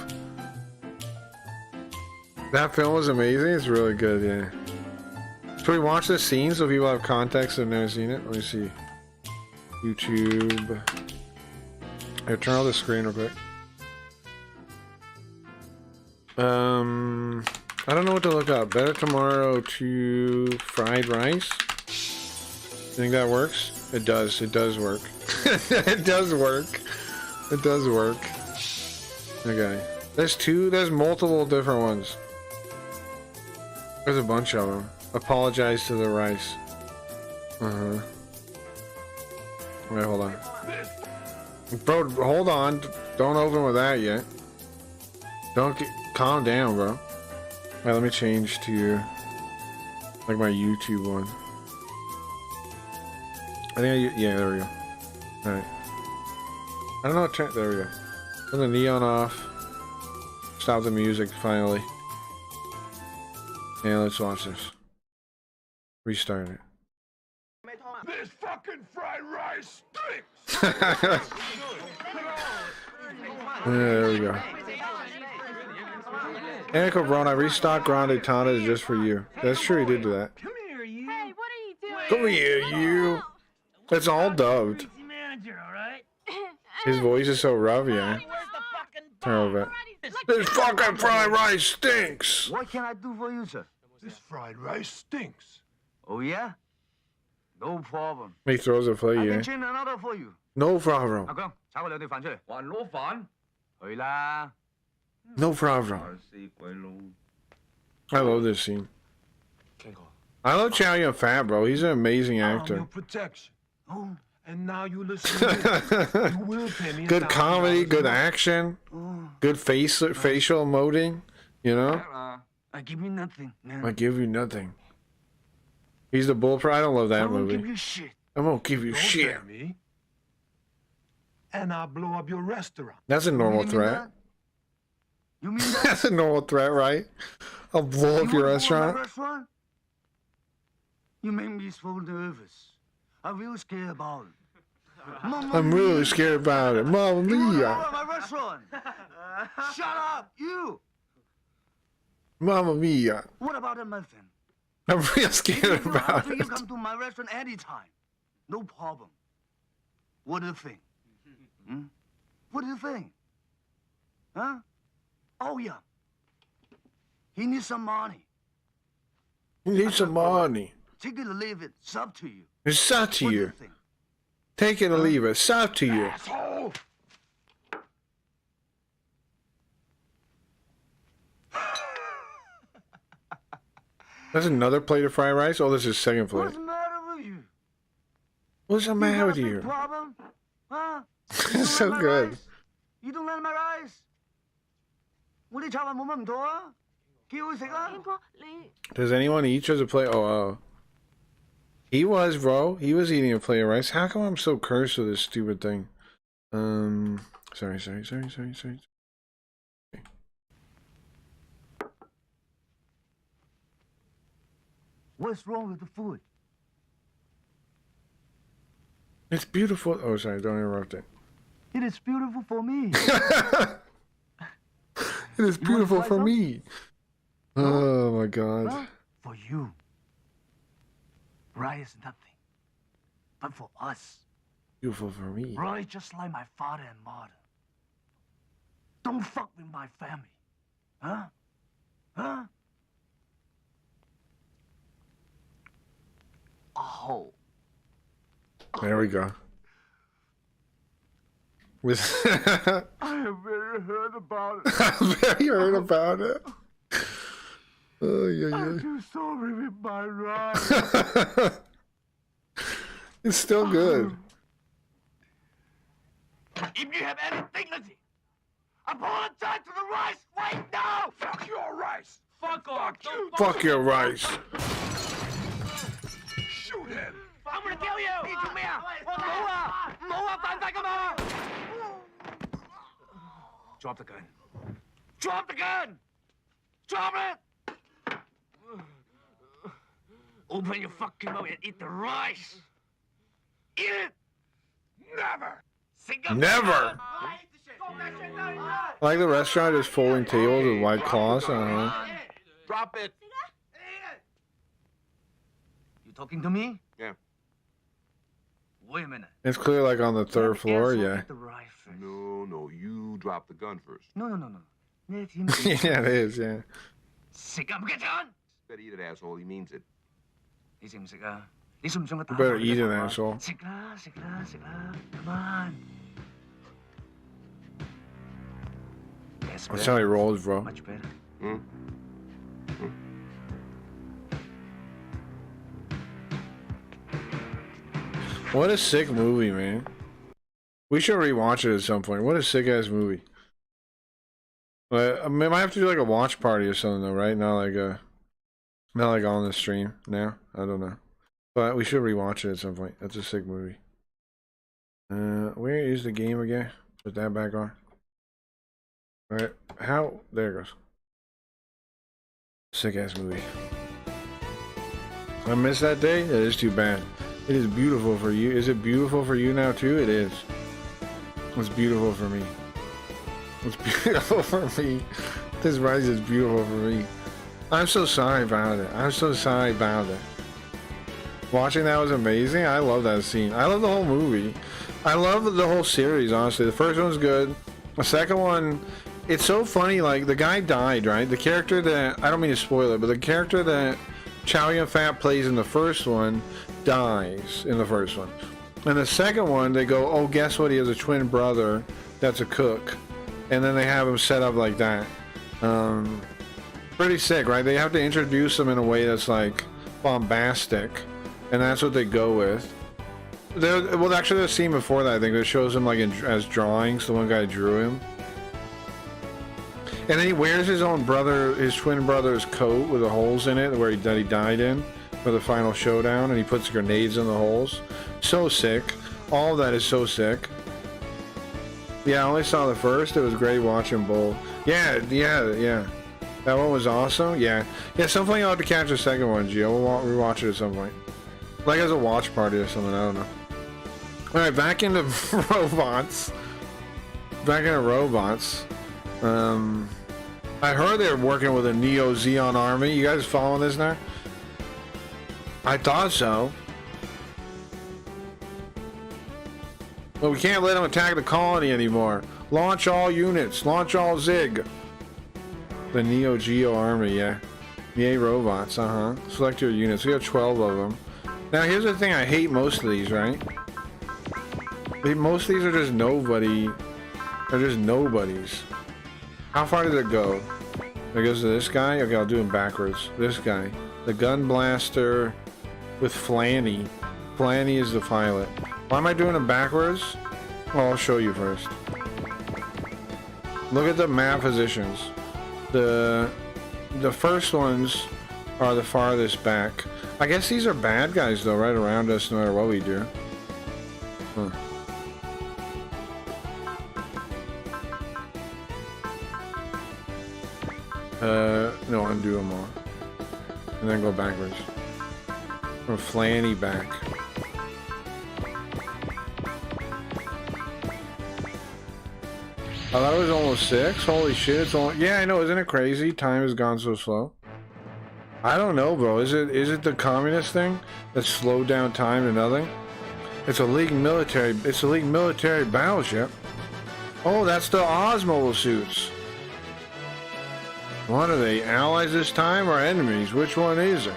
That film was amazing. It's really good, yeah. Should we watch this scene so people have context and have never seen it? Let me see. YouTube. Here, turn on the screen real quick. I don't know what to look up. Better tomorrow to fried rice. Think that works? It does. It does work. It does work. It does work. Okay. There's multiple different ones. There's a bunch of them. Apologize to the rice. Wait, hold on. Bro, hold on. Don't open with that yet. Calm down, bro. Alright, let me change to like my YouTube one. I think yeah, there we go. Alright. I don't know what there we go. Turn the neon off. Stop the music finally. Yeah, let's watch this. Restart it. This fucking fried rice stinks! There we go. Erico Brown, I restocked Grande Tana just for you. That's true, he did do that. Come here, you. Hey, what are you doing? Come here, you. It's all dubbed. Manager, all right? His voice is so rough, yeah. Turn over it. This fucking fried rice stinks. What can I do for you, sir? This fried rice stinks. Oh, yeah? No problem. He throws it for I you, can yeah. change another for you. No problem. 阿姜，炒個兩對飯出嚟。還攞飯？去啦。 No problem. 死鬼佬。 I love this scene. I love Chow Yun Fat, bro. He's an amazing I'm actor. your protection. Oh. And now you listen to me. You will pay me Good comedy, $1,000 good action, good facial emoting, you know? I give you nothing, man. I give you nothing. He's the bull. I don't love that I won't movie. give you shit. I won't give you Don't shit. pay me, and I'll blow up your restaurant. That's a normal You mean threat. that? You mean that? That's a normal threat, right? I'll blow up your You wanna blow up my restaurant. restaurant? You make me so nervous. I'm real scared about it. I'm really scared about it. Mamma You wanna blow mia. up my restaurant? Shut up, you! Mamma mia. What about the muffin? I'm real scared about You it. come to my restaurant anytime. No problem. What do you think? Hmm? What do you think? Huh? Oh, yeah. He needs some money. You need some money. Take it or leave it. It's up to you. It's up to What do you. think? Take it or leave it. It's up to you. Asshole! That's another plate of fried rice? Oh, this is second plate. What's the matter with you? What's the matter with got a you? big problem? Huh? It's so good. You don't like my rice? 我啲炒飯冇乜唔妥啊，幾好食啊！ Does anyone eat just a plate? Oh. He was, bro. He was eating a plate of rice. How come I'm so cursed with this stupid thing? Sorry. What's wrong with the food? It's beautiful. Oh, sorry. Don't interrupt it. It is beautiful for me. It is beautiful try for some? me. Oh my god. Huh? For you. Rye is nothing. But for us, Beautiful for me. Rye just like my father and mother. Don't fuck with my family. Huh? Huh? Oh. There we go. With I am very hurt about it. I'm very hurt about it. Oh yeah, I'm too sorry with my rice. yeah. It's still good. If you have any dignity, apologize to the rice right now! Fuck your rice. Fuck off! Fuck your rice. Shoot him. I'm gonna kill you! 你做咩啊？唔好啊！唔好啊！犯法㗎嘛！ Drop the gun! Drop the gun! Drop it! Open your fucking mouth and eat the rice! Eat it! Never. Never. Like the restaurant is folding tables with white cloths. Drop it. You talking to me? Yeah. Wait a minute. It's clear, like on the third floor. Asshole, Yeah. eat the rice first. No, you drop the gun first. No. Let him Yeah, it is. Yeah. 食啊唔記得講。 Better eat it, asshole. He means it. 你食唔食啊？你信唔信我打 You better 爆你 eat 個 it, 頭啊 asshole. 食啦食啦食啦 ，Come on。That's That's how he rolls, bro. Much better. Hmm? What a sick movie, man. We should rewatch it at some point. What a sick ass movie. I might have to do like a watch party or something though, right? Not like on the stream now. I don't know. But we should rewatch it at some point. That's a sick movie. Where is the game again? Put that back on. Alright. How? There it goes. Sick ass movie. I missed that day? That is too bad. It is beautiful for you. Is it beautiful for you now too? It is. It's beautiful for me. It's beautiful for me. This rice is beautiful for me. I'm so sorry about it. I'm so sorry about it. Watching that was amazing. I love that scene. I love the whole movie. I love the whole series, honestly. The first one's good. The second one, it's so funny. Like, the guy died, right? The character that, I don't mean to spoil it, but the character that Chow Yun-Fat plays in the first one dies in the first one. And the second one, they go, oh, guess what? He has a twin brother that's a cook. And then they have him set up like that. Pretty sick, right? They have to introduce him in a way that's like bombastic. And that's what they go with. Well, actually, there's a scene before that, I think, that shows him like as drawings. The one guy drew him. And then he wears his own brother, his twin brother's coat with the holes in it that he died in for the final showdown, and he puts grenades in the holes. So sick. All of that is so sick. Yeah, I only saw the first. It was great watching both. Yeah. That one was awesome. Yeah, some point you'll have to catch the second one, Gio. We'll rewatch it at some point. Like as a watch party or something, I don't know. Alright, back into robots. I heard they're working with a Neo Zeon army. You guys following this now? I thought so. But we can't let them attack the colony anymore. Launch all units. Launch all Zig. The Neo Geo army, yeah. The 8 robots, Select your units. We have 12 of them. Now, here's the thing I hate most of these, right? Most of these are just nobody. They're just nobodies. How far did it go? It goes to this guy? Okay, I'll do him backwards. This guy. The gun blaster with Flanny. Flanny is the pilot. Why am I doing it backwards? Well, I'll show you first. Look at the map positions. The first ones are the farthest back. I guess these are bad guys though, right around us no matter what we do. Huh. No, undo them all. And then go backwards. From Flanny back. I thought it was almost 6. Holy shit, it's only... Yeah, I know, isn't it crazy? Time has gone so slow. I don't know, bro. Is it the communist thing that slowed down time to nothing? It's a League military battleship. Oh, that's the Oz mobile suits. What are they, allies this time or enemies? Which one is it?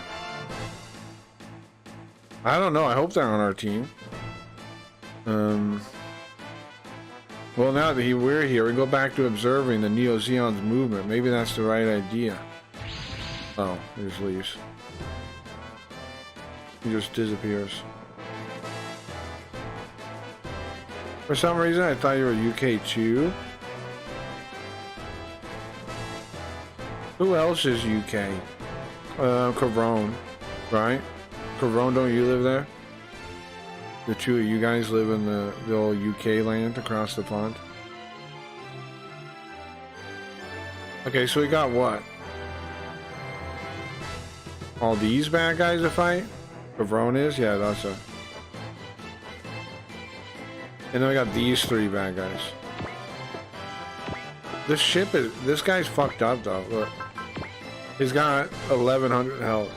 I don't know. I hope they're on our team. Well, now that we're here, we go back to observing the Neo-Zeon's movement. Maybe that's the right idea. Oh, he just leaves. He just disappears. For some reason, I thought you were UK too. Who else is UK? Cavrone, right? Cavrone, don't you live there? The two of you guys live in the old UK land across the pond. Okay, so we got what? All these bad guys to fight? Cavrone is? Yeah, that's a... And then we got these 3 bad guys. This ship is... This guy's fucked up though, look. He's got 1100 health.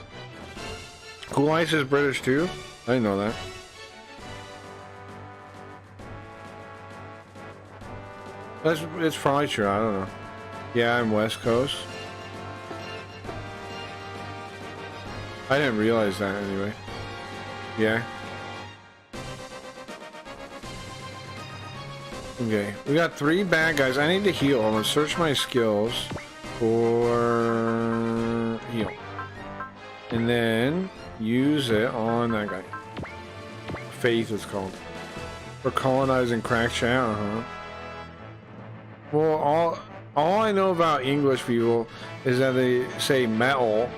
Cool Ice is British too? I didn't know that. It's probably true, I don't know. Yeah, I'm West Coast. I didn't realize that anyway. Yeah. Okay, we got 3 bad guys. I need to heal. I'm gonna search my skills for heal. And then use it on that guy. Faith is called. For colonizing crack chat, Well, all I know about English people is that they say metal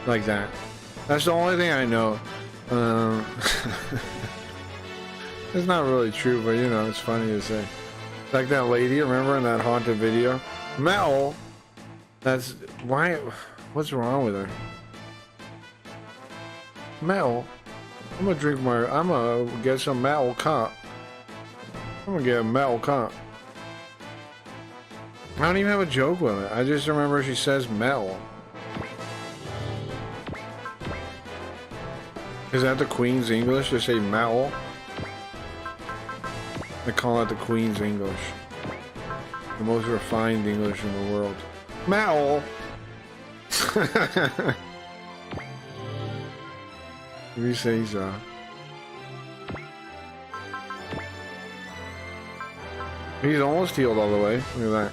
like that. That's the only thing I know. It's not really true, but you know, it's funny to say. Like that lady, remember in that haunted video? Metal. That's why. What's wrong with her? Metal. I'm gonna get some metal cup. I'm gonna get a metal cup. I don't even have a joke with it. I just remember she says metal. Is that the Queen's English to say metal? They call it the Queen's English. The most refined English in the world. Metal! If you say so. He's almost healed all the way. Look at that.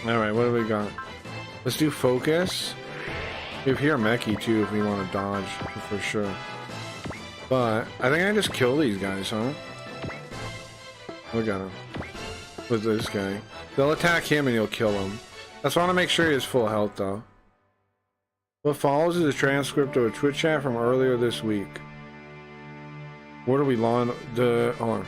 Alright, what do we got? Let's do focus. We have here Meki too if we want to dodge for sure. But I think I just kill these guys, huh? Look at him. With this guy. They'll attack him and you'll kill him. I just want to make sure he has full health though. What follows is a transcript of a Twitch chat from earlier this week. Where do we launch the... Hold on.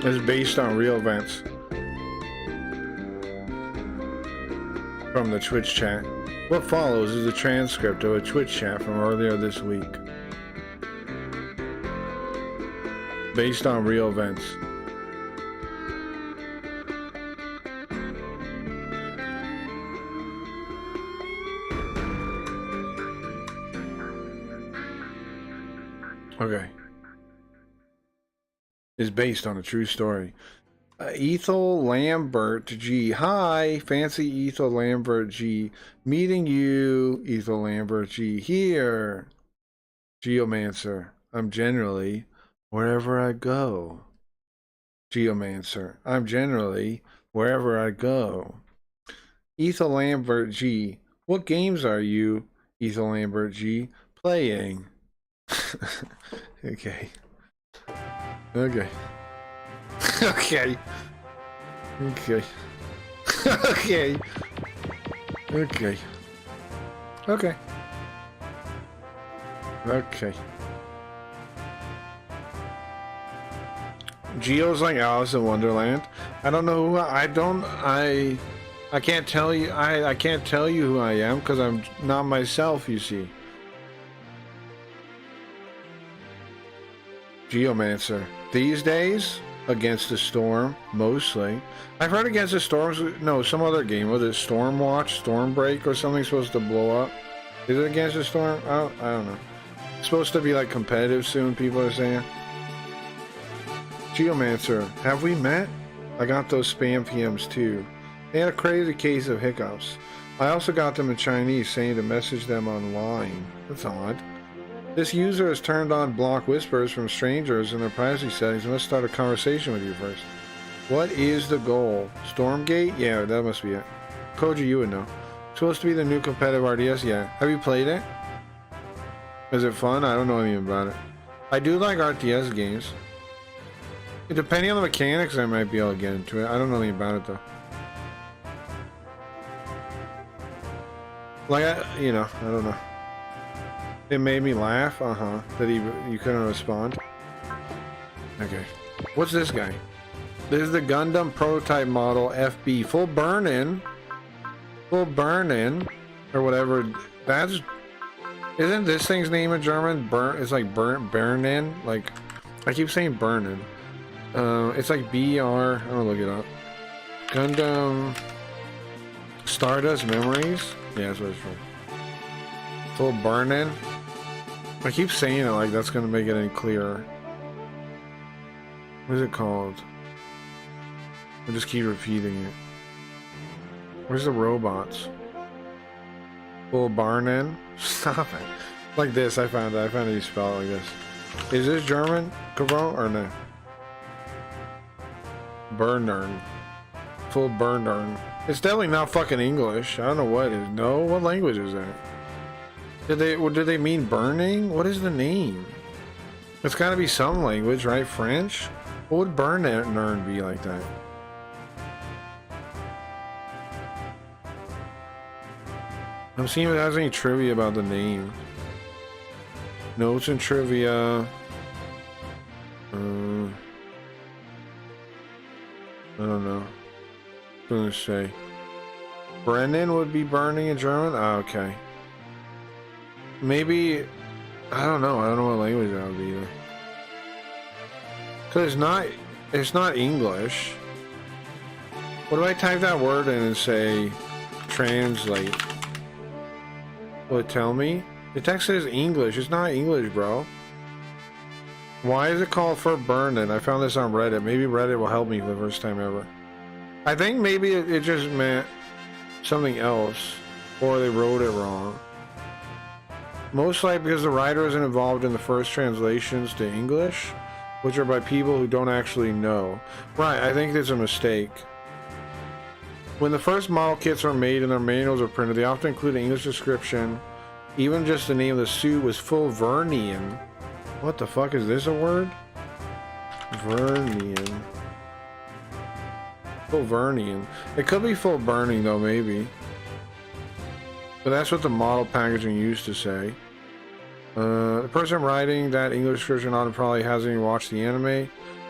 It's based on real events from the Twitch chat. What follows is a transcript of a Twitch chat from earlier this week. Based on real events. Okay. Is based on a true story. Ethel Lambert G. Hi, fancy Ethel Lambert G. Meeting you, Ethel Lambert G. Here. Geomancer. I'm generally wherever I go. Geomancer. I'm generally wherever I go. Ethel Lambert G. What games are you, Ethel Lambert G, playing? Okay. Okay. Okay. Okay. Okay. Okay. Okay. Okay. Geo's like Alice in Wonderland. I don't know who I can't tell you I can't tell you who I am because I'm not myself, you see. Geomancer. These days, Against the Storm, mostly. I've heard Against the Storm, no, some other game. Was it Stormwatch, Stormbreak, or something supposed to blow up? Is it Against the Storm? I don't know. It's supposed to be like competitive soon, people are saying. Geomancer, have we met? I got those spam PMs too. They had a crazy case of hiccups. I also got them in Chinese saying to message them online. That's odd. This user has turned on block whispers from strangers in their privacy settings and must start a conversation with you first. What is the goal? Stormgate? Yeah, that must be it. Koji, you would know. Supposed to be the new competitive RDS? Yeah. Have you played it? Is it fun? I don't know anything about it. I do like RTS games. Depending on the mechanics, I might be able to get into it. I don't know anything about it though. Like, I don't know. It made me laugh, that you couldn't respond. Okay. What's this guy? This is the Gundam prototype model FB. Full burn-in. Full burn-in. Or whatever. That's... Isn't this thing's name in German? It's like burn-in? Like, I keep saying burn-in. It's like BR... I'm gonna look it up. Gundam... Stardust Memories? Yeah, that's what it's from. Full burn-in? I keep saying it like that's gonna make it any clearer. What is it called? I just keep repeating it. Where's the robots? Full burn-in? Stop it. Like this, I found it. I found it you spell it like this. Is this German, Cabron, or no? Burnern. Full Burnern. It's definitely not fucking English. I don't know what it is. No? What language is that? Did they mean burning? What is the name? It's gotta be some language, right? French? What would Burnern be like that? I'm seeing if it has any trivia about the name. Notes and trivia. I don't know. I'm gonna say. Brennan would be burning in German? Oh, okay. Maybe, I don't know. I don't know what language that would be either. Cause it's not English. What if I type that word in and say, translate? Will it tell me? The text says English. It's not English, bro. Why is it called for burning? I found this on Reddit. Maybe Reddit will help me for the first time ever. I think maybe it just meant something else, or they wrote it wrong. Most likely because the writer isn't involved in the first translations to English, which are by people who don't actually know. Right, I think there's a mistake. When the first model kits were made and their manuals are printed, they often include an English description. Even just the name of the suit was full Vernian. What the fuck, is this a word? Vernian. Full Vernian. It could be full burning though, maybe. But that's what the model packaging used to say. The person writing that English description on it probably hasn't even watched the anime.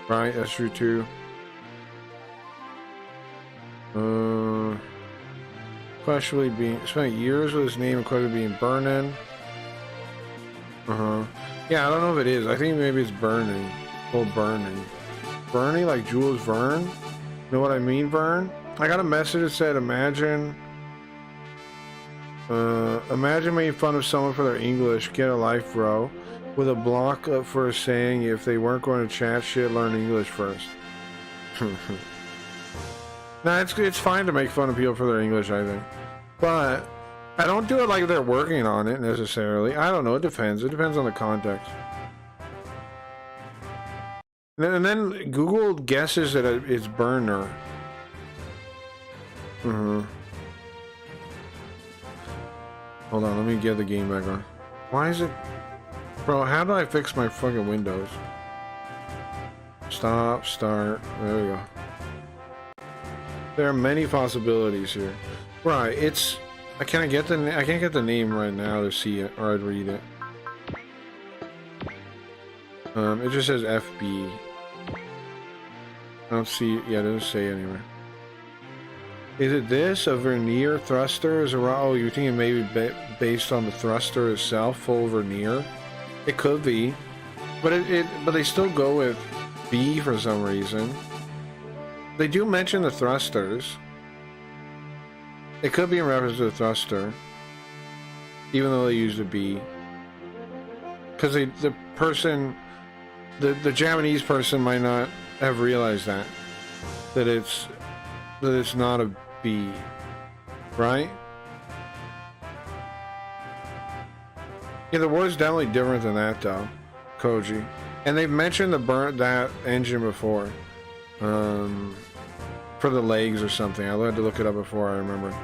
Right, that's true too. Questionably being spent years with his name and questionably being burning. Yeah, I don't know if it is. I think maybe it's burning. Oh, Bernie. Bernie, like Jules Verne? You know what I mean, Verne? I got a message that said, imagine making fun of someone for their English. Get a life, bro. With a block up for saying if they weren't going to chat shit, learn English first. Nah, it's fine to make fun of people for their English, I think. But I don't do it like they're working on it, necessarily. I don't know, it depends. It depends on the context. And then Google guesses that it's burner. Hold on, let me get the game back on. Why is it... Bro, how do I fix my fucking Windows? Stop, start. There we go. There are many possibilities here. Right, it's... I can't get the name right now to see it, or I'd read it. It just says FB. I don't see... Yeah, it doesn't say anywhere. Is it this? A vernier thruster? Is around? Oh, you're thinking maybe based on the thruster itself, full vernier? It could be, but but they still go with B for some reason. They do mention the thrusters. It could be in reference to the thruster, even though they use the B, because the Japanese person might not have realized that it's not a B, right? Yeah, the word's definitely different than that, though, Koji. And they've mentioned that engine before, for the legs or something. I had to look it up before I remember.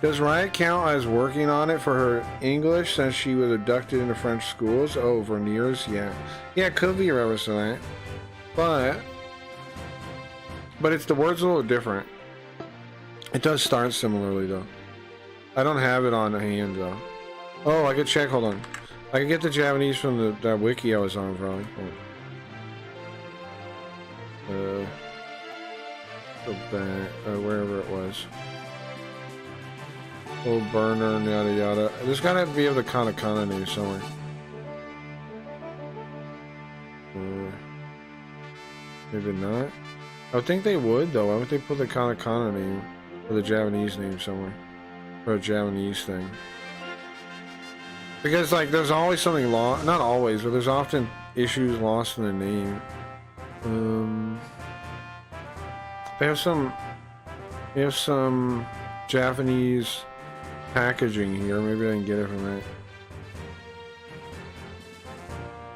Does Riot count as working on it for her English since she was abducted into French schools? Oh, Verniers, yeah. Yeah, it could be a reference to that. But it's the word's a little different. It does start similarly, though. I don't have it on hand, though. Oh, I could check. Hold on. I could get the Japanese from that wiki I was on, probably. Go back, wherever it was. Old burner, yada yada. There's gotta be the katakana name somewhere. Maybe not. I would think they would, though. Why would they put the katakana name or the Japanese name somewhere? Or a Japanese thing? Because, like, there's always something lost. Not always, but there's often issues lost in the name. They have some Japanese packaging here. Maybe I can get it from that.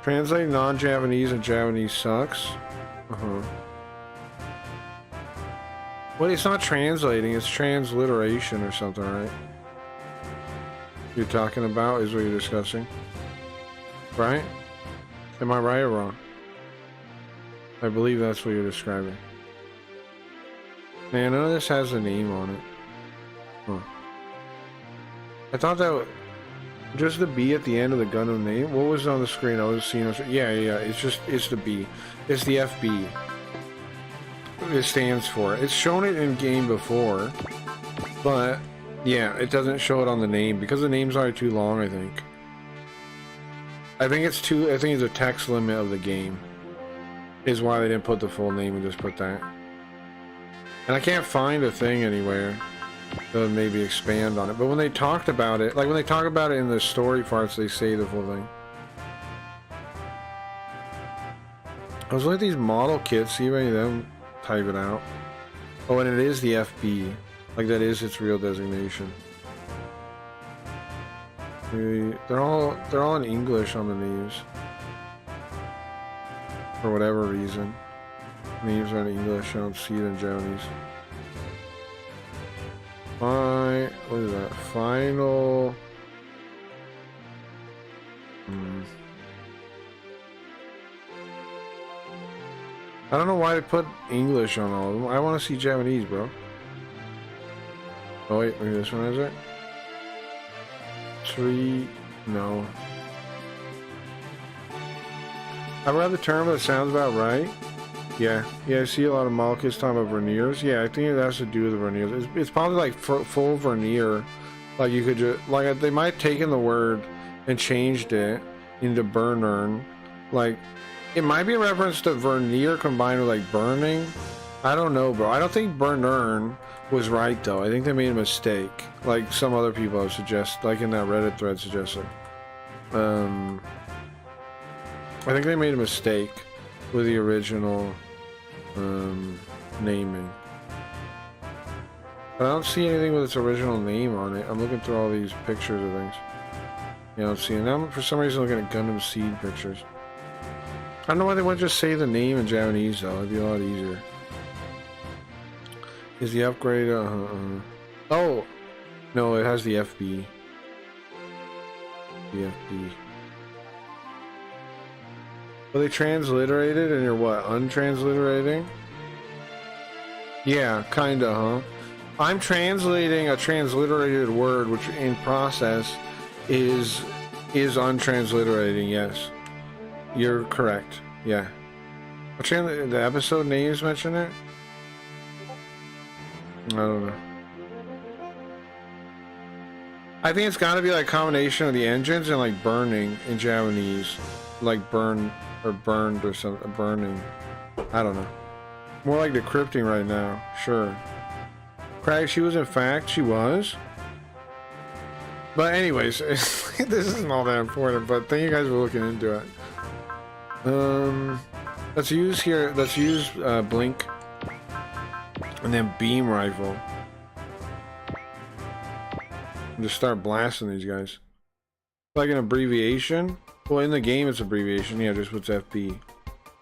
Translate non-Japanese and Japanese sucks. Well, it's not translating, it's transliteration or something, right? You're talking about is what you're discussing, right? Am I right or wrong? I believe that's what you're describing. Man, none of this has a name on it. Huh. I thought that just the B at the end of the Gundam name. What was on the screen? I was seeing. Yeah. It's the B. It's the FB. It stands for. It's shown it in game before, but yeah, it doesn't show it on the name because the name's already too long. I think it's a text limit of the game. Is why they didn't put the full name and just put that. And I can't find a thing anywhere that would maybe expand on it. But when they talked about it, like when they talk about it in the story parts, they say the full thing. I was looking at these model kits, see if any of them type it out. Oh, and it is the FB. Like that is its real designation. They're all in English on the names. For whatever reason. Names are in English, I don't see it in Japanese. What is that? Final... I don't know why they put English on all of them. I want to see Japanese, bro. Oh wait, maybe this one is it? 3... No. I've read the term that sounds about right. Yeah, I see a lot of Malkus talking about verniers. Yeah, I think it has to do with the verniers. It's probably like full vernier. Like you could just, like they might have taken the word and changed it into burnern. Like, It might be a reference to vernier combined with like burning. I don't know, bro. I don't think Burnern was right though. I think they made a mistake, like some other people have suggested, like in that Reddit thread suggested. I think they made a mistake with the original naming. But I don't see anything with its original name on it. I'm looking through all these pictures of things. Yeah, I don't see it. Now I'm for some reason looking at Gundam Seed pictures. I don't know why they wouldn't just say the name in Japanese though. It'd be a lot easier. Is the upgrade? Oh, no, it has the FB. The FB. Well, they transliterated, and you're what? Untransliterating? Yeah, kinda, huh? I'm translating a transliterated word, which in process is untransliterating. Yes, you're correct. Yeah. The episode names mention it. I don't know. I think it's got to be like a combination of the engines and like burning in Japanese, like burn or burned or something. Burning. I don't know. More like decrypting right now. Sure. Craig, she was in fact, she was. But anyways, this isn't all that important. But thank you guys for looking into it. Let's use here. Let's use blink. And then beam rifle. And just start blasting these guys. Like an abbreviation? Well, in the game it's abbreviation. Yeah, just what's FB.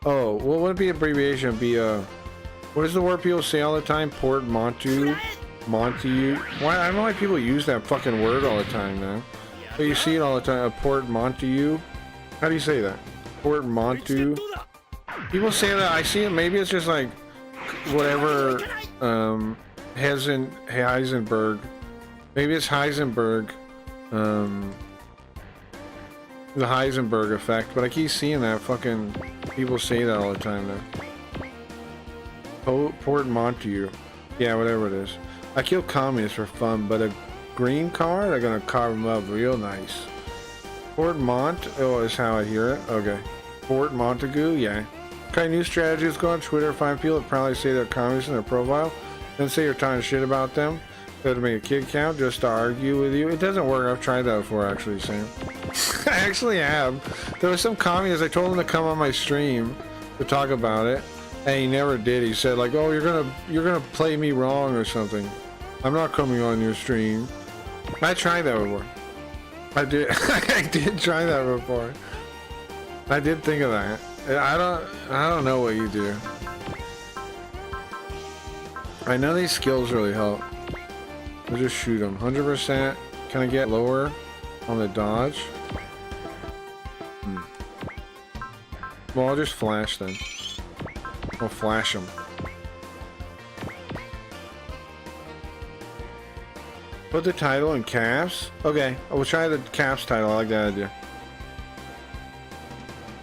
Oh, well, would it be abbreviation? It'd be what is the word people say all the time? Portmanteau? Montague? Why? I don't know why people use that fucking word all the time, man. But you see it all the time. A portmanteau? How do you say that? Portmanteau? People say that. I see it. Maybe it's just like whatever Heisenberg, maybe it's Heisenberg, the Heisenberg effect, but I keep seeing that fucking people say that all the time now. Portmanteau, yeah, whatever it is. I kill communists for fun, but a green card, I'm gonna carve them up real nice. Portmont, oh, is how I hear it. Okay, Fort Montague, yeah. Okay, new strategies. Go on Twitter, find people that probably say they're communists in their profile, then say you're talking shit about them. They have to make a kid count just to argue with you. It doesn't work. I've tried that before, actually, Sam. I actually have. There was some communist. I told him to come on my stream to talk about it, and he never did. He said like, "Oh, you're gonna play me wrong or something. I'm not coming on your stream." I tried that before. I did. I did try that before. I did think of that. I don't know what you do. I know these skills really help. I'll just shoot them. 100%. Can I get lower on the dodge? Well, I'll just flash then. I'll flash them. Put the title in caps. Okay, I will try the caps title. I like that idea.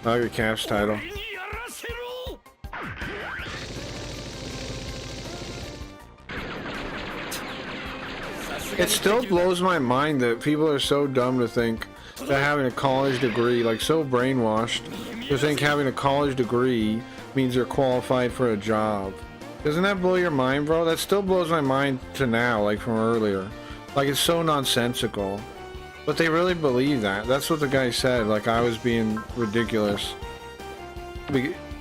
I like the caps title. It still blows my mind that people are so dumb to think that having a college degree, like so brainwashed, to think having a college degree means you're qualified for a job. Doesn't that blow your mind, bro? That still blows my mind to now, like from earlier. Like, it's so nonsensical. But they really believe that. That's what the guy said. Like, I was being ridiculous.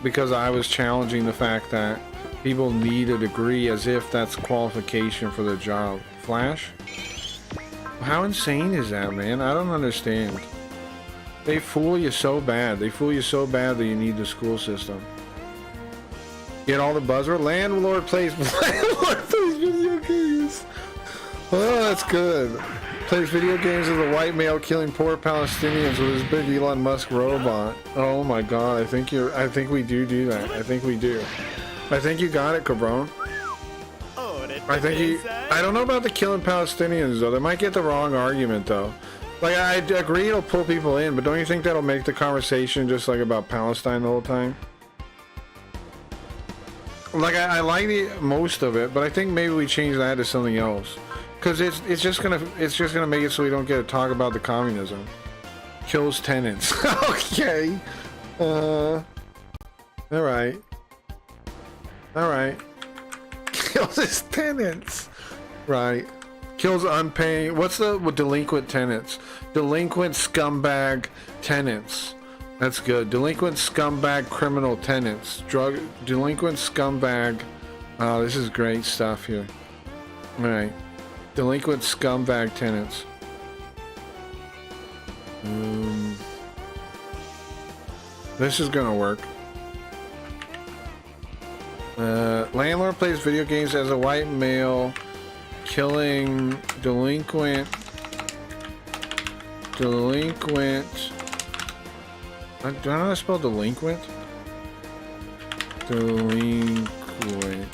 Because I was challenging the fact that people need a degree as if that's qualification for the job. Flash? How insane is that, man? I don't understand. They fool you so bad. They fool you so bad that you need the school system. Get all the buzzword. Landlord plays video games. Oh, that's good. Plays video games as a white male killing poor Palestinians with his big Elon Musk robot. Oh my god, I think we do that. I think we do. I think you got it, Cabron. I don't know about the killing Palestinians though. They might get the wrong argument though. Like, I agree it'll pull people in, but don't you think that'll make the conversation just like about Palestine the whole time? Like, I like most of it, but I think maybe we change that to something else. Cause it's just gonna make it so we don't get to talk about the communism. Kills tenants. Okay. All right. All right. Kills his tenants. Right. Kills unpaying. What's the delinquent tenants? Delinquent scumbag tenants. That's good. Delinquent scumbag criminal tenants. Delinquent scumbag. Oh, this is great stuff here. All right. Delinquent scumbag tenants. This is gonna work. Landlord plays video games as a white male, killing delinquent. Do I know how to spell delinquent? Delinquent.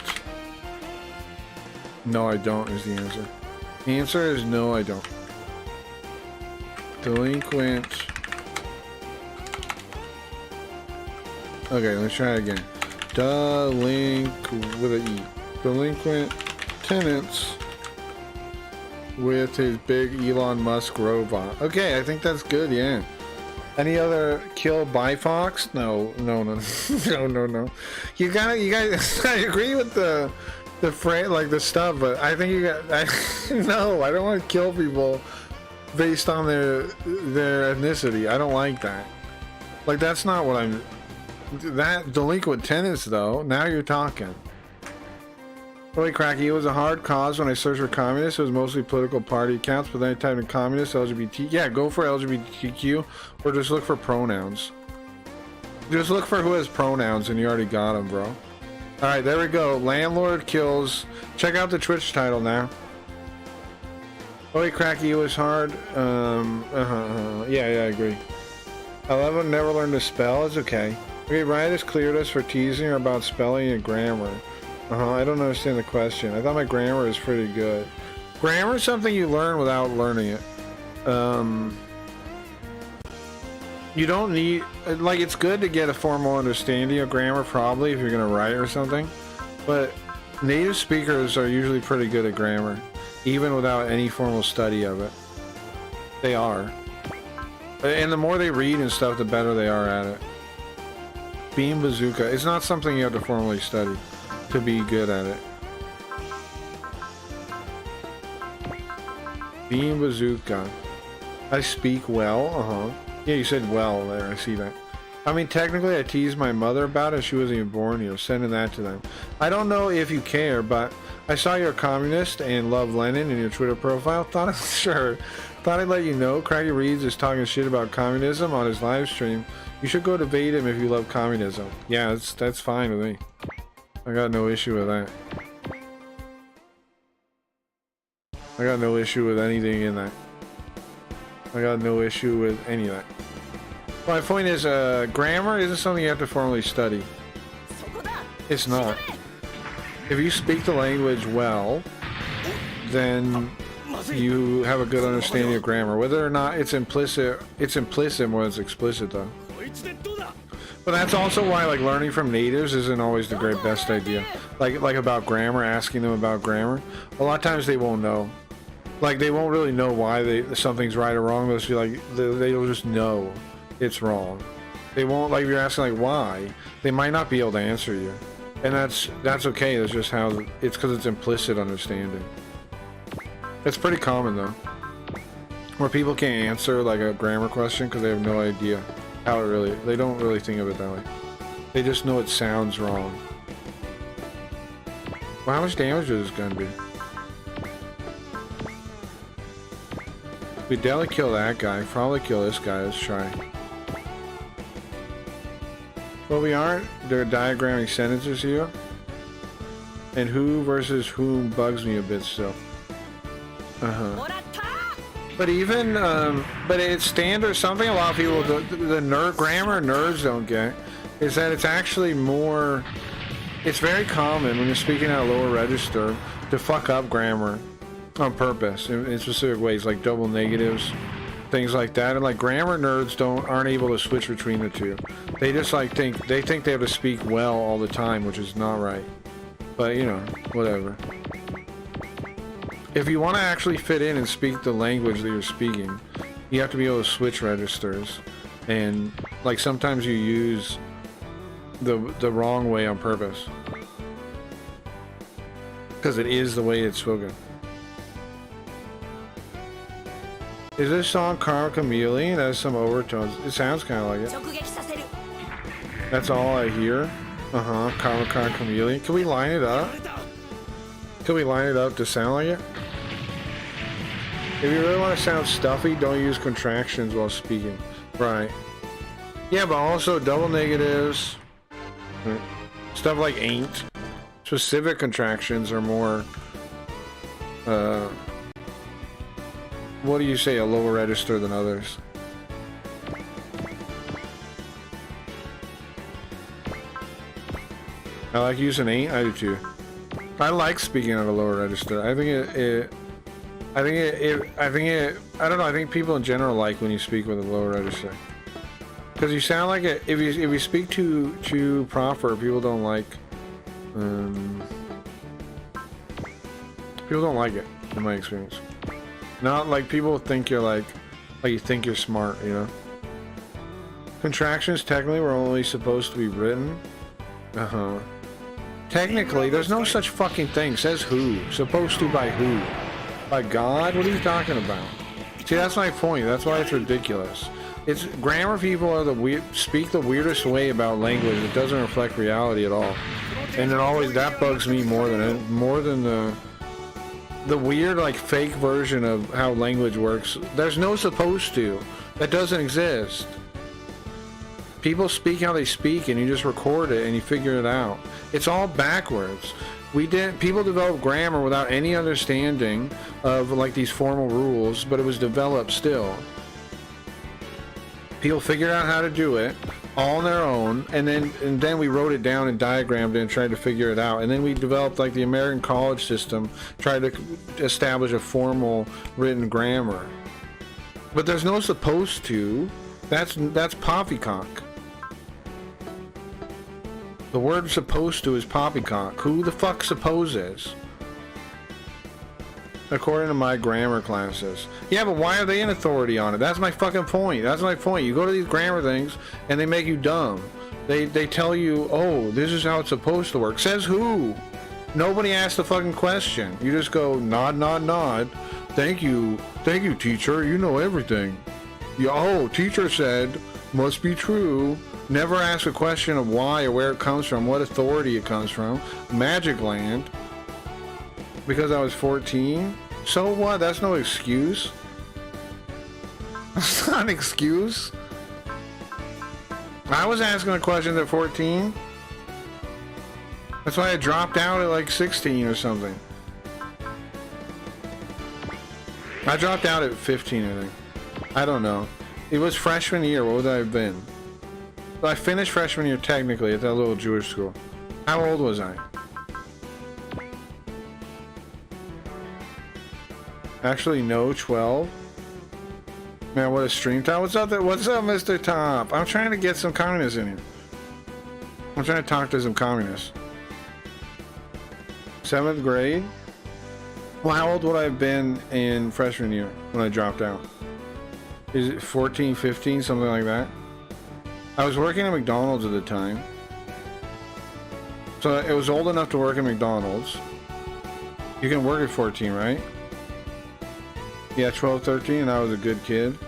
No, I don't is the answer. The answer is no, I don't. Delinquent. Okay, let's try it again. With an E. Delinquent tenants with his big Elon Musk robot. Okay, I think that's good, yeah. Any other kill by Fox? No. No. You guys, I agree with the frame, like the stuff, but I think you got, no, I don't want to kill people based on their ethnicity. I don't like that. Like, that's not what I'm, that delinquent tenants though, now you're talking. Holy cracky, it was a hard cause when I searched for communists. It was mostly political party accounts, but then I typed in communist, LGBT. Yeah, go for LGBTQ, or just look for pronouns. Just look for who has pronouns and you already got them, bro. Alright, there we go. Landlord kills. Check out the Twitch title now. Holy cracky, it was hard. Yeah, I agree. 11 never learned to spell. It's okay. Okay, Riot has cleared us for teasing her about spelling and grammar. I don't understand the question. I thought my grammar is pretty good. Grammar is something you learn without learning it. You don't need, like, it's good to get a formal understanding of grammar probably if you're going to write or something, but native speakers are usually pretty good at grammar, even without any formal study of it. They are. And the more they read and stuff, the better they are at it. Beam Bazooka. It's not something you have to formally study to be good at it. Beam Bazooka. I speak well. Yeah, you said well there. I see that. I mean, technically, I teased my mother about it. She wasn't even born, you know, sending that to them. I don't know if you care, but I saw you're a communist and love Lenin in your Twitter profile. Thought I'd let you know. Craggy Reeds is talking shit about communism on his live stream. You should go debate him if you love communism. Yeah, that's fine with me. I got no issue with that. I got no issue with anything in that. I got no issue with any of that. My point is, grammar isn't something you have to formally study. It's not. If you speak the language well, then you have a good understanding of grammar. Whether or not it's implicit more than it's explicit though. But that's also why, like, learning from natives isn't always the best idea. Like about grammar, asking them about grammar. A lot of times they won't know. Like, they won't really know why something's right or wrong. They'll just be like, they'll just know it's wrong. They won't, like, if you're asking like why, they might not be able to answer you. And that's okay. That's just how it's, because it's implicit understanding. It's pretty common though, where people can't answer like a grammar question because they have no idea how they don't really think of it that way. They just know it sounds wrong. Well, how much damage is this gun do? We'd definitely kill that guy. Probably kill this guy. Let's try. Well, we aren't. They're diagramming sentences here. And who versus whom bugs me a bit still. But even, but it's standard, something a lot of people, the nerd grammar nerds don't get, is that it's actually more, it's very common when you're speaking at a lower register to fuck up grammar on purpose in specific ways, like double negatives, things like that. And like grammar nerds aren't able to switch between the two. They just like think they have to speak well all the time, which is not right. But you know, whatever. If you want to actually fit in and speak the language that you're speaking, you have to be able to switch registers. And like sometimes you use the wrong way on purpose. Because it is the way it's spoken. Is this song Karma Chameleon? That has some overtones. It sounds kind of like it. That's all I hear. Karma Chameleon. Can we line it up? Can we line it up to sound like it? If you really want to sound stuffy, don't use contractions while speaking. Right. Yeah, but also double negatives. Stuff like ain't. Specific contractions are more... what do you say, a lower register than others? I like using ain't. I do too. I like speaking at a lower register. I don't know. I think people in general like when you speak with a lower register, because you sound like it. If you speak too proper, people don't like. People don't like it, in my experience. Not like people think you're like you think you're smart, you know. Contractions technically were only supposed to be written. Technically, there's no such fucking thing. Says who? Supposed to by who? By God? What are you talking about? See, that's my point. That's why it's ridiculous. It's grammar people are speak the weirdest way about language. It doesn't reflect reality at all, and it always that bugs me more than the weird like fake version of how language works. There's no supposed to. That doesn't exist. People speak how they speak, and you just record it and you figure it out. It's all backwards. People develop grammar without any understanding of like these formal rules, but it was developed still. People figured out how to do it all on their own, and then we wrote it down and diagrammed it and tried to figure it out. And then we developed like the American college system, tried to establish a formal written grammar. But there's no supposed to. That's poppycock. The word supposed to is poppycock. Who the fuck supposes? According to my grammar classes. Yeah, but why are they in authority on it? That's my fucking point. That's my point. You go to these grammar things and they make you dumb. They tell you, oh, this is how it's supposed to work. Says who? Nobody asked the fucking question. You just go nod, nod, nod. Thank you, teacher. You know everything. Oh, teacher said, must be true. Never ask a question of why or where it comes from, what authority it comes from. Magic Land. Because I was 14? So what? That's no excuse. That's not an excuse. I was asking the questions at 14. That's why I dropped out at like 16 or something. I dropped out at 15, I think. I don't know. It was freshman year. What would I have been? I finished freshman year technically at that little Jewish school. How old was I? Actually, no, 12. Man, what a stream time. What's up there? What's up, Mr. Top? I'm trying to get some communists in here. I'm trying to talk to some communists. 7th grade? Well, how old would I have been in freshman year when I dropped out? Is it 14, 15, something like that? I was working at McDonald's at the time. So it was old enough to work at McDonald's. You can work at 14, right? Yeah, 12, 13, and I was a good kid.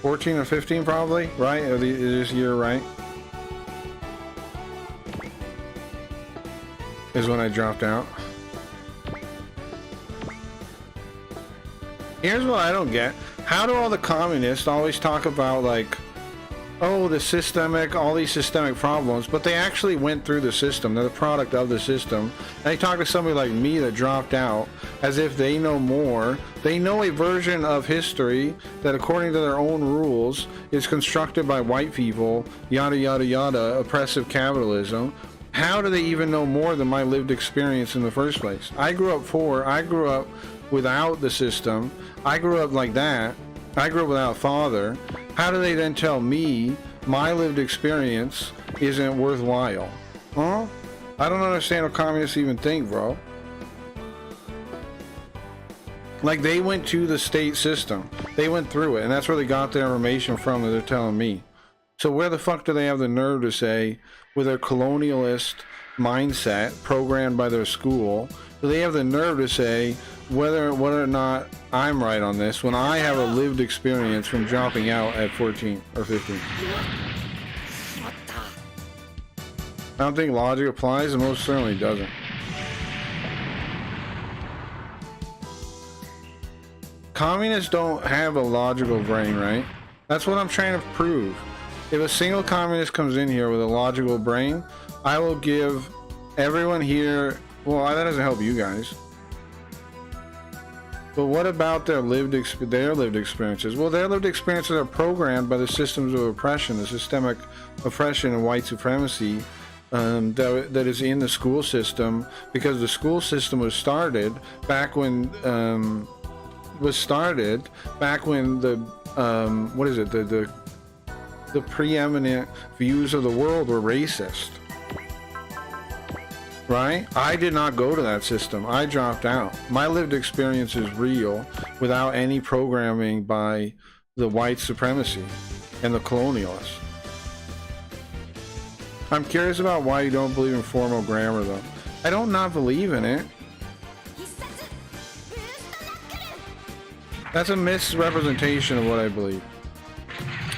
14 or 15 probably, right? This year, right? Is when I dropped out. Here's what I don't get. How do all the communists always talk about like, oh, all these systemic problems, but they actually went through the system. They're the product of the system. And they talk to somebody like me that dropped out as if they know more. They know a version of history that according to their own rules is constructed by white people, yada, yada, yada, oppressive capitalism. How do they even know more than my lived experience in the first place? I grew up poor. I grew up without the system. I grew up like that. I grew up without a father. How do they then tell me my lived experience isn't worthwhile? Huh? I don't understand what communists even think, bro. Like, they went to the state system. They went through it, and that's where they got their information from that they're telling me. So where the fuck do they have the nerve to say, with their colonialist mindset programmed by their school, do they have the nerve to say whether or not I'm right on this when I have a lived experience from dropping out at 14 or 15? I don't think logic applies, and most certainly doesn't. Communists don't have a logical brain, right? That's what I'm trying to prove. If a single communist comes in here with a logical brain, I will give everyone here... Well, that doesn't help you guys. But what about their lived experiences? Well, their lived experiences are programmed by the systems of oppression, the systemic oppression and white supremacy that is in the school system, because the school system was started back when the the preeminent views of the world were racist. Right? I did not go to that system. I dropped out. My lived experience is real without any programming by the white supremacy and the colonialists. I'm curious about why you don't believe in formal grammar, though. I don't not believe in it. That's a misrepresentation of what I believe.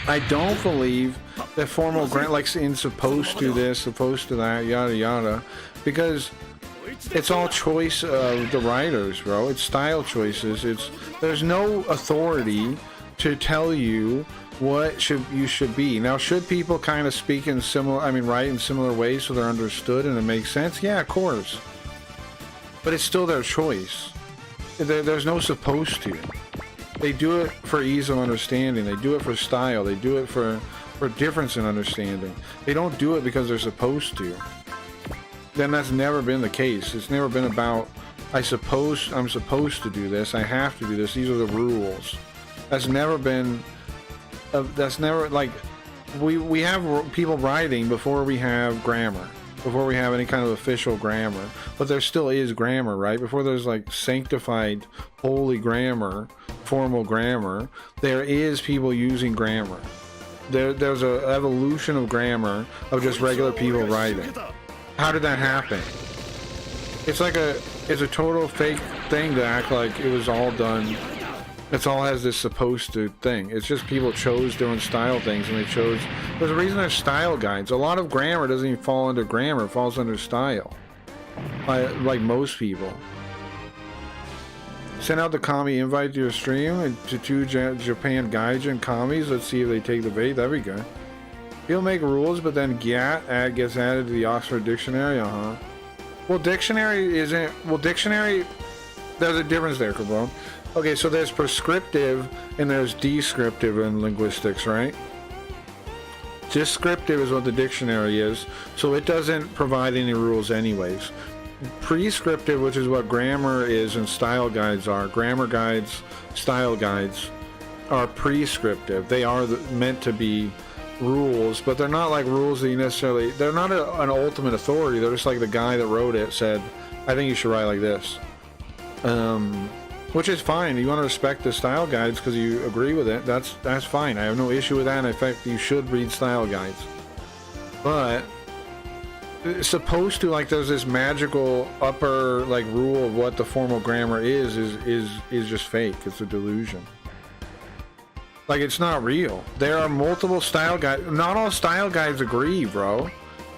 I don't believe that formal grammar, like in supposed to this, supposed to that, yada yada, because it's all choice of the writers, bro. It's style choices. There's no authority to tell you what you should be. Now, should people kind of speak in write in similar ways so they're understood and it makes sense? Yeah, of course. But it's still their choice. There's no supposed to. They do it for ease of understanding. They do it for style. They do it for difference in understanding. They don't do it because they're supposed to. Then that's never been the case. It's never been about, I'm supposed to do this. I have to do this. These are the rules. That's never been. That's never like. We have people writing before we have grammar. Before we have any kind of official grammar. But there still is grammar, right? Before there's like sanctified, holy grammar, formal grammar, there is people using grammar. There's an evolution of grammar of just regular people writing. How did that happen? It's a total fake thing to act like it was all done. It all has this supposed to thing. It's just people chose different style things, and there's a reason there's style guides. A lot of grammar doesn't even fall under grammar, it falls under style. Like most people. Send out the commie invite to your stream and to two Japan Gaijin commies. Let's see if they take the bait. That'd be good. People make rules, but then GAT gets added to the Oxford Dictionary. Well, dictionary, there's a difference there, Cabron. Okay, so there's prescriptive and there's descriptive in linguistics, right? Descriptive is what the dictionary is, so it doesn't provide any rules anyways. Prescriptive, which is what grammar is and style guides are. Grammar guides, style guides are prescriptive. They are meant to be rules, but they're not like rules that you necessarily, they're not an ultimate authority. They're just like the guy that wrote it said, I think you should write like this. Which is fine. You want to respect the style guides because you agree with it. That's fine. I have no issue with that. And in fact, you should read style guides. But it's supposed to, like, there's this magical upper like rule of what the formal grammar is just fake. It's a delusion. Like, it's not real. There are multiple style guides. Not all style guides agree, bro.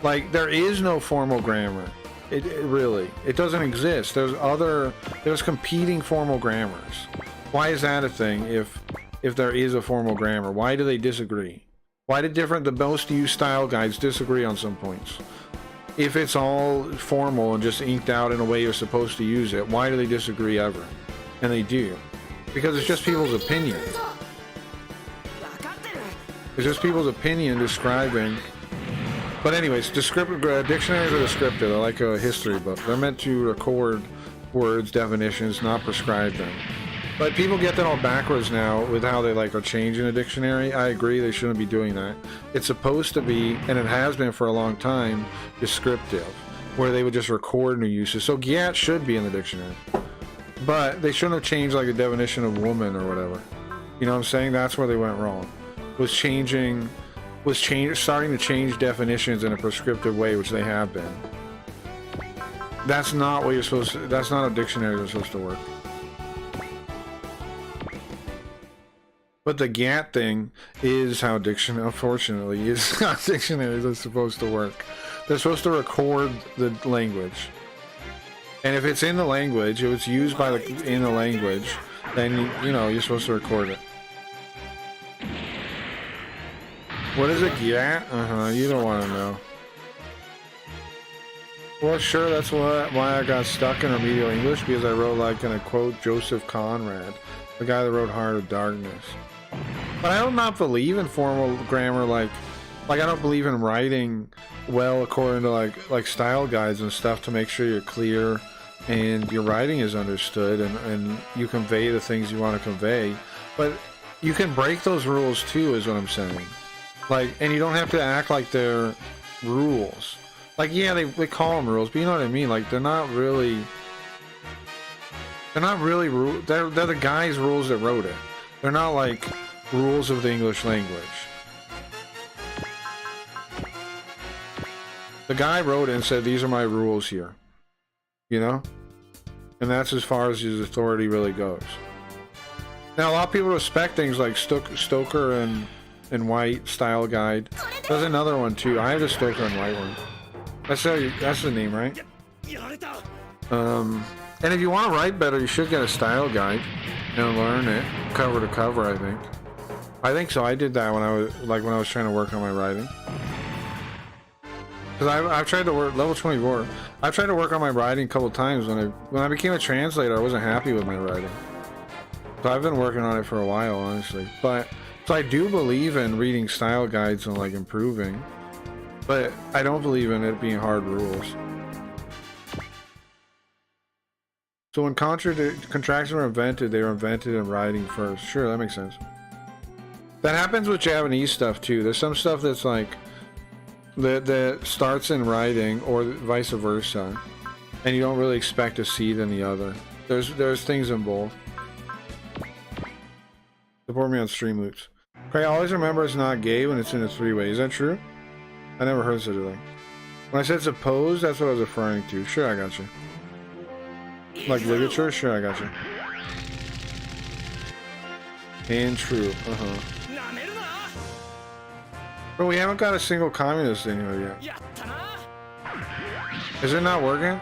Like, there is no formal grammar. It really, it doesn't exist. There's competing formal grammars. Why is that a thing if there is a formal grammar? Why do they disagree? Why do the most used style guides disagree on some points? If it's all formal and just inked out in a way you're supposed to use it, why do they disagree ever? And they do. Because it's just people's opinion. It's just people's opinion describing. But anyways, dictionaries are descriptive. They're like a history book. They're meant to record words, definitions, not prescribe them. But people get that all backwards now with how they are changing a dictionary. I agree, they shouldn't be doing that. It's supposed to be, and it has been for a long time, descriptive, where they would just record new uses. So gyat should be in the dictionary. But they shouldn't have changed like the definition of woman or whatever. You know what I'm saying? That's where they went wrong. Was changing was starting to change definitions in a prescriptive way, which they have been. That's not what you're supposed to, that's not how dictionaries are supposed to work. But the GAT thing is how unfortunately, is how dictionaries are supposed to work. They're supposed to record the language. And if it's in the language, if it's used by in the language, then, you know, you're supposed to record it. What is a GAT? You don't want to know. Well, sure, that's why I got stuck in remedial English, because I wrote, like, in a quote, Joseph Conrad, the guy that wrote Heart of Darkness. But I do not believe in formal grammar, like I don't believe in writing well according to like style guides and stuff to make sure you're clear and your writing is understood and you convey the things you want to convey. But you can break those rules too, is what I'm saying. Like, and you don't have to act like they're rules. Like, yeah, they call them rules, but you know what I mean? Like, they're not really rules. They're the guy's rules that wrote it. They're not like rules of the English language. The guy wrote it and said, these are my rules here. You know? And that's as far as his authority really goes. Now, a lot of people respect things like Stoker and White Style Guide. There's another one too. I have the Stoker and White one. That's the name, right? And if you want to write better, you should get a style guide and learn it cover to cover. I think so. I did that when I was trying to work on my writing. Because I've tried to work level 24. I've tried to work on my writing a couple times. When I became a translator, I wasn't happy with my writing. So I've been working on it for a while, honestly. But so I do believe in reading style guides and like improving, but I don't believe in it being hard rules. So when contractions were invented, they were invented in writing first. Sure, that makes sense. That happens with Japanese stuff too. There's some stuff that's like that starts in writing or vice versa, and you don't really expect to see it in the other. There's things in both. Support me on Streamloots. Okay, always remember it's not gay when it's in a three-way. Is that true? I never heard such a thing. When I said suppose, that's what I was referring to. Sure, I got you. Like ligature? Sure, I got you. And true. But we haven't got a single communist in here yet. Is it not working?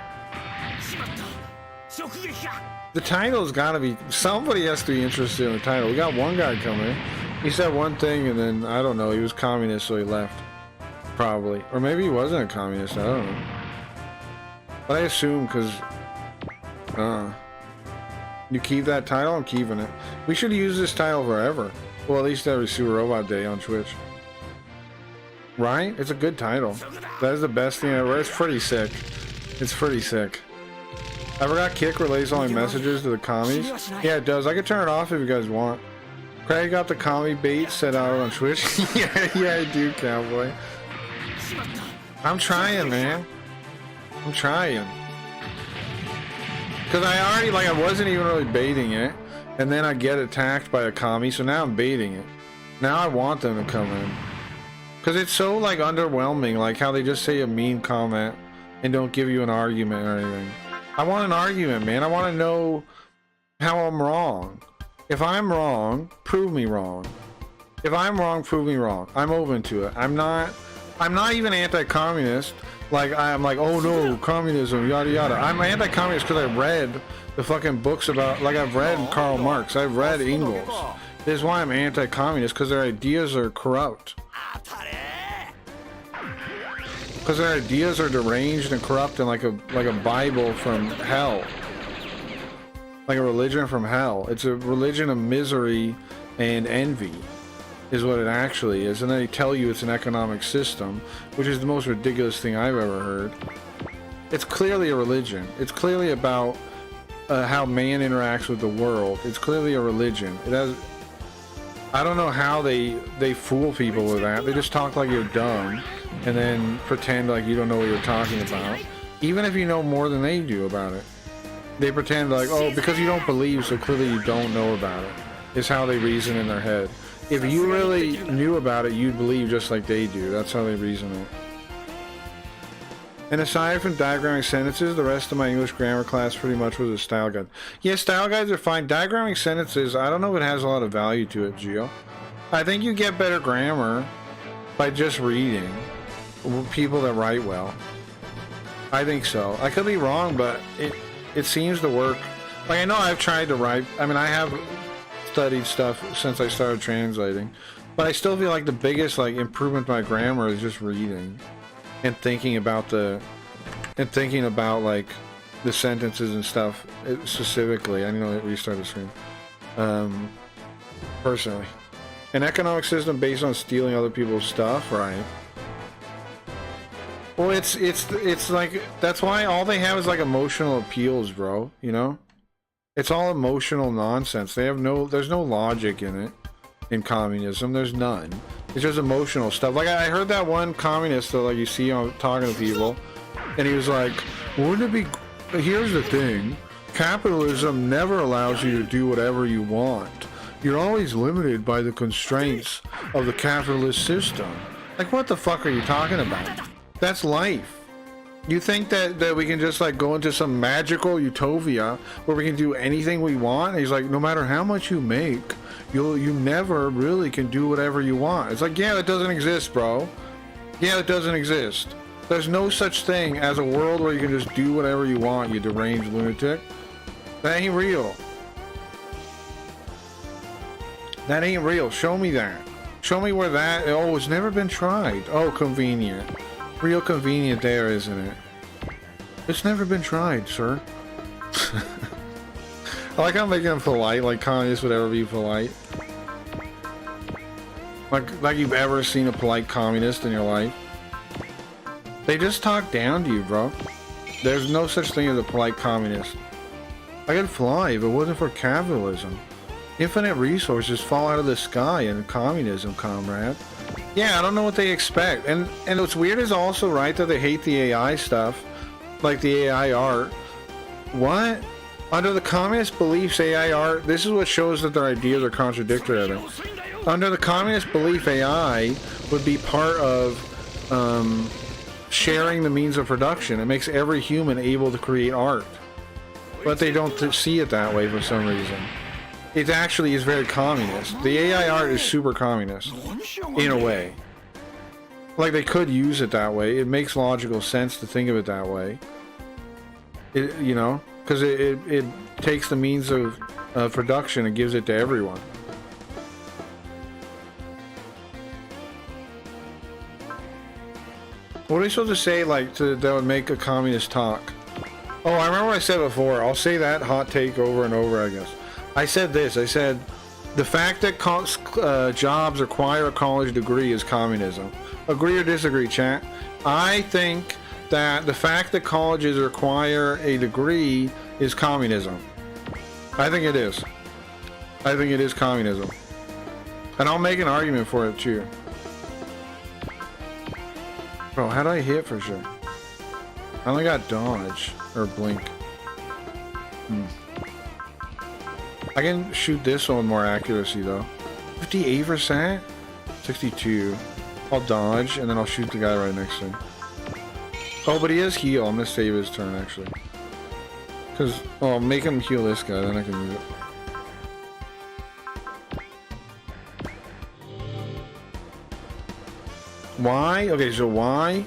The title's gotta be... Somebody has to be interested in the title. We got one guy coming. He said one thing and then, I don't know, he was communist so he left. Probably. Or maybe he wasn't a communist, I don't know. But I assume because... you keep that title? I'm keeping it. We should use this title forever. Well, at least every Super Robot Day on Twitch. Right? It's a good title. That is the best thing ever. It's pretty sick. It's pretty sick. I forgot Kick relays all my messages to the commies. Yeah, it does. I can turn it off if you guys want. Craig got the commie bait set out on Twitch. yeah, I do, Cowboy. I'm trying, man. I'm trying. Because I wasn't even really baiting it. And then I get attacked by a commie, so now I'm baiting it. Now I want them to come in. Because it's so, like, underwhelming, like how they just say a mean comment and don't give you an argument or anything. I want an argument, man. I want to know how I'm wrong. If I'm wrong, prove me wrong. If I'm wrong, prove me wrong. I'm open to it. I'm not even anti-communist. Like, I'm like, oh no, communism, yada yada. I'm anti-communist because I read the fucking books about, like, I've read Karl Marx, I've read Engels. This is why I'm anti-communist, because their ideas are corrupt. Because their ideas are deranged and corrupt and like a Bible from hell. Like a religion from hell. It's a religion of misery and envy is what it actually is. And then they tell you it's an economic system, which is the most ridiculous thing I've ever heard. It's clearly a religion. It's clearly about how man interacts with the world. It's clearly a religion. It has... I don't know how they fool people with that. They just talk like you're dumb and then pretend like you don't know what you're talking about. Even if you know more than they do about it. They pretend like, oh, because you don't believe, so clearly you don't know about it. Is how they reason in their head. if you really knew about it, you'd believe just like they do. That's how they reason it. And aside from diagramming sentences, the rest of my English grammar class pretty much was a style guide. Yeah, style guides are fine. Diagramming sentences, I don't know if it has a lot of value to it, Gio. I think you get better grammar by just reading people that write well. I think so. I could be wrong, but it seems to work. Like, I know I've tried to write. I mean, I have studied stuff since I started translating, but I still feel like the biggest like improvement to my grammar is just reading and thinking about like the sentences and stuff specifically. I know it restarted the screen. Personally, an economic system based on stealing other people's stuff, right? Well, it's like, that's why all they have is like emotional appeals, bro. You know, it's all emotional nonsense. There's no logic in it. In communism, there's none. It's just emotional stuff. Like, I heard that one communist that like you see on talking to people, and he was like, "Wouldn't it be? Here's the thing: capitalism never allows you to do whatever you want. You're always limited by the constraints of the capitalist system." Like, what the fuck are you talking about? That's life. You think that we can just like go into some magical utopia where we can do anything we want? And he's like, no matter how much you make, you never really can do whatever you want. It's like, yeah, it doesn't exist, bro. Yeah, it doesn't exist. There's no such thing as a world where you can just do whatever you want, you deranged lunatic. That ain't real. That ain't real. Show me that. Show me where that... Oh, it's never been tried. Oh, convenient. Real convenient there, isn't it? It's never been tried, sir. I like how I'm making them polite, like communists would ever be polite. Like you've ever seen a polite communist in your life. They just talk down to you, bro. There's no such thing as a polite communist. I could fly if it wasn't for capitalism. Infinite resources fall out of the sky in communism, comrade. Yeah, I don't know what they expect. And what's weird is also, right, that they hate the AI stuff. Like the AI art. What? Under the communist beliefs, AI art, this is what shows that their ideas are contradictory. Under the communist belief, AI would be part of sharing the means of production. It makes every human able to create art. But they don't see it that way for some reason. It actually is very communist. The AI art is super communist, in a way. Like, they could use it that way. It makes logical sense to think of it that way. You know? Because it takes the means of production and gives it to everyone. What are you supposed to say, like, that would make a communist talk? Oh, I remember what I said before. I'll say that hot take over and over, I guess. I said this. I said, the fact that jobs require a college degree is communism. Agree or disagree, chat? I think that the fact that colleges require a degree is communism. I think it is. I think it is communism. And I'll make an argument for it too. Bro, how do I hit for sure? I only got dodge or blink. I can shoot this one with more accuracy though. 58 Fri-Sat? 62. I'll dodge and then I'll shoot the guy right next to him. Oh, but he has heal. I'm gonna save his turn actually. Cause, oh, I'll make him heal this guy, then I can use it. Why? Okay, so why?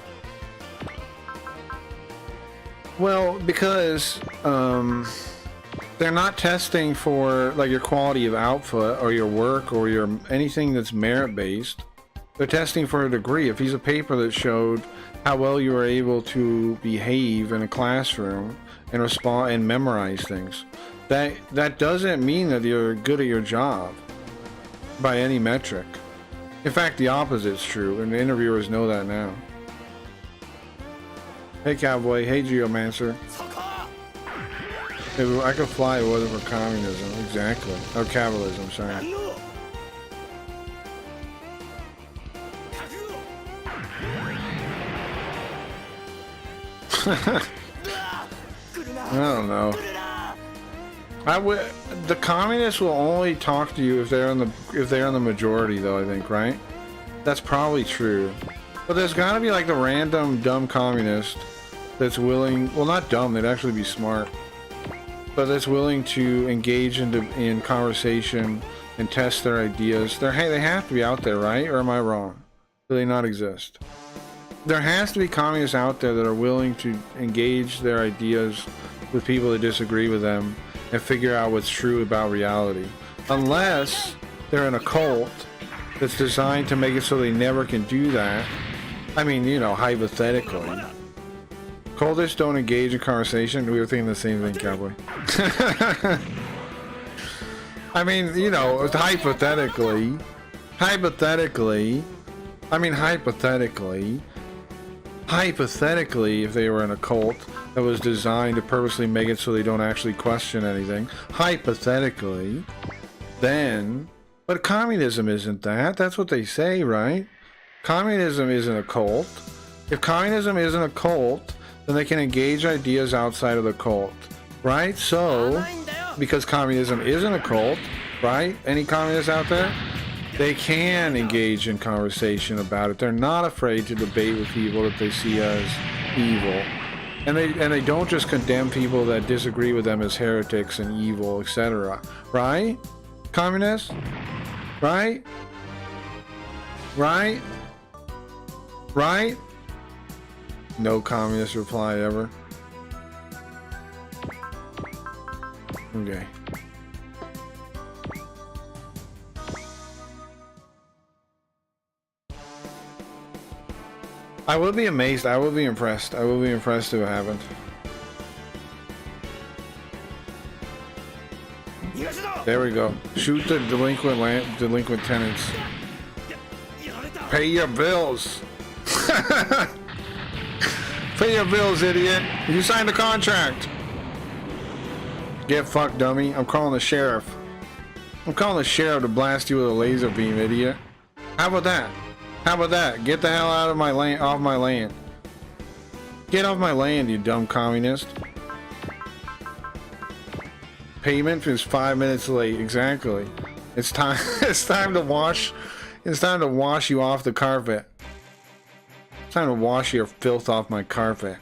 Well, because, they're not testing for like your quality of output or your work or your anything that's merit based. They're testing for a degree. If he's a paper that showed how well you were able to behave in a classroom and respond and memorize things, that doesn't mean that you're good at your job by any metric. In fact, the opposite's true, and the interviewers know that now. Hey Cowboy, hey Geomancer. If I could fly, it wasn't for communism, exactly. Or capitalism, sorry. I don't know. The communists will only talk to you if they're in the majority, though. I think, right? That's probably true. But there's got to be like the random dumb communist that's willing. Well, not dumb. They'd actually be smart. But that's willing to engage in conversation and test their ideas. They have to be out there, right? Or am I wrong? Do they not exist? There has to be communists out there that are willing to engage their ideas with people that disagree with them and figure out what's true about reality. Unless they're in a cult that's designed to make it so they never can do that. I mean, you know, hypothetically. Cultists don't engage in conversation. We were thinking the same thing, Cowboy. I mean, you know, hypothetically, if they were in a cult that was designed to purposely make it so they don't actually question anything, hypothetically, then, but communism isn't that. That's what they say, right? Communism isn't a cult. If communism isn't a cult, then they can engage ideas outside of the cult, right? So, because communism isn't a cult, right? Any communists out there? They can engage in conversation about it. They're not afraid to debate with people that they see as evil. And they don't just condemn people that disagree with them as heretics and evil, etc. Right? Communists? Right? Right? Right? No communist reply ever. Okay. I will be amazed. I will be impressed. I will be impressed if it happened. There we go. Shoot the delinquent tenants. Pay your bills. Pay your bills, idiot. You signed a contract. Get fucked, dummy. I'm calling the sheriff. I'm calling the sheriff to blast you with a laser beam, idiot. How about that? How about that? Get the hell out of my land, off my land. Get off my land, you dumb communist. Payment is 5 minutes late. Exactly. It's time. It's time to wash. It's time to wash you off the carpet. It's time to wash your filth off my carpet.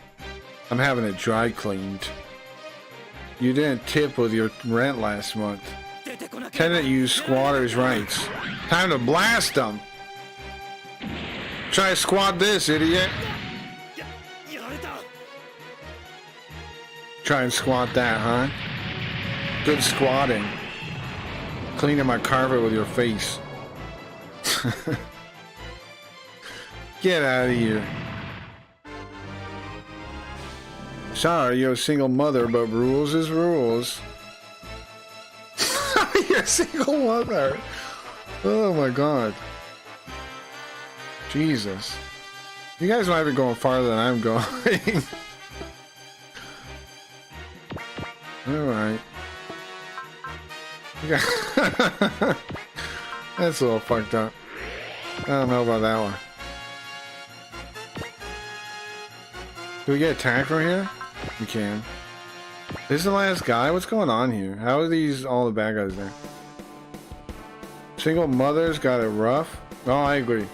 I'm having it dry cleaned. You didn't tip with your rent last month. Tenant used squatters' rights. Time to blast them. Try to squat this, idiot. Try and squat that, huh? Good squatting. Cleaning my carpet with your face. Get out of here. Sorry, you're a single mother, but rules is rules. You're a single mother. Oh my god. Jesus. You guys might be going farther than I'm going. Alright. That's a little fucked up. I don't know about that one. Do we get attacked from here? We can. This is the last guy? What's going on here? How are these all the bad guys there? Single mothers got it rough? Oh, I agree.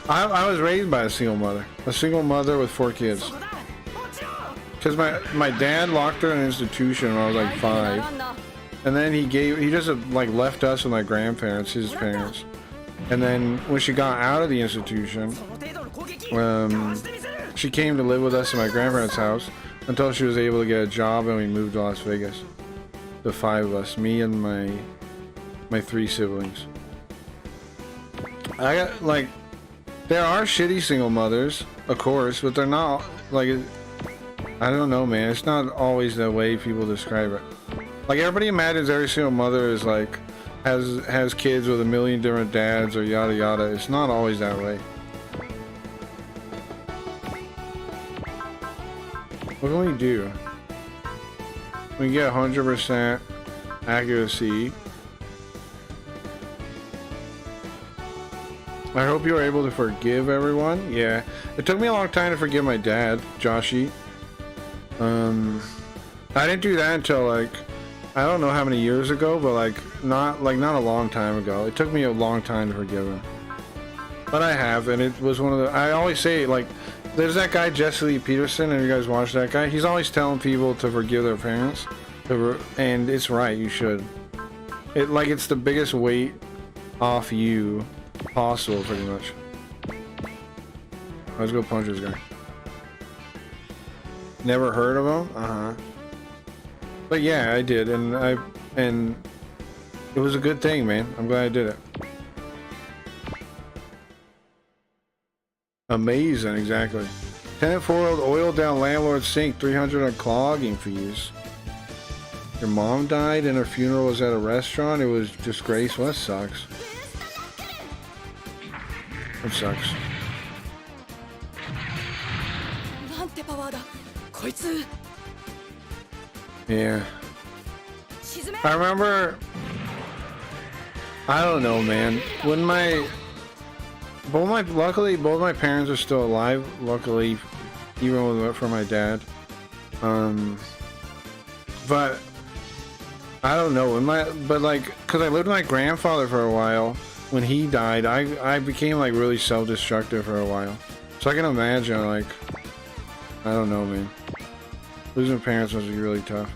I was raised by a single mother. A single mother with 4 kids. Because my dad locked her in an institution when I was like 5. And then he just like left us with my grandparents, his parents. And then when she got out of the institution, she came to live with us in my grandparents' house until she was able to get a job and we moved to Las Vegas. The 5 of us, me and my 3 siblings. I got like, there are shitty single mothers, of course, but they're not like, I don't know, man. It's not always the way people describe it. Like everybody imagines every single mother is like has kids with a million different dads or yada yada. It's not always that way. What can we do? We can get 100% accuracy. I hope you were able to forgive everyone. Yeah, it took me a long time to forgive my dad, Joshy. I didn't do that until like I don't know how many years ago, but not a long time ago. It took me a long time to forgive him. But I have, and it was one of the, I always say, like, there's that guy, Jesse Lee Peterson, and you guys watch that guy? He's always telling people to forgive their parents, and it's right, you should. It's the biggest weight off you possible, pretty much. Let's go punch this guy. Never heard of him? Uh-huh. But yeah, I did, and it was a good thing, man. I'm glad I did it. Amazing, exactly. Tenant 4-year-old oiled down landlord's sink, 300 on clogging fees. Your mom died and her funeral was at a restaurant. It was disgraceful. That sucks. That sucks. Yeah. I remember, I don't know, man. When luckily both my parents are still alive. Luckily, even for my dad. But I don't know. Cause I lived with my grandfather for a while. When he died, I became like really self-destructive for a while. So I can imagine, like, I don't know, man. Losing parents must be really tough.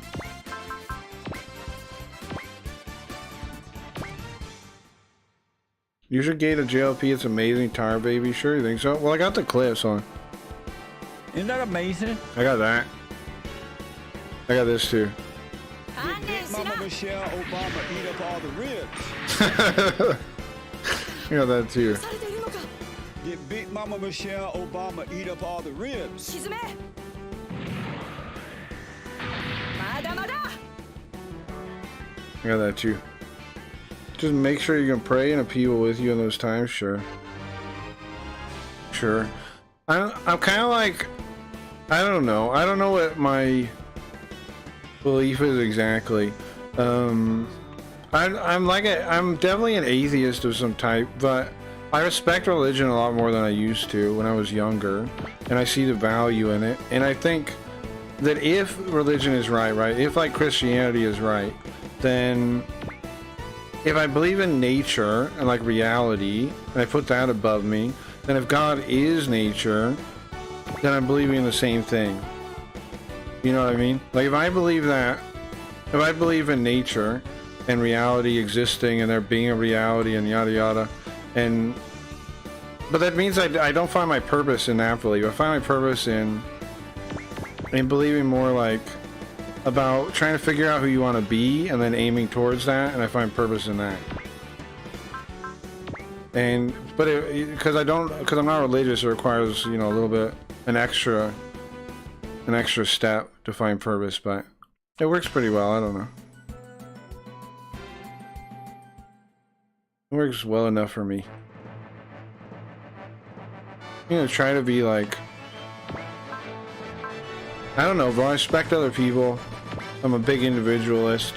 You should get a JLP. It's amazing. Tire Baby. Sure, you think so? Well, I got the clips on. Isn't that amazing? I got that. I got this too. Did Mama Michelle Obama eat up all the ribs? I got that too. Did Big Mama Michelle Obama eat up all the ribs? I got that too. Just make sure you can pray and have people with you in those times. Sure. Sure. I'm kind of like, I don't know. I don't know what my belief is exactly. I'm definitely an atheist of some type, but I respect religion a lot more than I used to when I was younger, and I see the value in it. And I think that if religion is right, if like Christianity is right, then if I believe in nature and like reality, and I put that above me, then if God is nature, then I'm believing in the same thing. You know what I mean? Like if I believe in nature and reality existing and there being a reality and yada yada, but that means I don't find my purpose in that belief. I find my purpose in believing more like about trying to figure out who you want to be and then aiming towards that, and I find purpose in that. Because I'm not religious, it requires, you know, a little bit an extra step to find purpose, but it works pretty well. I don't know. It works well enough for me. You know, try to be like, I don't know, bro. I respect other people. I'm a big individualist,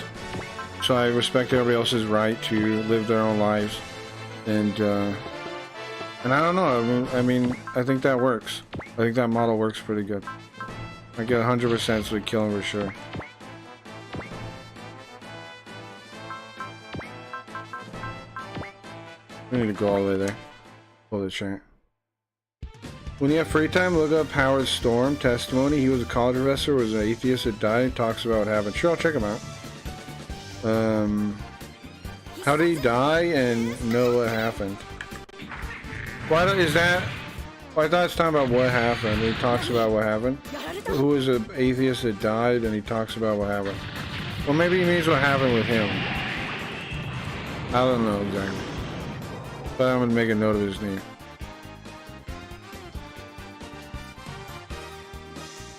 so I respect everybody else's right to live their own lives, and I don't know. I mean, I think that works. I think that model works pretty good. I get 100% so we kill him for sure. We need to go all the way there. Pull the chat. When you have free time, look up Howard Storm testimony. He was a college professor, was an atheist that died. He talks about what happened. Sure, I'll check him out. How did he die and know what happened? Why is that? Well, I thought it's talking about what happened. He talks about what happened. Who was an atheist that died and he talks about what happened? Well, maybe he means what happened with him. I don't know exactly. But I'm gonna make a note of his name.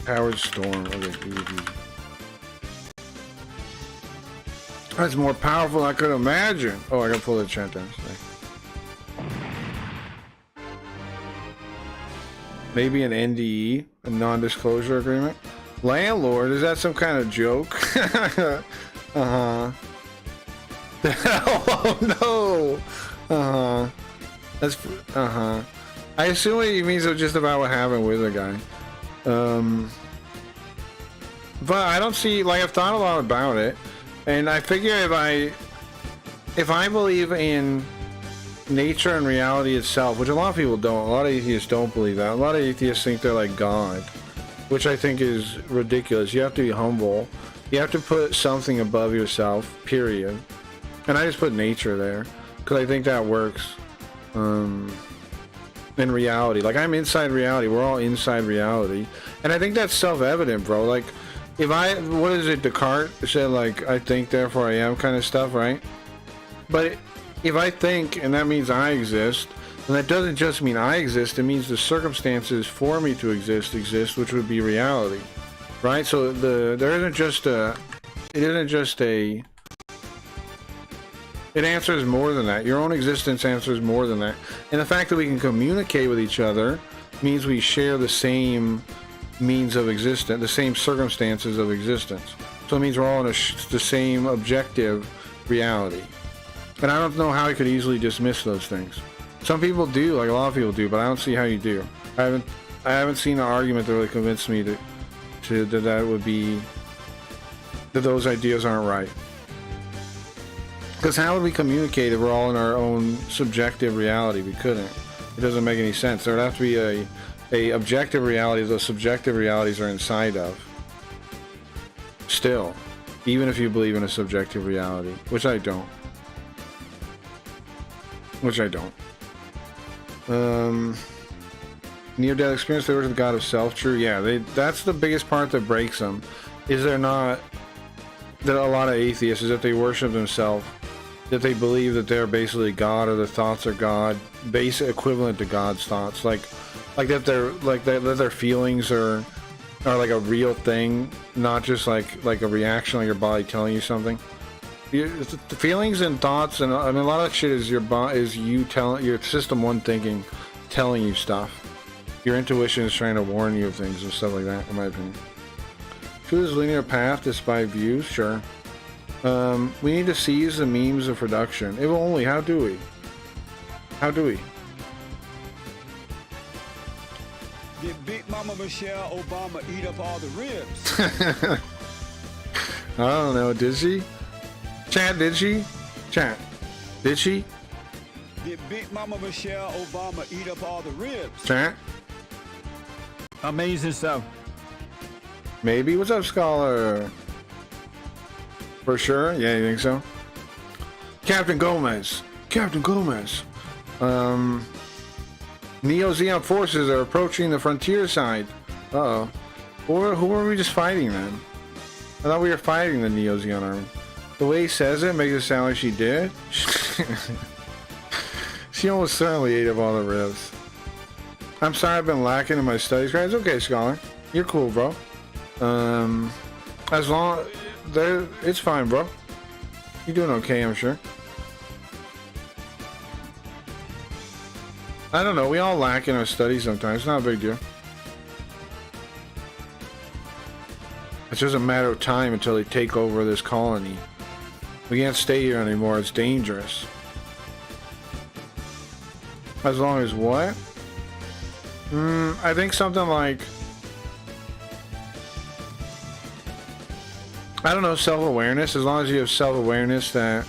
Howard Storm. Okay, easy. That's more powerful than I could imagine. Oh, I gotta pull the chat down. Maybe an NDE, a non-disclosure agreement. Landlord, is that some kind of joke? Uh-huh. Oh no! Uh-huh. That's uh-huh. I assume he means it's just about what happened with the guy. But I don't see, like, I've thought a lot about it, And I figure if I believe in nature and reality itself, which a lot of people don't, a lot of atheists don't believe that. A lot of atheists think they're like God, which I think is ridiculous. You have to be humble. You have to put something above yourself, period. And I just put nature there because I think that works in reality. Like, I'm inside reality. We're all inside reality. And I think that's self-evident, bro. Like, what is it, Descartes said, like, I think, therefore I am kind of stuff, right? But if I think, and that means I exist, and that doesn't just mean I exist, it means the circumstances for me to exist, which would be reality, right? So it answers more than that. Your own existence answers more than that. And the fact that we can communicate with each other means we share the same means of existence, the same circumstances of existence. So it means we're all in the same objective reality. And I don't know how I could easily dismiss those things. Some people do, like a lot of people do, but I don't see how you do. I haven't seen an argument that really convinced me that those ideas aren't right. Because how would we communicate if we're all in our own subjective reality? We couldn't. It doesn't make any sense. There would have to be a objective reality those subjective realities are inside of. Still, even if you believe in a subjective reality, which I don't. Near-death experience, they were the God of self. True, yeah. That's the biggest part that breaks them. Is there not that a lot of atheists is that they worship themselves, that they believe that they're basically God, or their thoughts are God, basic equivalent to God's thoughts, like that their feelings are like a real thing, not just like a reaction, like your body telling you something. The feelings and thoughts, and I mean, a lot of shit is you telling your system one thinking, telling you stuff. Your intuition is trying to warn you of things and stuff like that, in my opinion. Choose linear path despite views, sure. We need to seize the memes of production. If only, how do we? Did Big Mama Michelle Obama eat up all the ribs? I don't know, did she? Chat, did she? Chat, did she? Did Big Mama Michelle Obama eat up all the ribs? Chat? Amazing stuff. Maybe. What's up, Scholar? For sure? Yeah, you think so? Captain Gomez. Neo-Zeon forces are approaching the frontier side. Uh-oh. Who were we just fighting then? I thought we were fighting the Neo-Zeon army. The way he says it makes it sound like she did. She almost certainly ate up all the ribs. I'm sorry I've been lacking in my studies, guys. Okay, Scholar. You're cool, bro. As long... it's fine, bro. You're doing okay, I'm sure. I don't know. We all lack in our studies sometimes. It's not a big deal. It's just a matter of time until they take over this colony. We can't stay here anymore. It's dangerous. As long as what? I think something like... I don't know, self-awareness. As long as you have self-awareness that,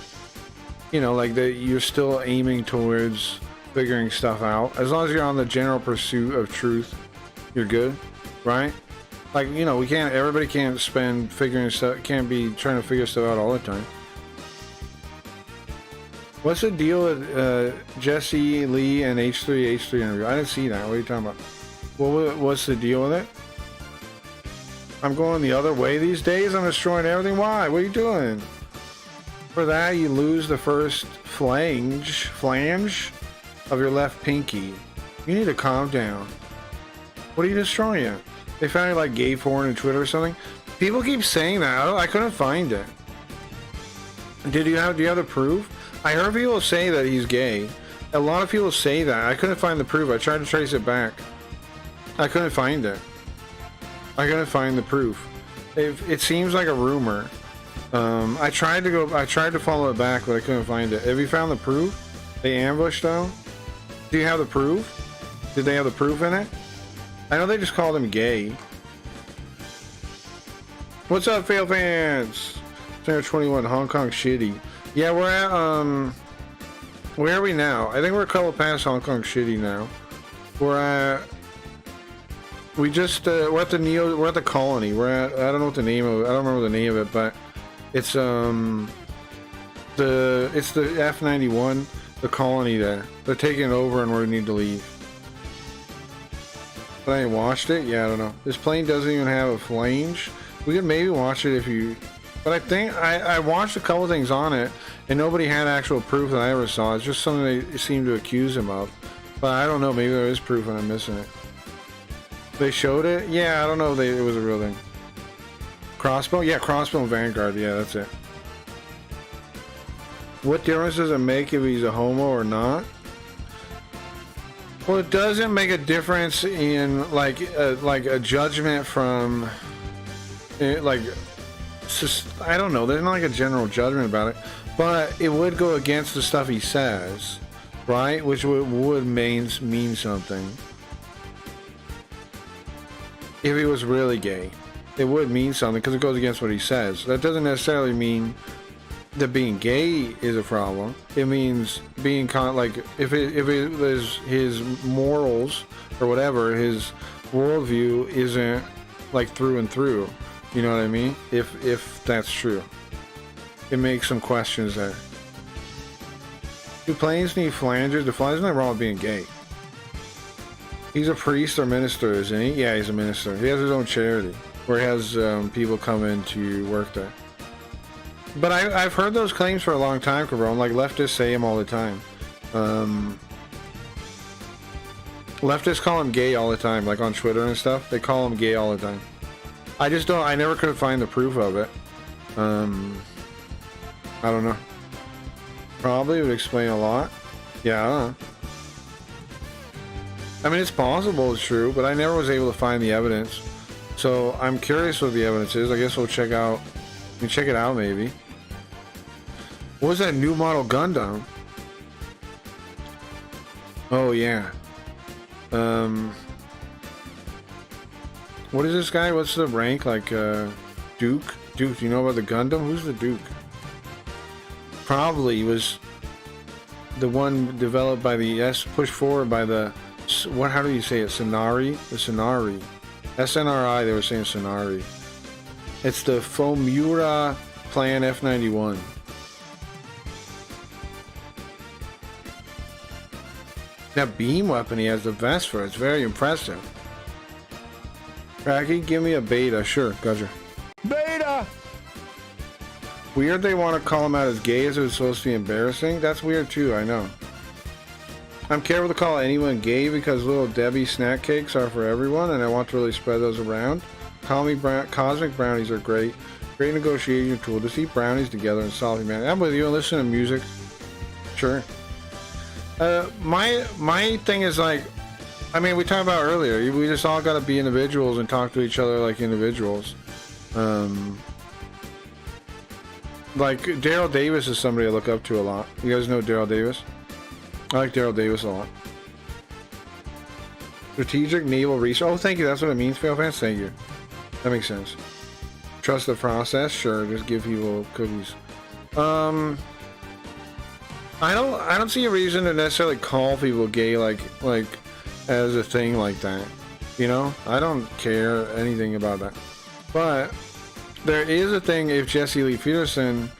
you know, like that you're still aiming towards figuring stuff out. As long as you're on the general pursuit of truth, you're good, right? Like, you know, everybody can't spend figuring stuff, can't be trying to figure stuff out all the time. What's the deal with Jesse Lee and H3 interview? I didn't see that. What are you talking about? What's the deal with it? I'm going the other way these days. I'm destroying everything. Why? What are you doing? For that, you lose the first flange of your left pinky. You need to calm down. What are you destroying? They found you like gay porn on Twitter or something. People keep saying that. I couldn't find it. Do you have the proof? I heard people say that he's gay. A lot of people say that. I couldn't find the proof. I tried to trace it back. I couldn't find it. I couldn't find the proof. It seems like a rumor. I tried to follow it back, but I couldn't find it. Have you found the proof? They ambushed though? Do you have the proof? Did they have the proof in it? I know they just called him gay. What's up, Fail Fans? Center 21, Hong Kong Shitty. Yeah, we're at, where are we now? I think we're a couple past Hong Kong Shitty now. We're at, we're at the Colony. We're at, I don't know what the name of it, I don't remember the name of it, but it's, it's the F-91, the Colony there. They're taking it over and we need to leave. But I ain't watched it? Yeah, I don't know. This plane doesn't even have a flange. We could maybe watch it if you... But I think I watched a couple things on it, and nobody had actual proof that I ever saw. It's just something they seem to accuse him of. But I don't know. Maybe there is proof and I'm missing it. They showed it? Yeah, I don't know if it was a real thing. Crossbow? Yeah, Crossbow and Vanguard. Yeah, that's it. What difference does it make if he's a homo or not? Well, it doesn't make a difference in like a judgment from like I don't know. There's not like a general judgment about it, but it would go against the stuff he says, right? Which would mean something. If he was really gay, it would mean something because it goes against what he says. That doesn't necessarily mean that being gay is a problem. It means being like if it was his morals or whatever, his worldview isn't like through and through. You know what I mean? If that's true, it makes some questions there. Do planes need flanges? The flanges, nothing wrong with being gay. He's a priest or minister, isn't he? Yeah, he's a minister. He has his own charity where he has people come in to work there. But I've heard those claims for a long time, Cabron. Like, leftists say them all the time. Leftists call him gay all the time, like on Twitter and stuff. They call him gay all the time. I never could find the proof of it. I don't know. Probably would explain a lot. Yeah, I don't know. I mean, it's possible it's true, but I never was able to find the evidence. So I'm curious what the evidence is. I guess we'll check out. We can check it out maybe. What was that new model Gundam? Oh yeah. What is this guy? What's the rank? Like Duke? Duke, do you know about the Gundam? Who's the Duke? Probably was the one developed by the pushed forward by the how do you say it? Sonari? The Sonari. SNRI, they were saying Sonari. It's the Fomura Plan F-91. That beam weapon he has the vest for, it's very impressive. Raggy, give me a beta. Sure, gotcha. Beta! Weird they want to call him out as gay as it was supposed to be embarrassing. That's weird too, I know. I'm careful to call anyone gay because little Debbie snack cakes are for everyone and I want to really spread those around. Call me cosmic brownies are great. Great negotiation tool. Just eat brownies together and solve humanity. I'm with you and listen to music. Sure. My thing is like, I mean, we talked about earlier, we just all gotta be individuals and talk to each other like individuals. Like, Daryl Davis is somebody I look up to a lot. You guys know Daryl Davis? I like Daryl Davis a lot. Strategic Naval Research. Oh, thank you. That's what it means, Fail Fans. Thank you. That makes sense. Trust the process. Sure. Just give people cookies. I don't see a reason to necessarily call people gay like as a thing like that. You know, I don't care anything about that. But there is a thing if Jesse Lee Peterson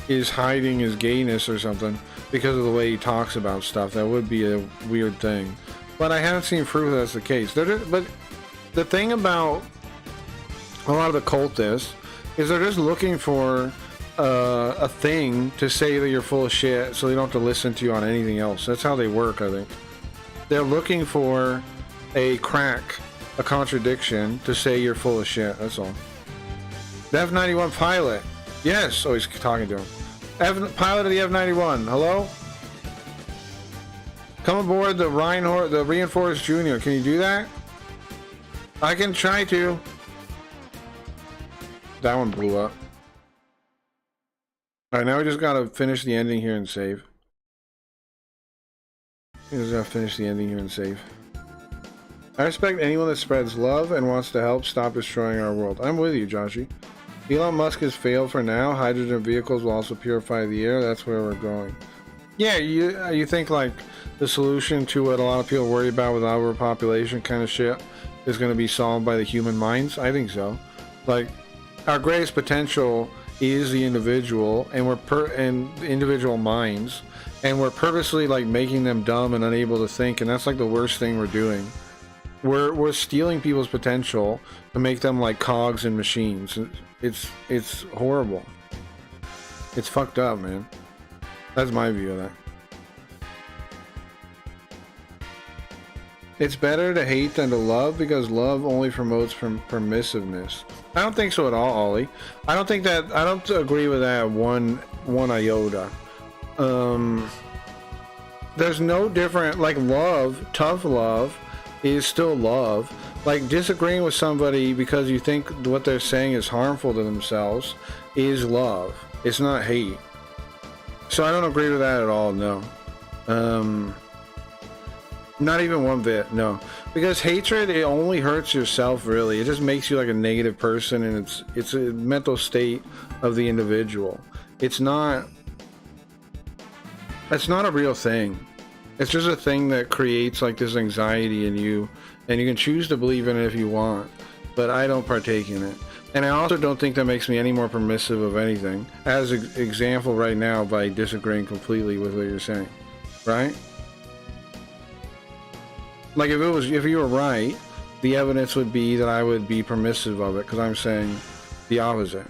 is hiding his gayness or something because of the way he talks about stuff. That would be a weird thing. But I haven't seen proof that's the case. But the thing about a lot of the cultists is they're just looking for a thing to say that you're full of shit so they don't have to listen to you on anything else. That's how they work, I think. They're looking for a crack, a contradiction to say you're full of shit. That's all. The F-91 pilot. Yes. Oh, he's talking to him. Pilot of the F-91. Hello? Come aboard the Reinforced Junior. Can you do that? I can try to. That one blew up. Alright, now we just gotta finish the ending here and save. We just gotta finish the ending here and save. I respect anyone that spreads love and wants to help stop destroying our world. I'm with you, Joshy. Elon Musk has failed for now. Hydrogen vehicles will also purify the air. That's where we're going. Yeah, you think like the solution to what a lot of people worry about with overpopulation kind of shit is going to be solved by the human minds? I think so. Like, our greatest potential is the individual, and and individual minds, and we're purposely like making them dumb and unable to think, and that's like the worst thing we're doing. We're stealing people's potential to make them like cogs in machines. It's horrible. It's fucked up, man. That's my view of that. It's better to hate than to love because love only promotes permissiveness. I don't think so at all, Ollie. I don't agree with that one iota. There's no different, like, love, tough love is still love. Like, disagreeing with somebody because you think what they're saying is harmful to themselves is love. It's not hate. So I don't agree with that at all, no. Not even one bit, no. Because hatred, it only hurts yourself, really. It just makes you like a negative person, and it's a mental state of the individual. It's not a real thing. It's just a thing that creates like this anxiety in you, and you can choose to believe in it if you want, but I don't partake in it. And I also don't think that makes me any more permissive of anything, as an example right now by disagreeing completely with what you're saying, right? Like if you were right, the evidence would be that I would be permissive of it, because I'm saying the opposite.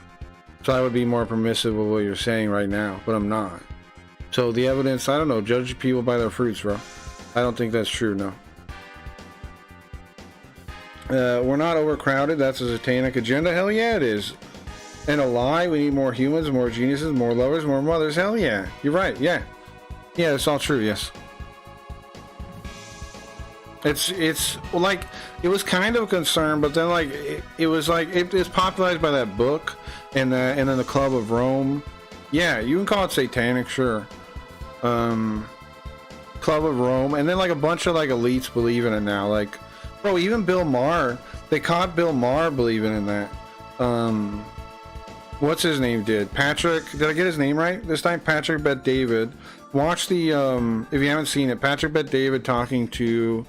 So I would be more permissive of what you're saying right now, but I'm not. So the evidence, I don't know, judge people by their fruits, bro. I don't think that's true, no. We're not overcrowded, that's a satanic agenda. Hell yeah, it is. And a lie, we need more humans, more geniuses, more lovers, more mothers. Hell yeah, you're right, yeah. Yeah, it's all true, yes. It's like, it was kind of a concern, but then like, it was like, it's popularized by that book, and then the Club of Rome. Yeah, you can call it satanic, sure. Club of Rome, and then like a bunch of like elites believe in it now. Like, bro, even Bill Maher, they caught Bill Maher believing in that. What's his name did? Patrick, did I get his name right this time? Patrick Bet-David. Watch the, if you haven't seen it, Patrick Bet-David talking to,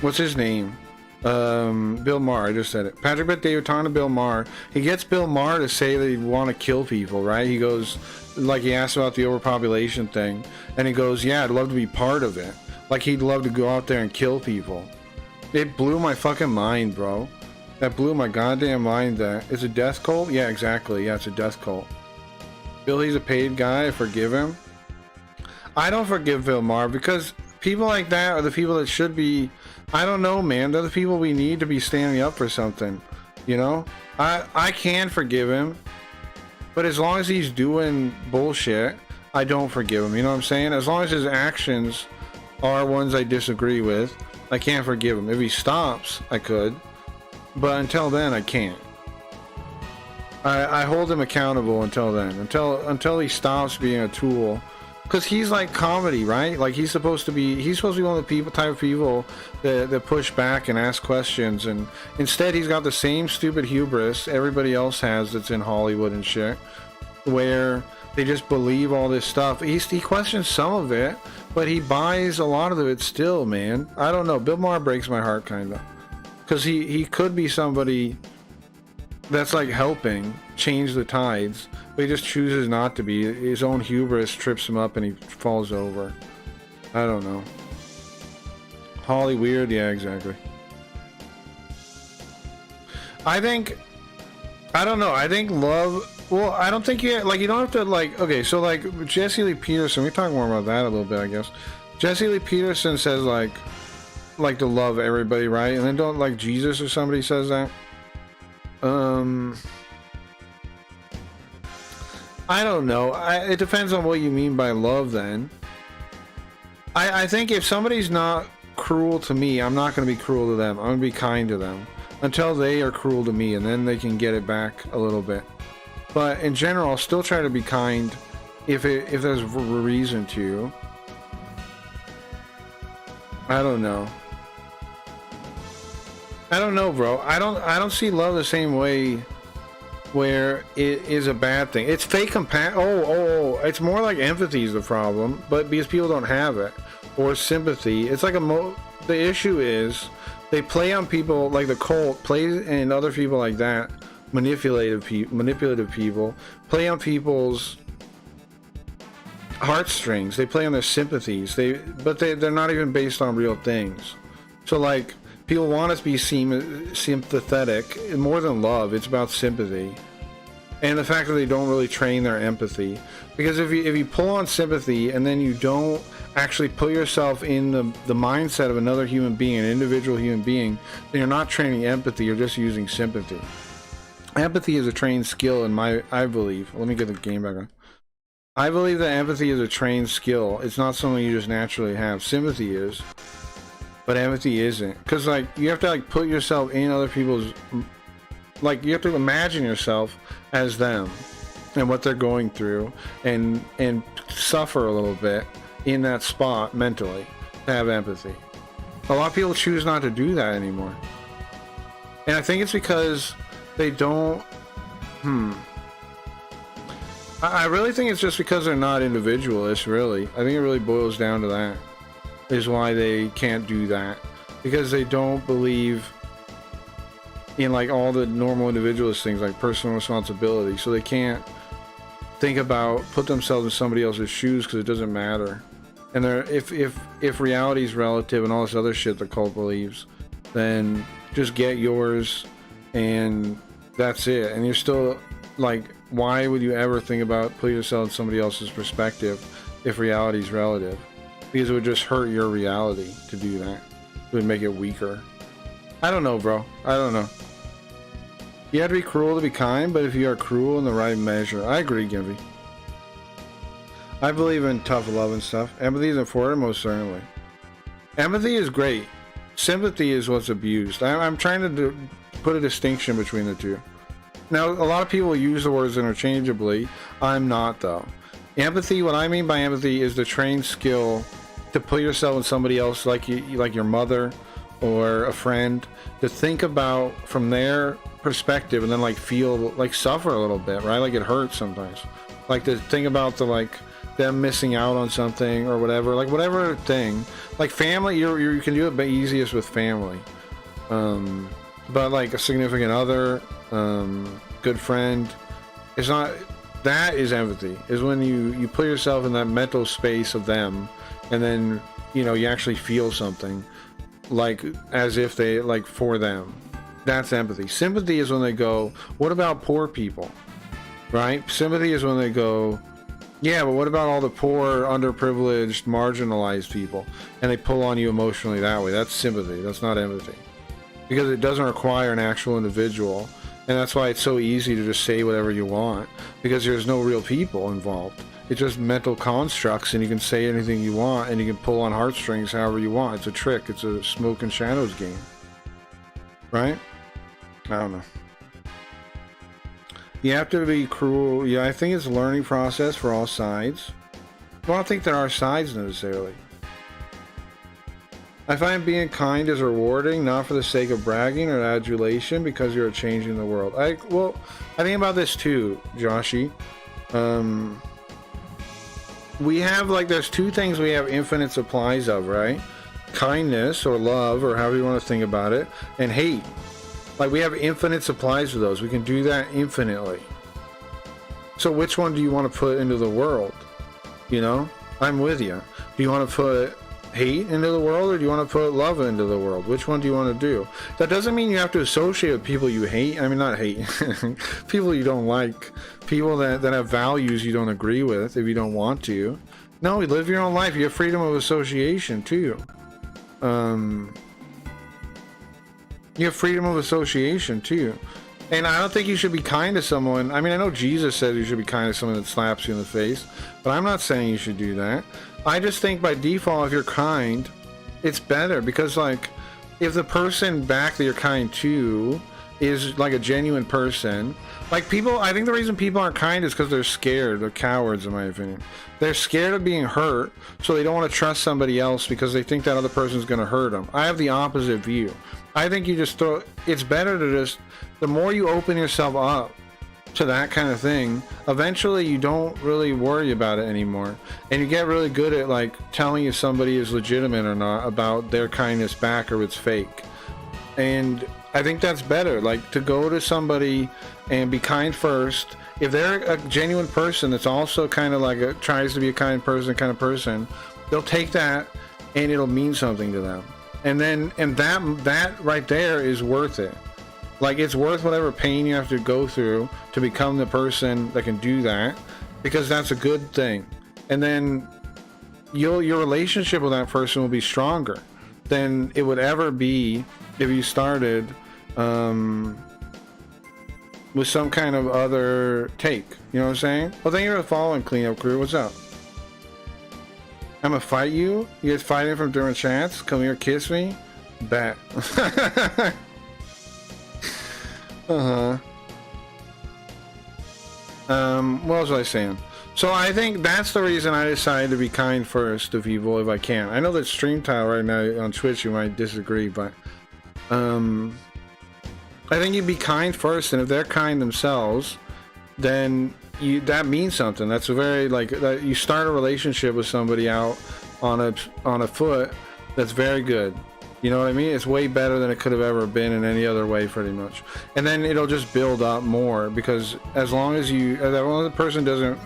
what's his name? Bill Maher, I just said it. Patrick Bet-David talking to Bill Maher. He gets Bill Maher to say that he'd want to kill people, right? He goes, like he asked about the overpopulation thing, and he goes, yeah, I'd love to be part of it. Like he'd love to go out there and kill people. It blew my fucking mind, bro. That blew my goddamn mind. That it's a death cult? Yeah, exactly. Yeah, it's a death cult. Billy's a paid guy. I forgive him. I don't forgive Bill Maher because people like that are the people that should be, I don't know, man. They're the people we need to be standing up for something. You know? I can forgive him, but as long as he's doing bullshit, I don't forgive him. You know what I'm saying? As long as his actions are ones I disagree with, I can't forgive him. If he stops, I could, but until then, I can't. I hold him accountable until then, until he stops being a tool, because he's like comedy, right? Like he's supposed to be one of the type of people that push back and ask questions, and instead he's got the same stupid hubris everybody else has that's in Hollywood and shit, where they just believe all this stuff. He questions some of it, but he buys a lot of it still, man. I don't know. Bill Maher breaks my heart, kind of. Because he could be somebody that's like helping change the tides, but he just chooses not to be. His own hubris trips him up and he falls over. I don't know. Holly weird? Yeah, exactly. I don't know. I think love... Well, I don't think you don't have to, like, okay, so, like, Jesse Lee Peterson, we talk more about that a little bit, I guess. Jesse Lee Peterson says, like to love everybody, right? And then don't, like, Jesus or somebody says that. I don't know. It depends on what you mean by love, then. I think if somebody's not cruel to me, I'm not going to be cruel to them. I'm going to be kind to them. Until they are cruel to me, and then they can get it back a little bit. But in general, I'll still try to be kind if there's a reason to. I don't know. I don't know, bro. I don't see love the same way where it is a bad thing. It's fake it's more like empathy is the problem, but because people don't have it, or sympathy. It's like the issue is they play on people, like the cult plays, and other people like that, manipulative people play on people's heartstrings. They play on their sympathies. But they're not even based on real things. So like, people want us to be sympathetic. More than love, it's about sympathy. And the fact that they don't really train their empathy. Because if you pull on sympathy and then you don't actually put yourself in the mindset of another human being, an individual human being, then you're not training empathy, you're just using sympathy. Empathy is a trained skill I believe. Let me get the game back on. I believe that empathy is a trained skill. It's not something you just naturally have. Sympathy is, but empathy isn't. Because like, you have to like put yourself in other people's, like you have to imagine yourself as them and what they're going through, and suffer a little bit in that spot mentally to have empathy. A lot of people choose not to do that anymore. And I think it's because they don't, I really think it's just because they're not individualists, really. I think it really boils down to that, is why they can't do that. Because they don't believe in like all the normal individualist things like personal responsibility. So they can't put themselves in somebody else's shoes, because it doesn't matter. And if reality is relative and all this other shit the cult believes, then just get yours and that's it. And you're still like, why would you ever think about putting yourself in somebody else's perspective if reality is relative? Because it would just hurt your reality to do that. It would make it weaker. I don't know, bro. I don't know. You have to be cruel to be kind, but if you are cruel in the right measure. I agree, Gimpy. I believe in tough love and stuff. Empathy is important, most certainly. Empathy is great. Sympathy is what's abused. I'm trying to put a distinction between the two. Now, a lot of people use the words interchangeably. I'm not, though. Empathy, what I mean by empathy is the trained skill to put yourself in somebody else, like your mother or a friend, to think about from their perspective and then like feel, like suffer a little bit, right? Like it hurts sometimes. Like to think about them missing out on something or whatever, like whatever thing. Like family, you can do it easiest with family. But like a significant other, good friend, it's not. That is empathy. Is when you put yourself in that mental space of them, and then you actually feel something, like as if they like for them. That's empathy. Sympathy is when they go, "What about poor people?" Right? Sympathy is when they go, "Yeah, but what about all the poor, underprivileged, marginalized people?" And they pull on you emotionally that way. That's sympathy. That's not empathy. Because it doesn't require an actual individual. And that's why it's so easy to just say whatever you want. Because there's no real people involved. It's just mental constructs, and you can say anything you want, and you can pull on heartstrings however you want. It's a trick. It's a smoke and shadows game. Right? I don't know. You have to be cruel. Yeah, I think it's a learning process for all sides. I don't think there are sides necessarily. I find being kind is rewarding, not for the sake of bragging or adulation, because you're changing the world. I think about this too, Joshi. We have there's two things we have infinite supplies of, right? Kindness or love, or however you want to think about it, and hate. Like we have infinite supplies of those. We can do that infinitely. So which one do you want to put into the world? I'm with you. Do you want to put hate into the world, or do you want to put love into the world? Which one do you want to do? That doesn't mean you have to associate with people you hate. I mean, not hate. People you don't like. People that have values you don't agree with if you don't want to. No, you live your own life. You have freedom of association too. You have freedom of association too. And I don't think you should be kind to someone. I mean, I know Jesus said you should be kind to someone that slaps you in the face, but I'm not saying you should do that. I just think by default, if you're kind, it's better, because if the person back that you're kind to is like a genuine person, like people, I think the reason people aren't kind is because they're scared. They're cowards, in my opinion. They're scared of being hurt, so they don't want to trust somebody else because they think that other person's going to hurt them. I have the opposite view. I think you just it's better to the more you open yourself up to that kind of thing, eventually you don't really worry about it anymore, and you get really good at like telling if somebody is legitimate or not about their kindness back or it's fake. And I think that's better, like to go to somebody and be kind first. If they're a genuine person that's also kind of like tries to be a kind person, they'll take that and it'll mean something to them. And then that right there is worth it. Like, it's worth whatever pain you have to go through to become the person that can do that, because that's a good thing. And then your relationship with that person will be stronger than it would ever be if you started with some kind of other take. You know what I'm saying? Well, thank you for the following, Cleanup Crew. What's up? I'm gonna fight you? You guys fighting from different chats? Come here, kiss me? Bet. What else was I saying? So I think that's the reason I decided to be kind first to people if I can. I know that stream tile right now on Twitch, you might disagree, but I think you be kind first, and if they're kind themselves, then that means something. That's a very, like, you start a relationship with somebody out on a foot that's very good. You know what I mean? It's way better than it could have ever been in any other way, pretty much. And then it'll just build up more, because as long as the person doesn't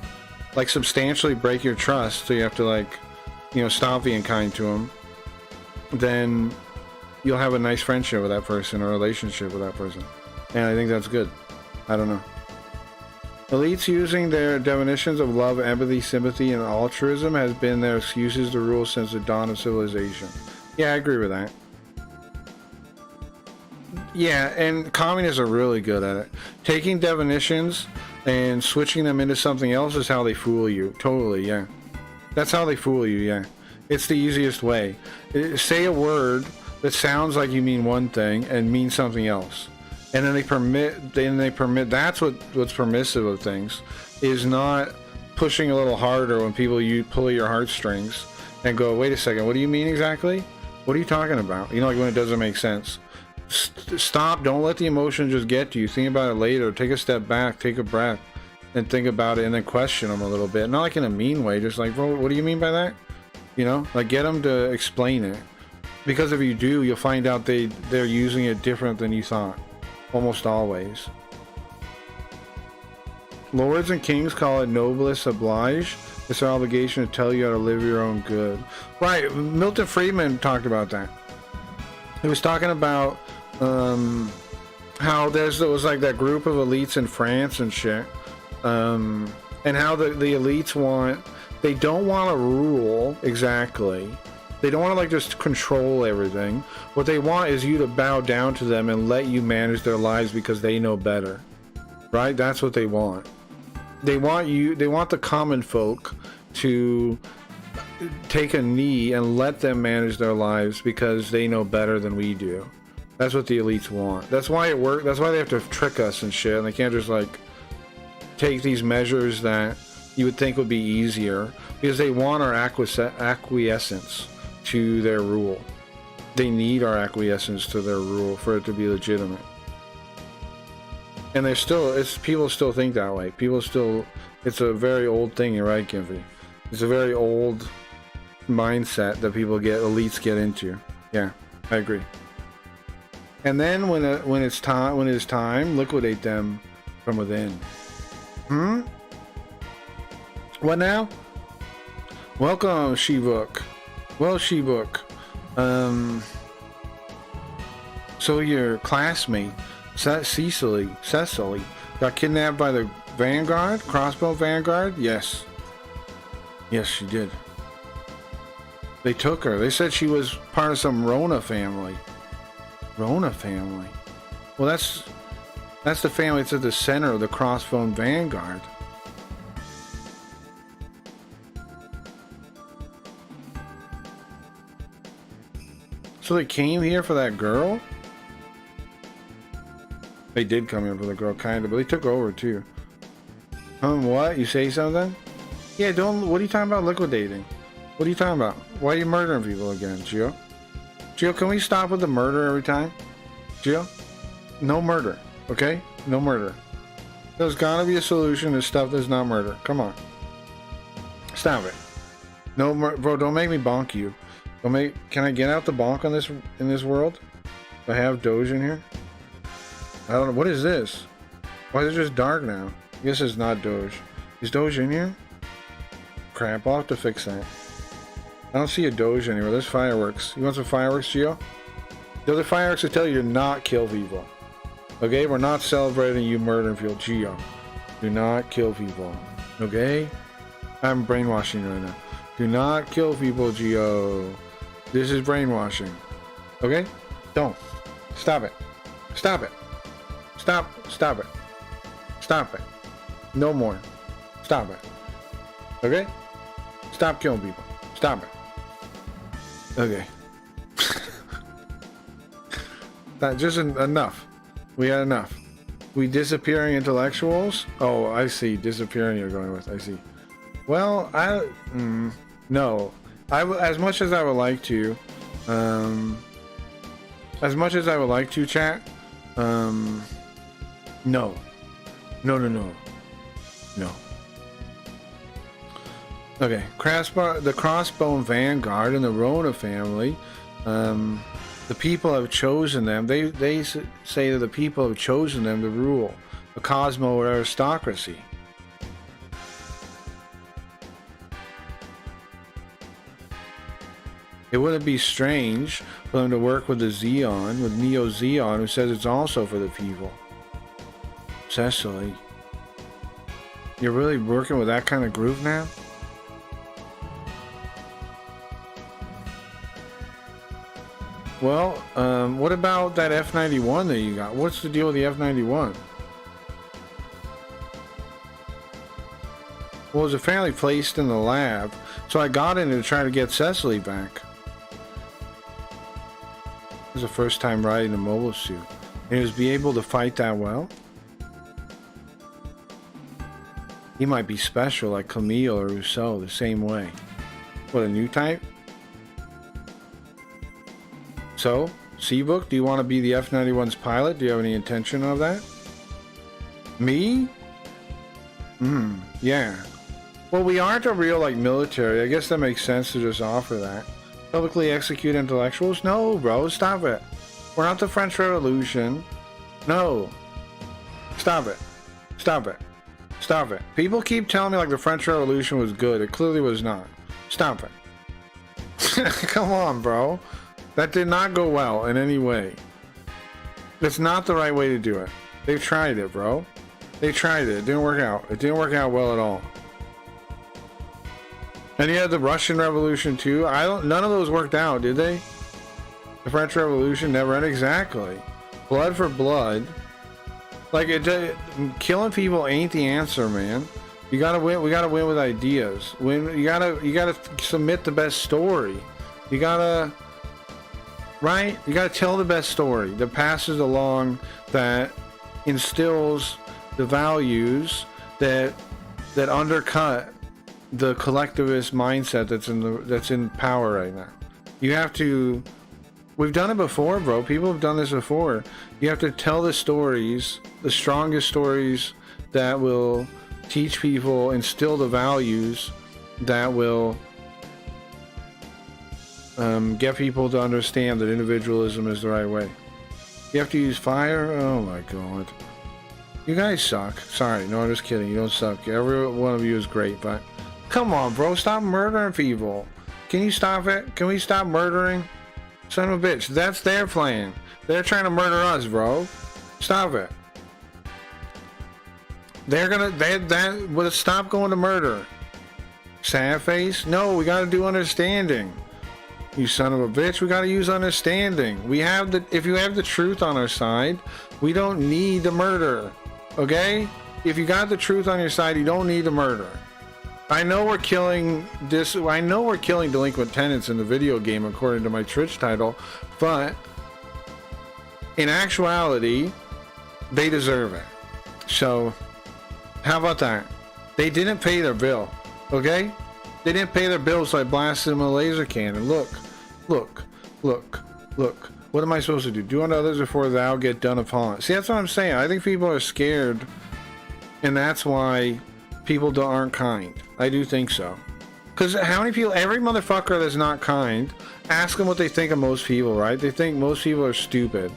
like substantially break your trust, so you have to, like, you know, stop being kind to them, then you'll have a nice friendship with that person or relationship with that person. And I think that's good. I don't know. Elites using their definitions of love, empathy, sympathy, and altruism has been their excuses to rule since the dawn of civilization. Yeah, I agree with that. Yeah, and communists are really good at it. Taking definitions and switching them into something else is how they fool you. Totally, yeah. That's how they fool you, yeah. It's the easiest way. Say a word that sounds like you mean one thing and mean something else. And then they permit, that's what's permissive of things, is not pushing a little harder when people pull your heartstrings and go, wait a second, what do you mean exactly? What are you talking about? You know, like when it doesn't make sense. Stop. Don't let the emotion just get to you. Think about it later. Take a step back. Take a breath and think about it, and then question them a little bit. Not like in a mean way. Just like, well, what do you mean by that? You know, like, get them to explain it. Because if you do, you'll find out they're using it different than you thought. Almost always. Lords and kings call it noblesse oblige. It's their obligation to tell you how to live your own good. Right. Milton Friedman talked about that. He was talking about how there was like that group of elites in France and shit, and how the elites they don't want to rule exactly. They don't want to, like, just control everything. What they want is you to bow down to them and let you manage their lives because they know better. Right? That's what they want. They want the common folk to take a knee and let them manage their lives because they know better than we do. That's what the elites want. That's why it works. That's why they have to trick us and shit. And they can't just, like, take these measures that you would think would be easier, because they want our acquiescence to their rule. They need our acquiescence to their rule for it to be legitimate. And people still think that way. It's a very old thing, you're right, Gimpy. It's a very old mindset that elites get into. Yeah, I agree. And then when it is time, liquidate them from within. What now? Welcome, Shivuk. Well, Shivuk. So your classmate, Cecily, got kidnapped by the Vanguard, Crossbow Vanguard? Yes. Yes, she did. They took her. They said she was part of some Rona family. Rona family? Well, that's the family that's at the center of the Crossbow Vanguard. So they came here for that girl? They did come here for the girl, kind of, but they took over too. What? You say something? Yeah, what are you talking about liquidating? What are you talking about? Why are you murdering people again, Gio? Gio, can we stop with the murder every time? Gio? No murder, okay? No murder. There's gotta be a solution to stuff that's not murder. Come on. Stop it. No, bro, don't make me bonk you. Don't make. Can I get out the bonk on this in this world? Do I have Doge in here? I don't know. What is this? Why is it just dark now? I guess it's not Doge. Is Doge in here? Crap, I'll have to fix that. I don't see a Doge anywhere. There's fireworks. You want some fireworks, Gio? The other fireworks will tell you to not kill people. Okay? We're not celebrating you murdering people. Gio. Do not kill people. Okay? I'm brainwashing you right now. Do not kill people, Gio. This is brainwashing. Okay? Don't. Stop it. Stop it. Stop. Stop it. Stop it. No more. Stop it. Okay? Stop killing people. Stop it. Okay. That just enough. We had enough. We disappearing intellectuals? Oh, I see. Disappearing you're going with. I see. Well, no. As much as I would like to, chat, no. No. Okay, the Crossbone Vanguard and the Rona family, the people have chosen them. They say that the people have chosen them to rule the Cosmo aristocracy. It wouldn't be strange for them to work with the Xeon, with Neo Xeon, who says it's also for the people. Cecily, you're really working with that kind of group now? Well, what about that F-91 that you got? What's the deal with the F-91? Well, it was apparently placed in the lab, so I got in to try to get Cecily back. It was the first time riding a mobile suit. And he was be able to fight that well? He might be special like Camille or Rousseau, the same way. What, a new type? So, Seabook, do you want to be the F-91's pilot? Do you have any intention of that? Me? Yeah. Well, we aren't a real, like, military. I guess that makes sense to just offer that. Publicly execute intellectuals? No, bro, stop it. We're not the French Revolution. No. Stop it. Stop it. Stop it. People keep telling me, like, the French Revolution was good. It clearly was not. Stop it. Come on, bro. That did not go well in any way. That's not the right way to do it. They've tried it, bro. They tried it. It didn't work out. It didn't work out well at all. And you had the Russian Revolution too. None of those worked out, did they? The French Revolution never ended. Exactly. Blood for blood. Like, killing people ain't the answer, man. You gotta win. We gotta win with ideas. You gotta submit the best story. You gotta tell the best story that passes along, that instills the values that undercut the collectivist mindset that's in power right now. You have to. We've done it before, bro. People have done this before. You have to tell the stories, the strongest stories that will teach people, instill the values that will get people to understand that individualism is the right way. You have to use fire? Oh my god. You guys suck. Sorry, no, I'm just kidding. You don't suck. Every one of you is great, but come on, bro. Stop murdering people. Can you stop it? Can we stop murdering? Son of a bitch. That's their plan. They're trying to murder us, bro. Stop it. Will stop going to murder. Sad face? No, we gotta do understanding. You son of a bitch, we gotta use understanding. If you have the truth on our side, we don't need the murder. Okay? If you got the truth on your side, you don't need the murder. I know we're killing delinquent tenants in the video game according to my Twitch title, but in actuality, they deserve it. So, how about that? They didn't pay their bill, okay? They didn't pay their bill, so I blasted them with a laser cannon. Look. What am I supposed to do? Do unto others before thou get done upon. See, that's what I'm saying. I think people are scared And that's why people aren't kind. I do think so. Because how many people, every motherfucker that's not kind, ask them what they think of most people, right? They think most people are stupid.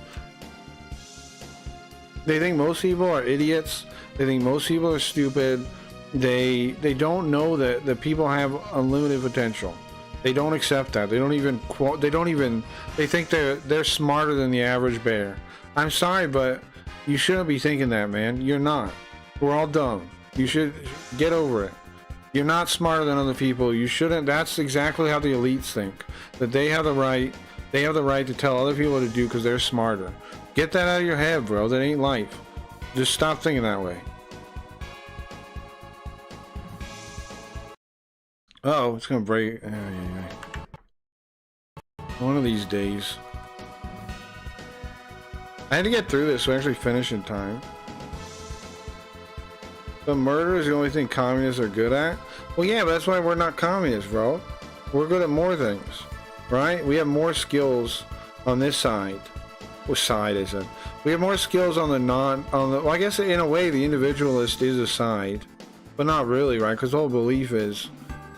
They think most people are idiots. They think most people are stupid. They don't know that people have unlimited potential. They don't accept that. They don't even they think they're smarter than the average bear. I'm sorry, but you shouldn't be thinking that, man. You're not. We're all dumb. You should get over it. You're not smarter than other people. You shouldn't. That's exactly how the elites think. That they have the right to tell other people what to do because they're smarter. Get that out of your head, bro. That ain't life. Just stop thinking that way. Oh, it's gonna break. One of these days. I had to get through this so I actually finish in time. The murder is the only thing communists are good at? Well, yeah, but that's why we're not communists, bro. We're good at more things, right? We have more skills on this side. Which side is it? We have more skills on the well, I guess in a way the individualist is a side, but not really, right? Because the whole belief is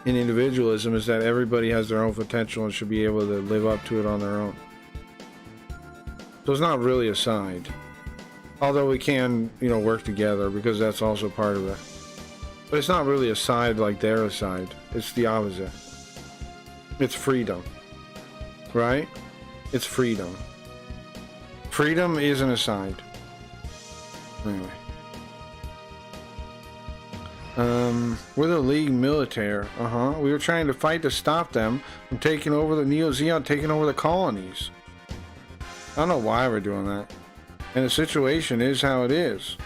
in individualism is that everybody has their own potential and should be able to live up to it on their own. So it's not really a side. Although we can, work together because that's also part of it. But it's not really a side like they're a side. It's the opposite. It's freedom. Right? It's freedom. Freedom isn't a side. Anyway. We're the League military. We were trying to fight to stop them from taking over the Neo-Zeon, taking over the colonies. I don't know why we're doing that. And the situation is how it is.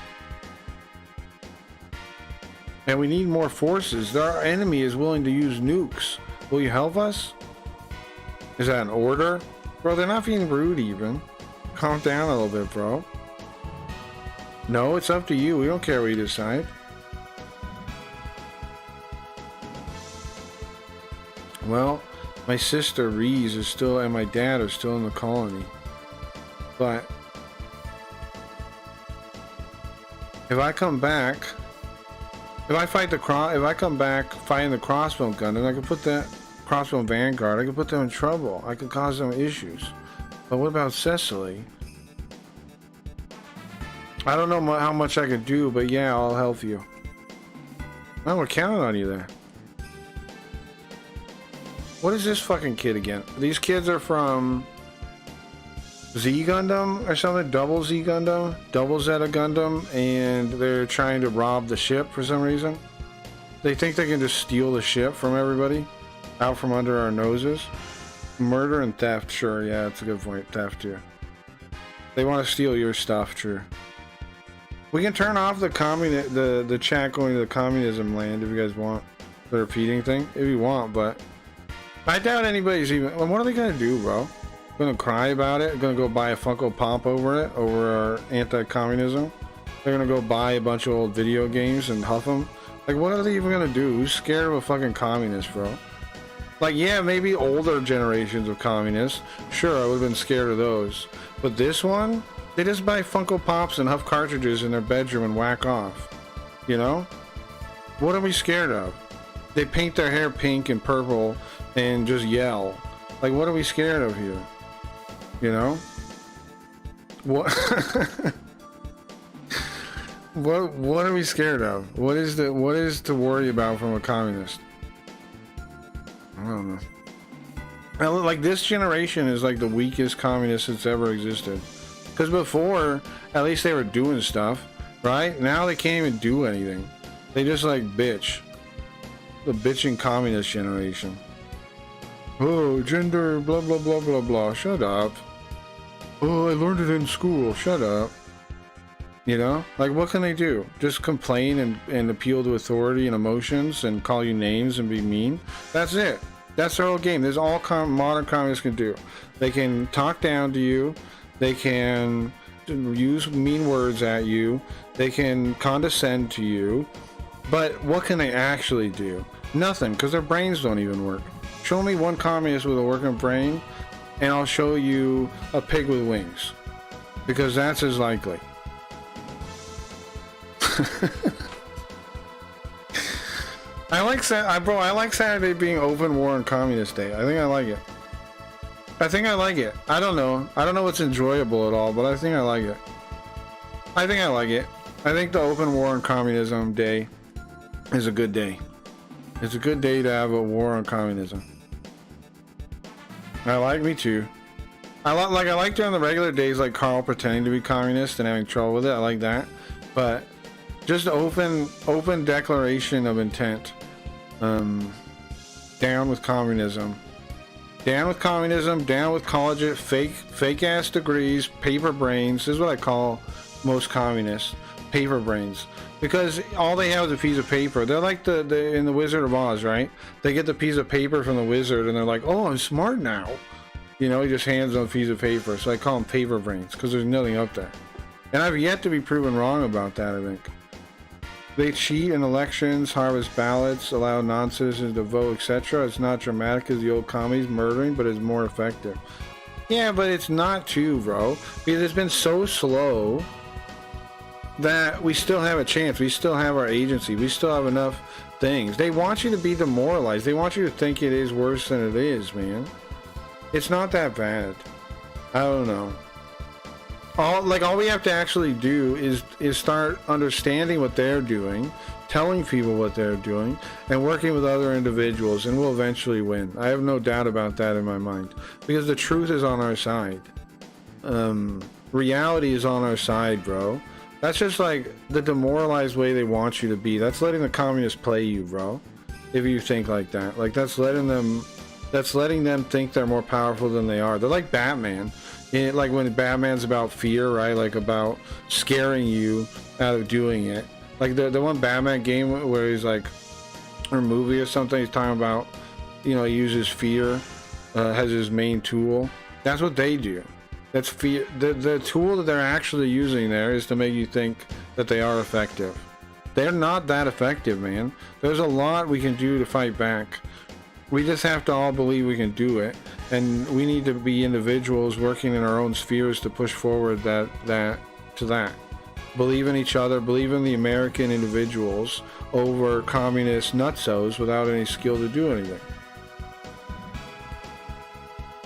And we need more forces. Our enemy is willing to use nukes. Will you help us? Is that an order? Bro, they're not being rude even. Calm down a little bit, bro. No, it's up to you. We don't care what you decide. Well, my sister Reese is still, and my dad are still in the colony. But if I come back, if I come back fighting the crossbow gun, then I can put that crossbow vanguard, I can put them in trouble. I can cause them issues. But what about Cecily? I don't know how much I could do, but yeah, I'll help you. Oh, we're counting on you there. What is this fucking kid again? These kids are from Z Gundam or something? Double Z Gundam? Double Zeta Gundam, and they're trying to rob the ship for some reason. They think they can just steal the ship from everybody out from under our noses. Murder and theft, sure, yeah, that's a good point. Theft, too. They want to steal your stuff, true. We can turn off the chat going to the communism land if you guys want. The repeating thing, if you want, but I doubt anybody's even. What are they gonna do, bro? Gonna cry about it? Gonna go buy a Funko Pop over it, over our anti-communism? They're gonna go buy a bunch of old video games and huff them? Like, what are they even gonna do? Who's scared of a fucking communist, bro? Like, yeah, maybe older generations of communists. Sure, I would've been scared of those. But this one? They just buy Funko Pops and huff cartridges in their bedroom and whack off. You know? What are we scared of? They paint their hair pink and purple and just yell. Like, what are we scared of here? You know? What? What are we scared of? What is to worry about from a communist? I don't know. Like, this generation is like the weakest communist that's ever existed. Because before, at least they were doing stuff, right? Now they can't even do anything. They just like bitch. The bitching communist generation. Oh, gender, blah, blah, blah, blah, blah. Shut up. Oh, I learned it in school. Shut up. You know? Like, what can they do? Just complain and appeal to authority and emotions and call you names and be mean? That's it. That's their whole game. There's all modern communists can do. They can talk down to you. They can use mean words at you. They can condescend to you. But what can they actually do? Nothing, because their brains don't even work. Show me one communist with a working brain, and I'll show you a pig with wings. Because that's as likely. I like bro. I like Saturday being open war and communist day. I think I like it. I think I like it. I don't know. I don't know what's enjoyable at all, but I think I like it. I think I like it. I think the open war on communism day is a good day. It's a good day to have a war on communism. I like me too. I like during the regular days, like Carl pretending to be communist and having trouble with it. I like that, but just open declaration of intent. Down with communism. Down with communism. Down with college fake ass degrees, paper brains. This is what I call most communists, paper brains, because all they have is a piece of paper. They're like the in the Wizard of Oz, right? They get the piece of paper from the wizard and they're like, oh, I'm smart now. You know, he just hands them a piece of paper. So I call them paper brains because there's nothing up there. And I've yet to be proven wrong about that, I think. They cheat in elections, harvest ballots, allow non-citizens to vote, etc. It's not dramatic as the old commies murdering, but it's more effective. Yeah, but it's not too, bro. Because it's been so slow that we still have a chance. We still have our agency. We still have enough things. They want you to be demoralized. They want you to think it is worse than it is, man. It's not that bad. I don't know. All we have to actually do is start understanding what they're doing, telling people what they're doing, and working with other individuals, and we'll eventually win. I have no doubt about that in my mind, because the truth is on our side. Reality is on our side, bro. That's just like the demoralized way they want you to be. That's letting the communists play you, bro. If you think like that, like that's letting them think they're more powerful than they are. They're like Batman. Like when Batman's about fear, right? Like about scaring you out of doing it. Like the one Batman game where he's like, or movie or something, he's talking about, you know, he uses fear as his main tool. That's what they do. That's fear. The tool that they're actually using there is to make you think that they are effective. They're not that effective, man. There's a lot we can do to fight back. We just have to all believe we can do it, and we need to be individuals working in our own spheres to push forward that. Believe in each other, believe in the American individuals over communist nutsos without any skill to do anything.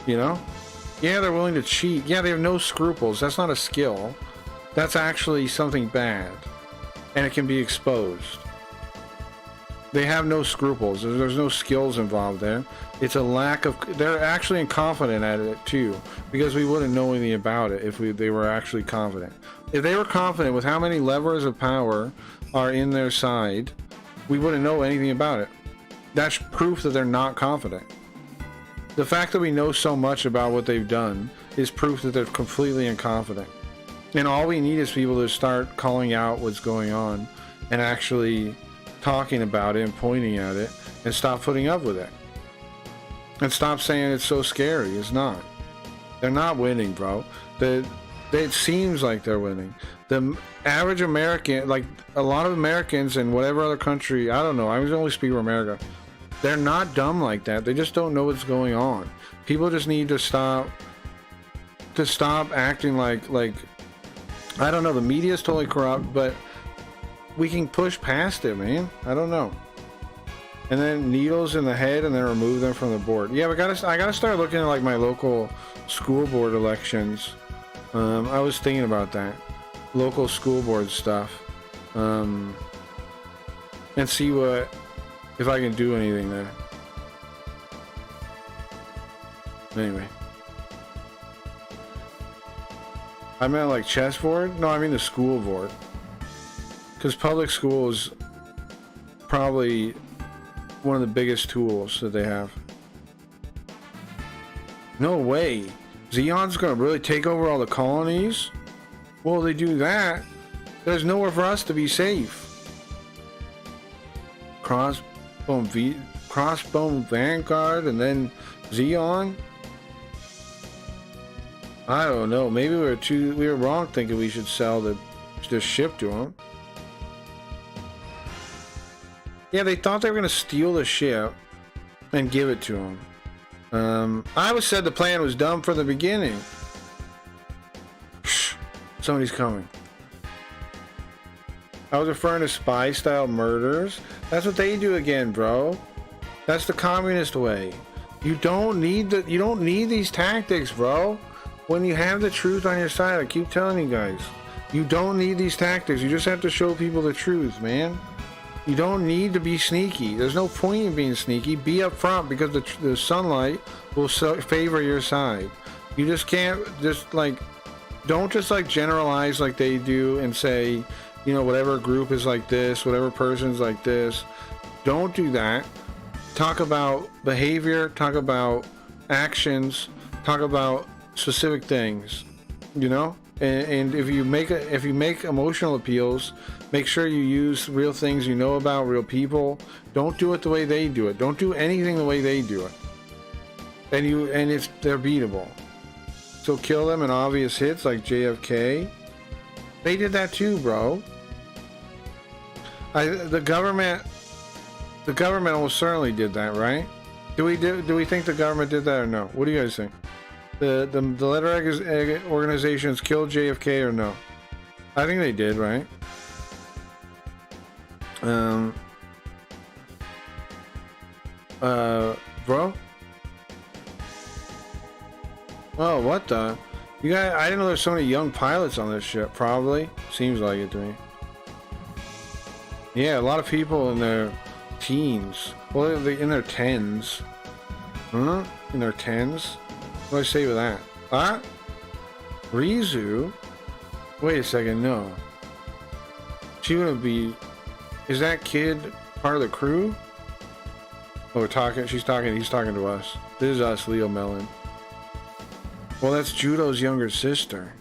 You know? Yeah, they're willing to cheat. Yeah, they have no scruples. That's not a skill. That's actually something bad, and it can be exposed. They have no scruples. There's no skills involved there. It's a lack of... They're actually incompetent at it too, because we wouldn't know anything about it if they were actually confident. If they were confident with how many levers of power are in their side, we wouldn't know anything about it. That's proof that they're not confident. The fact that we know so much about what they've done is proof that they're completely incompetent. And all we need is people to start calling out what's going on and actually talking about it and pointing at it, and stop putting up with it, and stop saying it's so scary. It's not. They're not winning, bro. It seems like they're winning. The average American, like a lot of Americans in whatever other country, I don't know, I was only speaking of America, they're not dumb like that. They just don't know what's going on. People just need to stop acting like I don't know, the media is totally corrupt, but we can push past it, man. I don't know. And then needles in the head, and then remove them from the board. Yeah, I gotta start looking at like my local school board elections. I was thinking about that, local school board stuff, and see if I can do anything there. Anyway, I meant like chessboard. No, I mean the school board. Because public school is probably one of the biggest tools that they have. No way. Zeon's gonna really take over all the colonies? Well, they do that, there's nowhere for us to be safe. Crossbone Vanguard and then Zeon? I don't know. Maybe we were wrong thinking we should sell the ship to them. Yeah, they thought they were going to steal the ship and give it to him. I always said the plan was dumb from the beginning. Shh. Somebody's coming. I was referring to spy-style murders. That's what they do again, bro. That's the communist way. You don't need these tactics, bro. When you have the truth on your side, I keep telling you guys, you don't need these tactics. You just have to show people the truth, man. You don't need to be sneaky. There's no point in being sneaky. Be up front because the sunlight will favor your side. You just can't don't just like generalize like they do and say, you know, whatever group is like this, whatever person's like this. Don't do that. Talk about behavior, talk about actions, talk about specific things, you know? And if you make emotional appeals, make sure you use real things you know about, real people. Don't do it the way they do it. Don't do anything the way they do it. And they're beatable. So kill them in obvious hits like JFK. They did that too, bro. The government almost certainly did that, right? Do we think the government did that or no? What do you guys think? The letter egg organizations killed JFK or no? I think they did, right? Bro? Oh, what the? You guys, I didn't know there's so many young pilots on this ship. Probably. Seems like it to me. Yeah, a lot of people in their teens. Well, in their tens. Huh? In their tens? What do I say with that? Huh? Rizu? Wait a second, no. She wouldn't be... Is that kid part of the crew? Oh, he's talking to us. This is us, Leo Mellon. Well, that's Judo's younger sister.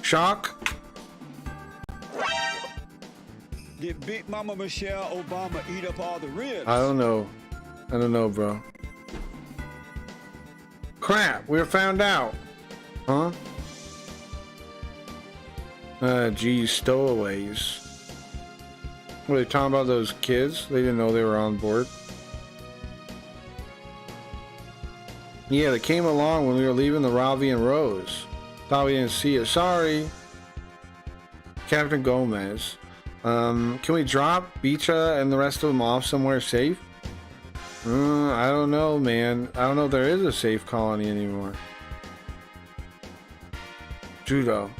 Shock? Did Big Mama Michelle Obama eat up all the ribs? I don't know, bro. Crap, we were found out. Huh? Geez, stowaways. Were they talking about those kids? They didn't know they were on board. Yeah, they came along when we were leaving the Ravi and Rose. Thought we didn't see it. Sorry. Captain Gomez. Can we drop Beecha and the rest of them off somewhere safe? I don't know, man. I don't know if there is a safe colony anymore. Judo.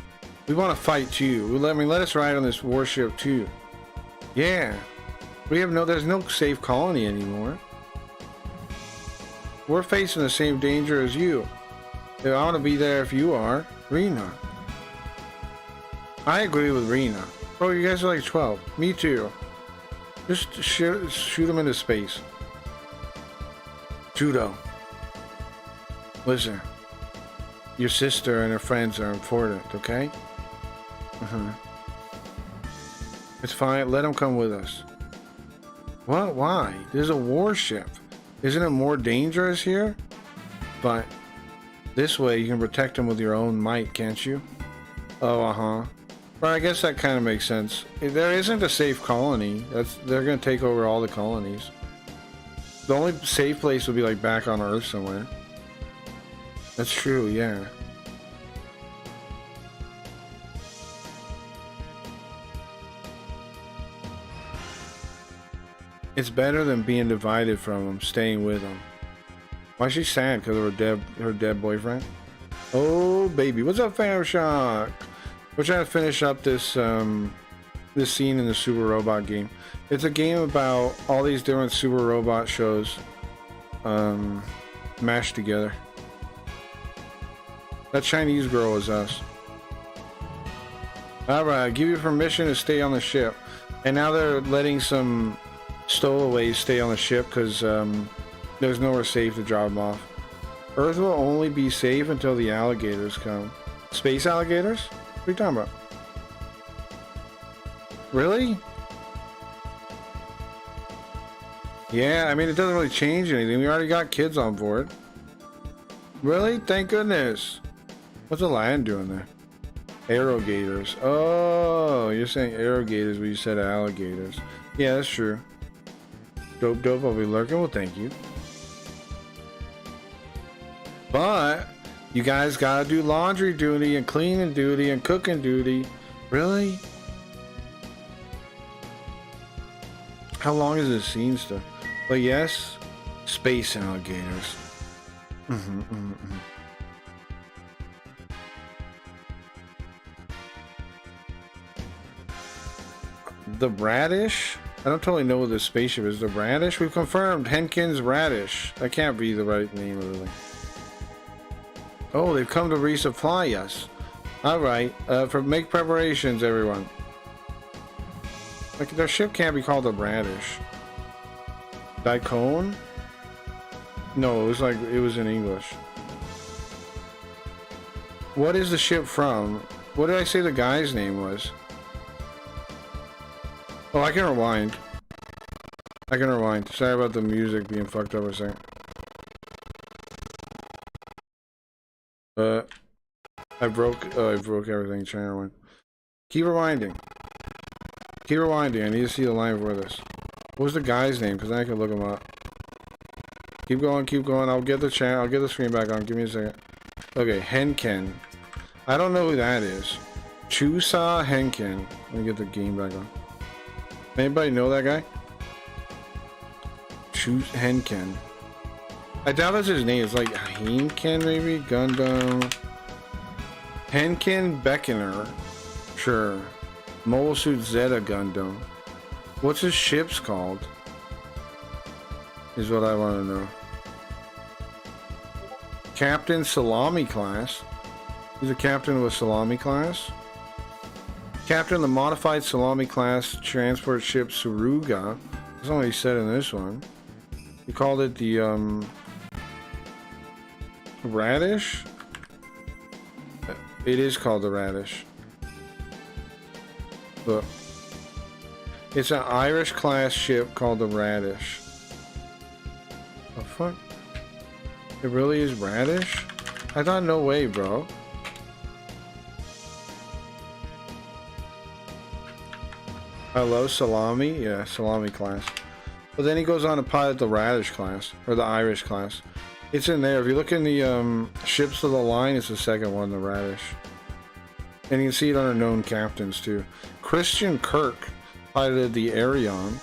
We want to fight too. Let us ride on this warship too. Yeah. There's no safe colony anymore. We're facing the same danger as you. I want to be there if you are. Rena. I agree with Rena. Oh, you guys are like 12. Me too. Just shoot them into space. Judo. Listen. Your sister and her friends are important, okay? It's fine. Let them come with us. What? Why? There's a warship. Isn't it more dangerous here? But this way you can protect them with your own might, can't you? Oh, Well, I guess that kind of makes sense. There isn't a safe colony. They're going to take over all the colonies. The only safe place would be like back on Earth somewhere. That's true, yeah. It's better than being divided from them, staying with them. Why is she sad? Because of her dead boyfriend? Oh, baby. What's up, Fam Shock? We're trying to finish up this this scene in the Super Robot game. It's a game about all these different Super Robot shows mashed together. That Chinese girl is us. Alright, give you permission to stay on the ship. And now they're letting some stowaways stay on the ship because there's nowhere safe to drop them off. Earth will only be safe until the alligators come. Space alligators? What are you talking about? Really? Yeah, I mean, it doesn't really change anything. We already got kids on board. Really? Thank goodness. What's the lion doing there? Arrogators. Oh, you're saying arrogators when you said alligators. Yeah, that's true. Dope, I'll be lurking. Well, thank you. But you guys gotta do laundry duty and cleaning duty and cooking duty. Really? How long is this scene still? But yes, space alligators. The radish? I don't totally know what this spaceship is. The radish? We've confirmed. Henkin's radish. That can't be the right name of the thing. Oh, they've come to resupply us. Alright. Make preparations, everyone. Like, their ship can't be called the radish. Daikon? No, it was in English. What is the ship from? What did I say the guy's name was? Oh, I can rewind. Sorry about the music being fucked up a second. I broke everything. Trying to rewind. Keep rewinding. I need to see the line before this. What was the guy's name? Because I can look him up. Keep going. I'll get the channel. I'll get the screen back on. Give me a second. Okay, Henkin. I don't know who that is. Chusa Henkin. Let me get the game back on. Anybody know that guy? Henkin. I doubt that's his name. It's like Henkin, maybe? Gundam. Henkin Beckoner. Sure. Mobile Suit Zeta Gundam. What's his ships called? Is what I want to know. Captain Salami class. He's a captain of a Salami class. Captain of the modified Salami class transport ship Suruga. That's not what he said in this one. He called it the Radish. It is called the Radish. Look. It's an Irish class ship called the Radish. The fuck? It really is Radish? I thought no way, bro. I love Salami. Yeah, Salami class. But then he goes on to pilot the Radish class. Or the Irish class. It's in there. If you look in the ships of the line, it's the second one, the Radish. And you can see it under known captains too. Christian Kirk piloted the Arion.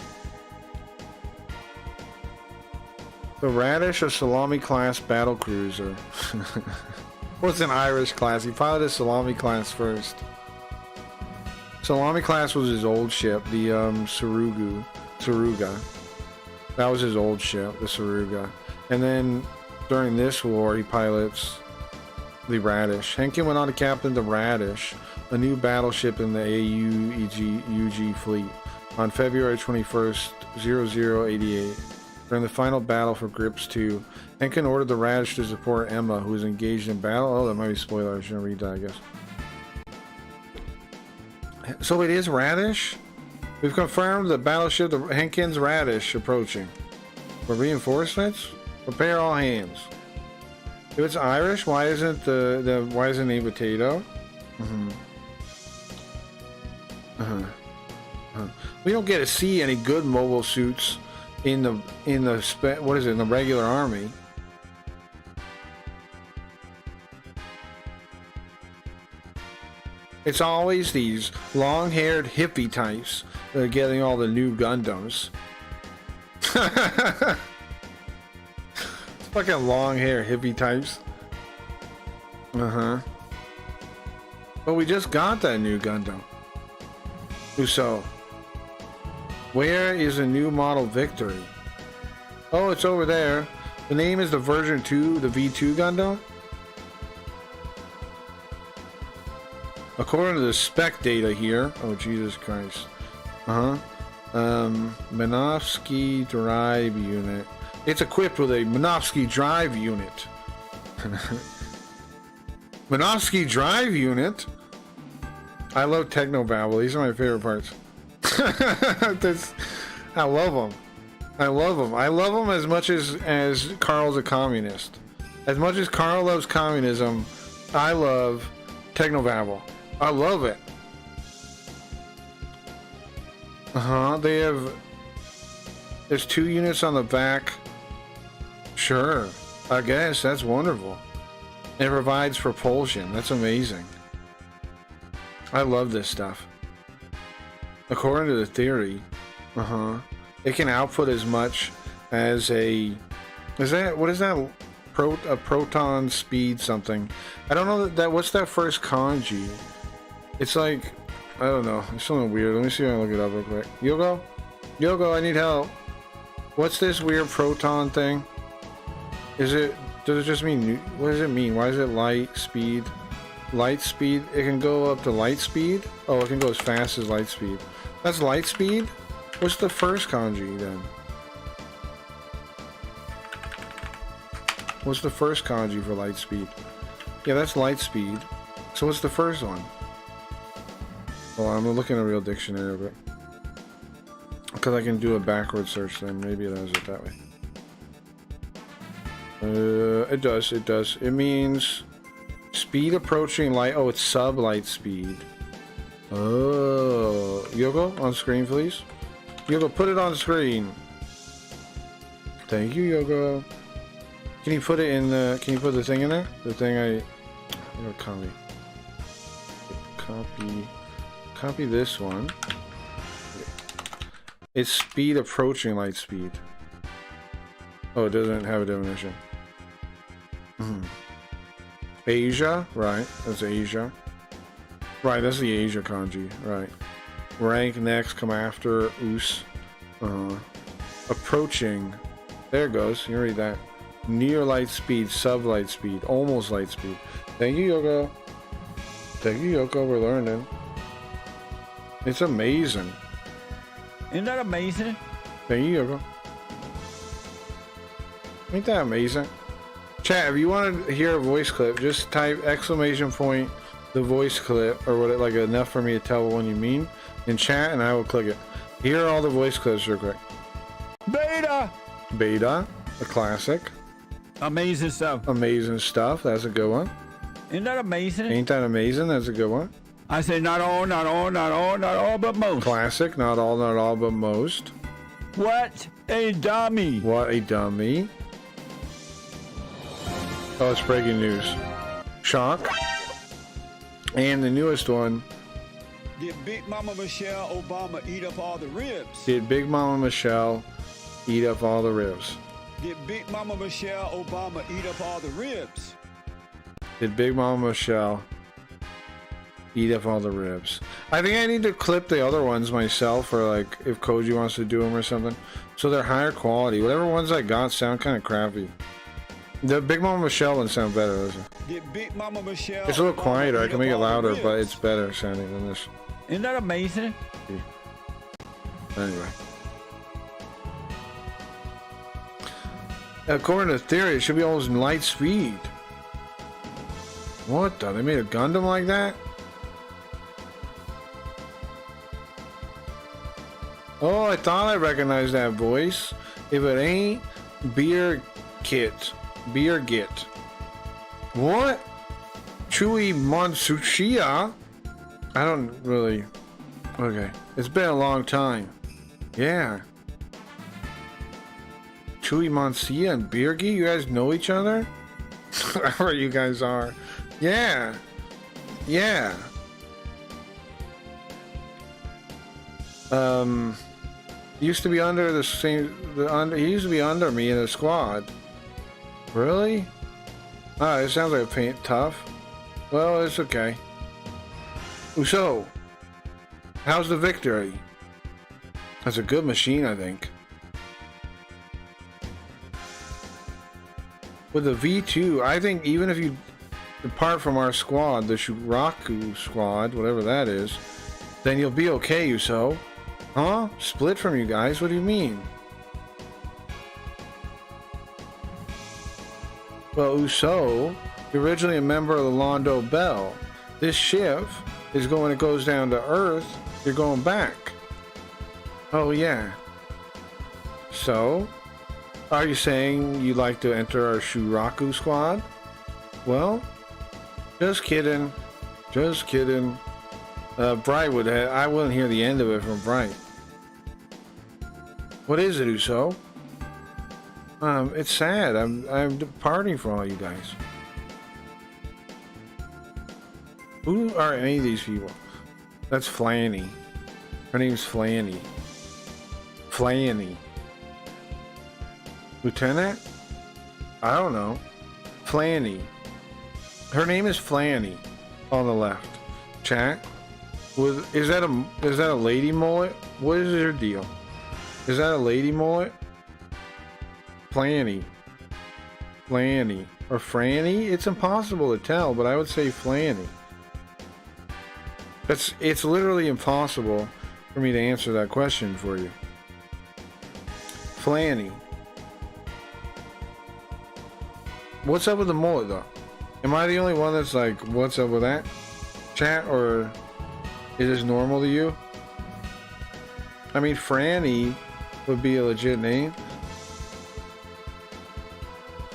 The Radish, a Salami class battle cruiser. What's an Irish class? He piloted Salami class first. Salami class was his old ship, the Suruga. That was his old ship, the Suruga. And then during this war, he pilots the Radish. Henkin went on to captain the Radish, a new battleship in the AUG fleet, on February 21st, 0088. During the final battle for Grips 2, Henkin ordered the Radish to support Emma, who was engaged in battle. Oh, that might be a spoiler. I shouldn't read that, I guess. So it is Radish? We've confirmed the battleship, the Henkin's Radish, approaching. For reinforcements? Prepare all hands. If it's Irish, why isn't why isn't it potato? We don't get to see any good mobile suits in the in the regular army. It's always these long-haired hippie types that are getting all the new Gundams. It's fucking long-haired hippie types. But we just got that new Gundam. Uso. Where is the new model Victory? Oh, it's over there. The name is the version 2, the V2 Gundam. According to the spec data here, oh Jesus Christ, Minovsky drive unit. It's equipped with a Minovsky drive unit. Minovsky drive unit. I love Technobabble. These are my favorite parts. I love them. I love them. I love them as much as Carl's a communist. As much as Carl loves communism, I love Technobabble. I love it. They have... There's 2 units on the back. Sure. I guess. That's wonderful. It provides propulsion. That's amazing. I love this stuff. According to the theory. it can output as much as a, what is that? A proton speed something. I don't know that what's that first kanji? It's like, I don't know. It's something weird. Let me see if I can look it up real quick. Yogo, I need help. What's this weird proton thing? Does it just mean, what does it mean? Why is it light speed? Light speed? It can go up to light speed? Oh, it can go as fast as light speed. That's light speed? What's the first kanji then? What's the first kanji for light speed? Yeah, that's light speed. So what's the first one? Well, I'm looking at a real dictionary of it. Because I can do a backward search then. Maybe it does it that way. It does. It means speed approaching light. Oh, it's sub-light speed. Oh. Yogo, on screen, please. Yogo, put it on screen. Thank you, Yogo. Can you put it in the... Can you put the thing in there? The thing I... Copy this one. It's speed approaching light speed. Oh, it doesn't have a definition. Asia, right? That's Asia. Right, that's the Asia kanji, right. Rank, next, come after, us. Approaching. There it goes, you read that. Near light speed, sub light speed, almost light speed. Thank you, Yoko. Thank you, Yoko, we're learning. It's amazing. Isn't that amazing? Thank you, Yoko. Ain't that amazing? Chat, if you want to hear a voice clip, just type exclamation point the voice clip, or what, like enough for me to tell what one you mean, in chat, and I will click it. Here are all the voice clips real quick. Beta! Beta, a classic. Amazing stuff. Amazing stuff, that's a good one. Isn't that amazing? Ain't that amazing? That's a good one. I say not all, but most. Classic, not all, but most. What a dummy. What a dummy. Oh, it's breaking news. Shock. And the newest one. Did Big Mama Michelle Obama eat up all the ribs? Did Big Mama Michelle eat up all the ribs? Did Big Mama Michelle Obama eat up all the ribs? Did Big Mama Michelle eat up all the ribs? I think I need to clip the other ones myself, or like if Koji wants to do them or something, so they're higher quality. Whatever ones I got sound kind of crappy. The Big Mama Michelle ones sound better, doesn't it? Did Big Mama Michelle It's a little quieter. I can make it louder, ribs? but it's better sounding than this. Isn't that amazing? Anyway. According to theory, it should be almost light speed. What the? They made a Gundam like that? Oh, I thought I recognized that voice. If it ain't Beer Kit. Beer Git. What? Chewy Monsuchia? I don't really... Okay. It's been a long time. Yeah. Chewy Monsia and Beergy? You guys know each other? Wherever you guys are. Yeah. Yeah. Used to be under the same... he used to be under me in the squad. Really? Ah, it sounds like a paint tough. Well, it's okay. So, how's the victory? That's a good machine, I think. With the V2, I think even if you depart from our squad, the Shuraku squad, whatever that is, then you'll be okay, Uso. Huh? Split from you guys? What do you mean? Well, Uso, you're originally a member of the Londo Bell. This ship is going, it goes down to Earth, you're going back. Oh, yeah. So, are you saying you'd like to enter our Shuraku squad? Well, just kidding. Just kidding. Bright would have, I wouldn't hear the end of it from Bright. What is it, Uso? It's sad. I'm departing from all you guys. Who are any of these people? That's Flanny. Her name's Flanny. Flanny. Lieutenant? I don't know. Flanny. Her name is Flanny on the left. Chat. Is that a lady mullet? What is your deal? Is that a lady mullet? Flanny. Flanny. Or Franny? It's impossible to tell, but I would say Flanny. It's literally impossible for me to answer that question for you. Flanny. What's up with the mullet though? Am I the only one that's like, what's up with that? Chat, or is this normal to you? I mean, Franny would be a legit name.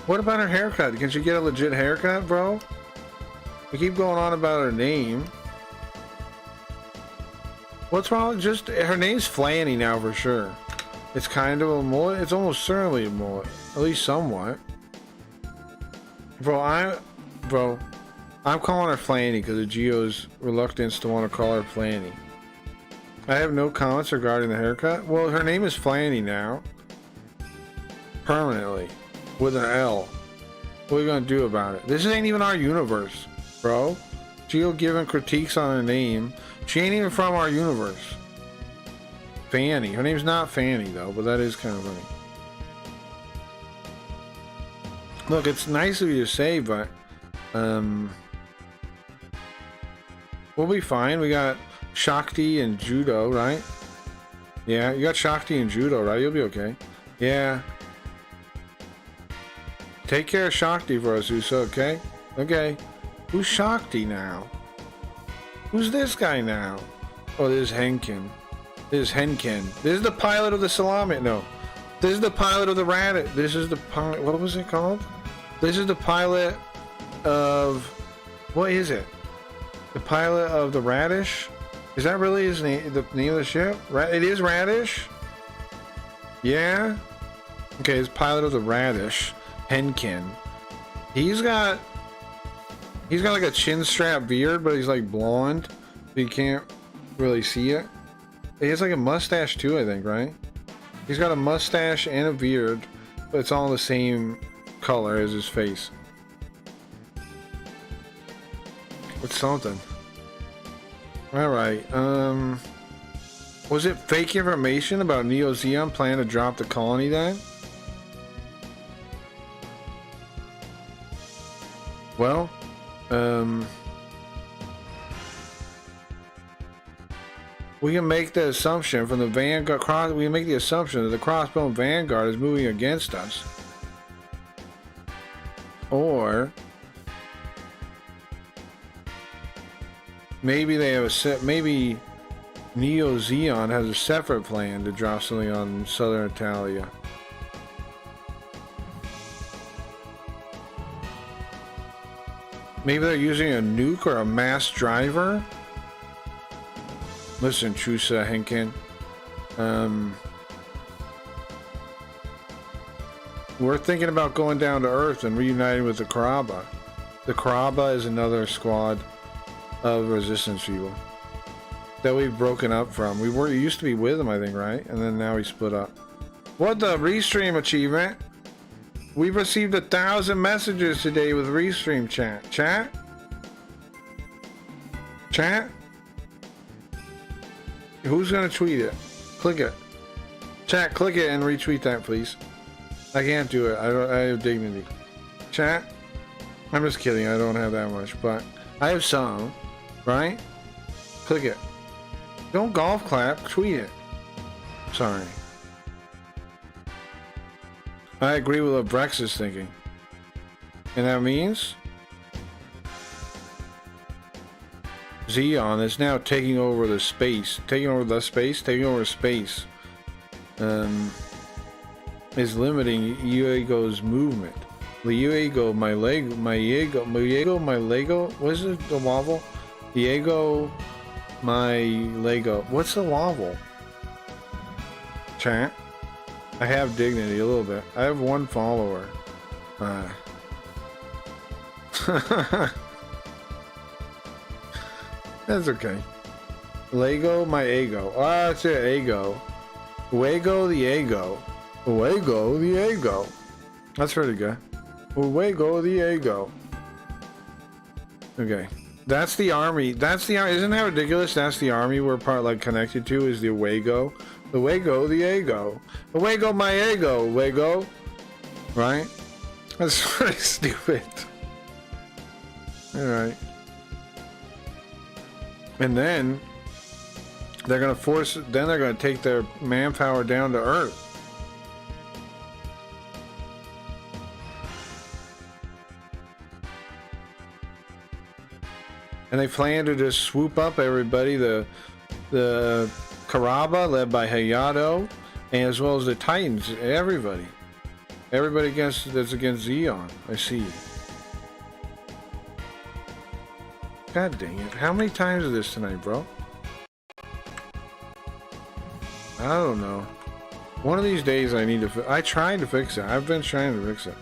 What about her haircut? Can she get a legit haircut, bro? We keep going on about her name. What's wrong? Just, her name's Flanny now for sure. It's kind of a mullet. It's almost certainly a mullet. At least somewhat. Bro, I'm calling her Flanny because of Geo's reluctance to want to call her Flanny. I have no comments regarding the haircut. Well, her name is Flanny now. Permanently. With an L. What are we gonna do about it? This ain't even our universe, bro. Geo giving critiques on her name. She ain't even from our universe. Fanny. Her name's not Fanny though, but that is kind of funny. Look, it's nice of you to say, but we'll be fine. We got Shakti and Judo, right? Yeah, you got Shakti and Judo, right? You'll be okay. Yeah. Take care of Shakti for us, Uso, okay? Okay. Who's Shakti now? Who's this guy now? Oh, this is Henkin. This is Henkin. This is the pilot of the Salami. No. This is the pilot of the Radit. This is the pilot. What was it called? This is the pilot of... What is it? The pilot of the Radish? Is that really his name? The name of the ship? It is Radish? Yeah? Okay, it's pilot of the Radish. Henkin. He's got like a chin strap beard, but he's like blonde. So you can't really see it. He has like a mustache too, I think, right? He's got a mustache and a beard, but it's all the same color as his face. It's something. Alright, was it fake information about Neo Zeon planning to drop the colony then? Well, we can make the assumption from the Vanguard we can make the assumption that the Crossbone Vanguard is moving against us. Or maybe they have maybe Neo Zeon has a separate plan to drop something on Southern Italia. Maybe they're using a nuke or a mass driver? Listen, Chusa Henkin. We're thinking about going down to Earth and reuniting with the Karaba. The Karaba is another squad of resistance people that we've broken up from. We used to be with them, I think, right? And then now we split up. What the Restream achievement? We've received 1,000 messages today with Restream chat. Chat? Chat? Who's gonna tweet it? Click it. Chat, click it and retweet that, please. I can't do it. I have dignity. Chat? I'm just kidding. I don't have that much, but I have some. Right? Click it. Don't golf clap. Tweet it. Sorry. I agree with what Brex is thinking. And that means Zeon is now taking over the space. Taking over space. Is limiting Uego's movement. The Uego, my Lego. What is it? The Waffle? Diego, my Lego. What's the Waffle? Chat. I have dignity a little bit. I have one follower. That's okay. Lego, my ego. Ah, it's your ego. Away go the ego. Away go the ego. That's pretty good. Away go the ego. Okay. That's the army. That's the army. Isn't that ridiculous? That's the army we're part like connected to is the away go. Away go the ego. Away go my ego. Away go. Right? That's pretty stupid. Alright. And then they're gonna force then they're gonna take their manpower down to Earth. And they plan to just swoop up everybody, the Karaba led by Hayato, and as well as the Titans, everybody. Everybody that's against Zeon. I see. God dang it. How many times is this tonight, bro? I don't know. One of these days I need to I tried to fix it. I've been trying to fix it.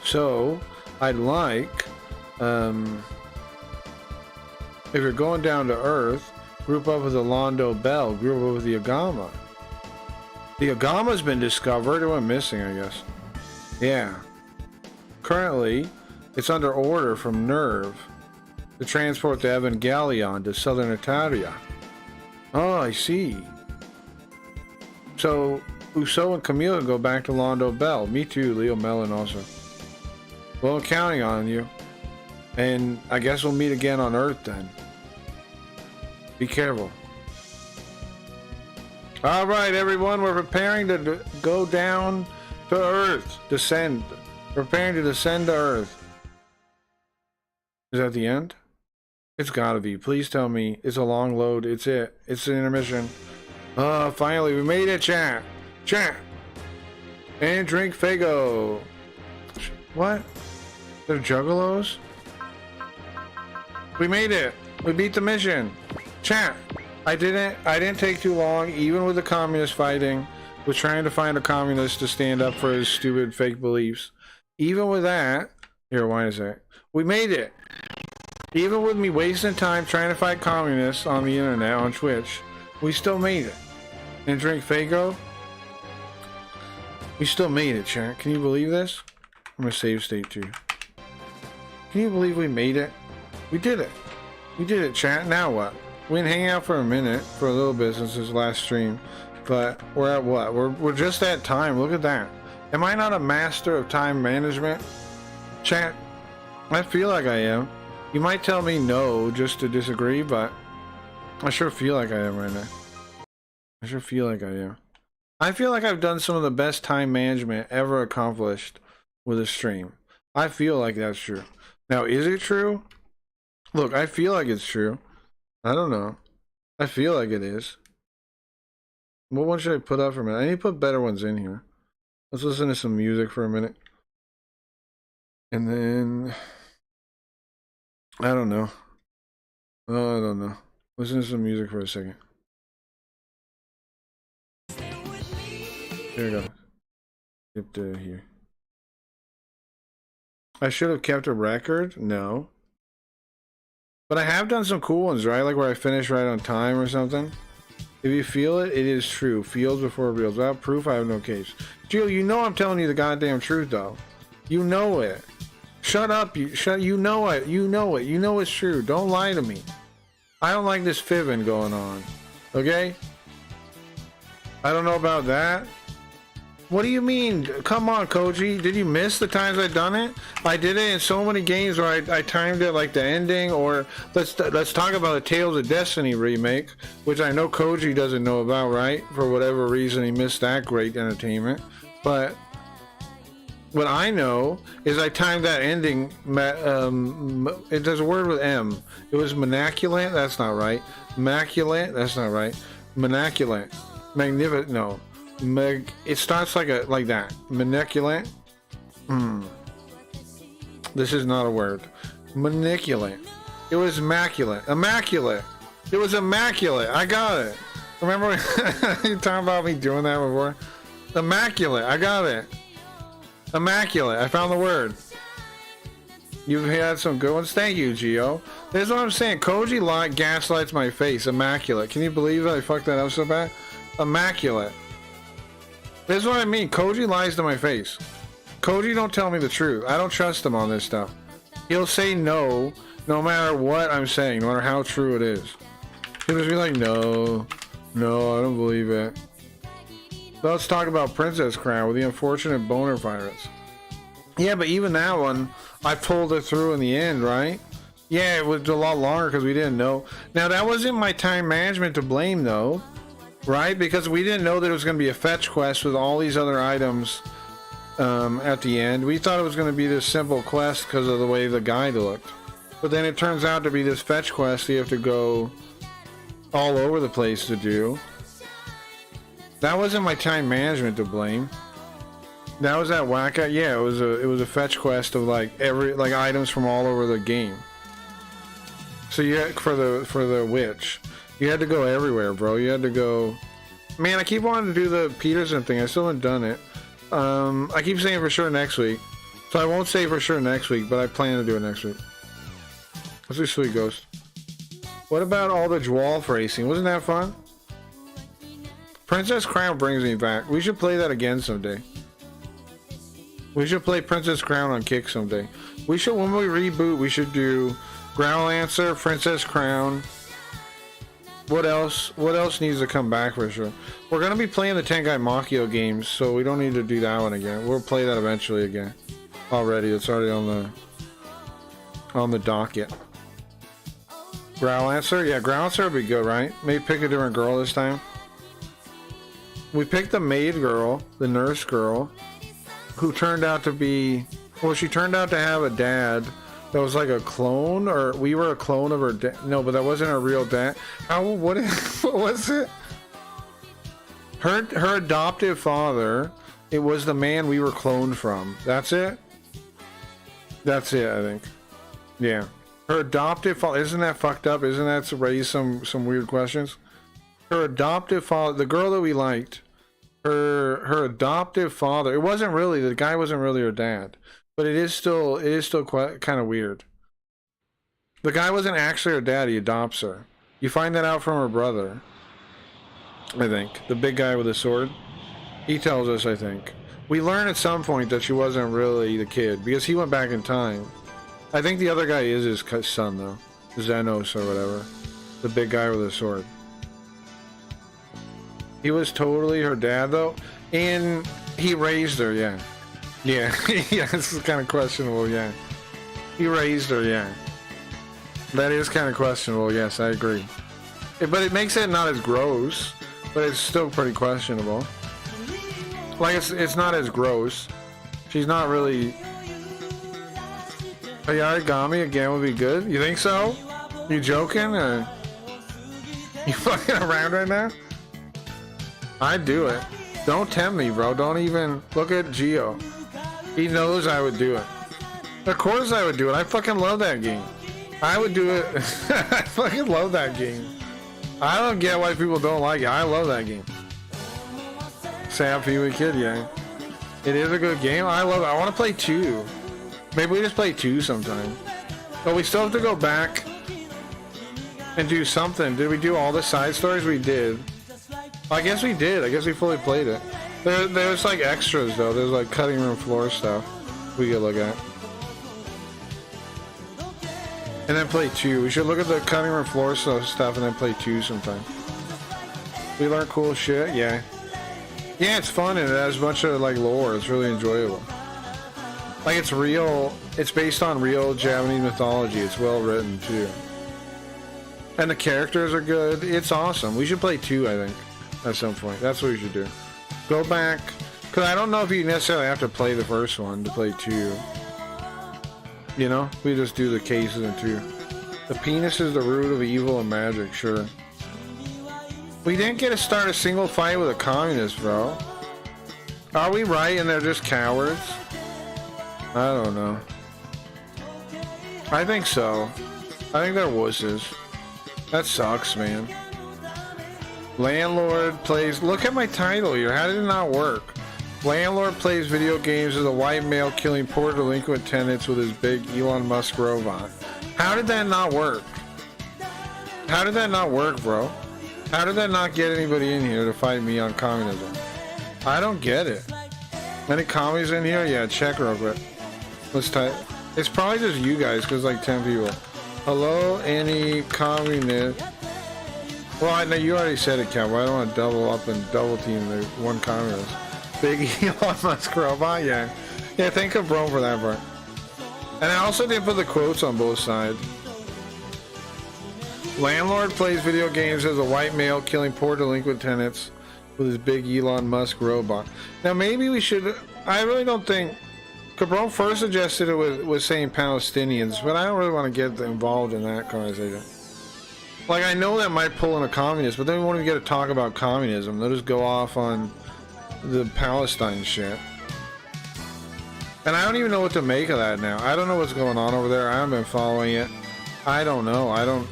So I'd like if you're going down to Earth, group up with the Londo Bell, group up with the Agama. The Agama's been discovered. It went missing, I guess. Yeah. Currently, it's under order from Nerve to transport the Evangelion to Southern Italia. Oh, I see. So, Uso and Camila go back to Londo Bell. Me too, Leo Mellon also. Well, I'm counting on you. And I guess we'll meet again on Earth then. Be careful. Alright, everyone, we're preparing to go down to Earth. Descend. Preparing to descend to Earth. Is that the end? It's gotta be. Please tell me it's a long load. It's it. It's an intermission. Finally, we made it, chat. Chat. And drink Fago. What? They're juggalos? We made it. We beat the mission. Chat. I didn't take too long, even with the communist fighting, with trying to find a communist to stand up for his stupid fake beliefs. Even with that, here, why is that? We made it. Even with me wasting time trying to fight communists on the internet, on Twitch, we still made it. And drink Fago? We still made it, chat. Can you believe this? I'm gonna save state too. Can you believe we made it? We did it. We did it, chat. Now what? We can hang out for a minute, for a little bit since this last stream. But we're at what? We're just at time. Look at that. Am I not a master of time management? Chat, I feel like I am. You might tell me no just to disagree, but I sure feel like I am right now. I sure feel like I am. I feel like I've done some of the best time management ever accomplished with a stream. I feel like that's true. Now, is it true? Look, I feel like it's true. I don't know. I feel like it is. What one should I put up for a minute? I need to put better ones in here. Let's listen to some music for a minute. And then... I don't know. Oh, I don't know. Listen to some music for a second. There we go. Skip to here. I should have kept a record? No. But I have done some cool ones, right? Like where I finish right on time or something. If you feel it, it is true. Fields before reels. Without proof, I have no case. Jill, you know I'm telling you the goddamn truth, though. You know it. Shut up. You know it. You know it. You know it's true. Don't lie to me. I don't like this fibbing going on. Okay? I don't know about that. What do you mean? Come on, Koji. Did you miss the times I've done it? I did it in so many games where I timed it like the ending, or let's talk about the Tales of Destiny remake, which I know Koji doesn't know about, right? For whatever reason, he missed that great entertainment. But what I know is I timed that ending. There's a word with M. It was manaculate. That's not right. Immaculate. That's not right. Manaculate. Magnificent. No. It starts like that. Maniculate. This is not a word. Maniculate. It was immaculate. Immaculate. It was immaculate. I got it. Remember you talking about me doing that before? Immaculate. I got it. Immaculate. I found the word. You've had some good ones. Thank you, Gio. This is what I'm saying. Koji gaslights my face. Immaculate. Can you believe that I fucked that up so bad? Immaculate. This is what I mean. Koji lies to my face. Koji don't tell me the truth. I don't trust him on this stuff. He'll say no matter what I'm saying, no matter how true it is. He'll just be like, no, I don't believe it. So let's talk about Princess Crown with the unfortunate boner virus. Yeah, but even that one, I pulled it through in the end, right? Yeah, it was a lot longer because we didn't know. Now, that wasn't my time management to blame, though, right? Because we didn't know that it was going to be a fetch quest with all these other items at the end. We thought it was going to be this simple quest because of the way the guide looked. But then it turns out to be this fetch quest you have to go all over the place to do. That wasn't my time management to blame. That was that wacka. Yeah, it was a fetch quest of like items from all over the game. So you had, for the witch, you had to go everywhere, bro. You had to go. Man, I keep wanting to do the Peterson thing. I still haven't done it. I keep saying for sure next week, so I won't say for sure next week, but I plan to do it next week. Let's do Sweet Ghost. What about all the Dwalf racing? Wasn't that fun? Princess Crown brings me back. We should play that again someday. We should play Princess Crown on Kick someday. We should, when we reboot, we should do Growlancer, Princess Crown. What else? What else needs to come back for sure? We're gonna be playing the Tenkai Makio games, so we don't need to do that one again. We'll play that eventually again. Already, it's already on the docket. Growlancer? Yeah, Growlancer would be good, right? Maybe pick a different girl this time. We picked the maid girl, the nurse girl, who turned out to be... Well, she turned out to have a dad that was like a clone, or we were a clone of her dad. No, but that wasn't her real dad. What was it? Her adoptive father, it was the man we were cloned from. That's it? That's it, I think. Yeah. Her adoptive father, isn't that fucked up? Isn't that to raise some weird questions? Her adoptive father, the girl that we liked, her adoptive father, it wasn't really, the guy wasn't really her dad, but it is still quite kind of weird. The guy wasn't actually her dad, he adopts her. You find that out from her brother, I think. The big guy with the sword. He tells us, I think. We learn at some point that she wasn't really the kid, because he went back in time. I think the other guy is his son, though. Xenos or whatever. The big guy with the sword. He was totally her dad, though. And he raised her, yeah. Yeah, yeah, this is kind of questionable, yeah. He raised her, yeah. That is kind of questionable, yes, I agree. But it makes it not as gross, but it's still pretty questionable. Like, it's not as gross. She's not really... A Yarigami again would be good? You think so? You joking, or... You fucking around right now? I'd do it. Don't tempt me, bro. Don't even look at Gio. He knows I would do it. Of course I would do it. I fucking love that game. I would do it. I fucking love that game. I don't get why people don't like it. I love that game. Sam Pee-wee Kid, yeah. It is a good game. I love it. I want to play 2. Maybe we just play 2 sometime. But we still have to go back and do something. Did we do all the side stories? We did. I guess we did. I guess we fully played it. There's like extras though. There's like cutting room floor stuff we could look at. And then play 2. We should look at the cutting room floor stuff and then play 2 sometime. We learn cool shit, yeah. Yeah, it's fun and it has a bunch of like lore. It's really enjoyable. Like it's real. It's based on real Japanese mythology. It's well written too. And the characters are good. It's awesome. We should play 2, I think. At some point. That's what we should do. Go back. Because I don't know if you necessarily have to play the first one to play 2. You know? We just do the cases in 2. The penis is the root of evil and magic, sure. We didn't get to start a single fight with a communist, bro. Are we right and they're just cowards? I don't know. I think so. I think they're wusses. That sucks, man. Landlord plays... Look at my title here. How did it not work? Landlord plays video games as a white male killing poor delinquent tenants with his big Elon Musk robot. How did that not work? How did that not work, bro? How did that not get anybody in here to fight me on communism? I don't get it. Any commies in here? Yeah, check real quick. Let's type. It's probably just you guys, because like 10 people. Hello, any communist? Well, I know you already said it, Cowboy. I don't want to double up and double team the one communist. Big Elon Musk robot, yeah. Yeah, thank you, bro, for that part. And I also did put the quotes on both sides. Landlord plays video games as a white male killing poor delinquent tenants with his big Elon Musk robot. Now maybe we should, I really don't think, Cabron first suggested it was saying Palestinians, but I don't really want to get involved in that conversation. Like, I know that might pull in a communist, but then we won't even get to talk about communism. They'll just go off on the Palestine shit. And I don't even know what to make of that now. I don't know what's going on over there. I haven't been following it. I don't know. I don't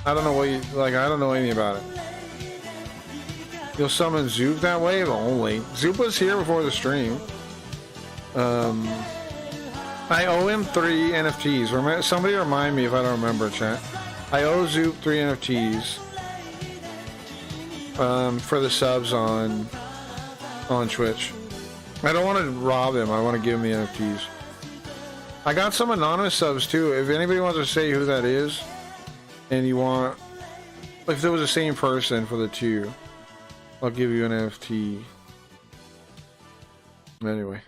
know what you, like, I don't know anything about it. You'll summon Zoop that way? Only. Zoop was here before the stream. I owe him 3 NFTs. Somebody remind me if I don't remember, chat. I owe Zoop 3 NFTs. For the subs on Twitch. I don't want to rob him. I want to give him the NFTs. I got some anonymous subs too. If anybody wants to say who that is, and you want, if there was the same person for the 2, I'll give you an NFT. Anyway.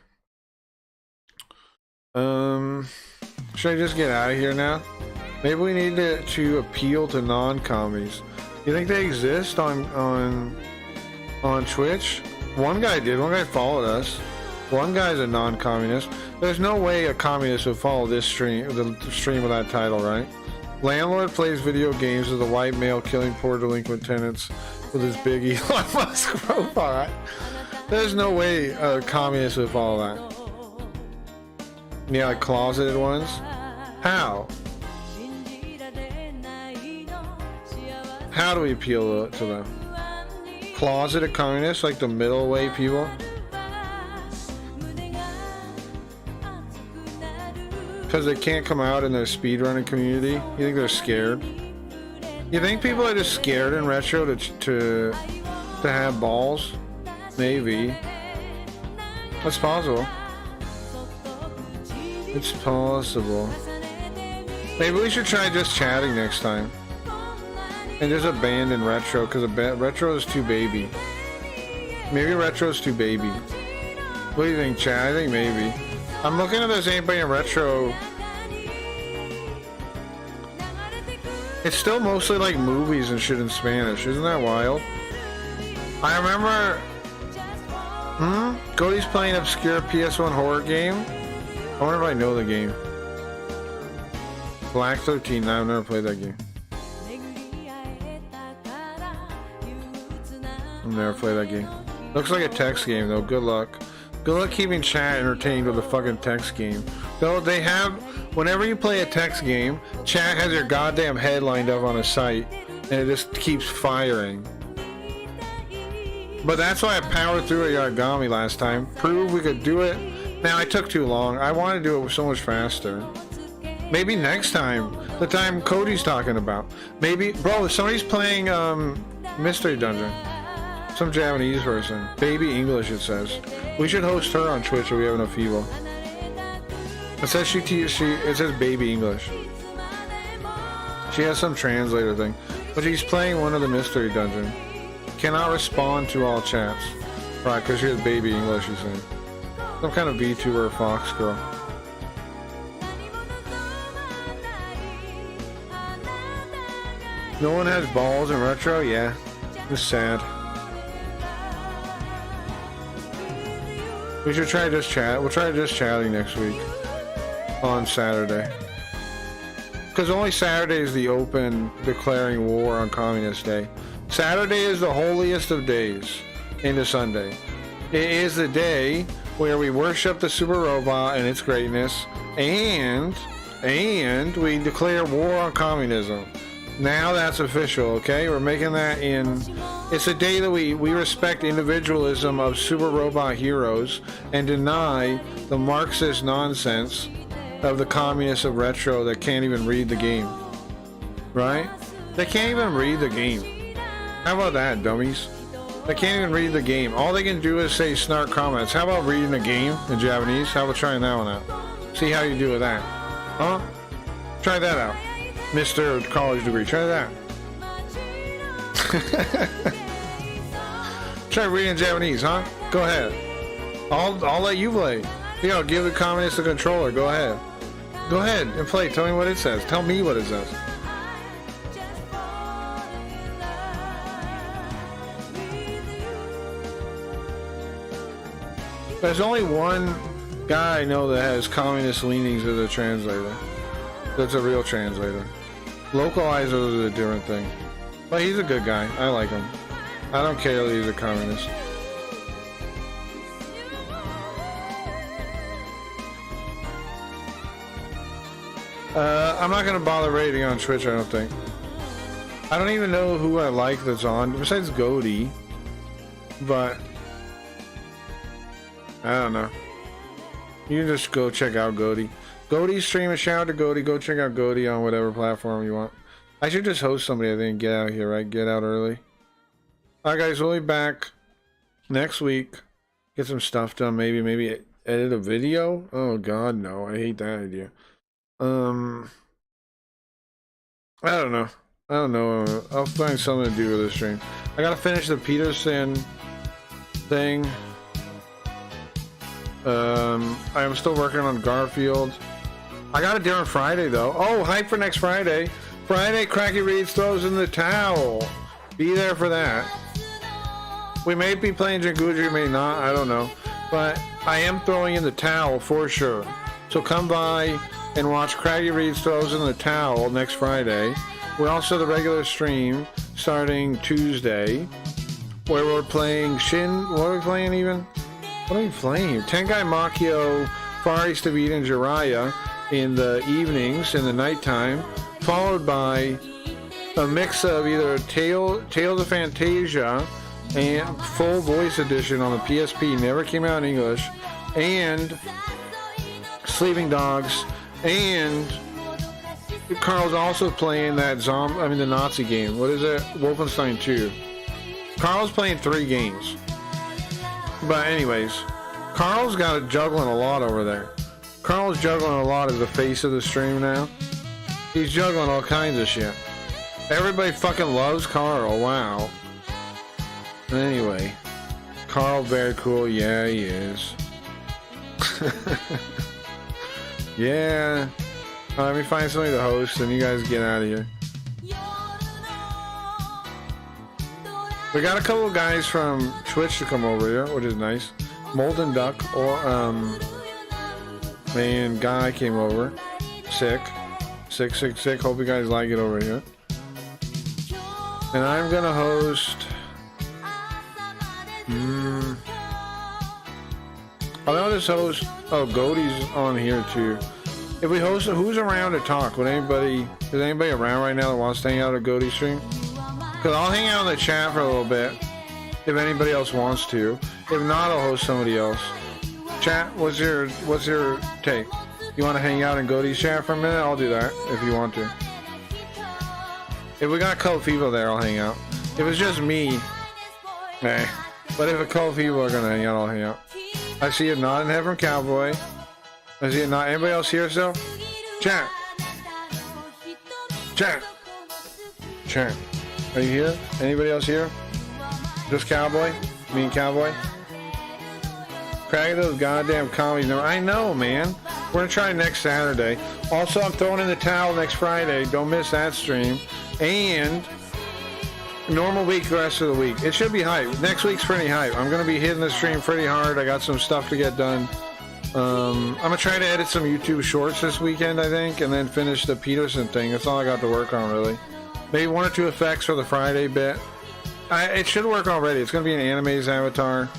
Should I just get out of here now? Maybe we need to appeal to non-commies. You think they exist on Twitch? One guy did. One guy followed us. One guy's a non-communist. There's no way a communist would follow this stream, the stream with that title, right? Landlord plays video games as a white male killing poor delinquent tenants with his big Elon Musk robot. There's no way a communist would follow that. Yeah, like closeted ones. How? How do we appeal to them? Closeted communists, like the middle way people? Because they can't come out in their speedrunning community? You think they're scared? You think people are just scared in retro to have balls? Maybe. That's possible. It's possible. Maybe we should try just chatting next time. And just abandon retro, because retro is too baby. Maybe retro is too baby. What do you think, chat? I think maybe. I'm looking at there's anybody in retro. It's still mostly like movies and shit in Spanish. Isn't that wild? I remember... Cody's playing obscure PS1 horror game. I wonder if I know the game. Black 13. No, I've never played that game. I've never played that game. Looks like a text game though. Good luck. Good luck keeping chat entertained with a fucking text game. Though they have, whenever you play a text game, chat has your goddamn head lined up on a site, and it just keeps firing. But that's why I powered through a Yagami last time. Proved we could do it. Now I took too long. I wanted to do it so much faster. Maybe next time. The time Cody's talking about. Maybe, bro, if somebody's playing Mystery Dungeon. Some Japanese person. Baby English, it says. We should host her on Twitch if we have enough people. It says it says Baby English. She has some translator thing. But she's playing one of the Mystery Dungeon. Cannot respond to all chats. Right, because she has Baby English, she's saying. Some kind of VTuber Fox girl. No one has balls in retro? Yeah. It's sad. We should try just chat. We'll try just chatting next week. On Saturday. Because only Saturday is the open declaring war on Communist Day. Saturday is the holiest of days into Sunday. It is the day where we worship the super robot and its greatness, and we declare war on communism. Now that's official, okay? We're making that in... It's a day that we respect individualism of super robot heroes and deny the Marxist nonsense of the communists of retro that can't even read the game. Right? They can't even read the game. How about that, dummies? They can't even read the game. All they can do is say snark comments. How about reading the game in Japanese? How about trying that one out? See how you do with that. Huh? Try that out. Mr. College degree. Try that. Try reading Japanese, huh? Go ahead. I'll let you play. Yo, give the communist a controller. Go ahead. Go ahead and play. Tell me what it says. Tell me what it says. There's only one guy I know that has communist leanings as a translator. That's a real translator. Localizers is a different thing. But he's a good guy. I like him. I don't care that he's a communist. I'm not going to bother rating on Twitch, I don't think. I don't even know who I like that's on, besides Goaty. But... I don't know. You can just go check out Goaty. Goaty's stream, a shout out to Goaty. Go check out Goaty on whatever platform you want. I should just host somebody, I think. Get out here, right? Get out early. Alright guys, we'll be back next week. Get some stuff done, maybe edit a video? Oh god, no. I hate that idea. I don't know. I'll find something to do with this stream. I gotta finish the Peterson thing. I'm still working on Garfield. I got a different Friday though. Oh, hype for next Friday. Friday, Cracky Reeds throws in the towel. Be there for that. We may be playing Jinguji, may not, I don't know. But I am throwing in the towel for sure. So come by and watch Cracky Reeds throws in the towel next Friday. We also have the regular stream starting Tuesday, where we're playing Shin. What are we playing even? What are we playing? Tenkai Makio, Far East of Eden, Jiraiya in the evenings, in the nighttime, followed by a mix of either Tales of Fantasia and full voice edition on the PSP, never came out in English, and Sleeping Dogs, and Carl's also playing that the Nazi game. What is it? Wolfenstein 2. Carl's playing 3 games. But anyways, Carl's got it juggling a lot over there. Carl's juggling a lot as the face of the stream now. He's juggling all kinds of shit. Everybody fucking loves Carl. Wow. Anyway, Carl very cool. Yeah, he is. Yeah. Let me find somebody to host and you guys get out of here. We got a couple of guys from Twitch to come over here, which is nice. Molten Duck or man, Guy came over. Sick. Hope you guys like it over here. And I'm gonna host I'll just host Goaty's on here too. If we host it, who's around to talk? Is anybody around right now that wants to hang out at Goaty stream? Because I'll hang out in the chat for a little bit if anybody else wants to. If not, I'll host somebody else. Chat, what's your take? You want to hang out in Goaty's chat for a minute? I'll do that if you want to. If we got a couple people there, I'll hang out. If it's just me, eh. But if a couple people are gonna hang out, I'll hang out. I see a nod in head from Cowboy. I see a nod. Anybody else here still? Chat. Are you here? Anybody else here? Just Cowboy? Me and Cowboy? Crack those goddamn comedies. I know, man. We're gonna try next Saturday. Also, I'm throwing in the towel next Friday. Don't miss that stream. And normal week the rest of the week. It should be hype. Next week's pretty hype. I'm gonna be hitting the stream pretty hard. I got some stuff to get done. I'm gonna try to edit some YouTube shorts this weekend, I think, and then finish the Peterson thing. That's all I got to work on, really. Maybe 1 or 2 effects for the Friday bit. It should work already. It's gonna be an anime's avatar.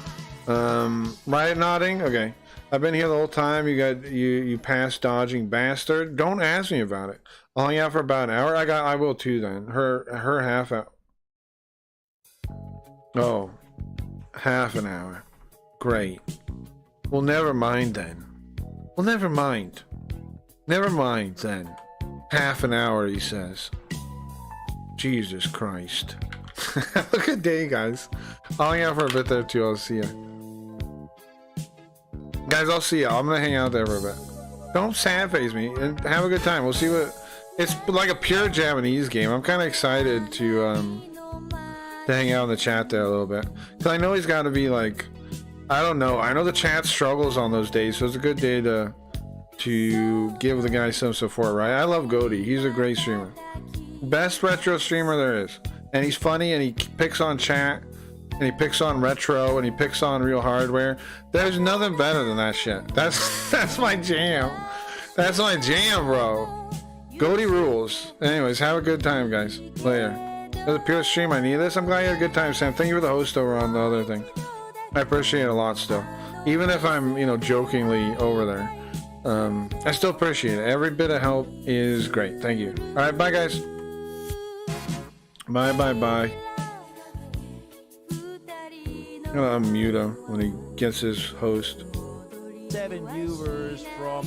Riot nodding. Okay. I've been here the whole time. You pass dodging bastard. Don't ask me about it. I'll hang out for about an hour. I will too then. Her half hour. Oh, half an hour. Great. Well, never mind then. Well, never mind. Never mind then. Half an hour, he says. Jesus Christ. Have a good day, guys. I'll hang out for a bit there too. I'll see you. Guys, I'll see you. I'm gonna hang out there for a bit. Don't sad face me and have a good time. We'll see what. It's like a pure Japanese game. I'm kind of excited to hang out in the chat there a little bit. Because I know he's got to be like, I don't know. I know the chat struggles on those days, so it's a good day to give the guy some support, right? I love Goaty. He's a great streamer. Best retro streamer there is. And he's funny, and he picks on chat, and he picks on retro, and he picks on real hardware. There's nothing better than that shit. That's my jam. That's my jam, bro. Goaty rules. Anyways, have a good time, guys. Later. That's a pure stream. I need this. I'm glad you had a good time, Sam. Thank you for the host over on the other thing. I appreciate it a lot still. Even if I'm, jokingly over there. I still appreciate it. Every bit of help is great. Thank you. Alright, bye, guys. Bye, bye, bye. I'm gonna unmute him when he gets his host. 7 viewers from